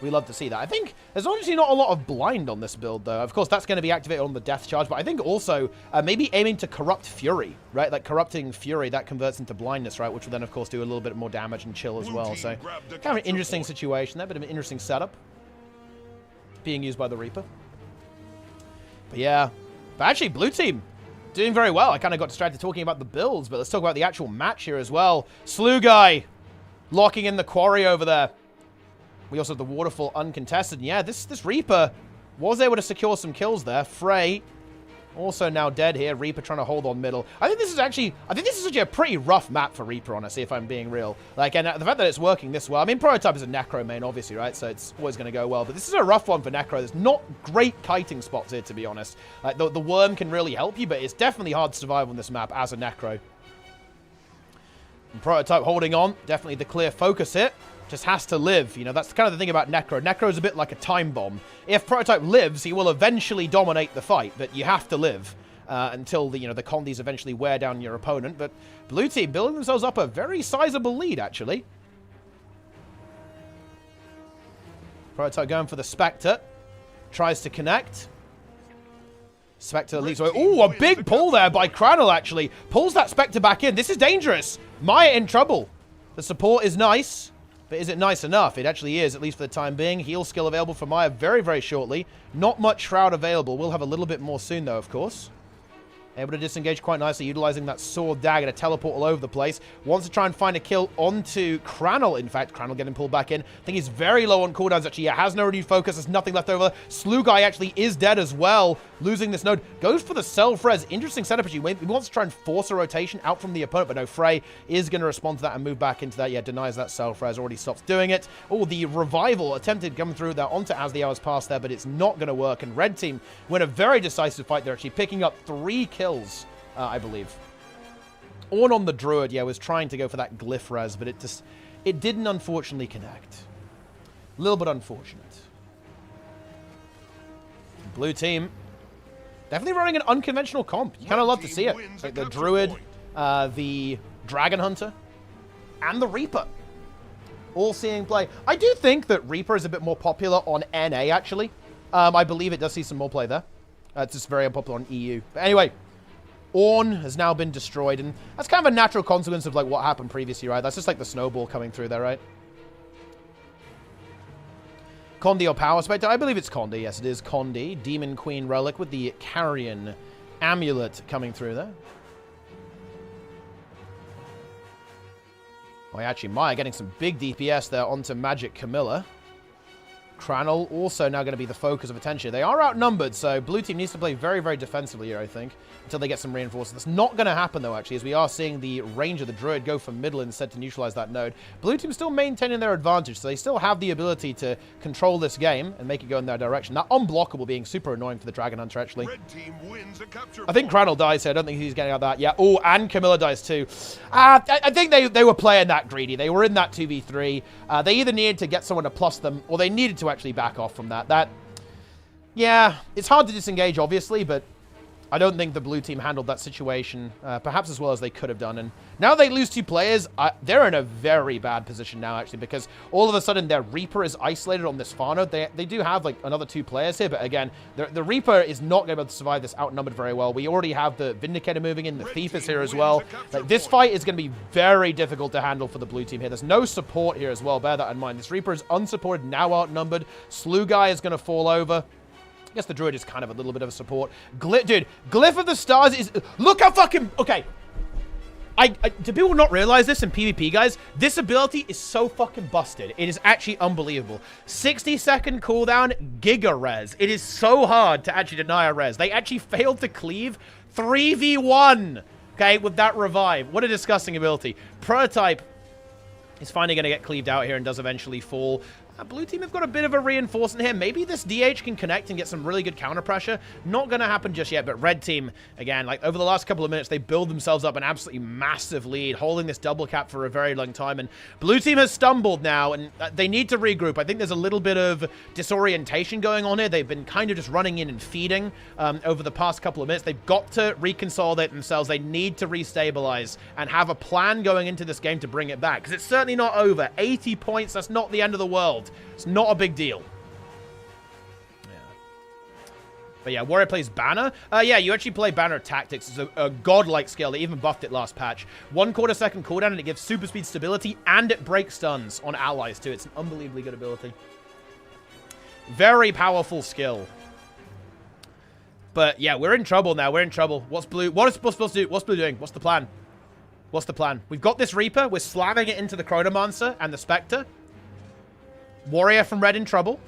[SPEAKER 1] We love to see that. I think there's obviously not a lot of blind on this build, though. Of course, that's going to be activated on the death charge, but I think also maybe aiming to corrupt Fury, right? Like corrupting Fury, that converts into blindness, right? Which will then, of course, do a little bit more damage and chill as well. So kind of an interesting situation there, bit of an interesting setup being used by the Reaper. But yeah, but actually, blue team doing very well. I kind of got distracted talking about the builds, but let's talk about the actual match here as well. Slew guy locking in the quarry over there. We also have the Waterfall uncontested. And yeah, this Reaper was able to secure some kills there. Frey also now dead here. Reaper trying to hold on middle. I think this is actually a pretty rough map for Reaper, honestly, if I'm being real. Like, and the fact that it's working this well. I mean, Prototype is a Necro main, obviously, right? So it's always going to go well. But this is a rough one for Necro. There's not great kiting spots here, to be honest. Like, the Worm can really help you, but it's definitely hard to survive on this map as a Necro. And Prototype holding on. Definitely the clear focus here. Just has to live. You know, that's kind of the thing about Necro. Necro is a bit like a time bomb. If Prototype lives, he will eventually dominate the fight, but you have to live until the Condis eventually wear down your opponent. But blue team building themselves up a very sizable lead, actually. Prototype going for the Spectre. Tries to connect. Spectre leads away. Ooh, a big pull there by Cranel, actually. Pulls that Spectre back in. This is dangerous. Maya in trouble. The support is nice. But is it nice enough? It actually is, at least for the time being. Heal skill available for Maya very, very shortly. Not much Shroud available. We'll have a little bit more soon, though, of course. Able to disengage quite nicely, utilizing that sword dagger to teleport all over the place. Wants to try and find a kill onto Cranel, in fact. Cranel getting pulled back in. I think he's very low on cooldowns, actually. Yeah, has no renewed focus. There's nothing left over. Slew guy actually is dead as well, losing this node. Goes for the self-res. Interesting setup, actually. He wants to try and force a rotation out from the opponent, but no, Frey is going to respond to that and move back into that. Yeah, denies that self-res. Already stops doing it. Oh, the revival attempted coming through there onto as the hours pass there, but it's not going to work. And red team win a very decisive fight. They're actually picking up 3 kills. I believe. Ornn on the Druid, yeah, was trying to go for that glyph res, but it didn't unfortunately connect. A little bit unfortunate. Blue team, definitely running an unconventional comp. You kind of love to see it. Like the Druid, the Dragon Hunter, and the Reaper. All seeing play. I do think that Reaper is a bit more popular on NA, actually. I believe it does see some more play there. It's just very unpopular on EU. But anyway, Ornn has now been destroyed, and that's kind of a natural consequence of like what happened previously, right? That's just like the snowball coming through there, right? Condi or Power Spectre? I believe it's Condi. Yes, it is Condi. Demon Queen Relic with the Carrion Amulet coming through there. Oh, actually, Maya getting some big DPS there onto Magic Camilla. Cranel also now going to be the focus of attention. They are outnumbered, so blue team needs to play very, very defensively here, I think, until they get some reinforcements. That's not going to happen, though, actually, as we are seeing the range of the Druid go for middle instead to neutralize that node. Blue team still maintaining their advantage, so they still have the ability to control this game and make it go in their direction. That unblockable being super annoying for the Dragon Hunter, actually.
[SPEAKER 5] Red team wins a capture
[SPEAKER 1] I think Cranel dies here. I don't think he's getting out of that. Yeah. Oh, and Camilla dies too. I think they were playing that greedy. They were in that 2v3. They either needed to get someone to plus them, or they needed to actually back off from that. Yeah, it's hard to disengage, obviously, but I don't think the blue team handled that situation perhaps as well as they could have done. And now they lose 2 players. They're in a very bad position now, actually, because all of a sudden their Reaper is isolated on this far node. They do have like another 2 players here, but again, the Reaper is not going to be able to survive this outnumbered very well. We already have the Vindicator moving in. The Thief is here as well. Like, this fight is going to be very difficult to handle for the blue team here. There's no support here as well. Bear that in mind. This Reaper is unsupported, now outnumbered. Slew guy is going to fall over. I guess the Druid is kind of a little bit of a support. Dude, Glyph of the Stars is... Look how fucking... Okay. Do people not realize this in PvP, guys? This ability is so fucking busted. It is actually unbelievable. 60-second cooldown, Giga Res. It is so hard to actually deny a res. They actually failed to cleave 3v1, okay, with that revive. What a disgusting ability. Prototype is finally going to get cleaved out here and does eventually fall. Blue team have got a bit of a reinforcement here. Maybe this DH can connect and get some really good counter pressure. Not going to happen just yet, but red team, again, like over the last couple of minutes, they build themselves up an absolutely massive lead, holding this double cap for a very long time. And blue team has stumbled now, and they need to regroup. I think there's a little bit of disorientation going on here. They've been kind of just running in and feeding over the past couple of minutes. They've got to reconsolidate themselves. They need to restabilize and have a plan going into this game to bring it back, because it's certainly not over. 80 points, that's not the end of the world. It's not a big deal. Yeah. But yeah, Warrior plays Banner. Yeah, you actually play Banner Tactics. It's a godlike skill. They even buffed it last patch. 1/4 second cooldown, and it gives super speed stability, and it breaks stuns on allies too. It's an unbelievably good ability. Very powerful skill. But yeah, we're in trouble now. We're in trouble. What's blue? What is supposed to do? What's blue doing? What's the plan? What's the plan? We've got this Reaper. We're slamming it into the Chronomancer and the Spectre. Warrior from red in trouble.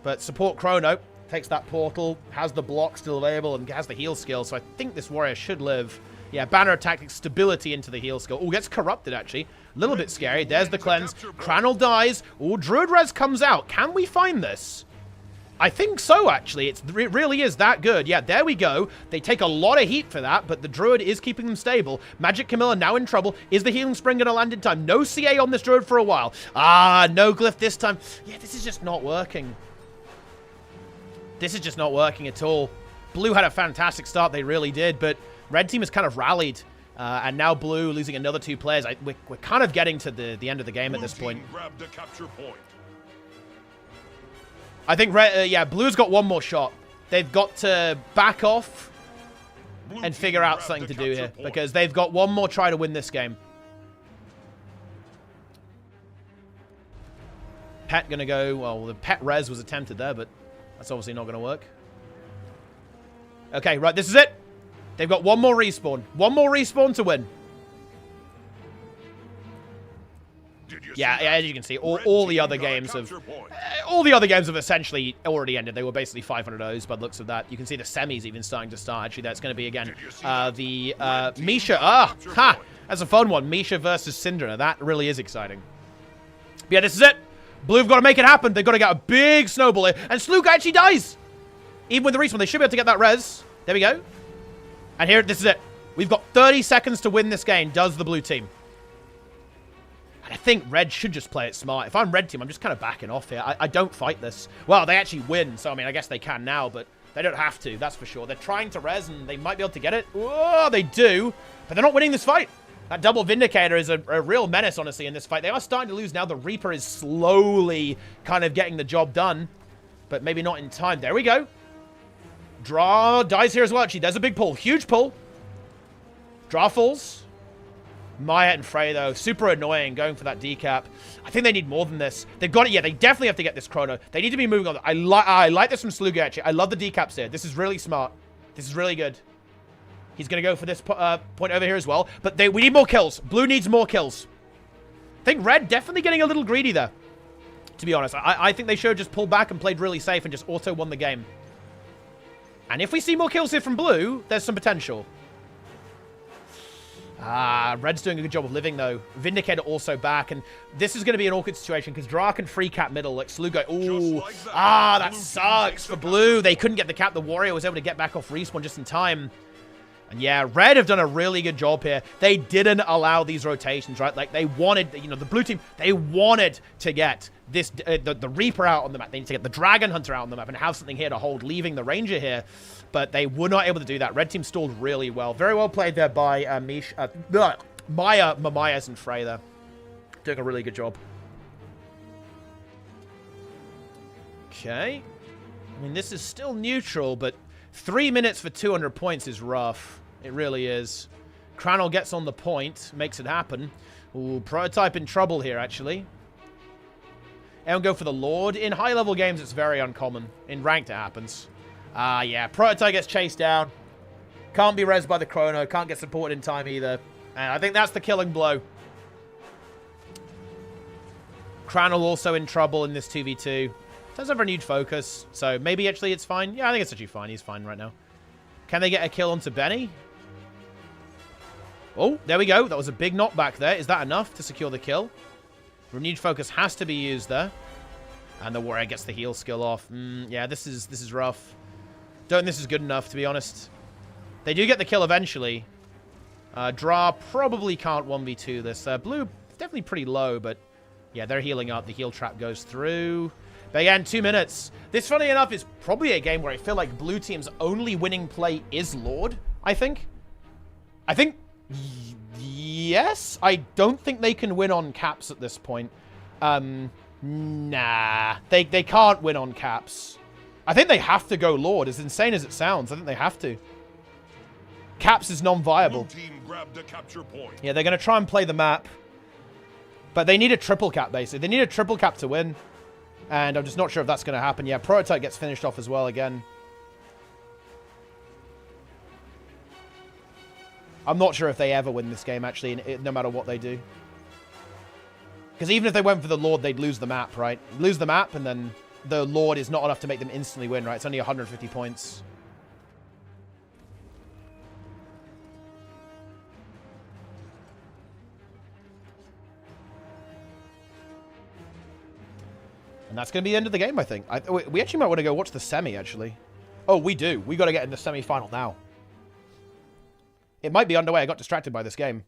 [SPEAKER 1] But support Chrono. Takes that portal. Has the block still available and has the heal skill. So I think this Warrior should live. Yeah, Banner Tactics, stability into the heal skill. Oh, gets corrupted, actually. A little bit scary. There's the cleanse. Cranel dies. Oh, Druid Res comes out. Can we find this? I think so, actually. It really is that good. Yeah, there we go. They take a lot of heat for that, but the Druid is keeping them stable. Magic Camilla now in trouble. Is the Healing Spring going to land in time? No CA on this Druid for a while. Ah, no Glyph this time. Yeah, this is just not working. This is just not working at all. Blue had a fantastic start. They really did, but red team has kind of rallied. And now blue losing another 2 players. We're kind of getting to the end of the game at this point.
[SPEAKER 5] Grabbed a capture point.
[SPEAKER 1] I think yeah, blue's got one more shot. They've got to back off and figure out something to do here, because they've got one more try to win this game. Pet gonna go, well, the pet res was attempted there, but that's obviously not gonna work. Okay, right, this is it. They've got one more respawn. One more respawn to win. Yeah, as you can see, all the other games have essentially already ended. They were basically 500 O's by the looks of that. You can see the semis even starting to start. Actually, that's going to be again Misha. That's a fun one. Misha versus Syndra. That really is exciting. But yeah, this is it. Blue have got to make it happen. They've got to get a big snowball here, and Slug actually dies. Even with the respawn, they should be able to get that res. There we go. And here, this is it. We've got 30 seconds to win this game, does the blue team. And I think red should just play it smart. If I'm red team, I'm just kind of backing off here. I don't fight this. Well, they actually win, so I mean, I guess they can now, but they don't have to, that's for sure. They're trying to res, and they might be able to get it. Oh, they do, but they're not winning this fight. That double Vindicator is a real menace, honestly, in this fight. They are starting to lose now. The Reaper is slowly kind of getting the job done, but maybe not in time. There we go. Draw dies here as well, actually. There's a big pull. Huge pull. Draw falls. Maya and Frey, though, super annoying going for that decap. I think they need more than this. They've got it. Yeah, they definitely have to get this chrono. They need to be moving on. I like this from Sluga, actually. I love the decaps here. This is really smart. This is really good. He's going to go for this point over here as well. But we need more kills. Blue needs more kills. I think red definitely getting a little greedy there, to be honest. I think they should have just pulled back and played really safe and just auto won the game. And if we see more kills here from blue, there's some potential. Red's doing a good job of living, though. Vindicator also back, and this is going to be an awkward situation because Dra can free cap middle, like Sluga. Ooh, that sucks for blue. They couldn't get the cap. The Warrior was able to get back off respawn just in time. And yeah, red have done a really good job here. They didn't allow these rotations, right? Like, they wanted, you know, the blue team, they wanted to get this, the Reaper out on the map. They need to get the Dragon Hunter out on the map and have something here to hold, leaving the Ranger here. But they were not able to do that. Red team stalled really well. Very well played there by Maya, Mamayas, and Frey there. Doing a really good job. Okay. I mean, this is still neutral, but 3 minutes for 200 points is rough. It really is. Cranel gets on the point, makes it happen. Ooh, Prototype in trouble here, actually. And go for the Lord. In high-level games, it's very uncommon. In ranked, it happens. Yeah, Prototype gets chased down. Can't be rezzed by the chrono. Can't get supported in time either. And I think that's the killing blow. Cranel also in trouble in this 2v2. Does have renewed focus, so maybe actually it's fine. Yeah, I think it's actually fine. He's fine right now. Can they get a kill onto Benny? Oh, there we go. That was a big knockback there. Is that enough to secure the kill? Renewed focus has to be used there. And the Warrior gets the heal skill off. Yeah, this is rough. Don't think this is good enough, to be honest. They do get the kill eventually. Dra probably can't 1v2 this. Blue, definitely pretty low, but yeah, they're healing up. The heal trap goes through. But again, 2 minutes. This, funny enough, is probably a game where I feel like blue team's only winning play is Lord, I think. Yes. I don't think they can win on caps at this point. Nah. They can't win on caps. I think they have to go Lord, as insane as it sounds. I think they have to. Caps is non-viable.
[SPEAKER 5] Blue team grabbed a capture point.
[SPEAKER 1] Yeah, they're going to try and play the map. But they need a triple cap, basically. They need a triple cap to win. And I'm just not sure if that's going to happen. Yeah, Prototype gets finished off as well again. I'm not sure if they ever win this game, actually, no matter what they do. Because even if they went for the Lord, they'd lose the map, right? Lose the map, and then the Lord is not enough to make them instantly win, right? It's only 150 points. And that's going to be the end of the game, I think. We actually might want to go watch the semi, actually. Oh, we do. We got to get in the semi-final now. It might be underway. I got distracted by this game.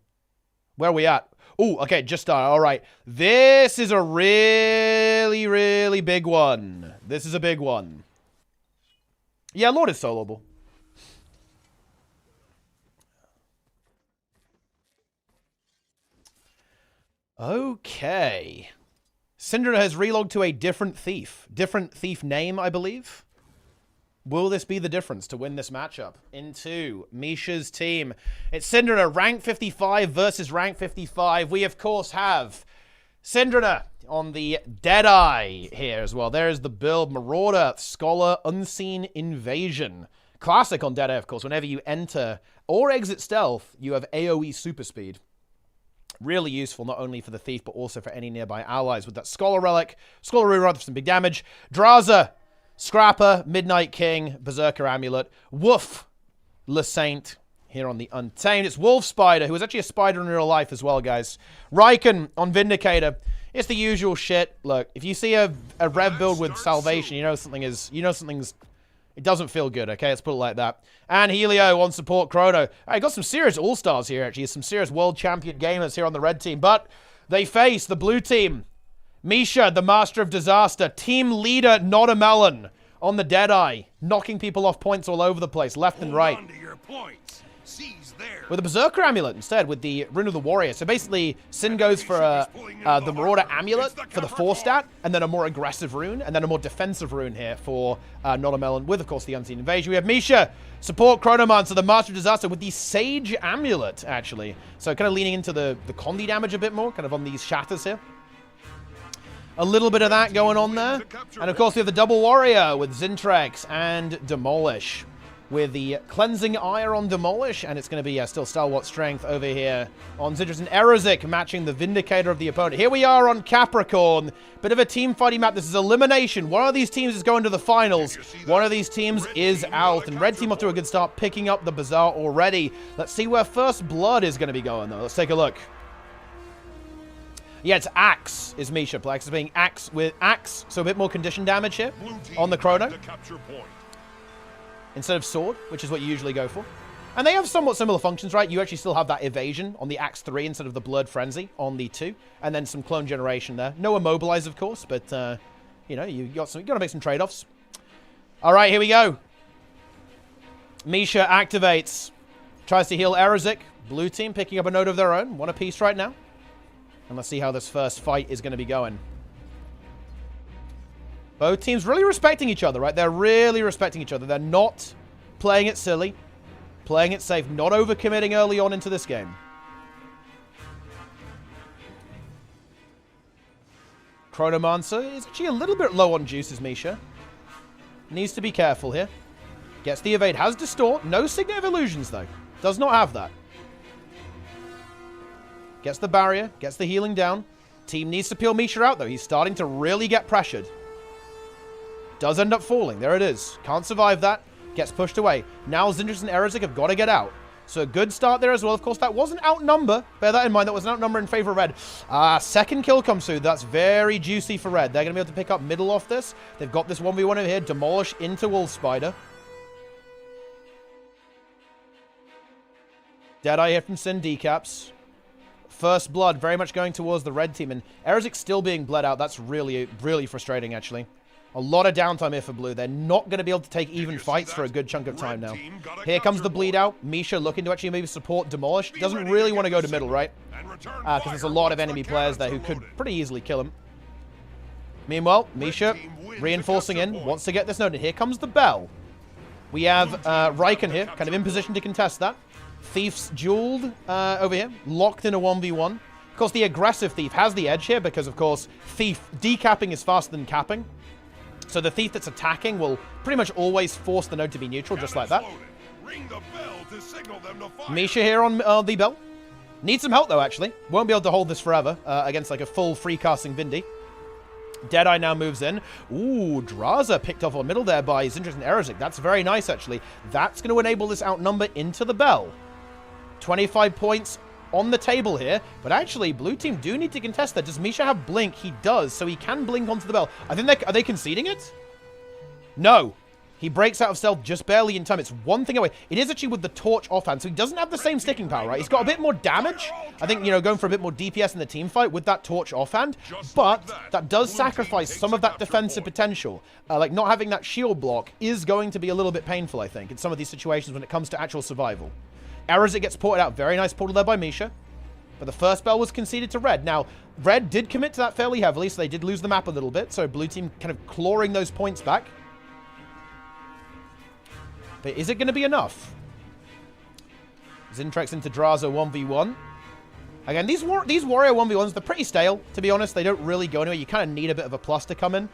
[SPEAKER 1] Where are we at? Oh, okay, just started. All right. This is a really, really big one. This is a big one. Yeah, Lord is soloable. Okay. Syndra has relogged to a different thief. Different thief name, I believe. Will this be the difference to win this matchup? Into Misha's team. It's Syndra, rank 55 versus rank 55. We, of course, have Syndra on the Deadeye here as well. There's the build. Marauder, Scholar, Unseen Invasion. Classic on Deadeye, of course. Whenever you enter or exit stealth, you have AoE super speed. Really useful, not only for the Thief, but also for any nearby allies. With that Scholar Relic, Scholar Reroll for some big damage. Draza, Scrapper, Midnight King, Berserker Amulet, Woof, Le Saint here on the Untamed. It's Wolf Spider, who is actually a spider in real life as well, guys. Riken on Vindicator. It's the usual shit. Look, if you see a rev build with Salvation, you know something's It doesn't feel good, okay? Let's put it like that. And Helio on support Chrono. I got some serious all-stars here, actually. Some serious world champion gamers here on the red team. But they face the blue team. Misha, the master of disaster. Team leader, not a melon. On the Deadeye. Knocking people off points all over the place, left and right.
[SPEAKER 5] Hold on to your points. Seize there.
[SPEAKER 1] With a Berserker Amulet instead, with the Rune of the Warrior. So basically, Sin goes for the Marauder Amulet for the 4-stat, and then a more aggressive rune, and then a more defensive rune here for Not a Melon, with, of course, the Unseen Invasion. We have Misha, support Chronomancer, the Master of Disaster, with the Sage Amulet, actually. So kind of leaning into the Condi damage a bit more, kind of on these shatters here. A little bit of that going on there. And, of course, we have the Double Warrior with Zintrex and Demolish. With the Cleansing Ire on Demolish, and it's going to be still Stalwart Strength over here on Zintrex. And Erozik matching the Vindicator of the opponent. Here we are on Capricorn. Bit of a team fighting map. This is elimination. One of these teams is going to the finals. One of these teams is out. And red team off to a good start, picking up the Bazaar already. Let's see where First Blood is going to be going, though. Let's take a look. Yeah, it's Axe is Misha. Plex is being Axe with Axe, so a bit more condition damage here on the Chrono. Instead of Sword, which is what you usually go for. And they have somewhat similar functions, right? You actually still have that evasion on the Axe 3 instead of the Blurred Frenzy on the 2. And then some clone generation there. No Immobilize, of course, but, you know, you got to make some trade-offs. All right, here we go. Misha activates. Tries to heal Erozik. Blue team picking up a node of their own. One apiece right now. And let's see how this first fight is going to be going. Both teams really respecting each other, right? They're really respecting each other. They're not playing it silly, playing it safe, not overcommitting early on into this game. Chronomancer is actually a little bit low on juices, Misha. Needs to be careful here. Gets the evade, has Distort. No Signet of Illusions, though. Does not have that. Gets the barrier, gets the healing down. Team needs to peel Misha out, though. He's starting to really get pressured. Does end up falling. There it is. Can't survive that. Gets pushed away. Now Zintrex and Erozik have got to get out. So a good start there as well. Of course, that was an outnumber. Bear that in mind. That was an outnumber in favor of red. Second kill comes through. That's very juicy for red. They're going to be able to pick up middle off this. They've got this 1v1 over here. Demolish into Wolf Spider. Deadeye here from Sin decaps. First blood very much going towards the red team. And Erozik still being bled out. That's really, really frustrating, actually. A lot of downtime here for blue. They're not going to be able to take even fights for a good chunk of time now. Here comes the bleed out. Misha looking to actually maybe support Demolish. Doesn't really want to go to middle, right? Because there's a lot of enemy players there who could pretty easily kill him. Meanwhile, Misha reinforcing in. Wants to get this node. And here comes the bell. We have Riken here, kind of in position to contest that. Thief's dueled over here. Locked in a 1v1. Of course, the aggressive Thief has the edge here because, of course, Thief decapping is faster than capping. So the Thief that's attacking will pretty much always force the node to be neutral, just like that. Misha here on the bell. Needs some help, though, actually. Won't be able to hold this forever against, like, a full free-casting Vindi. Deadeye now moves in. Ooh, Draza picked off on middle there by Zintrex and Erozik. That's very nice, actually. That's going to enable this outnumber into the bell. 25 points on the table here, but actually, blue team do need to contest that. Does Misha have blink? He does, so he can blink onto the bell. I think are they conceding it? No. He breaks out of stealth just barely in time. It's one thing away. It is actually with the torch offhand, so he doesn't have the same sticking power, right? He's got a bit more damage. I think, you know, going for a bit more DPS in the team fight with that torch offhand, but that does sacrifice some of that defensive potential. Like, not having that shield block is going to be a little bit painful, I think, in some of these situations when it comes to actual survival. Erozik gets ported out. Very nice portal there by Misha. But the first bell was conceded to red. Now, red did commit to that fairly heavily, so they did lose the map a little bit. So blue team kind of clawing those points back. But is it going to be enough? Zintrex into Draza 1v1. Again, these Warrior 1v1s, they're pretty stale, to be honest. They don't really go anywhere. You kind of need a bit of a plus to come in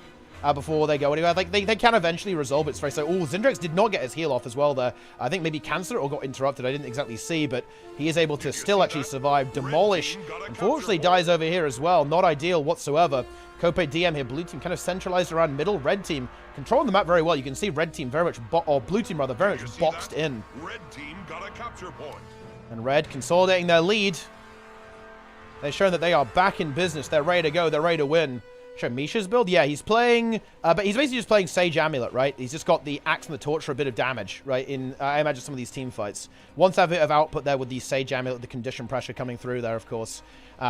[SPEAKER 1] before they go anywhere. Like, they can eventually resolve it. So, Zintrex did not get his heal off as well there. I think maybe Cancer or got interrupted. I didn't exactly see, but he is able to still actually survive. Demolish, unfortunately, dies over here as well. Not ideal whatsoever. Cope DM here. Blue team kind of centralized around middle. Red team controlling the map very well. You can see red team very much, or blue team rather, very much boxed in.
[SPEAKER 5] Red team got a capture point.
[SPEAKER 1] And red consolidating their lead. They're showing that they are back in business. They're ready to go. They're ready to win. Show Misha's build? Yeah, he's playing... but he's basically just playing Sage Amulet, right? He's just got the Axe and the Torch for a bit of damage, right? In I imagine some of these team fights. Wants to have a bit of output there with the Sage Amulet, the condition pressure coming through there, of course.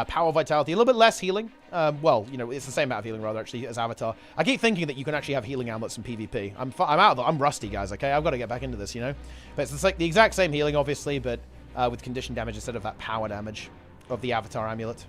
[SPEAKER 1] Power Vitality, a little bit less healing. Well, you know, it's the same amount of healing, rather, actually, as Avatar. I keep thinking that you can actually have healing amulets in PvP. I'm out of it. I'm rusty, guys, okay? I've got to get back into this, you know? But it's like the exact same healing, obviously, but with condition damage instead of that power damage of the Avatar Amulet.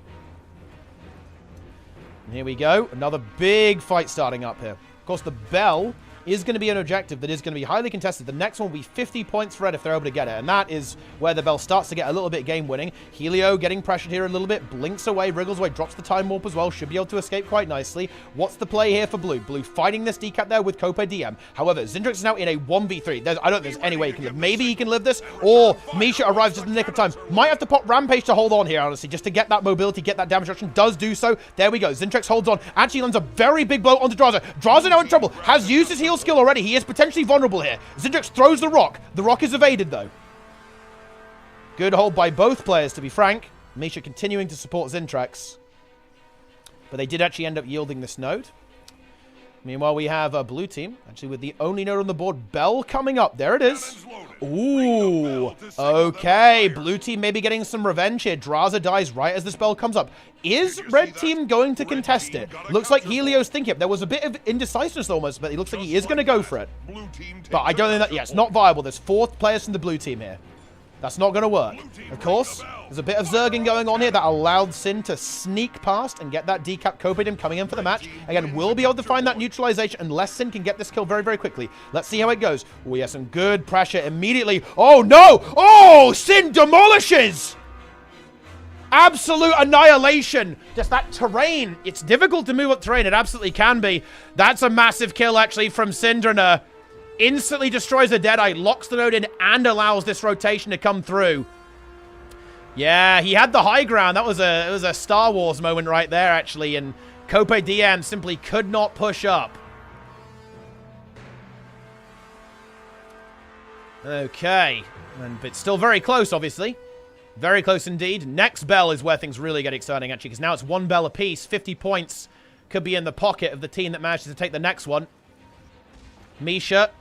[SPEAKER 1] And here we go. Another big fight starting up here. Of course, the bell is going to be an objective that is going to be highly contested. The next one will be 50 points for Red if they're able to get it. And that is where the bell starts to get a little bit game-winning. Helio getting pressured here a little bit. Blinks away, wriggles away, drops the Time Warp as well. Should be able to escape quite nicely. What's the play here for Blue? Blue fighting this decap there with Cope DM. However, Zintrix is now in a 1v3. I don't think there's any way he can live. Maybe he can live this. Or Misha arrives just in the nick of time. Might have to pop Rampage to hold on here, honestly, just to get that mobility, get that damage reduction. Does do so. There we go. Zintrix holds on. Actually lands a very big blow onto Draza. Draza now in trouble. Has used his heal skill already. He is potentially vulnerable here. Zintrix throws the rock. The rock is evaded, though. Good hold by both players, to be frank. Misha continuing to support Zintrix. But they did actually end up yielding this node. Meanwhile, we have a blue team, actually with the only node on the board, Bell coming up. There it is. Ooh. Okay, blue team maybe getting some revenge here. Draza dies right as this bell comes up. Is red team going to contest it? Looks like Helio's thinking it. There was a bit of indecisiveness almost, but it looks like he is going to go for it. But I don't think that, yeah, it's not viable. There's 4 players from the blue team here. That's not going to work. Of course, there's a bit of zerging going on here that allowed Sin to sneak past and get that decap. Copidim coming in for the match. Again, we'll be able to find that neutralization unless Sin can get this kill very, very quickly. Let's see how it goes. We have some good pressure immediately. Oh, no! Oh, Sin demolishes! Absolute annihilation. Just that terrain. It's difficult to move up terrain. It absolutely can be. That's a massive kill, actually, from Syndrina. Instantly destroys the Deadeye, locks the node in, and allows this rotation to come through. Yeah, he had the high ground. It was a Star Wars moment right there, actually, and Cope DM simply could not push up. Okay, but it's still very close, obviously. Very close indeed. Next bell is where things really get exciting, actually, because now it's 1 bell apiece. 50 points could be in the pocket of the team that manages to take the next one. Misha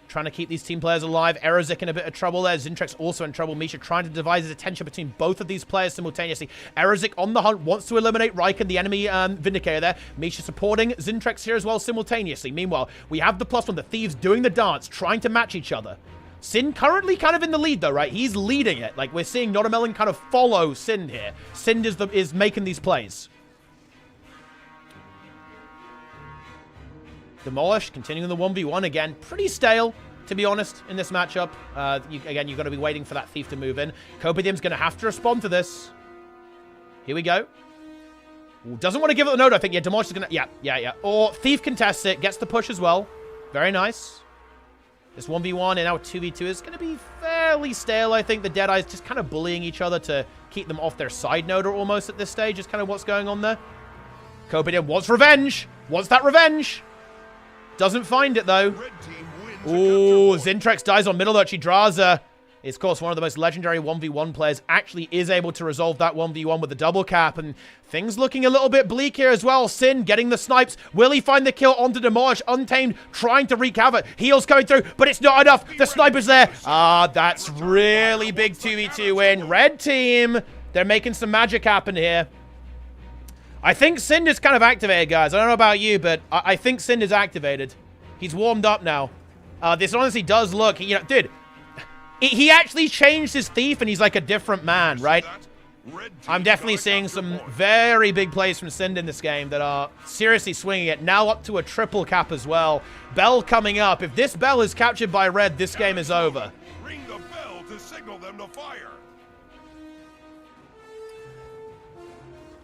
[SPEAKER 1] trying to keep these team players alive. Erazik in a bit of trouble there. Zintrix also in trouble. Misha trying to divide his attention between both of these players simultaneously. Erazik on the hunt, wants to eliminate Riken, the enemy Vindicator there. Misha supporting Zintrix here as well simultaneously. Meanwhile, we have the +1, the Thieves doing the dance, trying to match each other. Sin currently kind of in the lead though, right? He's leading it. Like, we're seeing Notamelon kind of follow Sin here. Sin is making these plays. Demolish, continuing the 1v1 again. Pretty stale, to be honest, in this matchup. Again, you've got to be waiting for that Thief to move in. Copidim's going to have to respond to this. Here we go. Ooh, doesn't want to give it the node, I think. Yeah, Demolish is going to... Yeah. Or Thief contests it, gets the push as well. Very nice. This 1v1 and now 2v2 is going to be fairly stale, I think. The Deadeye's just kind of bullying each other to keep them off their side node or almost at this stage is kind of what's going on there. Copidim wants revenge. Wants that revenge. Doesn't find it, though. Ooh, Zintrix dies on middle, actually. Draza is, of course, one of the most legendary 1v1 players. Actually is able to resolve that 1v1 with the double cap. And things looking a little bit bleak here as well. Sin getting the snipes. Will he find the kill onto Demolish? Untamed, trying to wreak havoc. Heals coming through, but it's not enough. The sniper's there. Ah, that's really big 2v2 win. Red team, they're making some magic happen here. I think Sind is kind of activated, guys. I don't know about you, but I think Sind is activated. He's warmed up now. This honestly does look, you know, dude, he actually changed his Thief and he's like a different man, right? I'm definitely seeing some very big plays from Sind in this game that are seriously swinging it. Now up to a triple cap as well. Bell coming up. If this Bell is captured by red, this game is over.
[SPEAKER 5] Ring the bell to signal them to fire.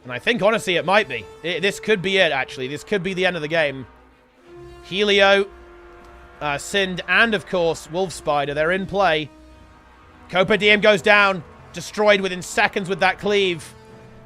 [SPEAKER 1] And I think, honestly, it might be. This could be it, actually. This could be the end of the game. Helio, Sind, and, of course, Wolf Spider. They're in play. Copa DM goes down. Destroyed within seconds with that cleave.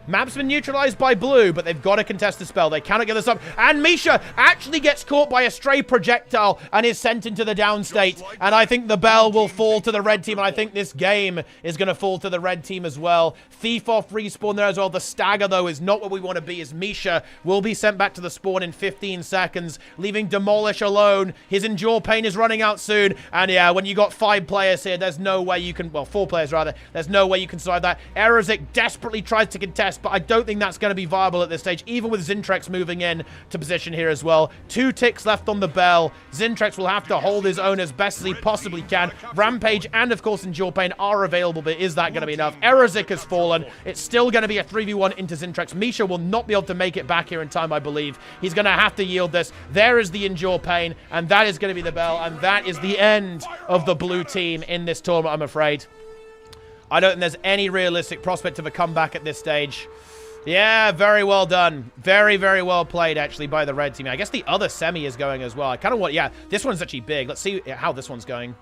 [SPEAKER 1] Map's been neutralized by blue, but they've got to contest the spell. They cannot get this up. And Misha actually gets caught by a stray projectile and is sent into the downstate. And I think the bell will fall to the red team. And I think this game is going to fall to the red team as well. Thief off respawn there as well. The stagger, though, is not what we want to be, as Misha will be sent back to the spawn in 15 seconds, leaving Demolish alone. His Endure Pain is running out soon. And yeah, when you got 5 players here, there's no way you can, well, 4 players rather, there's no way you can survive that. Erazik desperately tries to contest, but I don't think that's going to be viable at this stage, even with Zintrex moving in to position here as well. 2 ticks left on the bell. Zintrex will have to hold his own as best as he possibly can. Rampage and, of course, Endure Pain are available, but is that going to be enough? Erazik has fallen. It's still going to be a 3v1 into Zintrex. Misha will not be able to make it back here in time, I believe. He's going to have to yield this. There is the Endure Pain, and that is going to be the bell, and that is the end of the blue team in this tournament, I'm afraid. I don't think there's any realistic prospect of a comeback at this stage. Yeah, very well done. Very, very well played, actually, by the red team. I guess the other semi is going as well. I kind of want... Yeah, this one's actually big. Let's see how this one's going.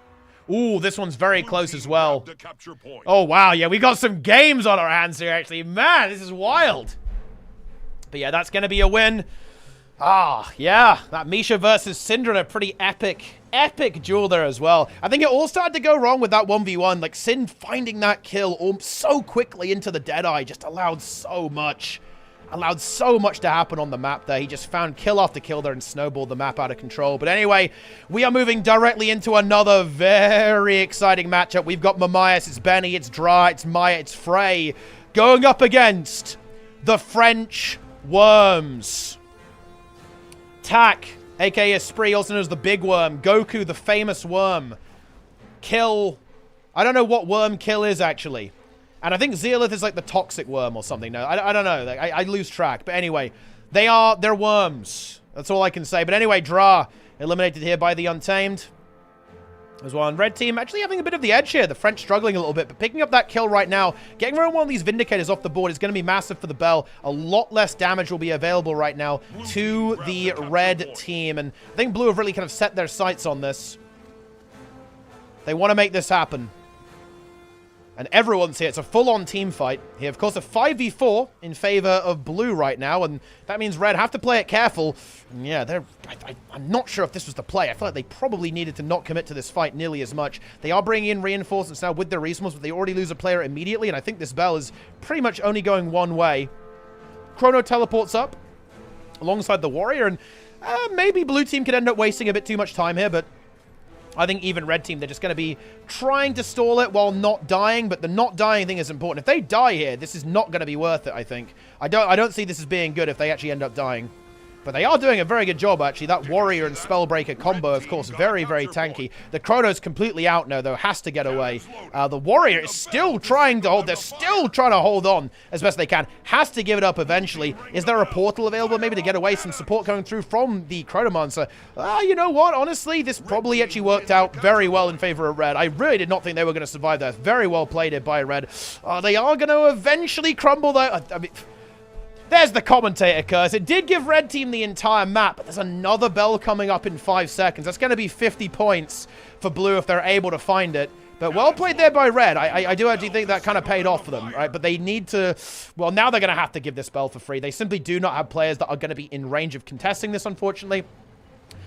[SPEAKER 1] Ooh, this one's very close as well. Oh, wow. Yeah, we got some games on our hands here, actually. Man, this is wild. But yeah, that's going to be a win. Ah, yeah. That Misha versus Syndra, a pretty epic duel there as well. I think it all started to go wrong with that 1v1. Like, Sin finding that kill so quickly into the Deadeye just allowed so much. Allowed so much to happen on the map there. He just found kill after kill there and snowballed the map out of control. But anyway, we are moving directly into another very exciting matchup. We've got Mamias, it's Benny, it's Dra, it's Maya, it's Frey, going up against the French Worms. Tak, aka Esprit, also known as the Big Worm. Goku, the famous worm. Kill. I don't know what worm Kill is, actually. And I think Zeolith is like the toxic worm or something. No, I don't know. I lose track. But anyway, they're worms. That's all I can say. But anyway, Dra eliminated here by the Untamed. As well, and red team actually having a bit of the edge here. The French struggling a little bit, but picking up that kill right now, getting rid of one of these Vindicators off the board is going to be massive for the bell. A lot less damage will be available right now to the red team, and I think blue have really kind of set their sights on this. They want to make this happen. And everyone's here. It's a full-on team fight here. Of course, a 5v4 in favor of blue right now, and that means red have to play it careful. And yeah, I'm not sure if this was the play. I feel like they probably needed to not commit to this fight nearly as much. They are bringing in reinforcements now with their resources, but they already lose a player immediately, and I think this bell is pretty much only going one way. Chrono teleports up alongside the warrior, and maybe blue team could end up wasting a bit too much time here, but I think even red team, they're just going to be trying to stall it while not dying, but the not dying thing is important. If they die here, this is not going to be worth it, I think. I don't see this as being good if they actually end up dying. But they are doing a very good job, actually. That Warrior and Spellbreaker combo, of course, very, very tanky. The Chrono's completely out now, though. Has to get away. The Warrior is still trying to hold. They're still trying to hold on as best they can. Has to give it up eventually. Is there a portal available maybe to get away? Some support coming through from the Chronomancer. You know what? Honestly, this probably actually worked out very well in favor of red. I really did not think they were going to survive that. Very well played it by red. They are going to eventually crumble, though. I mean... There's the commentator curse. It did give red team the entire map, but there's another bell coming up in 5 seconds. That's going to be 50 points for blue if they're able to find it. But well played there by red. I do actually think that kind of paid off for them, right? But they need to... Well, now they're going to have to give this bell for free. They simply do not have players that are going to be in range of contesting this, unfortunately.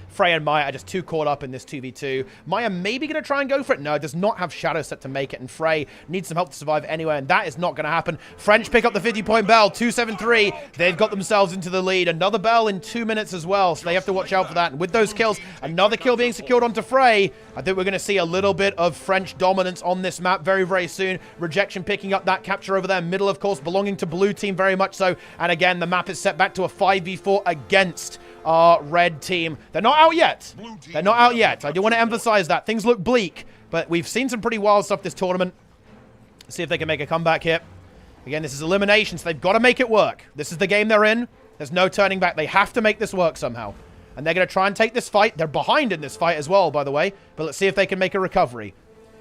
[SPEAKER 1] Frey and Maya are just too caught up in this 2v2. Maya maybe going to try and go for it. No, does not have Shadow set to make it. And Frey needs some help to survive anyway. And that is not going to happen. French pick up the 50-point bell. 2-7-3. They've got themselves into the lead. Another bell in 2 minutes as well. So they have to watch out for that. And with those kills, another kill being secured onto Frey. I think we're going to see a little bit of French dominance on this map very, very soon. Rejection picking up that capture over there. Middle, of course, belonging to blue team very much so. And again, the map is set back to a 5v4 against our red team. They're not out yet. They're not out yet. I do want to emphasize that. Things look bleak, but we've seen some pretty wild stuff this tournament. Let's see if they can make a comeback here. Again, this is elimination, so they've got to make it work. This is the game they're in. There's no turning back. They have to make this work somehow. And they're going to try and take this fight. They're behind in this fight as well, by the way. But let's see if they can make a recovery.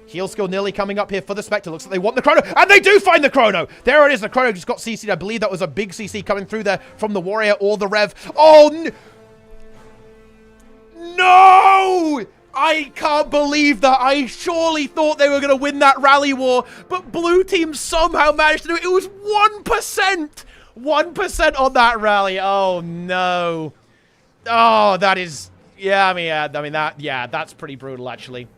[SPEAKER 1] Heal skill nearly coming up here for the Spectre. Looks like they want the Chrono. And they do find the Chrono. There it is. The Chrono just got CC'd. I believe that was a big CC coming through there from the Warrior or the Rev. Oh, no! I can't believe that. I surely thought they were going to win that rally war, but blue team somehow managed to do it. It was 1%. 1% on that rally. Oh, no. Oh, that is... Yeah, that's pretty brutal, actually.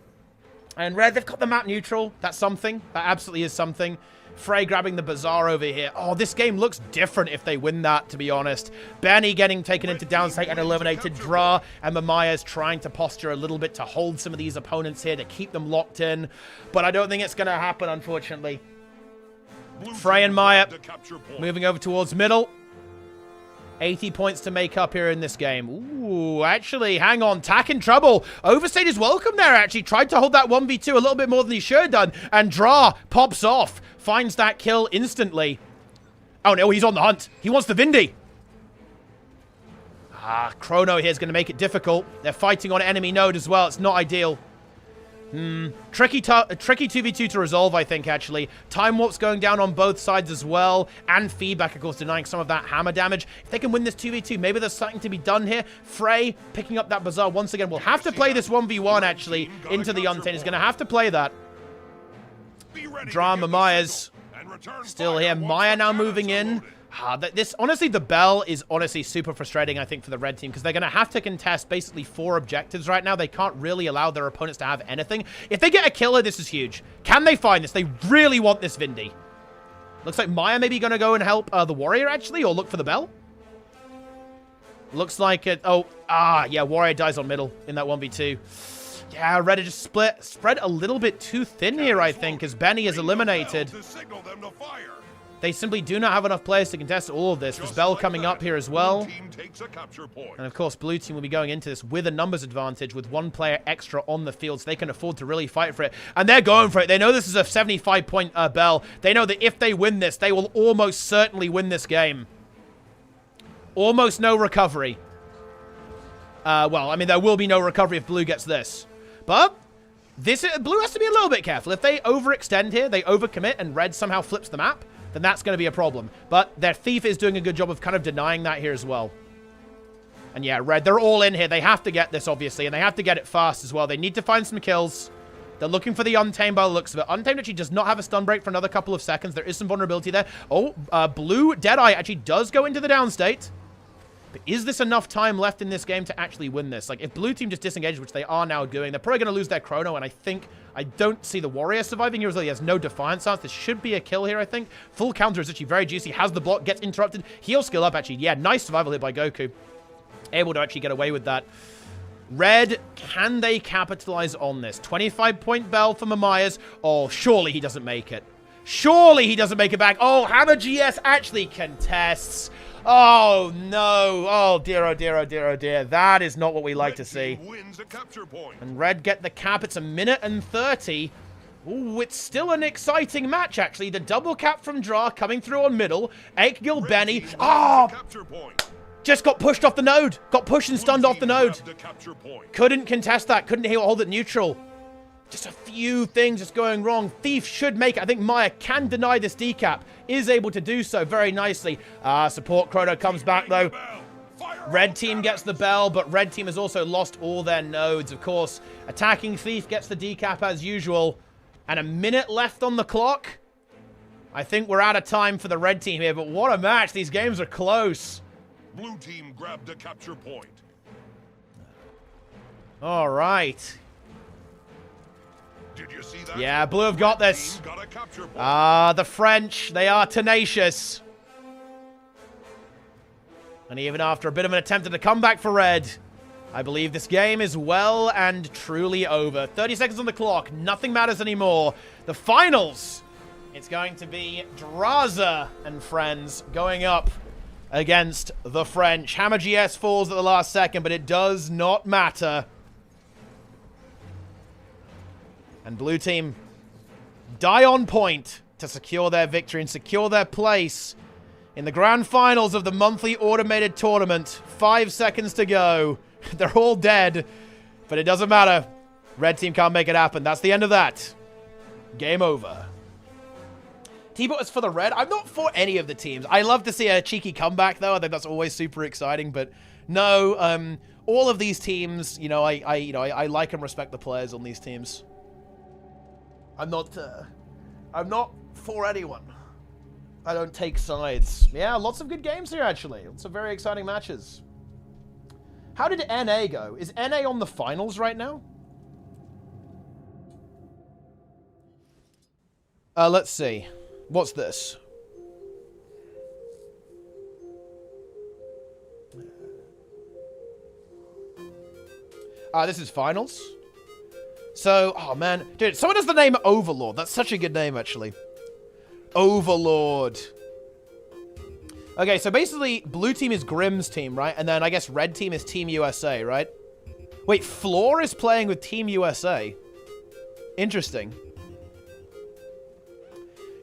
[SPEAKER 1] And Red, they've got the map neutral. That's something. That absolutely is something. Frey grabbing the Bazaar over here. Oh, this game looks different if they win that, to be honest. Benny getting taken into downstate and eliminated. Dra and Mamaya's trying to posture a little bit to hold some of these opponents here, to keep them locked in. But I don't think it's going to happen, unfortunately. Frey and Maya moving over towards middle. 80 points to make up here in this game. Ooh, actually, hang on. Tack in trouble. Overstayed is welcome there, actually. Tried to hold that 1v2 a little bit more than he should have done. And Dra pops off. Finds that kill instantly. Oh, no, he's on the hunt. He wants the Vindy. Ah, Chrono here is going to make it difficult. They're fighting on enemy node as well. It's not ideal. Tricky 2v2 to resolve, I think, actually. Time Warp's going down on both sides as well. And feedback, of course, denying some of that hammer damage. If they can win this 2v2, maybe there's something to be done here. Frey picking up that Bazaar once again. We'll have to play this 1v1, actually, into the Untamed. He's going to have to play that. Drama Myers still here. Maya now moving in. Honestly, the bell is honestly super frustrating, I think, for the red team, because they're going to have to contest basically 4 objectives right now. They can't really allow their opponents to have anything. If they get a killer, this is huge. Can they find this? They really want this Vindy. Looks like Maya maybe going to go and help the warrior, actually, or look for the bell. Looks like it. Yeah, warrior dies on middle in that 1v2. Yeah, Red just spread a little bit too thin here, I think, as Benny is eliminated. They simply do not have enough players to contest all of this. There's Bell coming up here as well. And of course, blue team will be going into this with a numbers advantage with 1 player extra on the field, so they can afford to really fight for it. And they're going for it. They know this is a 75-point Bell. They know that if they win this, they will almost certainly win this game. Almost no recovery. Well, I mean, there will be no recovery if blue gets this. But blue has to be a little bit careful. If they overextend here, they overcommit, and red somehow flips the map, then that's going to be a problem. But their thief is doing a good job of kind of denying that here as well. And yeah, red, they're all in here. They have to get this, obviously, and they have to get it fast as well. They need to find some kills. They're looking for the Untamed by the looks of it. Untamed actually does not have a stun break for another couple of seconds. There is some vulnerability there. Oh, blue Deadeye actually does go into the downstate. But is this enough time left in this game to actually win this? Like, if blue team just disengages, which they are now doing, they're probably going to lose their Chrono, and I don't see the warrior surviving here as well. He has no defiance stance. This should be a kill here, I think. Full counter is actually very juicy. Has the block, gets interrupted. Heal skill up, actually. Yeah, nice survival hit by Goku. Able to actually get away with that. Red, can they capitalize on this? 25-point bell for Mamaya's. Oh, surely he doesn't make it. Surely he doesn't make it back. Oh, Hammer GS actually contests. Oh, no. Oh, dear, oh, dear, oh, dear, oh, dear. That is not what we like to see. And red get the cap. It's 1:30. Ooh, it's still an exciting match, actually. The double cap from Dra coming through on middle. Aikgil Benny. Oh! Just got pushed off the node. Got pushed and stunned off the node. Couldn't contest that. Couldn't hold it neutral. Just a few things just going wrong. Thief should make it. I think Maya can deny this decap. Is able to do so very nicely. Support Chrono comes back, though. Red team gets the bell, but red team has also lost all their nodes, of course. Attacking Thief gets the decap as usual. And 1 minute left on the clock. I think we're out of time for the red team here, but what a match. These games are close.
[SPEAKER 5] Blue team grabbed a capture point.
[SPEAKER 1] All right.
[SPEAKER 5] Did you see that?
[SPEAKER 1] Yeah, blue have got this. The French, they are tenacious. And even after a bit of an attempt at a comeback for red, I believe this game is well and truly over. 30 seconds on the clock. Nothing matters anymore. The finals. It's going to be Draza and friends going up against the French. Hammer GS falls at the last second, but it does not matter. And blue team die on point to secure their victory and secure their place in the grand finals of the monthly automated tournament. 5 seconds to go. They're all dead, but it doesn't matter. Red team can't make it happen. That's the end of that. Game over. T-Bot is for the red. I'm not for any of the teams. I love to see a cheeky comeback, though. I think that's always super exciting, but no, all of these teams, you know, I like and respect the players on these teams. I'm not for anyone. I don't take sides. Yeah, lots of good games here, actually. Lots of very exciting matches. How did NA go? Is NA on the finals right now? Let's see. What's this? This is finals. So, oh man. Dude, someone has the name Overlord. That's such a good name, actually. Overlord. Okay, so basically, blue team is Grimm's team, right? And then I guess red team is Team USA, right? Wait, Floor is playing with Team USA. Interesting.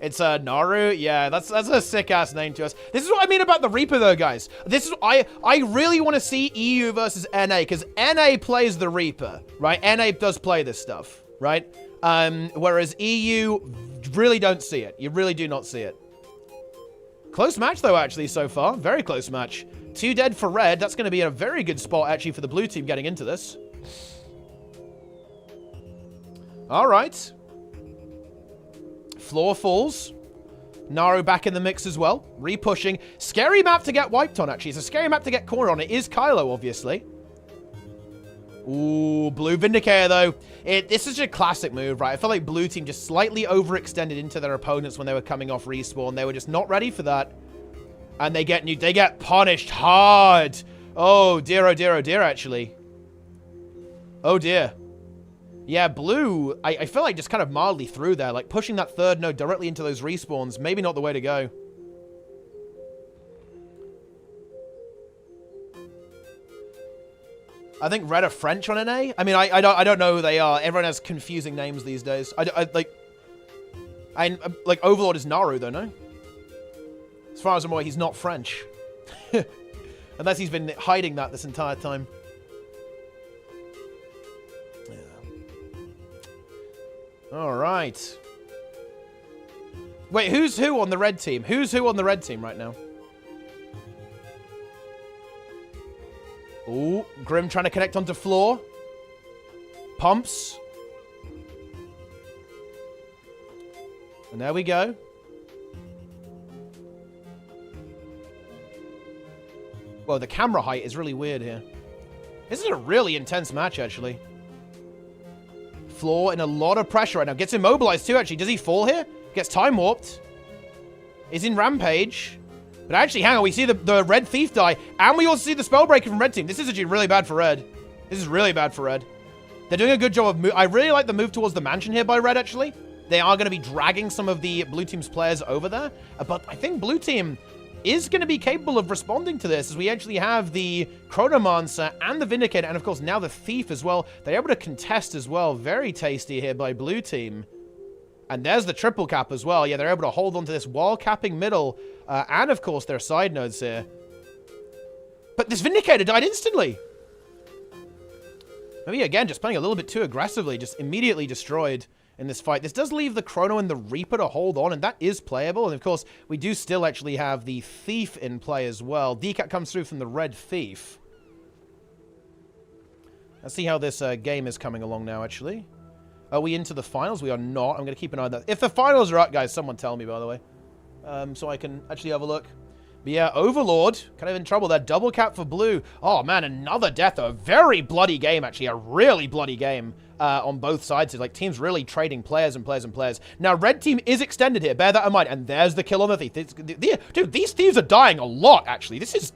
[SPEAKER 1] It's Naru. Yeah, that's a sick ass name to us. This is what I mean about the Reaper, though, guys. This is I really want to see EU versus NA because NA plays the Reaper, right? NA does play this stuff, right? Whereas EU really don't see it. You really do not see it. Close match, though, actually, so far. Very close match. 2 dead for red. That's going to be a very good spot, actually, for the blue team getting into this. All right. Floor falls. Naru back in the mix as well. Repushing. Scary map to get wiped on, actually. It's a scary map to get cornered on. It is Kylo, obviously. Ooh, blue Vindicator, though. This is a classic move, right? I feel like blue team just slightly overextended into their opponents when they were coming off respawn. They were just not ready for that. And they get punished hard. Oh, dear, actually. Oh, dear. Yeah, blue, I feel like just kind of mildly through there. Like, pushing that third node directly into those respawns. Maybe not the way to go. I think red are French on NA. I mean, I don't know who they are. Everyone has confusing names these days. Like Overlord is Naru, though, no? As far as I'm aware, he's not French. Unless he's been hiding that this entire time. All right. Wait, who's who on the red team? Who's who on the red team right now? Ooh, Grim trying to connect onto floor. Pumps. And there we go. Whoa, the camera height is really weird here. This is a really intense match, actually. Floor in a lot of pressure right now. Gets immobilized too, actually. Does he fall here? Gets time warped. Is in Rampage. But actually, hang on. We see the red thief die. And we also see the Spellbreaker from red team. This is actually really bad for red. This is really bad for red. They're doing a good job of move. I really like the move towards the mansion here by red, actually. They are going to be dragging some of the blue team's players over there. But I think blue team is going to be capable of responding to this as we actually have the Chronomancer and the Vindicator and, of course, now the Thief as well. They're able to contest as well. Very tasty here by blue team. And there's the triple cap as well. Yeah, they're able to hold on to this while capping middle. And, of course, their side nodes here. But this Vindicator died instantly. Maybe, again, just playing a little bit too aggressively. Just immediately destroyed in this fight. This does leave the Chrono and the Reaper to hold on, and that is playable. And, of course, we do still actually have the Thief in play as well. Decat comes through from the Red Thief. Let's see how this game is coming along now, actually. Are we into the finals? We are not. I'm going to keep an eye on that. If the finals are up, guys, someone tell me, by the way. So I can actually have a look. But yeah, Overlord, kind of in trouble there. Double cap for blue. Oh, man, another death. A very bloody game, actually. A really bloody game on both sides. It's like teams really trading players and players and players. Now, red team is extended here. Bear that in mind. And there's the kill on the thief. Dude, these thieves are dying a lot, actually. This is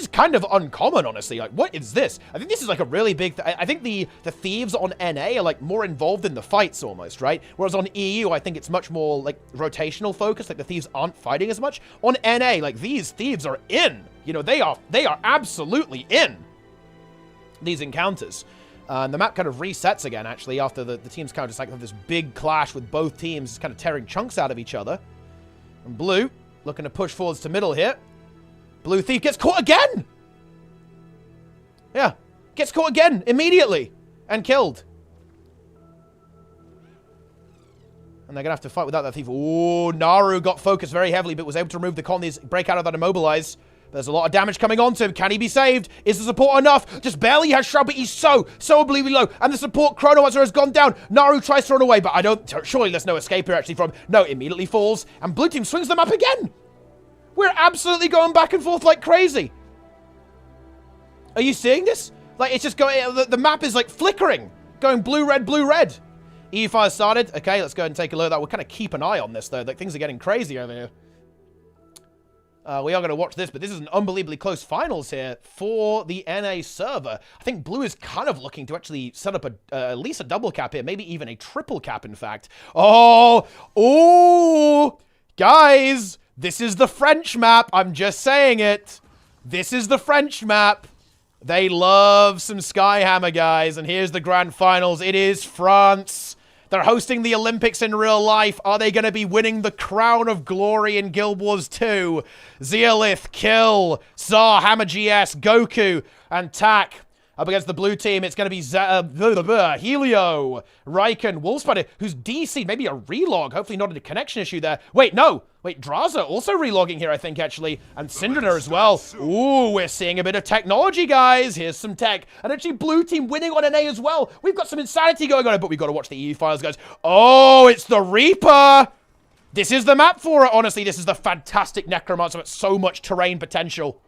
[SPEAKER 1] kind of uncommon, honestly. Like, what is this? I think this is like a really big... I think the thieves on NA are like more involved in the fights almost, right? Whereas on EU, I think it's much more like rotational focus. Like the thieves aren't fighting as much. On NA, like these thieves are in. You know, they are absolutely in these encounters. And the map kind of resets again, actually, after the teams kind of just like have this big clash with both teams kind of tearing chunks out of each other. And blue looking to push forwards to middle here. Blue Thief gets caught again! Yeah, gets caught again, immediately, and killed. And they're going to have to fight without that Thief. Ooh, Naru got focused very heavily, but was able to remove the colonies, break out of that immobilize. There's a lot of damage coming onto him. Can he be saved? Is the support enough? Just barely has Shroud, but he's so unbelievably low. And the support Chronomancer has gone down. Naru tries to run away, but I don't... Surely there's no escape here actually from... No, immediately falls. And blue team swings them up again. We're absolutely going back and forth like crazy. Are you seeing this? Like, it's just going... The map is, like, flickering. Going blue, red, blue, red. EU fire started. Okay, let's go ahead and take a look at that. We'll kind of keep an eye on this, though. Like, things are getting crazy over here. We are going to watch this, but this is an unbelievably close finals here for the NA server. I think blue is kind of looking to actually set up at least a double cap here, maybe even a triple cap, in fact. Oh, guys, this is the French map. I'm just saying it. This is the French map. They love some Skyhammer, guys, and here's the grand finals. It is France. They're hosting the Olympics in real life. Are they going to be winning the crown of glory in Guild Wars 2? Zeolith, Kill, Tsar, Hammer GS, Goku, and Tak. Up against the blue team, it's going to be Helio, Raikon, Wolfspider, who's DC'd. Maybe a relog. Hopefully not a connection issue there. Wait, no. Wait, Draza also relogging here, I think, actually. And Syndriner as well. Ooh, we're seeing a bit of technology, guys. Here's some tech. And actually, blue team winning on NA as well. We've got some insanity going on, but we've got to watch the EU files, guys. Oh, it's the Reaper. This is the map for it, honestly. This is the fantastic Necromancer with so much terrain potential.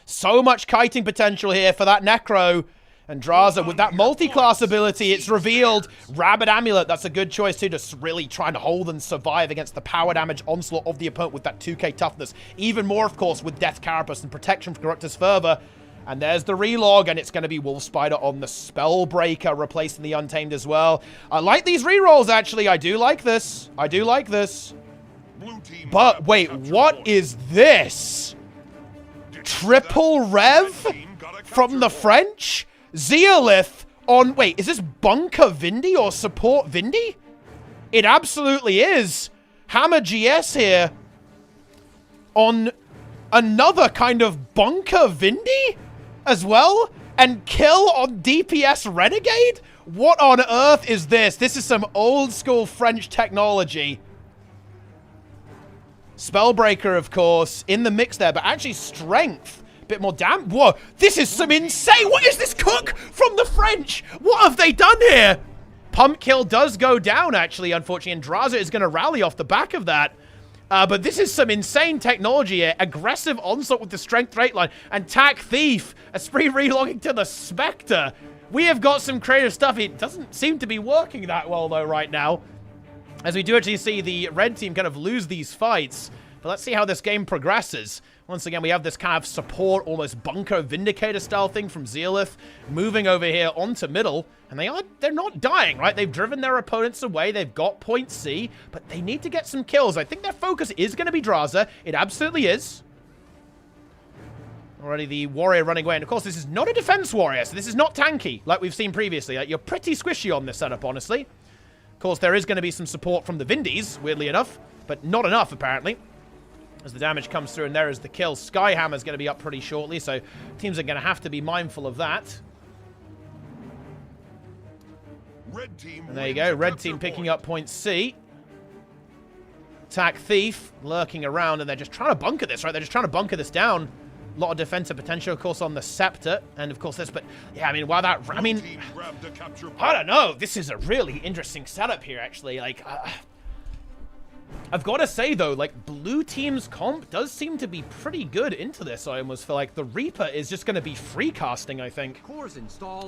[SPEAKER 1] So much kiting potential here for that Necro. And Draza, with that multi-class ability, it's revealed. Rabid Amulet, that's a good choice too, just really trying to hold and survive against the power damage onslaught of the opponent with that 2k toughness. Even more, of course, with Death Carapace and protection from Corruptus Fervor. And there's the relog, and it's going to be Wolfspider on the Spellbreaker, replacing the Untamed as well. I like these rerolls, actually. I do like this. I do like this. But, wait, what is this? Triple Rev from the French? Zeolith on... Wait, is this Bunker Vindy or Support Vindy? It absolutely is. Hammer GS here on another kind of Bunker Vindy as well. And Kill on DPS Renegade? What on earth is this? This is some old school French technology. Spellbreaker, of course, in the mix there, but actually strength. Bit more damn. Whoa, this is some insane. What is this cook from the French? What have they done here? Pump Kill does go down, actually, unfortunately, and Draza is going to rally off the back of that. But this is some insane technology here. Aggressive onslaught with the strength rate line. And Tak Thief, a spree relogging to the Spectre. We have got some creative stuff. It doesn't seem to be working that well, though, right now. As we do actually see the red team kind of lose these fights. But let's see how this game progresses. Once again, we have this kind of support, almost Bunker Vindicator style thing from Zeolith moving over here onto middle. And they're not dying, right? They've driven their opponents away. They've got point C, but they need to get some kills. I think their focus is going to be Draza. It absolutely is. Already the warrior running away. And of course, this is not a defense warrior, so this is not tanky like we've seen previously. Like, you're pretty squishy on this setup, honestly. Of course, there is going to be some support from the Vindies, weirdly enough, but not enough, apparently. As the damage comes through, and there is the kill. Skyhammer's going to be up pretty shortly, so teams are going to have to be mindful of that.
[SPEAKER 5] Red team
[SPEAKER 1] and there you go, red team picking up point C. Tak Thief lurking around, and they're just trying to bunker this, right? They're just trying to bunker this down. A lot of defensive potential, of course, on the Scepter, and of course this, but yeah, I mean, while that, I mean, I don't know. This is a really interesting setup here, actually. Like, I've got to say, though, like, blue team's comp does seem to be pretty good into this. I almost feel like the Reaper is just going to be free casting, I think,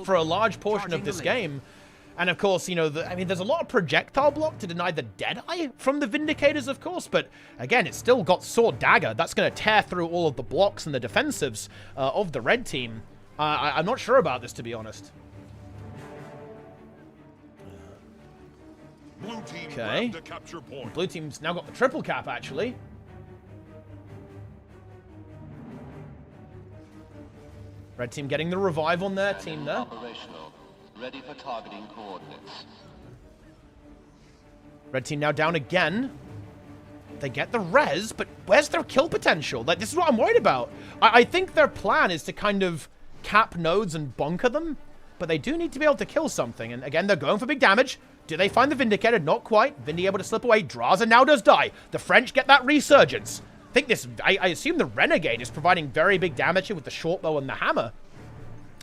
[SPEAKER 1] for a large portion of this game. And of course, you know, I mean, there's a lot of projectile block to deny the Deadeye from the Vindicators, of course, but again, it's still got Sword Dagger. That's going to tear through all of the blocks and the defensives of the red team. I'm not sure about this, to be honest.
[SPEAKER 5] Blue team
[SPEAKER 1] Okay.
[SPEAKER 5] the capture point.
[SPEAKER 1] Blue team's now got the triple cap, actually. Red team getting the revive on their team there.
[SPEAKER 3] Operational. Ready for targeting coordinates.
[SPEAKER 1] Red team now down again. They get the res, but where's their kill potential? Like, this is what I'm worried about. I think their plan is to kind of cap nodes and bunker them, but they do need to be able to kill something. And again, they're going for big damage. Do they find the Vindicator? Not quite. Vindy able to slip away. Draza now does die. The French get that resurgence. think this... I assume the Renegade is providing very big damage here with the short bow and the hammer.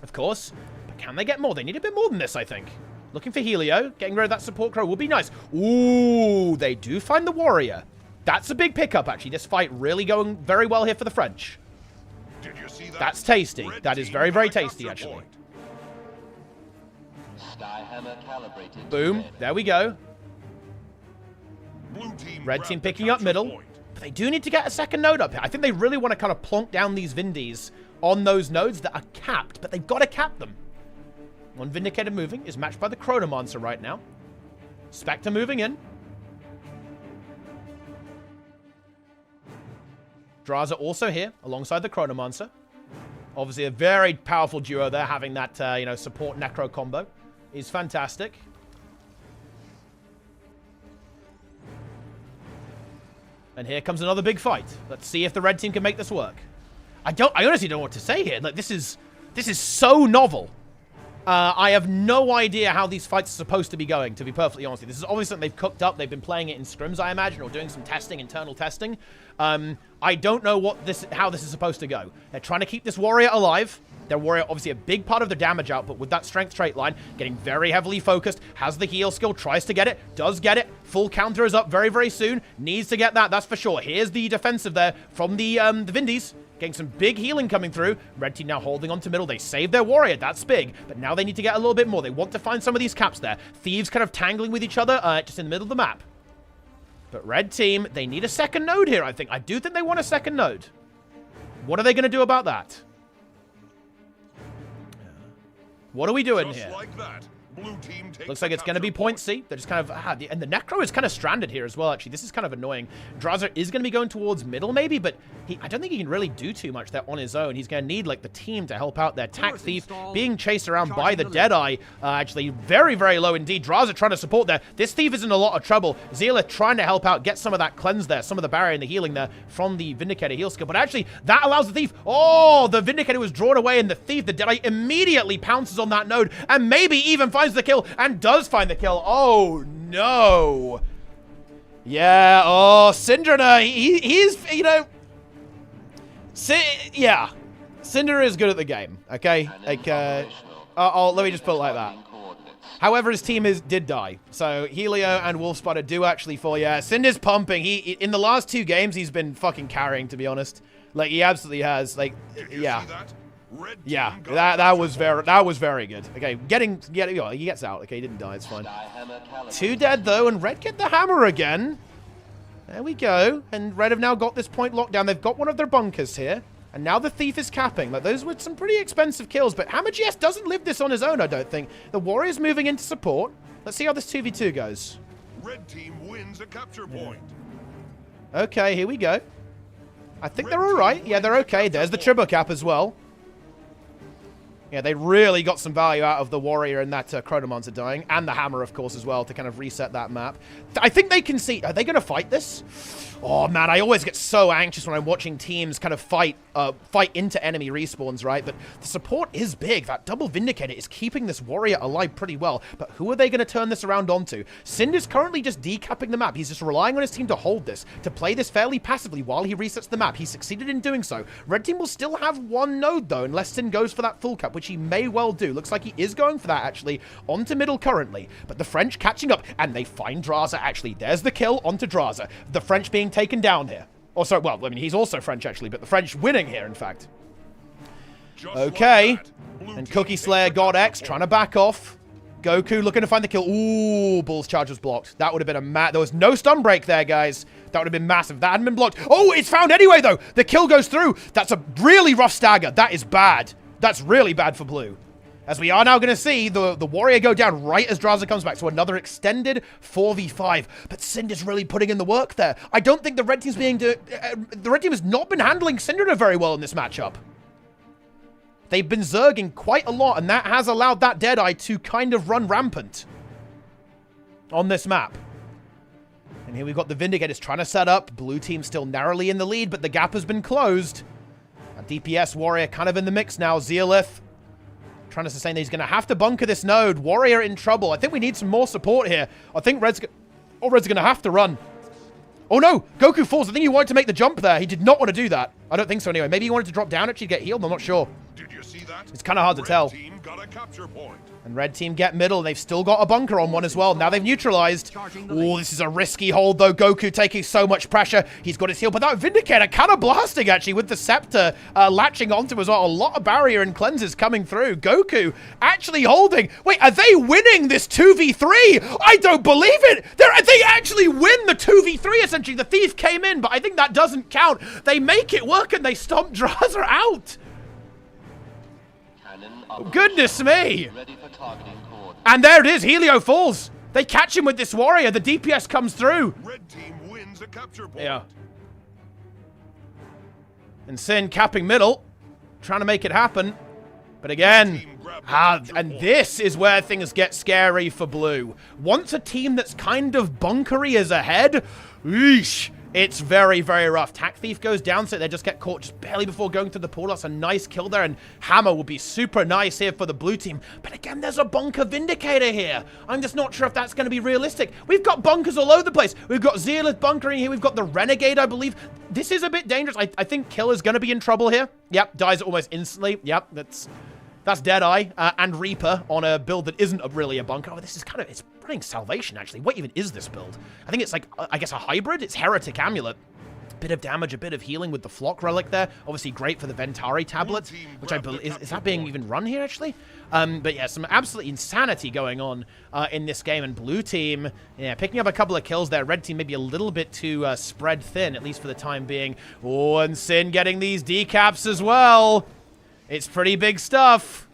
[SPEAKER 1] Of course. But can they get more? They need a bit more than this, I think. Looking for Helio. Getting rid of that support crow would be nice. Ooh, they do find the warrior. That's a big pickup, actually. This fight really going very well here for the French.
[SPEAKER 5] Did you see that?
[SPEAKER 1] That's tasty. That is very, very tasty, actually.
[SPEAKER 3] Skyhammer calibrated.
[SPEAKER 1] Boom. There we go.
[SPEAKER 5] Blue team
[SPEAKER 1] Red
[SPEAKER 5] grabbed
[SPEAKER 1] team
[SPEAKER 5] the
[SPEAKER 1] picking up
[SPEAKER 5] capture
[SPEAKER 1] middle.
[SPEAKER 5] point.
[SPEAKER 1] But they do need to get a second node up here. I think they really want to kind of plonk down these Vindies on those nodes that are capped. But they've got to cap them. One Vindicator moving is matched by the Chronomancer right now. Spectre moving in. Draza also here, alongside the Chronomancer. Obviously a very powerful duo there, having that, you know, support Necro combo is fantastic. And here comes another big fight. Let's see if the red team can make this work. I honestly don't know what to say here. Like, this is so novel. I have no idea how these fights are supposed to be going, to be perfectly honest. This is obviously something they've cooked up. They've been playing it in scrims, I imagine, or doing some testing, internal testing. I don't know how this is supposed to go. They're trying to keep this warrior alive. Their warrior, obviously a big part of their damage output with that strength trait line, getting very heavily focused, has the heal skill, tries to get it, does get it. Full counter is up very, very soon. Needs to get that, that's for sure. Here's the defensive there from the Vindies. Getting some big healing coming through. Red team now holding on to middle. They saved their warrior. That's big. But now they need to get a little bit more. They want to find some of these caps there. Thieves kind of tangling with each other just in the middle of the map. But red team, they need a second node here, I think. I do think they want a second node. What are they going to do about that? What are we doing
[SPEAKER 5] Just
[SPEAKER 1] here?
[SPEAKER 5] like that. Blue team takes
[SPEAKER 1] Looks like it's going to be point C. They're just kind of... and the Necro is kind of stranded here as well, actually. This is kind of annoying. Draza is going to be going towards middle, maybe, but I don't think he can really do too much there on his own. He's going to need, like, the team to help out there. Tac Thief being chased around by the Deadeye. Actually, very, very low indeed. Draza trying to support there. This Thief is in a lot of trouble. Zealot trying to help out, get some of that cleanse there, some of the barrier and the healing there from the Vindicator heal skill. But actually, that allows the Thief... Oh, the Vindicator was drawn away, and the Thief, the Deadeye, immediately pounces on that node, and maybe even finds the kill, and does find the kill. Oh, no. Yeah, oh, Syndra, he's, you know... yeah. Syndra is good at the game, okay? Like, let me just put it like that. However, his team did die. So, Helio and Wolfspider do actually fall. Yeah, Syndra's pumping. In the last 2 games, he's been fucking carrying, to be honest. Like, he absolutely has. Like, yeah. Yeah, that was very good. Okay, he gets out. Okay, he didn't die. It's fine. 2 dead though, and Red get the hammer again. There we go. And Red have now got this point locked down. They've got one of their bunkers here, and now the Thief is capping. Like, those were some pretty expensive kills, but Hammer GS doesn't live this on his own, I don't think. The Warrior's moving into support. Let's see how this 2v2 goes.
[SPEAKER 5] Red team wins a capture point.
[SPEAKER 1] Okay, here we go. I think they're all right. Yeah, they're okay. There's the Tribble cap as well. Yeah, they really got some value out of the Warrior and that Chronomancer dying. And the Hammer, of course, as well, to kind of reset that map. I think they can see... Are they going to fight this? Oh, man, I always get so anxious when I'm watching teams kind of fight into enemy respawns, right? But the support is big. That double Vindicator is keeping this Warrior alive pretty well. But who are they going to turn this around onto? Syndra's currently just decapping the map. He's just relying on his team to hold this, to play this fairly passively while he resets the map. He succeeded in doing so. Red team will still have 1 node, though, unless Sin goes for that full cap, which he may well do. Looks like he is going for that, actually, onto middle currently. But the French catching up, and they find Draza, actually. There's the kill onto Draza. The French being taken down here. Oh, sorry, well, I mean, he's also French, actually, but the French winning here, in fact. Okay. And Cookie Slayer God X trying to back off. Goku looking to find the kill. Ooh, Bull's charge was blocked. That would have been there was no stun break there, guys. That would have been massive. That hadn't been blocked. Oh, it's found anyway, though. The kill goes through. That's a really rough stagger. That is bad. That's really bad for blue. As we are now going to see the Warrior go down right as Draza comes back. So another extended 4v5. But Syndra's really putting in the work there. I don't think the red team's the red team has not been handling Syndra very well in this matchup. They've been zerging quite a lot, and that has allowed that Deadeye to kind of run rampant on this map. And here we've got the Vindicators trying to set up. Blue team still narrowly in the lead, but the gap has been closed. A DPS Warrior kind of in the mix now. Zealith trying to sustain that. He's going to have to bunker this node. Warrior in trouble. I think we need some more support here. I think Red's going to have to run. Oh no, Goku falls. I think he wanted to make the jump there. He did not want to do that. I don't think so anyway. Maybe he wanted to drop down actually to get healed. I'm not sure.
[SPEAKER 5] Did you see that?
[SPEAKER 1] It's kind of hard to tell.
[SPEAKER 5] Team got a capture point.
[SPEAKER 1] And red team get middle. They've still got a bunker on one as well. Now they've neutralized. Oh, this is a risky hold though. Goku taking so much pressure. He's got his heal, but that Vindicator kind of blasting actually with the scepter latching onto as well. A lot of barrier and cleanses coming through. Goku actually holding. Wait, are they winning this 2v3? I don't believe it. They actually win the 2v3 essentially. The thief came in, but I think that doesn't count. They make it work and they stomp Draza out. Goodness me! And there it is, Helio falls. They catch him with this warrior. The DPS comes through.
[SPEAKER 5] Red team wins a capture point.
[SPEAKER 1] Yeah. And Sin capping middle, trying to make it happen. But again, and this is where things get scary for blue. Once a team that's kind of bunkery is ahead, eesh. It's very, very rough. Tack Thief goes down, so they just get caught just barely before going through the pool. That's a nice kill there, and Hammer will be super nice here for the blue team. But again, there's a bunker Vindicator here. I'm just not sure if that's going to be realistic. We've got bunkers all over the place. We've got Zealous bunkering here. We've got the Renegade, I believe. This is a bit dangerous. I think Kill is going to be in trouble here. Yep, dies almost instantly. Yep, that's Deadeye and Reaper on a build that isn't really a bunker. Oh, this is kind of, it's running Salvation, actually. What even is this build? I think it's like, I guess a hybrid? It's Heretic Amulet. Bit of damage, a bit of healing with the Flock Relic there. Obviously great for the Ventari tablet, which I believe, is that being even run here, actually? But yeah, some absolute insanity going on in this game. And blue team, yeah, picking up a couple of kills there. Red team maybe a little bit too spread thin, at least for the time being. Oh, and Sin getting these decaps as well. It's pretty big stuff.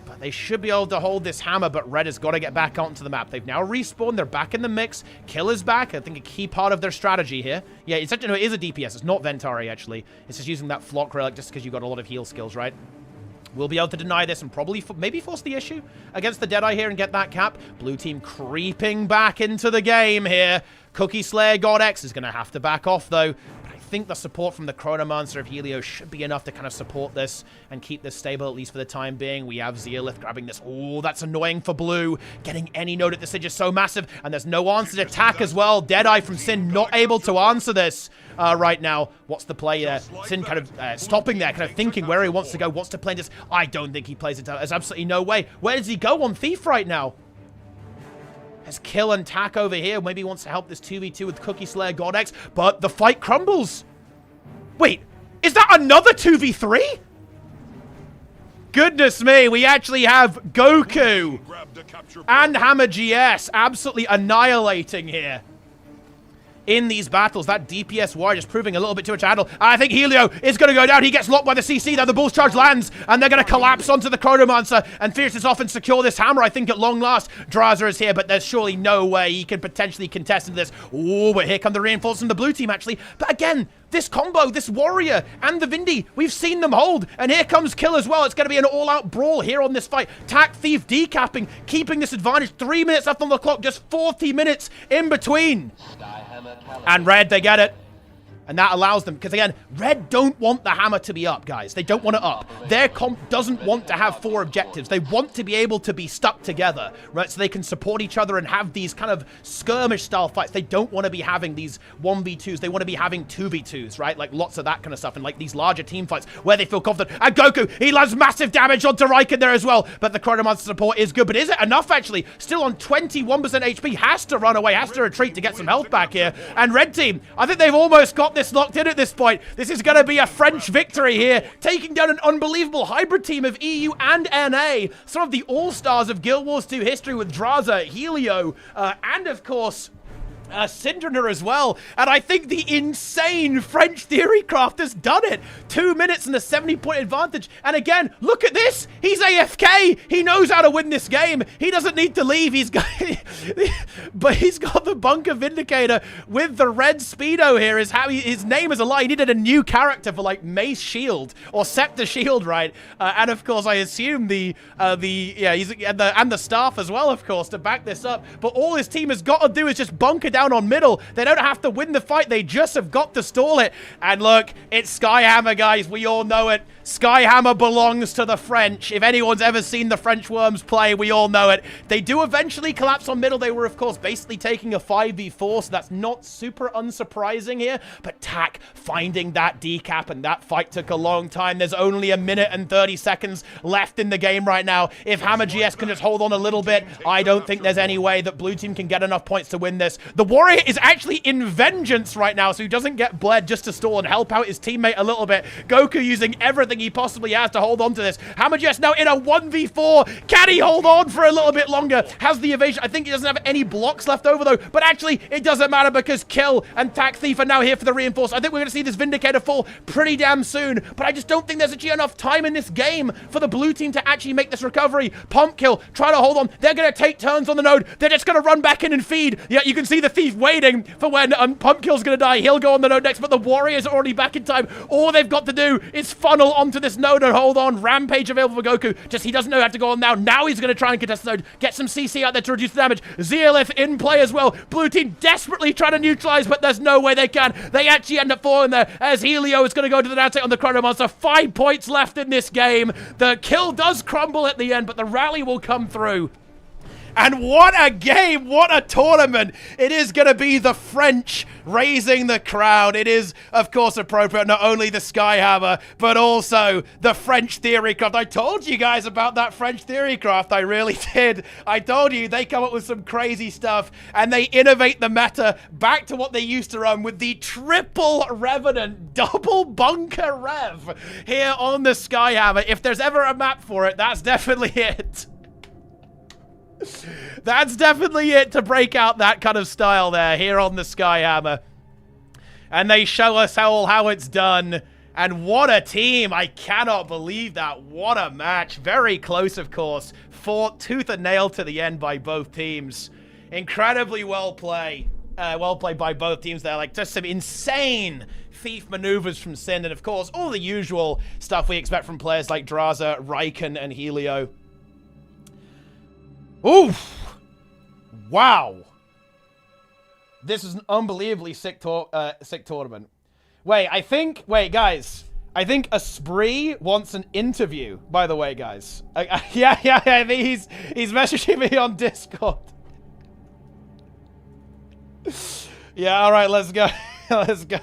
[SPEAKER 1] But they should be able to hold this Hammer, but Red has got to get back onto the map. They've now respawned. They're back in the mix. Kill is back. I think a key part of their strategy here. Yeah, it's actually, no, it is a DPS. It's not Ventari, actually. It's just using that Flock Relic just because you've got a lot of heal skills, right? We'll be able to deny this and probably maybe force the issue against the Deadeye here and get that cap. Blue team creeping back into the game here. Cookie Slayer God X is going to have to back off, though. I think the support from the Chronomancer of Helio should be enough to kind of support this and keep this stable, at least for the time being. We have Zealith grabbing this. Oh, that's annoying for blue. Getting any node at the Siege is so massive, and there's no answered attack as well. Deadeye from Sin not able to answer this right now. What's the play there? Sin kind of stopping there, kind of thinking where he wants to go. Wants to play this. I don't think he plays it. There's absolutely no way. Where does he go on Thief right now? Has Kill and Tack over here. Maybe he wants to help this 2v2 with Cookie Slayer God X, but the fight crumbles. Wait, is that another 2v3? Goodness me, we actually have Goku and Hammer GS absolutely annihilating here in these battles. That DPS warrior just proving a little bit too much to handle. I think Helio is going to go down. He gets locked by the CC there. The Bull's Charge lands, and they're going to collapse onto the Chronomancer and fierce this off and secure this Hammer, I think, at long last. Draza is here, but there's surely no way he can potentially contest into this. Oh, but here come the reinforcements from the blue team, actually. But again, this combo, this warrior and the Vindy, we've seen them hold. And here comes Kill as well. It's going to be an all-out brawl here on this fight. Tack Thief decapping, keeping this advantage. 3 minutes left on the clock, just 40 minutes in between. And Red, they get it. And that allows them, because again, Red don't want the Hammer to be up, guys. They don't want it up. Their comp doesn't want to have 4 objectives. They want to be able to be stuck together, right? So they can support each other and have these kind of skirmish-style fights. They don't want to be having these 1v2s. They want to be having 2v2s, right? Like lots of that kind of stuff, and like these larger team fights where they feel confident. And Goku, he lands massive damage onto Riken there as well, but the Chronomancer support is good. But is it enough, actually? Still on 21% HP, has to run away, has to retreat to get some health back here. And Red team, I think they've almost got this locked in at this point. This is going to be a French victory here, taking down an unbelievable hybrid team of EU and NA. Some of the all-stars of Guild Wars 2 history with Draza, Helio, and of course, Syndriner as well. And I think the insane French Theorycraft has done it. 2 minutes and a 70-point advantage. And again, look at this. He's AFK. He knows how to win this game. He doesn't need to leave. He's got, but he's got the Bunker Vindicator with the red Speedo here. Is how his name is a lie. He needed a new character for like Mace Shield or Scepter Shield, right? And of course, I assume the staff as well, of course, to back this up. But all his team has got to do is just bunker down on middle. They don't have to win the fight. They just have got to stall it. And look, it's Skyhammer, guys. We all know it. Skyhammer belongs to the French. If anyone's ever seen the French Worms play, we all know it. They do eventually collapse on middle. They were, of course, basically taking a 5v4, so that's not super unsurprising here. But Tak finding that decap, and that fight took a long time. There's only 1 minute and 30 seconds left in the game right now. If Hammer GS can just hold on a little bit, I don't think there's any way that blue team can get enough points to win this. The Warrior is actually in vengeance right now, so he doesn't get bled just to stall and help out his teammate a little bit. Goku using everything he possibly has to hold on to this. Hammer GS now in a 1v4. Can he hold on for a little bit longer? Has the evasion. I think he doesn't have any blocks left over though, but actually it doesn't matter because Kill and Tak Thief are now here for the reinforce. I think we're going to see this Vindicator fall pretty damn soon, but I just don't think there's actually enough time in this game for the blue team to actually make this recovery. Pump Kill, try to hold on. They're going to take turns on the node. They're just going to run back in and feed. Yeah, you can see the Thief waiting for when Pump Kill's going to die. He'll go on the node next, but the Warrior's already back in time. All they've got to do is funnel onto this node and hold on. Rampage available for Goku. Just he doesn't know how to go on now. Now he's going to try and contest the node. Get some CC out there to reduce the damage. Zeolith in play as well. Blue team desperately trying to neutralize, but there's no way they can. They actually end up falling there as Helio is going to go to the downside on the Chrono Monster. 5 points left in this game. The kill does crumble at the end, but the rally will come through. And what a game, what a tournament. It is going to be the French raising the crown. It is, of course, appropriate, not only the Skyhammer, but also the French Theorycraft. I told you guys about that French Theorycraft, I really did. I told you, they come up with some crazy stuff, and they innovate the meta back to what they used to run with the triple Revenant, double bunker Rev here on the Skyhammer. If there's ever a map for it, that's definitely it. That's definitely it to break out that kind of style there here on the Skyhammer. And they show us how it's done. And what a team. I cannot believe that. What a match. Very close, of course. Fought tooth and nail to the end by both teams. Incredibly well played. Well played by both teams there. Like, just some insane Thief maneuvers from Sin. And, of course, all the usual stuff we expect from players like Draza, Raikön, and Helio. Oof! Wow! This is an unbelievably sick tournament. Wait, guys. I think Esprit wants an interview, by the way, guys. Yeah, I think he's messaging me on Discord. Yeah, alright, let's go. Let's go.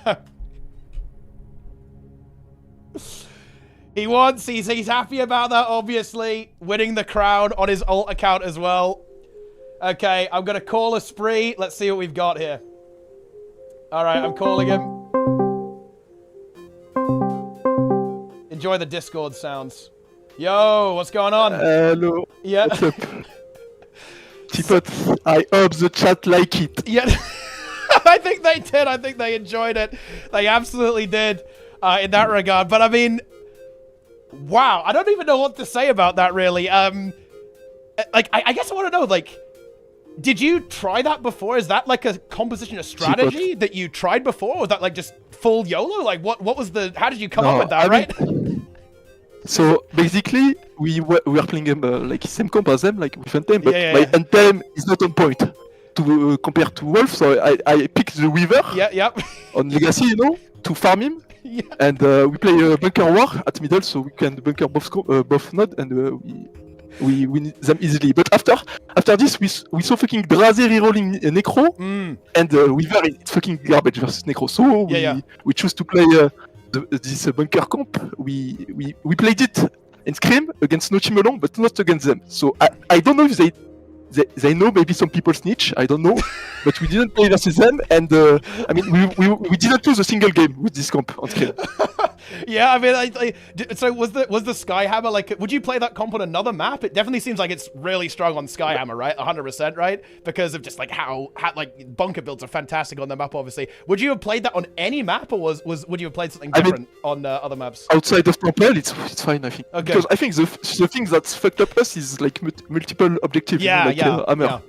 [SPEAKER 1] He's happy about that, obviously. Winning the crown on his alt account as well. Okay, I'm gonna call Esprit. Let's see what we've got here. Alright, I'm calling him. Enjoy the Discord sounds. Yo, what's going on?
[SPEAKER 7] Hello.
[SPEAKER 1] Yeah.
[SPEAKER 7] What's up? Tipot, I hope the chat like it.
[SPEAKER 1] Yeah. I think they did. I think they enjoyed it. They absolutely did in that regard. But I mean... Wow, I don't even know what to say about that, really. Like, I guess I want to know, like, did you try that before? Is that, like, a composition, a strategy that you tried before? Or was that, like, just full YOLO? Like, what was the... How did you come up with that, right?
[SPEAKER 7] So, basically, we were playing like, same comp as them, like, with Anthem, but
[SPEAKER 1] Yeah.
[SPEAKER 7] my Anthem is not on point to compare to Wolf, so I picked the Weaver on Legacy, you know, to farm him.
[SPEAKER 1] Yeah.
[SPEAKER 7] And we play Bunker War at middle, so we can bunker both node, and we win them easily. But after this, we saw fucking Draze rerolling Necro, and Weaver is fucking garbage versus Necro. So we choose to play this bunker comp. We played it in Scream against No Team Along, but not against them. So I don't know if they know, maybe some people snitch, I don't know, but we didn't play versus them, and I mean, we didn't lose a single game with this comp on screen.
[SPEAKER 1] Yeah, I mean, so was the Skyhammer, like, would you play that comp on another map? It definitely seems like it's really strong on Skyhammer, right? 100%, right? Because of just, like, how like, bunker builds are fantastic on the map, obviously. Would you have played that on any map, or would you have played something different on other maps?
[SPEAKER 7] Outside of Temple, it's fine, I think.
[SPEAKER 1] Okay.
[SPEAKER 7] Because I think the thing that's fucked up us is, like, multiple objectives, Hammer.
[SPEAKER 1] Yeah.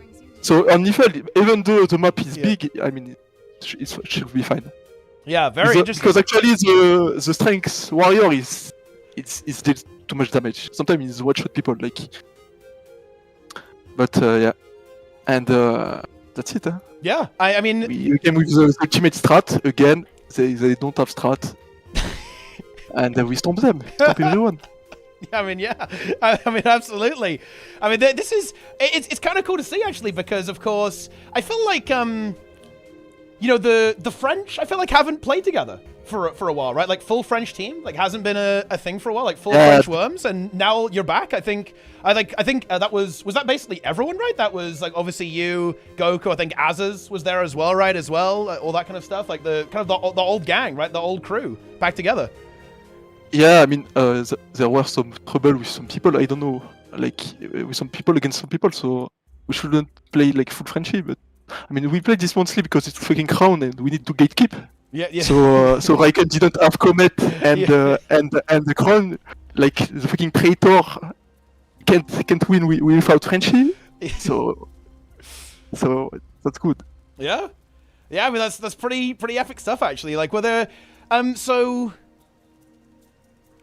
[SPEAKER 7] So on Nifel, even though the map is big, I mean, it should be fine.
[SPEAKER 1] Yeah, very interesting.
[SPEAKER 7] Because actually the strength warrior is deals too much damage. Sometimes it's one-shot people, like. But yeah, and that's it. Huh?
[SPEAKER 1] Yeah, I mean,
[SPEAKER 7] we came with the ultimate strat again. They don't have strat. and we stomp them, stomp everyone.
[SPEAKER 1] I mean, yeah. I mean, absolutely. I mean, this is... It's kind of cool to see, actually, because, of course, I feel like, you know, the French, I feel like, haven't played together for a while, right? Like, full French team, like, hasn't been a thing for a while, like, full French worms, and now you're back. I think that was that basically everyone, right? That was, like, obviously you, Goku, I think Azaz was there as well, right? As well, all that kind of stuff, like, the old gang, right? The old crew back together.
[SPEAKER 7] Yeah, I mean, there were some trouble with some people. I don't know, like with some people against some people. So we shouldn't play like full friendship. But I mean, we play this monthly because it's fucking crown and we need to gatekeep.
[SPEAKER 1] Yeah, yeah.
[SPEAKER 7] So Raikkonen didn't have Comet and and the crown, like the fucking traitor, can't win without friendship. So that's good.
[SPEAKER 1] Yeah, yeah. I mean, that's pretty epic stuff, actually. Like, whether so.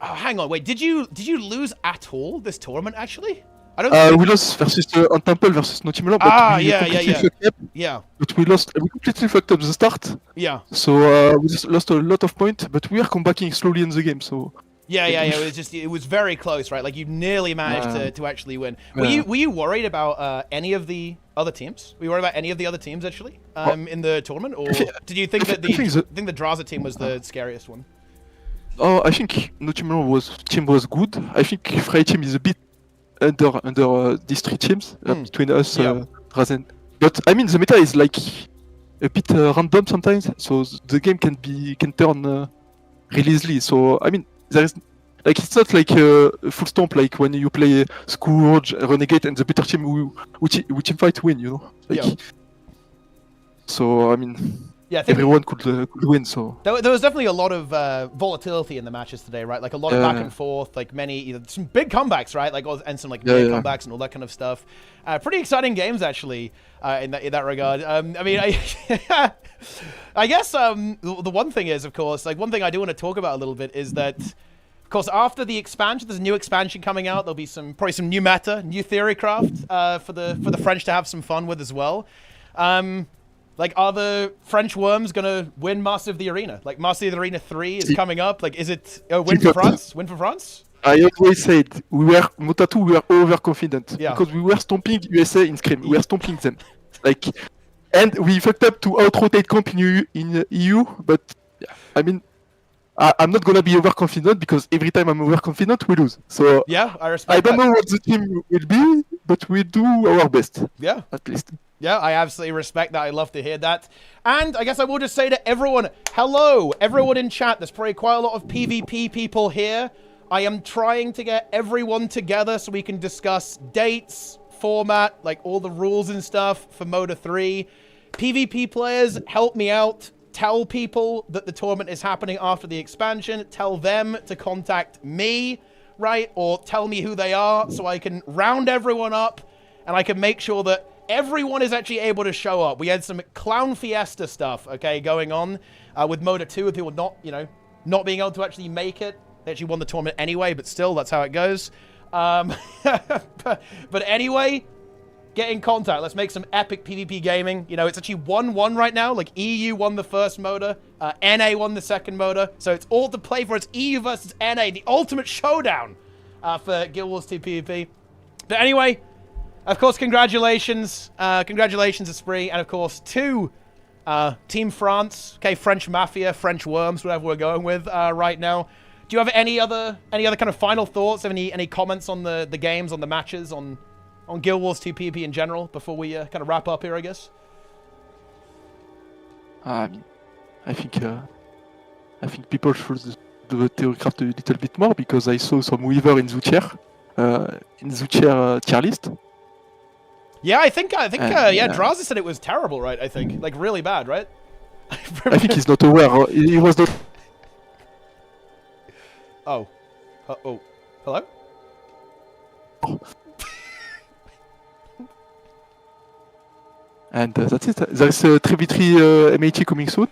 [SPEAKER 1] Oh, hang on, wait. Did you lose at all this tournament? Actually, I don't. Think...
[SPEAKER 7] We lost versus on Temple versus Notimula, but we completely fucked up.
[SPEAKER 1] Yeah.
[SPEAKER 7] But we completely fucked up the start.
[SPEAKER 1] Yeah.
[SPEAKER 7] So we just lost a lot of points, but we are comebacking slowly in the game. So.
[SPEAKER 1] Yeah. It was very close, right? Like you nearly managed to actually win. Were you worried about any of the other teams? Were you worried about any of the other teams actually in the tournament, or did you think that the Draza team was the scariest one?
[SPEAKER 7] Oh, I think Notimura team was good. I think Frey team is a bit under these three teams between us, Drazen. But I mean, the meta is like a bit random sometimes, so the game can turn really easily. So I mean, there is like it's not like a full stomp like when you play Scourge, Renegade, and the better team we team fight win. You know. Like, so I mean. Yeah, I think everyone could win. So
[SPEAKER 1] there was definitely a lot of volatility in the matches today, right? Like a lot of back and forth, like some big comebacks, right? Like and some like weird comebacks and all that kind of stuff. Pretty exciting games actually in that regard. I mean, I guess the one thing is, of course, like one thing I do want to talk about a little bit is that, of course, after the expansion, there's a new expansion coming out. There'll be probably some new meta, new theory craft for the French to have some fun with as well. Like, are the French worms gonna win Master of the Arena? Like, Master of the Arena 3 is coming up. Like, is it a win for France? Win for France?
[SPEAKER 7] I always said MOTA3 we were overconfident because we were stomping USA in Scrim. We were stomping them, like, and we fucked up to out-rotate comp in EU. But I mean, I'm not gonna be overconfident because every time I'm overconfident, we lose. So
[SPEAKER 1] yeah, I respect.
[SPEAKER 7] I don't know what the team will be, but we do our best.
[SPEAKER 1] Yeah,
[SPEAKER 7] at least.
[SPEAKER 1] Yeah, I absolutely respect that. I love to hear that. And I guess I will just say to everyone, hello, everyone in chat. There's probably quite a lot of PvP people here. I am trying to get everyone together so we can discuss dates, format, like all the rules and stuff for MOTA3. PvP players, help me out. Tell people that the tournament is happening after the expansion. Tell them to contact me, right? Or tell me who they are so I can round everyone up and I can make sure that everyone is actually able to show up. We had some clown fiesta stuff, okay, going on with MOTA2, with people not being able to actually make it. They actually won the tournament anyway, but still, that's how it goes. But anyway, get in contact. Let's make some epic PvP gaming. You know, it's actually 1-1 right now. Like, EU won the first MOTA. NA won the second MOTA. So it's all to play for. It's EU versus NA, the ultimate showdown for Guild Wars 2 PvP. But anyway, of course, congratulations. Congratulations, Esprit. And, of course, to Team France. Okay, French Mafia, French Worms, whatever we're going with right now. Do you have any other kind of final thoughts? Any comments on the games, on the matches, on Guild Wars 2 PvP in general before we kind of wrap up here, I guess? I
[SPEAKER 7] think people should do the theorycraft a little bit more because I saw some Weaver in Zucher tier list.
[SPEAKER 1] Yeah, I think Draza said it was terrible, right? I think, like, really bad, right?
[SPEAKER 7] I think he's not aware. He was not.
[SPEAKER 1] Oh, hello.
[SPEAKER 7] And that's it. There's a 3v3 MAT coming soon.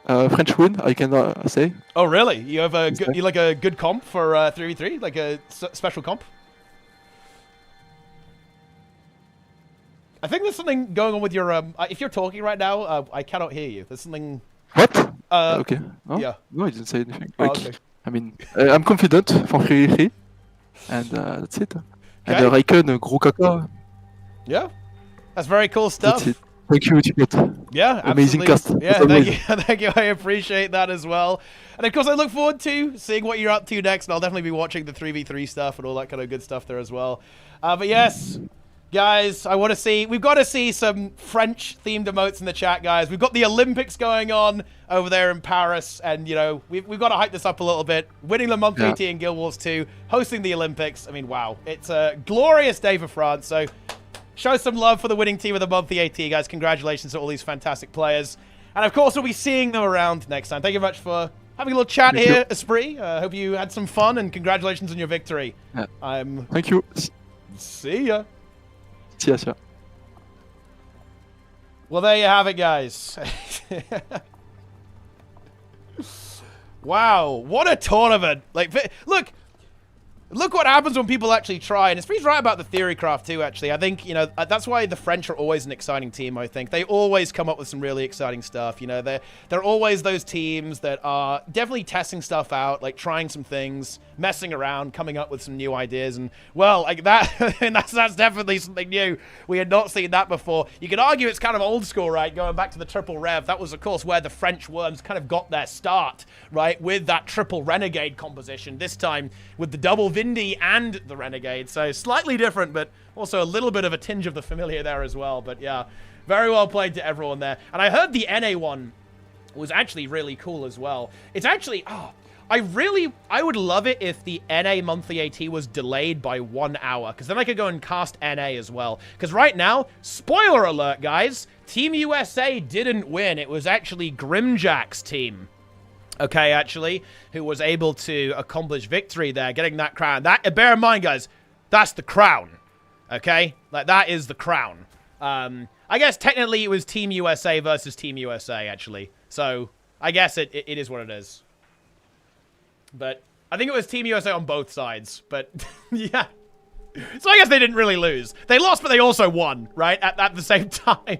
[SPEAKER 7] French win, I can say.
[SPEAKER 1] Oh, really? You have a good comp for 3v3, like a special comp? I think there's something going on with your if you're talking right now, I cannot hear you. There's something.
[SPEAKER 7] What? Okay. Oh,
[SPEAKER 1] yeah.
[SPEAKER 7] No, I didn't say anything.
[SPEAKER 1] Oh,
[SPEAKER 7] like,
[SPEAKER 1] okay.
[SPEAKER 7] I mean, I'm confident for 3-3, and that's it. And
[SPEAKER 1] Okay.
[SPEAKER 7] Raikön, gros caca.
[SPEAKER 1] Yeah. That's very cool stuff.
[SPEAKER 7] That's it. Thank you, Ticket.
[SPEAKER 1] Yeah,
[SPEAKER 7] Amazing
[SPEAKER 1] absolutely.
[SPEAKER 7] cast.
[SPEAKER 1] Yeah,
[SPEAKER 7] as
[SPEAKER 1] thank
[SPEAKER 7] always.
[SPEAKER 1] you. Thank you. I appreciate that as well. And of course, I look forward to seeing what you're up to next. And I'll definitely be watching the 3v3 stuff and all that kind of good stuff there as well. But yes, guys, I want to see... We've got to see some French-themed emotes in the chat, guys. We've got the Olympics going on over there in Paris. And, you know, we've got to hype this up a little bit. Winning the monthly AT in Guild Wars 2. Hosting the Olympics. I mean, wow. It's a glorious day for France. So... show some love for the winning team of the monthly AT, guys. Congratulations to all these fantastic players. And, of course, we'll be seeing them around next time. Thank you very much for having a little chat here, Esprit. Hope you had some fun, and congratulations on your victory.
[SPEAKER 7] Yeah. Thank you.
[SPEAKER 1] See ya.
[SPEAKER 7] See ya, see ya.
[SPEAKER 1] Well, there you have it, guys. Wow, what a tournament. Like, look what happens when people actually try. And Esprit's right about the theory craft too, actually. I think, you know, that's why the French are always an exciting team, I think. They always come up with some really exciting stuff, you know. They're always those teams that are definitely testing stuff out, like trying some things, messing around, coming up with some new ideas. And, well, like that, and that's definitely something new. We had not seen that before. You could argue it's kind of old school, right? Going back to the triple rev. That was, of course, where the French worms kind of got their start, right? With that triple renegade composition. This time with the double Vindy and the Renegade, so slightly different, but also a little bit of a tinge of the familiar there as well. But yeah, very well played to everyone there. And I heard the NA one was actually really cool as well. It's actually, I would love it if the NA monthly AT was delayed by 1 hour, because then I could go and cast NA as well. Because right now, spoiler alert, guys, Team USA didn't win. It was actually Grimjack's team. Okay, actually, who was able to accomplish victory there, getting that crown. That, bear in mind, guys, that's the crown. Okay? Like, that is the crown. I guess technically it was Team USA versus Team USA, actually. So, I guess it is what it is. But, I think it was Team USA on both sides. But, yeah. So, I guess they didn't really lose. They lost, but they also won, right? At the same time.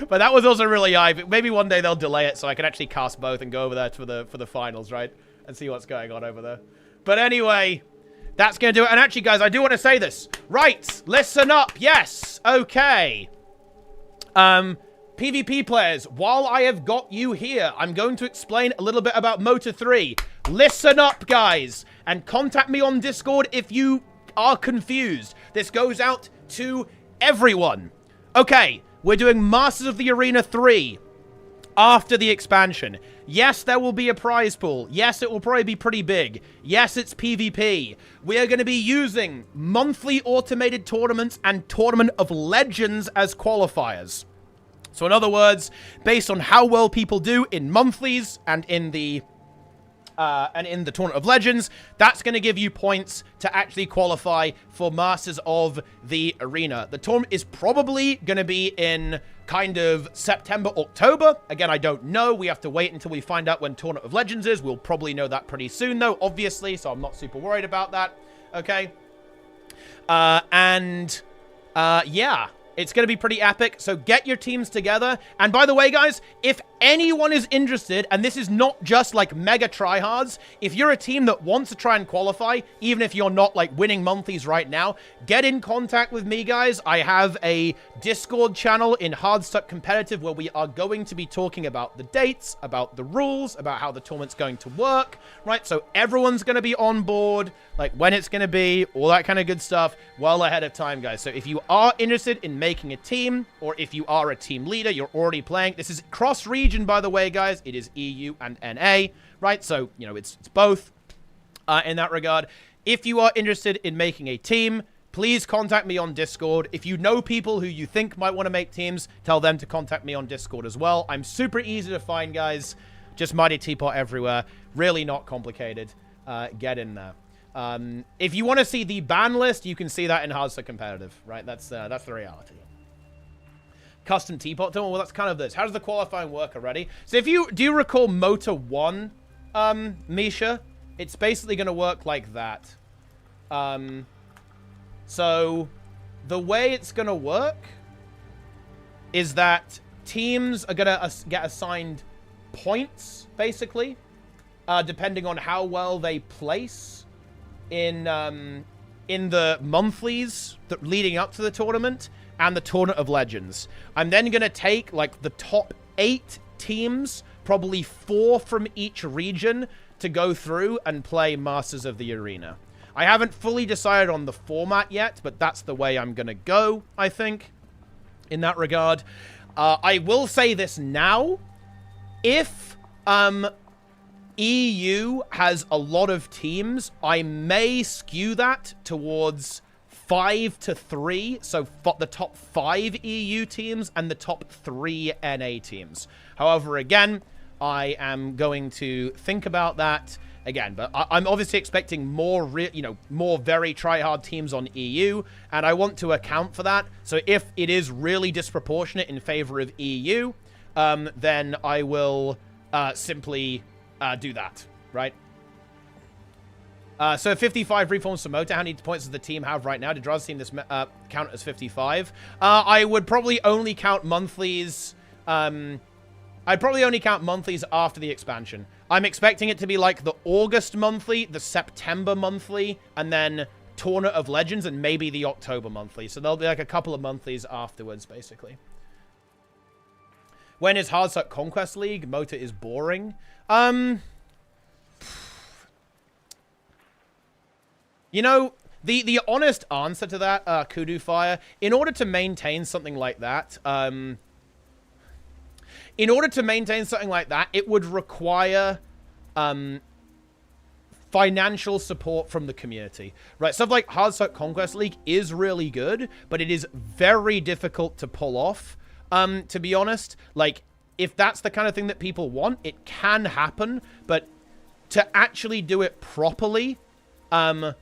[SPEAKER 1] But that was also really high. Maybe one day they'll delay it so I can actually cast both and go over there for the finals, right? And see what's going on over there. But anyway, that's going to do it. And actually, guys, I do want to say this. Right, listen up. Yes, okay. PvP players, while I have got you here, I'm going to explain a little bit about MOTA3. Listen up, guys, and contact me on Discord if you are confused. This goes out to everyone. Okay. We're doing Masters of the Arena 3 after the expansion. Yes, there will be a prize pool. Yes, it will probably be pretty big. Yes, it's PvP. We are going to be using monthly automated tournaments and Tournament of Legends as qualifiers. So in other words, based on how well people do in monthlies and in the Tournament of Legends, that's going to give you points to actually qualify for Masters of the Arena. The tournament is probably going to be in kind of September, October. Again, I don't know. We have to wait until we find out when Tournament of Legends is. We'll probably know that pretty soon, though, obviously, so I'm not super worried about that. Okay. Yeah. It's going to be pretty epic, so get your teams together. And by the way, guys, if anyone is interested, and this is not just like mega tryhards, if you're a team that wants to try and qualify, even if you're not like winning monthlies right now, get in contact with me, guys. I have a Discord channel in Hardstuck Competitive where we are going to be talking about the dates, about the rules, about how the tournament's going to work, right? So everyone's going to be on board, like when it's going to be, all that kind of good stuff, well ahead of time, guys. So if you are interested in making a team, or if you are a team leader, you're already playing. This is cross-region, by the way, guys. It is EU and NA, right? So, you know, it's both in that regard. If you are interested in making a team, please contact me on Discord. If you know people who you think might want to make teams, tell them to contact me on Discord as well. I'm super easy to find, guys. Just Mighty Teapot everywhere. Really not complicated. Get in there. If you want to see the ban list, you can see that in Hardstuck Competitive, right? That's the reality. Custom teapot tool. Well, that's kind of this. How does the qualifying work already? So if you do recall MOTA1, Misha, it's basically going to work like that. So the way it's going to work is that teams are going to get assigned points, basically, depending on how well they place in the monthlies leading up to the tournament and the Tournament of Legends. I'm then going to take, like, the top 8 teams, probably 4 from each region, to go through and play Masters of the Arena. I haven't fully decided on the format yet, but that's the way I'm going to go, I think, in that regard. I will say this now. If EU has a lot of teams, I may skew that towards 5 to 3, so the top 5 EU teams and the top 3 NA teams. However, again, I am going to think about that again, but I'm obviously expecting more, more very try-hard teams on EU, and I want to account for that. So if it is really disproportionate in favor of EU, then I will simply do that, right? So 55 reforms for MOTA. How many points does the team have right now? Did Draz team this count as 55? I would probably only count monthlies. I'd probably only count monthlies after the expansion. I'm expecting it to be like the August monthly, the September monthly, and then Tournament of Legends, and maybe the October monthly. So there'll be like a couple of monthlies afterwards, basically. When is Hardstuck Conquest League? MOTA is boring. You know, the honest answer to that, Kudu Fire, in order to maintain something like that, it would require financial support from the community, right? Stuff like Hardstuck Conquest League is really good, but it is very difficult to pull off, to be honest. Like, if that's the kind of thing that people want, it can happen, but to actually do it properly, I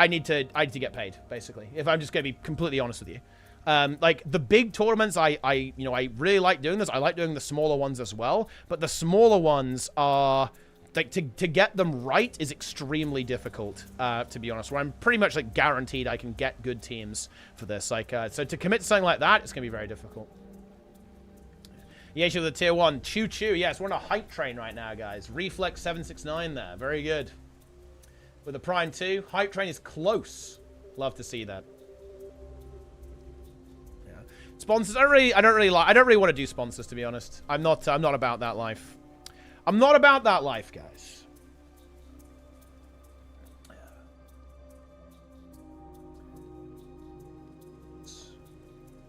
[SPEAKER 1] need to get paid, basically, if I'm just going to be completely honest with you. Like, the big tournaments, I really like doing this. I like doing the smaller ones as well. But the smaller ones are, like, to get them right is extremely difficult, to be honest. Where I'm pretty much, like, guaranteed I can get good teams for this. Like, so to commit to something like that, it's going to be very difficult. Yeah, with the tier 1. Choo-choo. Yes, we're on a hype train right now, guys. Reflex 769 there. Very good. With the Prime 2, hype train is close. Love to see that. Sponsors, I don't really want to do sponsors, to be honest. I'm not about that life. I'm not about that life, guys.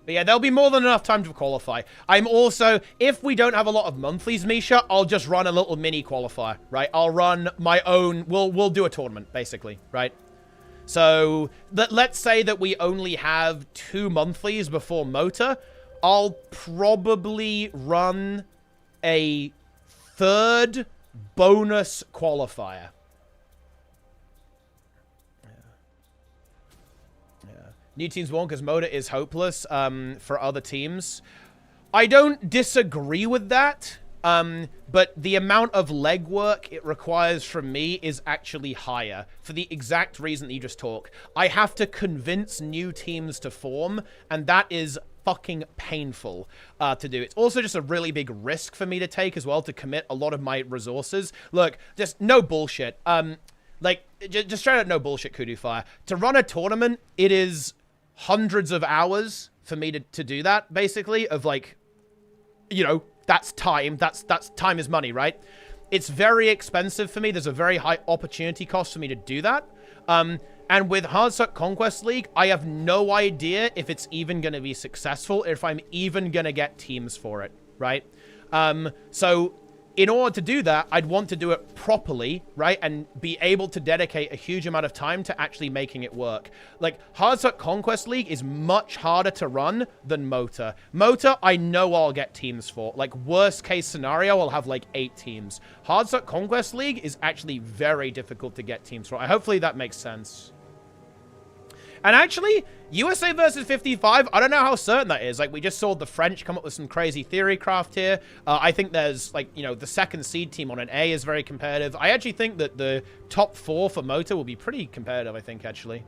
[SPEAKER 1] But yeah, there'll be more than enough time to qualify. I'm also, if we don't have a lot of monthlies, Misha, I'll just run a little mini qualifier, right? I'll run my own, we'll do a tournament, basically, right? So, let's say that we only have 2 monthlies before MOTA. I'll probably run a 3rd bonus qualifier. Yeah. New teams won't because MOTA is hopeless for other teams. I don't disagree with that. But the amount of legwork it requires from me is actually higher for the exact reason that you just talked. I have to convince new teams to form, and that is fucking painful to do. It's also just a really big risk for me to take as well, to commit a lot of my resources. Look, just no bullshit. Like, just straight out no bullshit, Kudu Fire. To run a tournament, it is hundreds of hours for me to do that, basically, of, like, you know, that's time. That's time is money, right? It's very expensive for me. There's a very high opportunity cost for me to do that. And with Hardstuck Conquest League, I have no idea if it's even going to be successful, if I'm even going to get teams for it, right? So in order to do that, I'd want to do it properly, right? And be able to dedicate a huge amount of time to actually making it work. Like, Hardstuck Conquest League is much harder to run than MOTA. MOTA, I know I'll get teams for. Like, worst case scenario, I'll have like 8 teams. Hardstuck Conquest League is actually very difficult to get teams for. Hopefully that makes sense. And actually, USA versus 55, I don't know how certain that is. Like, we just saw the French come up with some crazy theory craft here. I think there's, like, you know, the second seed team on an A is very competitive. I actually think that the top 4 for MOTA will be pretty competitive, I think, actually.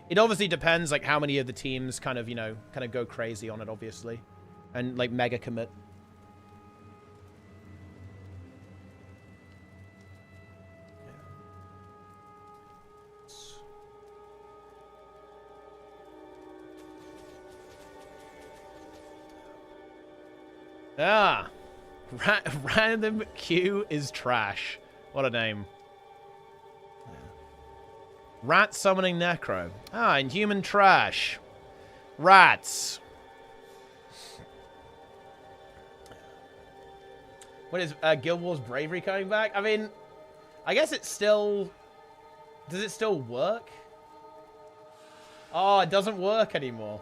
[SPEAKER 1] It obviously depends, like, how many of the teams kind of, you know, kind of go crazy on it, obviously. And, like, mega commit. Ah, Random Q is trash. What a name. Rat summoning Necro. Ah, Inhuman trash. Rats. What is Guild Wars Bravery coming back? I mean, I guess it's still... Does it still work? Oh, it doesn't work anymore.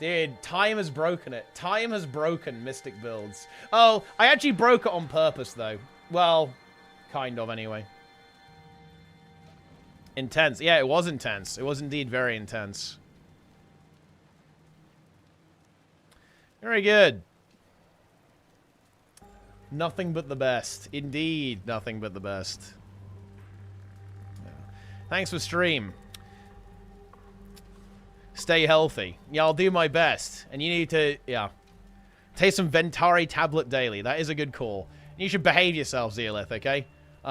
[SPEAKER 1] Dude, time has broken it. Time has broken Mystic builds. Oh, I actually broke it on purpose, though. Well, kind of, anyway. Intense. Yeah, it was intense. It was indeed very intense. Very good. Nothing but the best. Indeed, nothing but the best. Yeah. Thanks for stream. Stay healthy. Yeah, I'll do my best. And you need to, yeah. Take some Ventari tablet daily. That is a good call. You should behave yourself, Zeolith, okay? You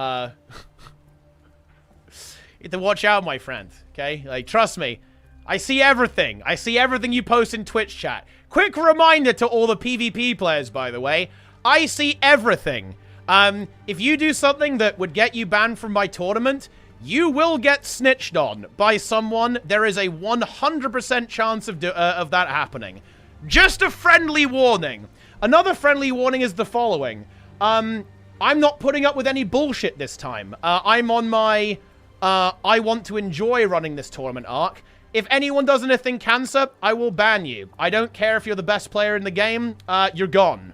[SPEAKER 1] have to watch out, my friend, okay? Like, trust me. I see everything. I see everything you post in Twitch chat. Quick reminder to all the PvP players, by the way. I see everything. If you do something that would get you banned from my tournament, you will get snitched on by someone. There is a 100% chance of that happening. Just a friendly warning. Another friendly warning is the following. I'm not putting up with any bullshit this time. I'm on my... I want to enjoy running this tournament arc. If anyone does anything cancer, I will ban you. I don't care if you're the best player in the game. You're gone.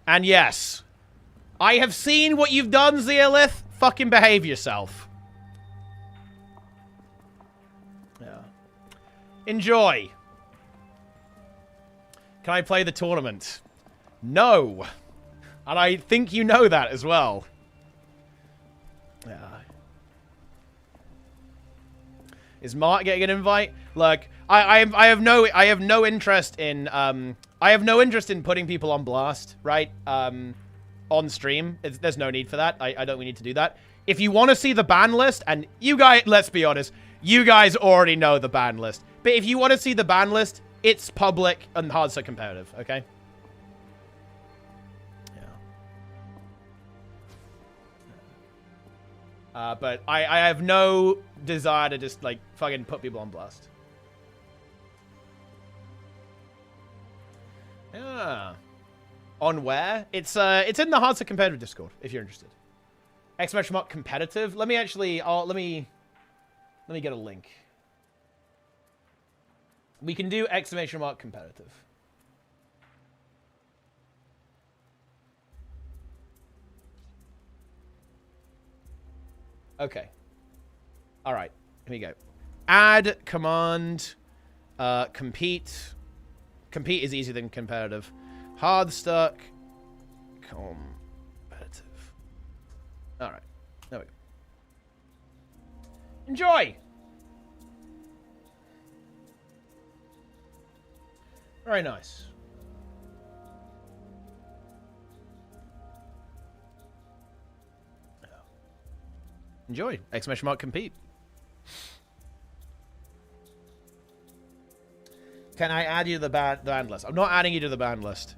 [SPEAKER 1] And yes, I have seen what you've done, Zeolith. Fucking behave yourself. Yeah. Enjoy. Can I play the tournament? No. And I think you know that as well. Yeah. Is Mark getting an invite? Look, I have no interest in putting people on blast, right? On stream. There's no need for that. I don't need to do that. If you want to see the ban list, and you guys, let's be honest, you guys already know the ban list. But if you want to see the ban list, it's public and Hardstuck competitive, okay? Yeah. But I have no desire to just, like, fucking put people on blast. Yeah. On where? It's in the Hardstuck competitive Discord, if you're interested. Exclamation mark competitive. Let me actually, let me get a link. We can do exclamation mark competitive. Okay. All right. Here we go. Add command compete. Compete is easier than competitive. Hardstuck competitive. All right. There we go. Enjoy. Very nice. Enjoy. Exclamation mark compete. Can I add you to the band list? I'm not adding you to the band list.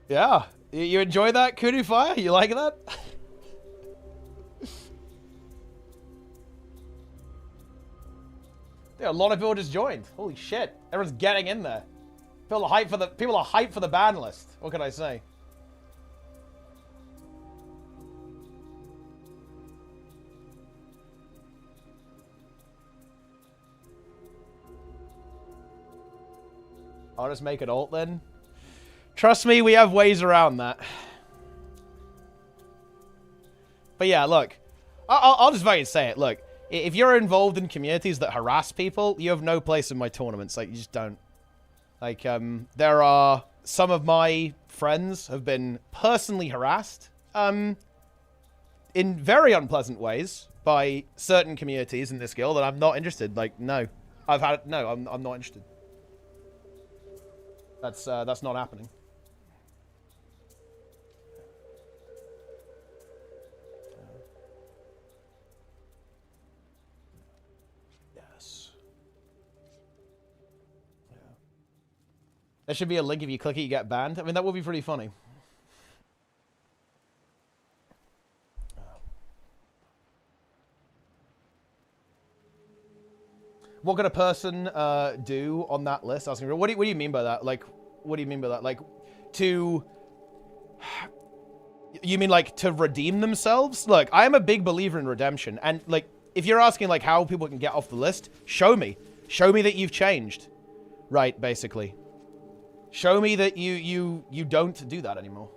[SPEAKER 1] Yeah. You enjoy that, Kudu Fire? You like that? Yeah, a lot of people just joined. Holy shit. Everyone's getting in there. People are hyped for the ban list. What can I say? I'll just make an alt then. Trust me, we have ways around that. But yeah, look. I'll just fucking say it. Look, If you're involved in communities that harass people, you have no place in my tournaments. Like, you just don't. Like, there are some of my friends have been personally harassed, in very unpleasant ways by certain communities in this guild, and I'm not interested. Like, no. No, I'm not interested. That's not happening. There should be a link if you click it, you get banned. I mean, that would be pretty funny. What could a person do on that list? Asking, what do you mean by that? Like, what do you mean by that? Like, to... You mean, like, to redeem themselves? Look, I am a big believer in redemption. And, like, if you're asking, like, how people can get off the list, show me. Show me that you've changed. Right, basically. Show me that you don't do that anymore.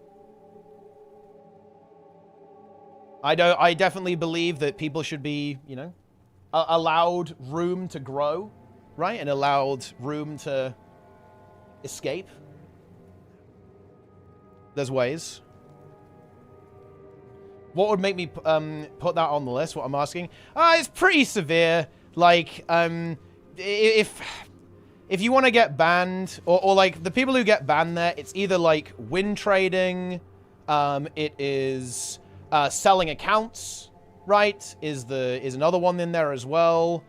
[SPEAKER 1] I definitely believe that people should be, you know, allowed room to grow, right? And allowed room to escape. There's ways. What would make me put that on the list? What I'm asking? It's pretty severe. Like, if you want to get banned, or like the people who get banned there, it's either like win trading, it is selling accounts, right? Is another one in there as well.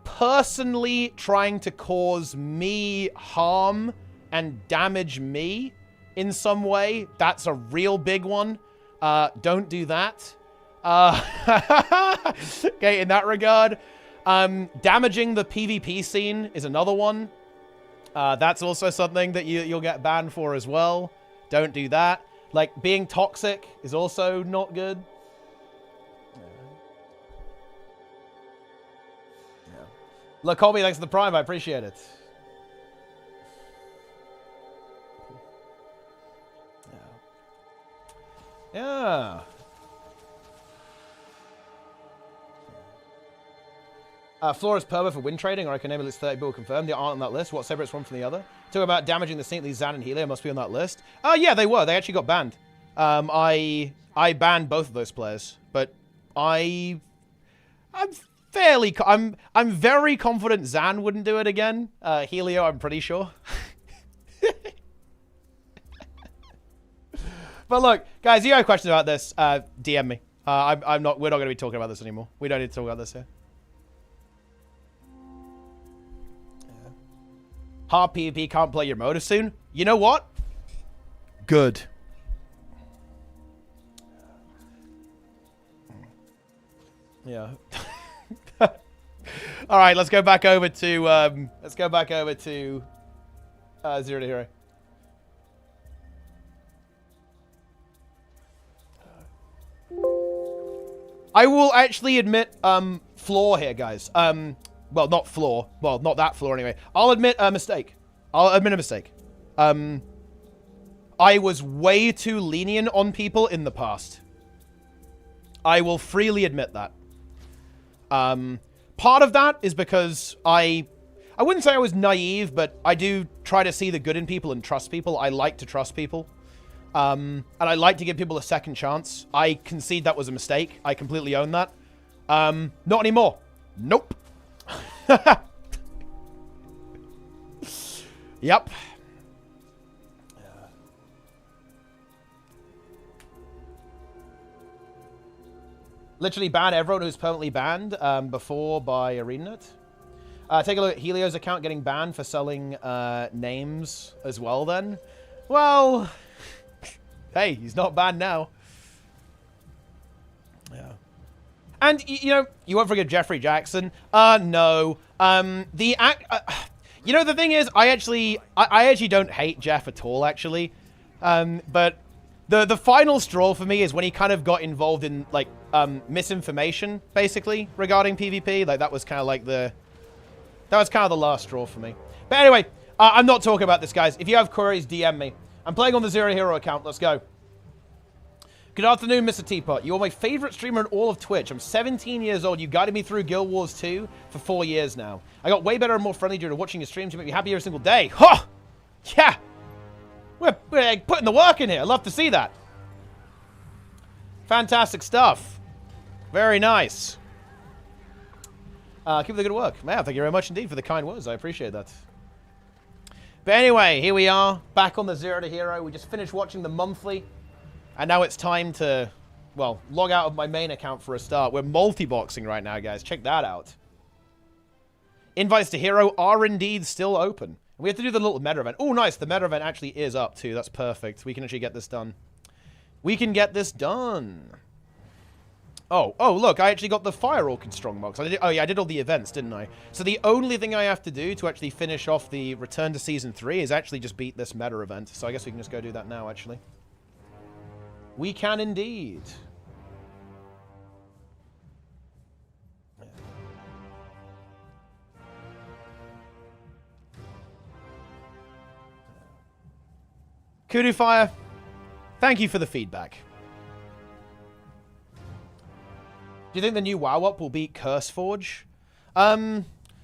[SPEAKER 1] Personally trying to cause me harm and damage me in some way. That's a real big one. Don't do that. Okay, in that regard. Damaging the PvP scene is another one. That's also something that you'll get banned for as well. Don't do that. Like, being toxic is also not good. Yeah. Look, Colby, thanks for the Prime. I appreciate it. Yeah. Floor is perma for win trading, or I can name at least 30 people confirmed. They aren't on that list. What separates one from the other? Talk about damaging the saintly Zan and Helio must be on that list. Oh, yeah, they were. They actually got banned. I banned both of those players, but I'm very confident Zan wouldn't do it again. Helio, I'm pretty sure. But look, guys, you have questions about this? DM me. We're not going to be talking about this anymore. We don't need to talk about this here. Hard PvP can't play your MOTA soon. You know what? Good. Yeah. All right, let's go back over to Zero to Hero. I will actually admit flaw here, guys. Well, not flaw. Well, not that flaw anyway. I'll admit a mistake. I'll admit a mistake. I was way too lenient on people in the past. I will freely admit that. Part of that is because I wouldn't say I was naive, but I do try to see the good in people and trust people. I like to trust people. And I like to give people a second chance. I concede that was a mistake. I completely own that. Not anymore. Nope. Yep. Literally ban everyone who's permanently banned before by ArenaNet. Take a look at Helio's account getting banned for selling names as well then. Well, hey, he's not banned now. Yeah. And, you know, you won't forget Jeffrey Jackson. No. You know, the thing is, I actually don't hate Jeff at all, actually. But the final straw for me is when he kind of got involved in, like, misinformation, basically, regarding PvP. Like, that was kind of like the last straw for me. But anyway, I'm not talking about this, guys. If you have queries, DM me. I'm playing on the Zero Hero account. Let's go. Good afternoon, Mr. Teapot. You're my favorite streamer in all of Twitch. I'm 17 years old. You guided me through Guild Wars 2 for 4 years now. I got way better and more friendly due to watching your streams. You make me happy every single day. Huh! Yeah! We're putting the work in here. I love to see that. Fantastic stuff. Very nice. Keep up the good work. Man, thank you very much indeed for the kind words. I appreciate that. But anyway, here we are. Back on the Zero to Hero. We just finished watching the monthly. And now it's time to, well, log out of my main account for a start. We're multi-boxing right now, guys. Check that out. Invites to Hero are indeed still open. We have to do the little meta event. Oh, nice. The meta event actually is up, too. That's perfect. We can actually get this done. We can get this done. Oh, look. I actually got the Fire Orchid Strongbox. Oh, yeah, I did all the events, didn't I? So the only thing I have to do to actually finish off the Return to Season 3 is actually just beat this meta event. So I guess we can just go do that now, actually. We can indeed. Kudu Fire, thank you for the feedback. Do you think the new WoW up will beat CurseForge?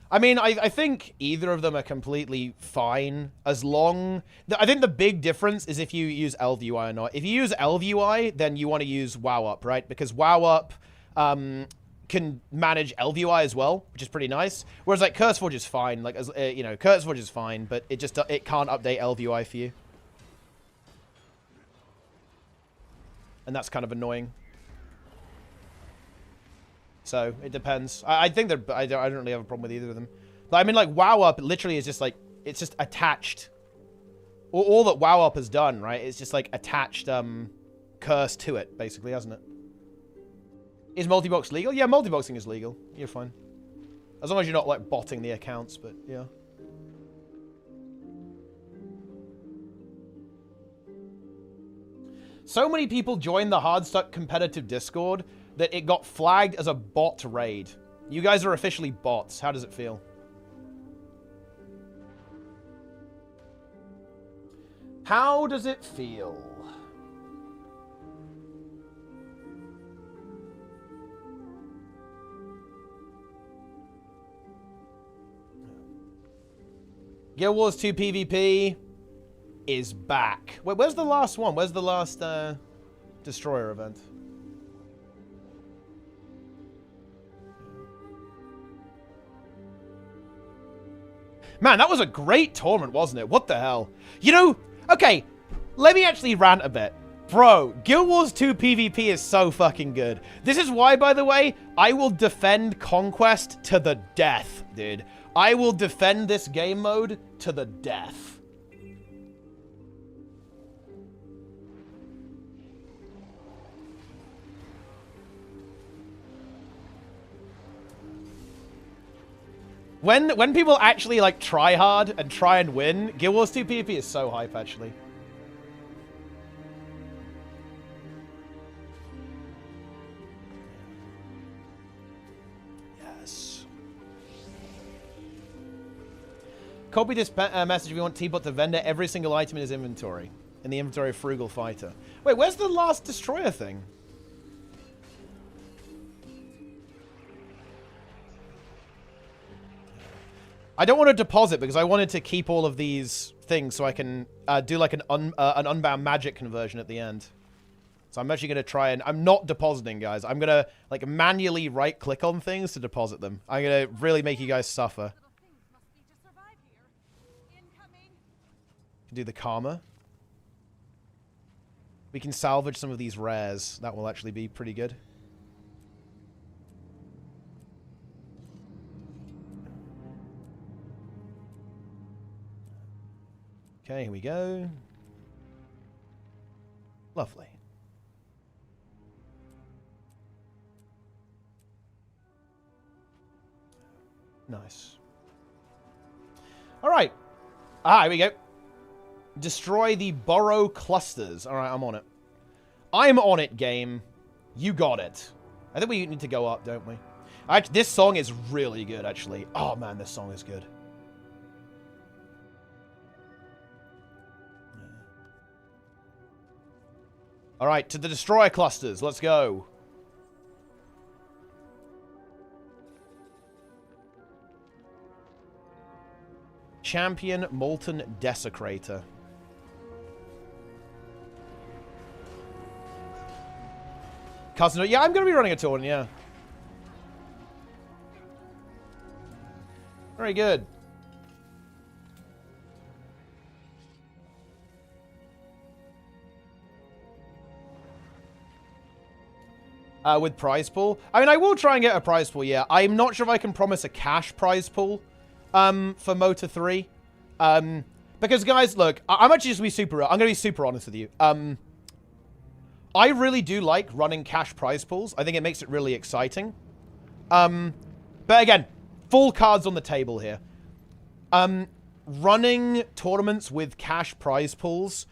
[SPEAKER 1] I mean, I think either of them are completely fine as long... I think the big difference is if you use LVUI or not. If you use LVUI, then you want to use WoW up, right? Because WoW up can manage LVUI as well, which is pretty nice. Whereas, like, CurseForge is fine. Like, you know, CurseForge is fine, but it can't update LVUI for you. And that's kind of annoying. So, it depends. I think that I don't really have a problem with either of them. But I mean, like, WoW Up literally is just, like, it's just attached. All that WoW Up has done, right, is just, like, attached Curse to it, basically, hasn't it? Is multi-box legal? Yeah, multi-boxing is legal. You're fine. As long as you're not, like, botting the accounts, but, yeah. So many people joined the Hardstuck competitive Discord that it got flagged as a bot raid. You guys are officially bots. How does it feel? How does it feel? Guild Wars 2 PvP is back. Wait, where's the last one? Where's the last Destroyer event? Man, that was a great tournament, wasn't it? What the hell? You know, okay, let me actually rant a bit. Bro, Guild Wars 2 PvP is so fucking good. This is why, by the way, I will defend Conquest to the death, dude. I will defend this game mode to the death. When people actually, like, try hard and try and win, Guild Wars 2 PvP is so hype, actually. Yes. Copy this message if you want T-Bot to vendor every single item in his inventory. In the inventory of Frugal Fighter. Wait, where's the last Destroyer thing? I don't want to deposit because I wanted to keep all of these things so I can do like an unbound magic conversion at the end. So I'm actually going to try and... I'm not depositing, guys. I'm going to like manually right-click on things to deposit them. I'm going to really make you guys suffer. Do the karma. We can salvage some of these rares. That will actually be pretty good. Okay, here we go. Lovely. Nice. All right. Here we go. Destroy the Burrow clusters. All right, I'm on it. I'm on it, game. You got it. I think we need to go up, don't we? Actually, this song is really good, actually. Oh, man, this song is good. All right, to the destroyer clusters. Let's go. Champion Molten Desecrator. Cousin, yeah, I'm going to be running a tournament, yeah. Very good. With prize pool. I mean, I will try and get a prize pool, yeah. I'm not sure if I can promise a cash prize pool for MOTA3. Because, guys, look, I'm actually just I'm going to be super honest with you. I really do like running cash prize pools. I think it makes it really exciting. But again, full cards on the table here. Running tournaments with cash prize pools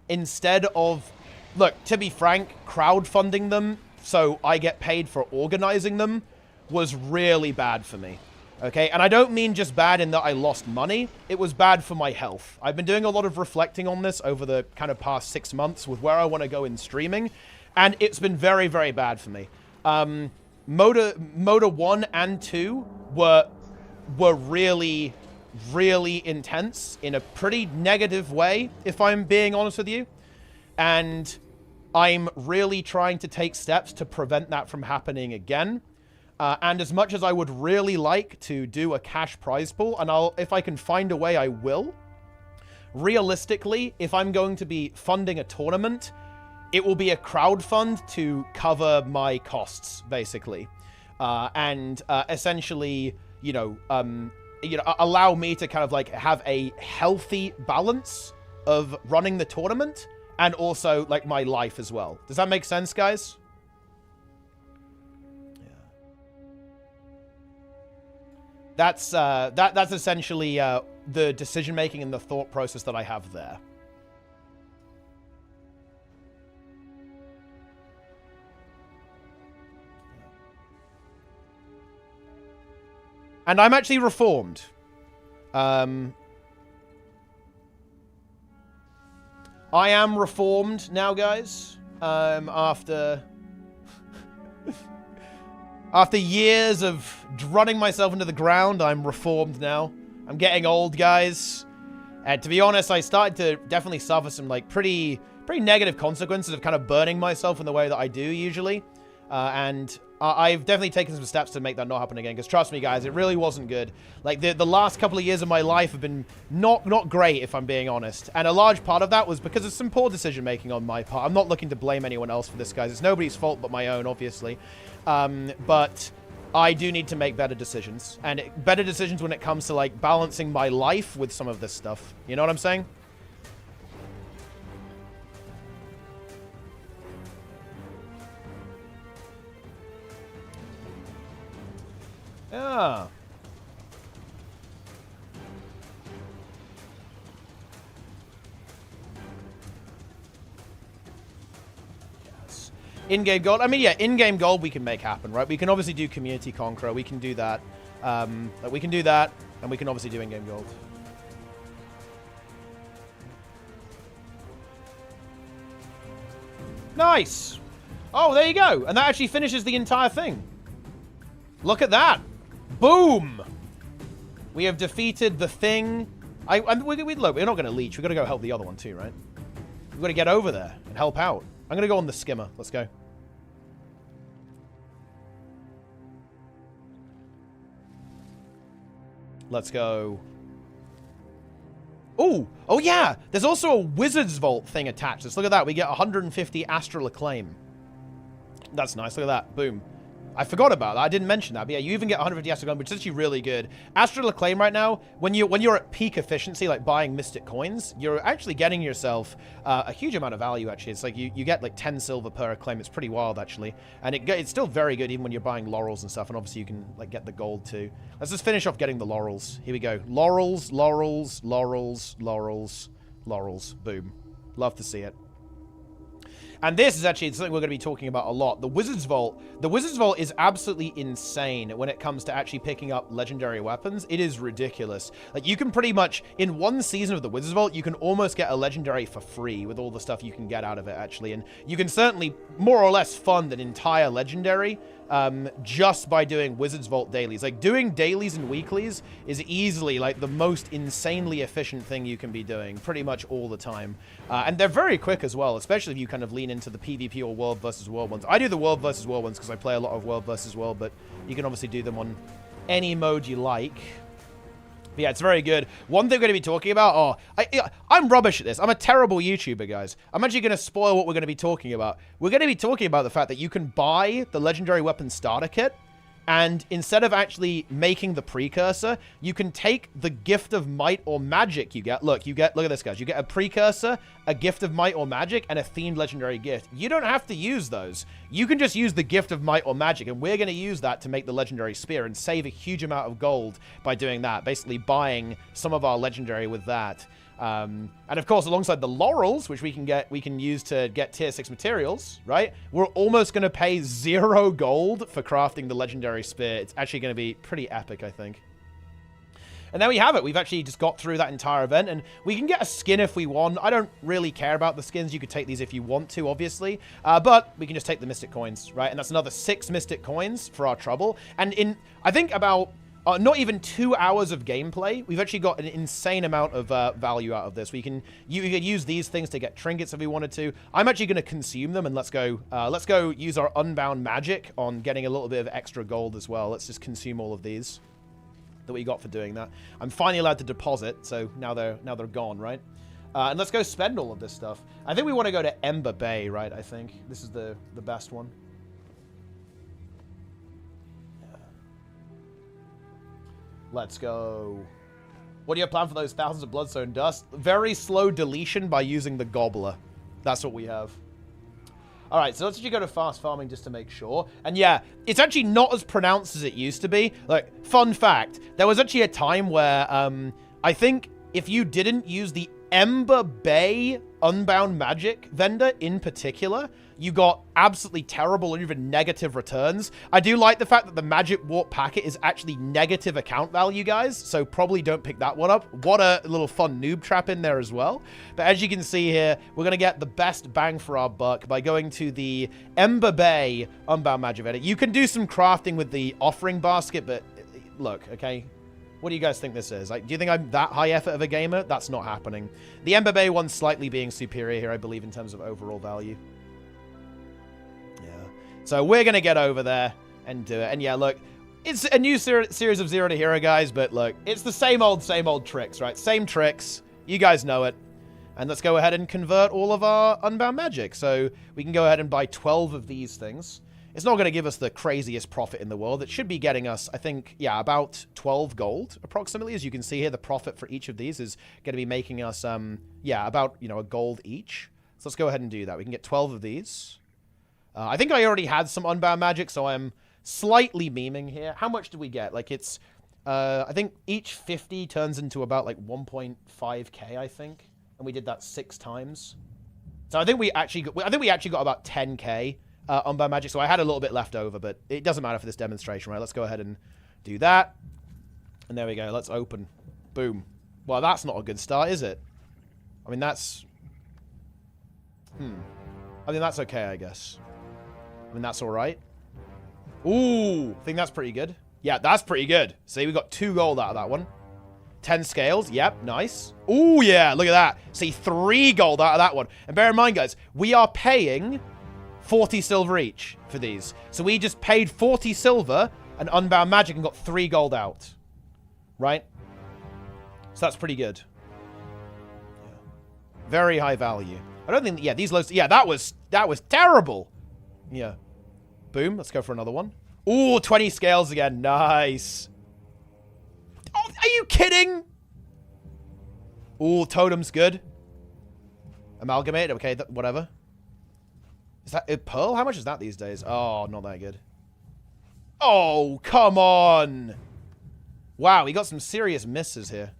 [SPEAKER 1] instead of, look, to be frank, crowdfunding them so I get paid for organizing them was really bad for me. Okay, and I don't mean just bad in that I lost money. It was bad for my health. I've been doing a lot of reflecting on this over the kind of past 6 months with where I want to go in streaming, and it's been very, very bad for me. MOTA 1 and 2 were really, really intense in a pretty negative way, if I'm being honest with you. And I'm really trying to take steps to prevent that from happening again. And as much as I would really like to do a cash prize pool, and if I can find a way, I will. Realistically, if I'm going to be funding a tournament, it will be a crowd fund to cover my costs, basically. And essentially, allow me to kind of like have a healthy balance of running the tournament and also like my life as well. Does that make sense, guys? That's essentially the decision making and the thought process that I have there. And I'm actually reformed. I am reformed now, guys. After years of running myself into the ground, I'm reformed now. I'm getting old, guys. And to be honest, I started to definitely suffer some like pretty negative consequences of kind of burning myself in the way that I do usually. And I've definitely taken some steps to make that not happen again. Because trust me, guys, it really wasn't good. Like the last couple of years of my life have been not great, if I'm being honest. And a large part of that was because of some poor decision making on my part. I'm not looking to blame anyone else for this, guys. It's nobody's fault but my own, obviously. But I do need to make better decisions. And better decisions when it comes to like balancing my life with some of this stuff. You know what I'm saying? Yeah. Yes. In-game gold. I mean, yeah, in-game gold we can make happen, right? We can obviously do Community Conqueror. We can do that. We can do that, and we can obviously do in-game gold. Nice. Oh, there you go. And that actually finishes the entire thing. Look at that. Boom! We have defeated the thing. Look, we're not going to leech. We've got to go help the other one too, right? We've got to get over there and help out. I'm going to go on the skimmer. Let's go. Let's go. Oh! Oh, yeah! There's also a Wizard's Vault thing attached. Let's look at that. We get 150 Astral Acclaim. That's nice. Look at that. Boom. I forgot about that. I didn't mention that. But yeah, you even get 150 Astral Acclaim, which is actually really good. Astral Acclaim right now, when you're at peak efficiency, like buying Mystic Coins, you're actually getting yourself a huge amount of value, actually. It's like you get like 10 silver per acclaim. It's pretty wild, actually. And it's still very good even when you're buying laurels and stuff. And obviously you can like get the gold too. Let's just finish off getting the laurels. Here we go. Laurels, laurels, laurels, laurels, laurels. Boom. Love to see it. And this is actually something we're going to be talking about a lot. The Wizard's Vault. The Wizard's Vault is absolutely insane when it comes to actually picking up legendary weapons. It is ridiculous. Like, you can pretty much, in one season of the Wizard's Vault, you can almost get a legendary for free with all the stuff you can get out of it, actually. And you can certainly more or less fund an entire legendary just by doing Wizard's Vault dailies. Like, doing dailies and weeklies is easily, like, the most insanely efficient thing you can be doing pretty much all the time. And they're very quick as well, especially if you kind of lean into the PvP or World versus World ones. I do the World versus World ones because I play a lot of World versus World, but you can obviously do them on any mode you like. But yeah, it's very good. One thing we're going to be talking about... I'm rubbish at this. I'm a terrible YouTuber, guys. I'm actually going to spoil what we're going to be talking about. We're going to be talking about the fact that you can buy the Legendary Weapon Starter Kit, and instead of actually making the precursor, you can take the Gift of Might or Magic you get. Look at this, guys. You get a precursor, a Gift of Might or Magic, and a themed legendary gift. You don't have to use those. You can just use the Gift of Might or Magic, and we're going to use that to make the legendary spear and save a huge amount of gold by doing that, basically buying some of our legendary with that. And of course, alongside the laurels, which we can use to get tier 6 materials, right? We're almost going to pay 0 gold for crafting the legendary spear. It's actually going to be pretty epic, I think. And there we have it. We've actually just got through that entire event, and we can get a skin if we want. I don't really care about the skins. You could take these if you want to, obviously. But we can just take the Mystic Coins, right? And that's another 6 Mystic Coins for our trouble. And in, I think, about... not even 2 hours of gameplay, we've actually got an insane amount of value out of this. You could use these things to get trinkets if we wanted to. I'm actually going to consume them, and let's go use our Unbound Magic on getting a little bit of extra gold as well. Let's just consume all of these that we got for doing that. I'm finally allowed to deposit, so now they're gone, right? And let's go spend all of this stuff. I think we want to go to Ember Bay, right? I think this is the best one. Let's go. What do you plan for those thousands of Bloodstone dust? Very slow deletion by using the Gobbler. That's what we have. Alright, so let's actually go to fast farming just to make sure. And yeah, it's actually not as pronounced as it used to be. Like, fun fact, there was actually a time where, I think if you didn't use the Ember Bay Unbound Magic vendor in particular, you got absolutely terrible or even negative returns. I do like the fact that the Magic Warp packet is actually negative account value, guys, so probably don't pick that one up. What a little fun noob trap in there as well. But as you can see here, we're going to get the best bang for our buck by going to the Ember Bay Unbound Magic vendor. You can do some crafting with the offering basket, but look, okay? What do you guys think this is? Like, do you think I'm that high effort of a gamer? That's not happening. The Ember Bay one's slightly being superior here, I believe, in terms of overall value. Yeah. So we're going to get over there and do it. And yeah, look, it's a new series of Zero to Hero, guys, but look, it's the same old tricks, right? Same tricks. You guys know it. And let's go ahead and convert all of our Unbound Magic. So we can go ahead and buy 12 of these things. It's not going to give us the craziest profit in the world. It should be getting us, I think, yeah, about 12 gold, approximately. As you can see here, the profit for each of these is going to be making us, yeah, about, you know, a gold each. So let's go ahead and do that. We can get 12 of these. I think I already had some Unbound Magic, so I'm slightly memeing here. How much do we get? Like, it's, I think each 50 turns into about, like, 1.5k, I think. And we did that 6 times. So I think we actually got about 10k. Unbound Magic, so I had a little bit left over, but it doesn't matter for this demonstration, right? Let's go ahead and do that. And there we go. Let's open. Boom. Well, that's not a good start, is it? I mean, that's... I mean, that's okay, I guess. I mean, that's all right. Ooh, I think that's pretty good. Yeah, that's pretty good. See, we got 2 gold out of that one. 10 scales. Yep, nice. Ooh, yeah, look at that. See, 3 gold out of that one. And bear in mind, guys, we are paying 40 silver each for these. So we just paid 40 silver and Unbound Magic and got 3 gold out. Right? So that's pretty good. Yeah. Very high value. I don't think... Yeah, these loads... Yeah, that was terrible. Yeah. Boom. Let's go for another one. Ooh, 20 scales again. Nice. Oh, are you kidding? Ooh, totem's good. Amalgamate. Okay, whatever. Is that a pearl? How much is that these days? Oh, not that good. Oh, come on. Wow, we got some serious misses here.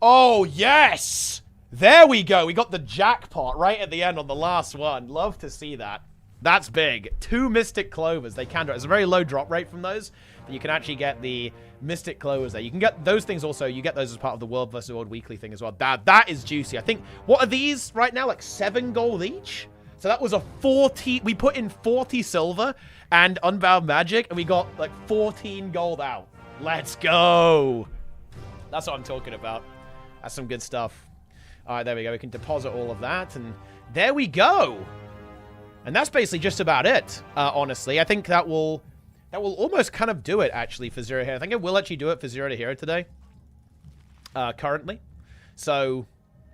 [SPEAKER 1] Oh, yes. There we go. We got the jackpot right at the end on the last one. Love to see that. That's big. 2 Mystic Clovers. They can do it. It's a very low drop rate from those, but you can actually get the Mystic Clovers there. You can get those things also. You get those as part of the World vs. World Weekly thing as well. That is juicy. I think, what are these right now? Like 7 gold each? So that was a 40... We put in 40 silver and Unbound Magic, and we got like 14 gold out. Let's go. That's what I'm talking about. That's some good stuff. All right, there we go. We can deposit all of that, and there we go. And that's basically just about it, honestly. I think that will almost kind of do it, actually, for Zero Hero. I think it will actually do it for Zero to Hero today, currently. So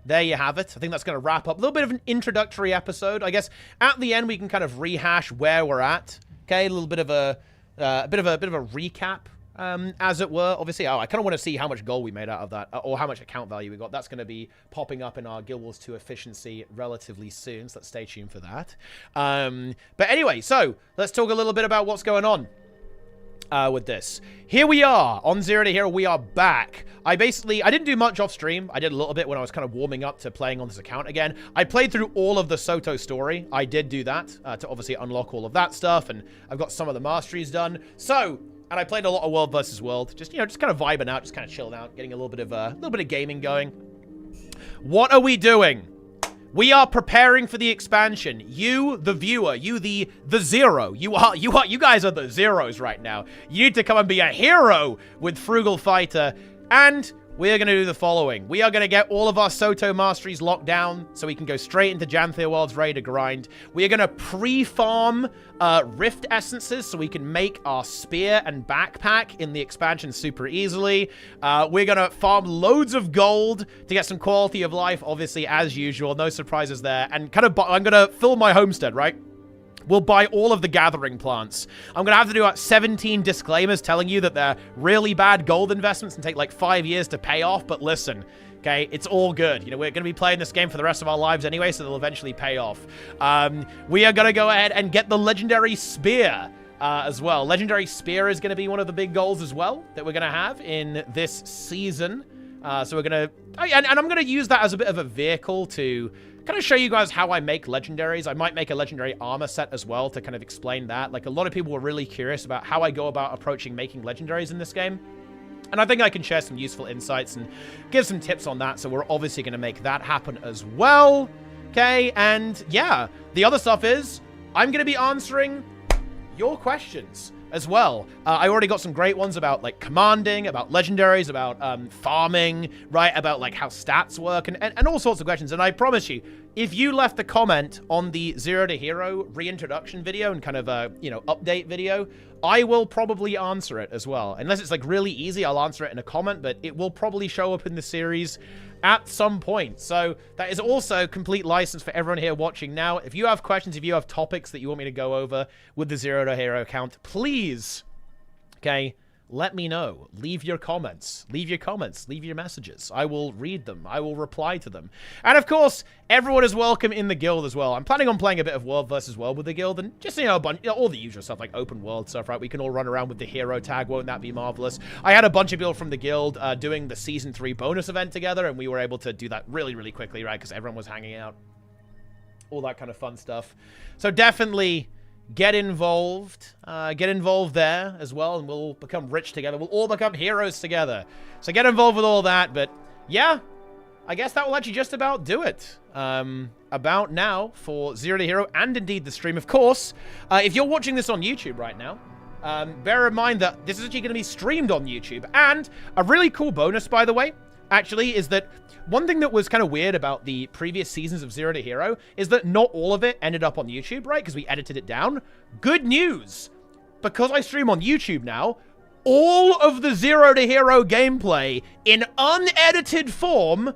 [SPEAKER 1] there you have it. I think that's going to wrap up a little bit of an introductory episode. I guess at the end we can kind of rehash where we're at. Okay, a little bit of a bit of a recap. As it were. Obviously, I kind of want to see how much gold we made out of that, or how much account value we got. That's going to be popping up in our Guild Wars 2 efficiency relatively soon, so let's stay tuned for that. But anyway, so let's talk a little bit about what's going on with this. Here we are on Zero to Hero. We are back. I didn't do much off stream. I did a little bit when I was kind of warming up to playing on this account again. I played through all of the Soto story. I did do that to obviously unlock all of that stuff, and I've got some of the masteries done. So, and I played a lot of World vs. World, just kind of vibing out, just kind of chilling out, getting a little bit of gaming going. What are we doing? We are preparing for the expansion. You, the viewer, you, the zero. You guys are the zeros right now. You need to come and be a hero with Frugal Fighter, and we are going to do the following. We are going to get all of our Soto masteries locked down so we can go straight into Janthea Worlds ready to grind. We are going to pre-farm Rift Essences so we can make our spear and backpack in the expansion super easily. We're going to farm loads of gold to get some quality of life, obviously, as usual. No surprises there. And I'm going to fill my homestead, right? We'll buy all of the gathering plants. I'm going to have to do like 17 disclaimers telling you that they're really bad gold investments and take like 5 years to pay off. But listen, okay, it's all good. You know, we're going to be playing this game for the rest of our lives anyway, so they'll eventually pay off. We are going to go ahead and get the Legendary Spear as well. Legendary Spear is going to be one of the big goals as well that we're going to have in this season. So we're going to... And I'm going to use that as a bit of a vehicle to kind of show you guys how I make legendaries. I might make a legendary armor set as well to kind of explain that. Like, a lot of people were really curious about how I go about approaching making legendaries in this game. And I think I can share some useful insights and give some tips on that. So we're obviously going to make that happen as well. Okay, and yeah, the other stuff is I'm going to be answering your questions as well. I already got some great ones about like commanding, about legendaries, about farming, right? About like how stats work and all sorts of questions. And I promise you, if you left a comment on the Zero to Hero reintroduction video and kind of update video, I will probably answer it as well. Unless it's like really easy, I'll answer it in a comment, but it will probably show up in the series at some point. So that is also complete license for everyone here watching now. If you have questions, if you have topics that you want me to go over with the Zero to Hero account, please, okay, let me know. Leave your comments. Leave your comments. Leave your messages. I will read them. I will reply to them. And of course, everyone is welcome in the guild as well. I'm planning on playing a bit of World vs. World with the guild and just, a bunch, all the usual stuff like open world stuff, right? We can all run around with the hero tag. Won't that be marvelous? I had a bunch of people from the guild doing the Season 3 bonus event together, and we were able to do that really, really quickly, right? Because everyone was hanging out. All that kind of fun stuff. So definitely get involved there as well, and we'll become rich together. We'll all become heroes together. So get involved with all that. But yeah, I guess that will actually just about do it about now for Zero to Hero and indeed the stream. Of course, if you're watching this on YouTube right now, bear in mind that this is actually going to be streamed on YouTube. And a really cool bonus, by the way, actually, is that one thing that was kind of weird about the previous seasons of Zero to Hero is that not all of it ended up on YouTube, right? Because we edited it down. Good news! Because I stream on YouTube now, all of the Zero to Hero gameplay in unedited form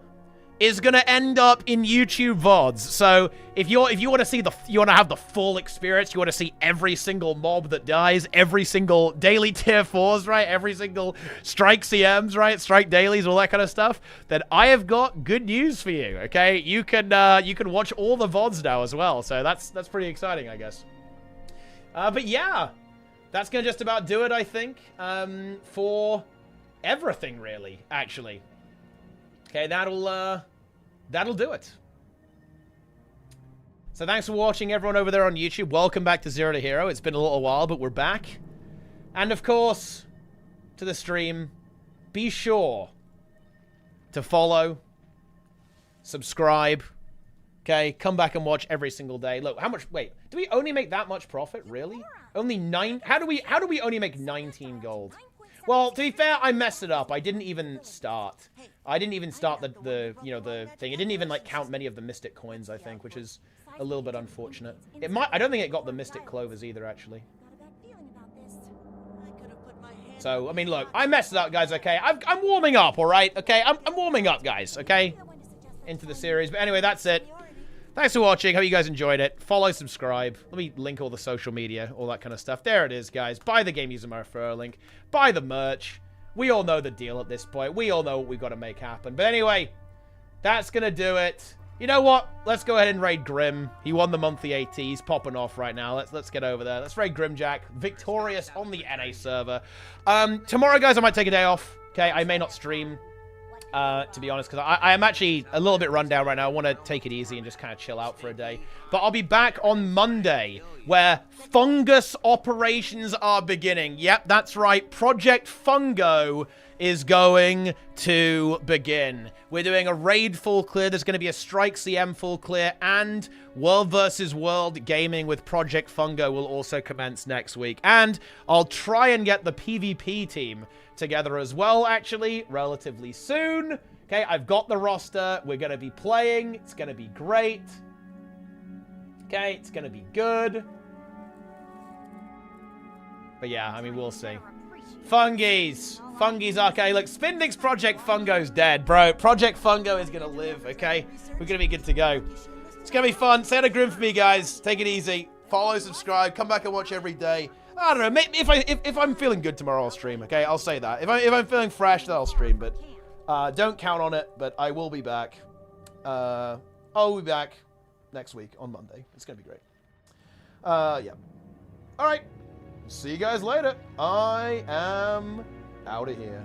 [SPEAKER 1] is going to end up in YouTube VODs. So if you want to see you want to have the full experience, you want to see every single mob that dies, every single daily tier 4s, right? Every single strike CMs, right? Strike dailies, all that kind of stuff, then I have got good news for you, okay? You can watch all the VODs now as well. So that's pretty exciting, I guess. But yeah, that's going to just about do it, I think, for everything really, actually. Okay, that'll that'll do it. So thanks for watching, everyone over there on YouTube. Welcome back to Zero to Hero. It's been a little while, but we're back. And of course, to the stream, be sure to follow, subscribe, okay? Come back and watch every single day. Look, how much, wait, do we only make that much profit? Really? Only 9, how do we only make 19 gold? Well, to be fair, I messed it up. I didn't even start. I didn't even start the you know, the thing. It didn't even, like, count many of the Mystic coins, I think, which is a little bit unfortunate. It might, I don't think it got the Mystic Clovers either, actually. So, I mean, look, I messed it up, guys, okay? I'm warming up, all right? Okay, I'm warming up, guys, okay? Into the series. But anyway, that's it. Thanks for watching. Hope you guys enjoyed it. Follow, subscribe. Let me link all the social media, all that kind of stuff. There it is, guys. Buy the game using my referral link. Buy the merch. We all know the deal at this point. We all know what we've got to make happen. But anyway, that's going to do it. You know what? Let's go ahead and raid Grim. He won the monthly AT. He's popping off right now. Let's get over there. Let's raid Grimjack. Victorious on the NA server. Tomorrow, guys, I might take a day off. Okay, I may not stream, to be honest, because I am actually a little bit run down right now. I want to take it easy and just kind of chill out for a day. But I'll be back on Monday, where fungus operations are beginning. Yep, that's right. Project Fungo is going to begin. We're doing a raid full clear. There's going to be a Strike CM full clear, and World versus World gaming with Project Fungo will also commence next week. And I'll try and get the PvP team together as well, actually, relatively soon. Okay, I've got the roster. We're going to be playing. It's going to be great. Okay, it's going to be good. But yeah, I mean, we'll see. Fungies, okay, look, Spindix Project Fungo's dead, bro. Project Fungo is gonna live, okay? We're gonna be good to go. It's gonna be fun. Say a Grim for me, guys. Take it easy. Follow, subscribe, come back and watch every day. I don't know, maybe if I'm feeling good tomorrow, I'll stream, okay? I'll say that. If I'm feeling fresh, then I'll stream, but don't count on it, but I will be back. I'll be back next week on Monday. It's gonna be great. Yeah. All right. See you guys later. I am out of here.